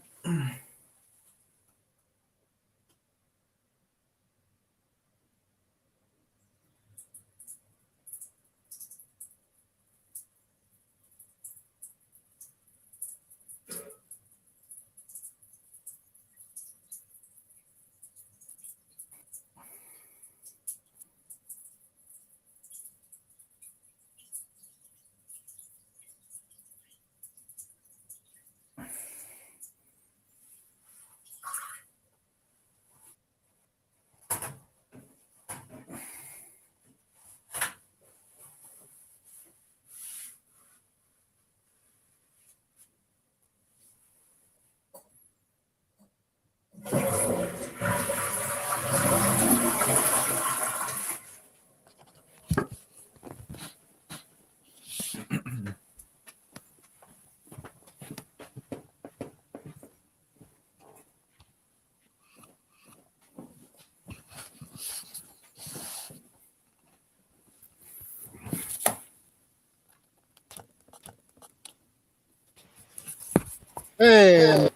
Hey,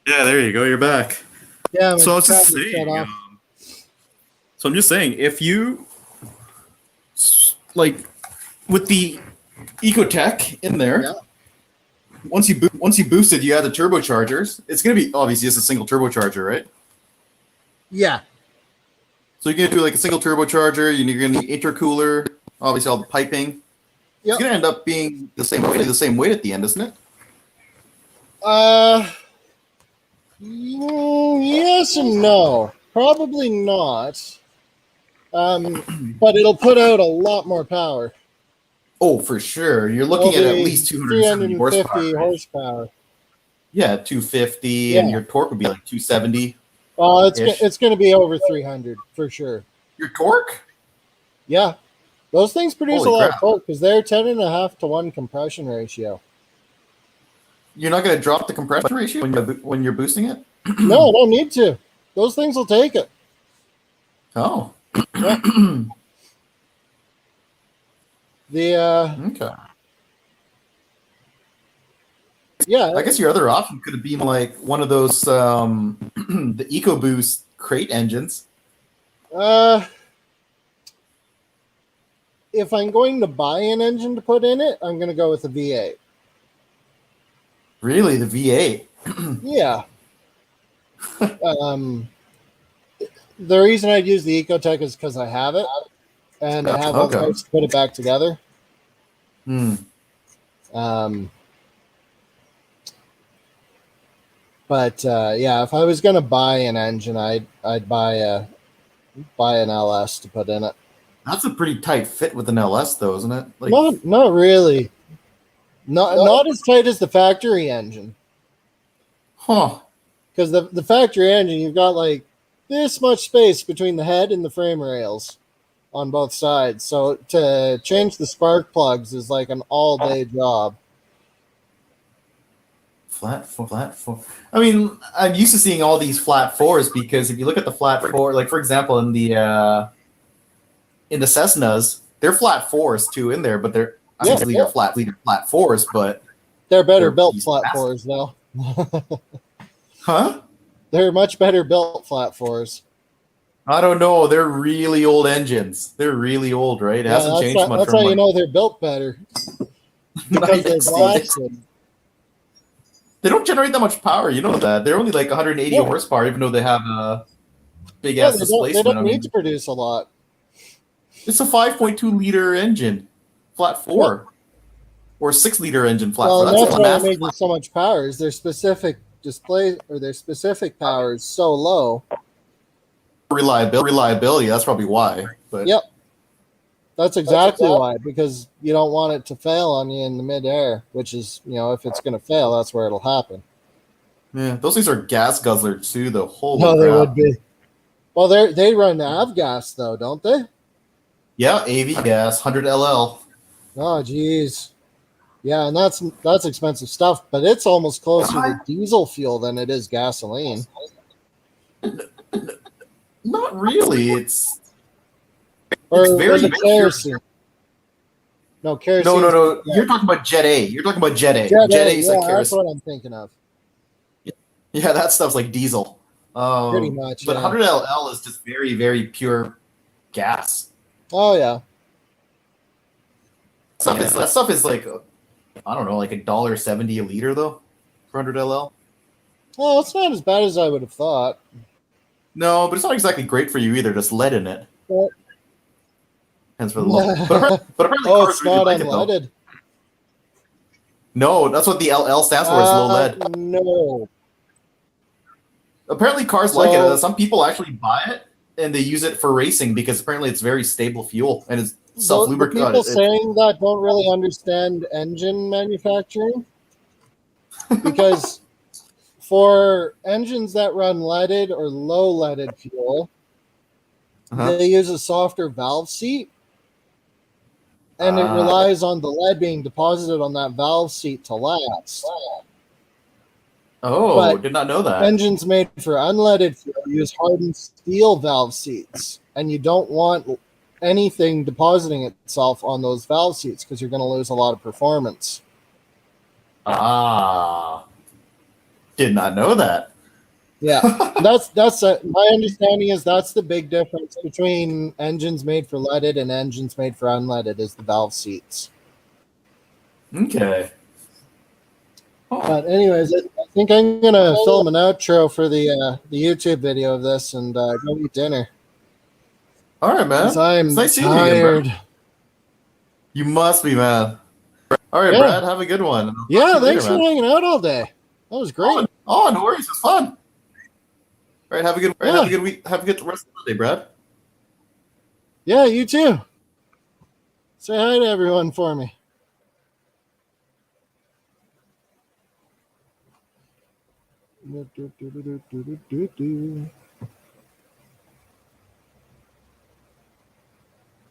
Yeah, there you go. You're back. yeah, So I was just shut saying. off. So I'm just saying, if you like with the Ecotech in there, Yeah. once you boost it, you add the turbochargers. It's gonna be obviously just a single turbocharger, right? Yeah, So you're gonna do like a single turbocharger. You're gonna need intercooler, obviously all the piping. Yep. It's gonna end up being the same weight at the end, isn't it? Yes and no. Probably not. But it'll put out a lot more power. Oh, for sure. You're looking at It'll be least 270 horsepower. 350 right? horsepower. Yeah, 250, Yeah. and your torque would be like 270. Well, Ish. it's going to be over 300 for sure. Your torque? Yeah, those things produce Holy a lot crap. of torque because they're 10.5 to 1 compression ratio. You're not going to drop the compression ratio when you're boosting it? No, don't need to. Those things will take it. Oh. Yeah. The Okay. yeah, I guess your other option could have been like one of those the EcoBoost crate engines. if I'm going to buy an engine to put in it, I'm going to go with a V8. Really, the V8? Yeah. The reason I'd use the Ecotech is because I have it, and I have all the parts to put it back together. Hmm. But yeah, if I was going to buy an engine, I'd buy an LS to put in it. That's a pretty tight fit with an LS, though, isn't it? Like, Not really. Not as tight as the factory engine. huh? Because the factory engine, you've got like this much space between the head and the frame rails on both sides. So to change the spark plugs is like an all-day job. Flat four. I mean, I'm used to seeing all these flat fours because if you look at the flat four, like for example, in the Cessnas, they're flat fours too in there, but they're obviously they're flat fours, but they're better built flat fours though. Huh? They're much better built flat fours. I don't know. They're really old engines. They're really old, right? It hasn't changed much. That's how you know they're built better. Because they're blasted. They don't generate that much power. You know that. They're only like 180 horsepower, even though they have big Yeah, ass they displacement. don't I need mean, to produce a lot. it's a 5.2 liter engine, flat four, or a 6 liter engine, flat Well, four. and That's that's a why massive. they make so much power. Is their specific display or their specific power is so low. Reliability. That's probably why. But Yep, that's exactly why. Because you don't want it to fail on you in the midair, which is, if it's going to fail, that's where it'll happen. yeah, those things are gas guzzlers too. Though, holy No, they crap. would be. Well, they run avgas though, don't they? Yeah, AV gas, 100 LL. Oh, geez. Yeah, and that's expensive stuff, but it's almost closer to diesel fuel than it is gasoline. Not really. It's Or very was it pure. kerosene? No, kerosene. No. You're talking about Jet A. You're talking about Jet A. Jet Jet A, A is yeah, like that's kerosene. what I'm thinking of. Yeah, that stuff's like diesel. Pretty much, But yeah. 100 LL is just very, very pure gas. Oh, yeah. That stuff is like, I don't know, like $1.70 a liter though, for 100 LL. Well, it's not as bad as I would have thought. No, but it's not exactly great for you either. Just lead in it. But, Hence for the low. But apparently oh, cars it's really not like it though. unleaded. No, that's what the LL stands for. Is low lead. No. Apparently cars So- like it. Some people actually buy it and they use it for racing because apparently it's very stable fuel and it's The self-lubricating. people saying that don't really understand engine manufacturing because for engines that run leaded or low leaded fuel, they use a softer valve seat, and it relies on the lead being deposited on that valve seat to last. Oh, But did not know that. engines made for unleaded fuel use hardened steel valve seats, and you don't want anything depositing itself on those valve seats because you're going to lose a lot of performance. Did not know that. Yeah, my understanding is that's the big difference between engines made for leaded and engines made for unleaded is the valve seats. Okay. But anyways, I think I'm gonna film an outro for the YouTube video of this and go eat dinner. All right, man. Because I'm It's nice seeing you again, tired. bro. You must be, man. All right, Yeah. Brad. Have a good one. I'll Yeah, talk to you thanks later, for man. hanging out all day. That was great. Oh, no worries. It's fun. All right, have a good. Yeah. Have a good week. Have a good rest of the day, Brad. Yeah, you too. Say hi to everyone for me. Do, do, do, do, do, do, do, do.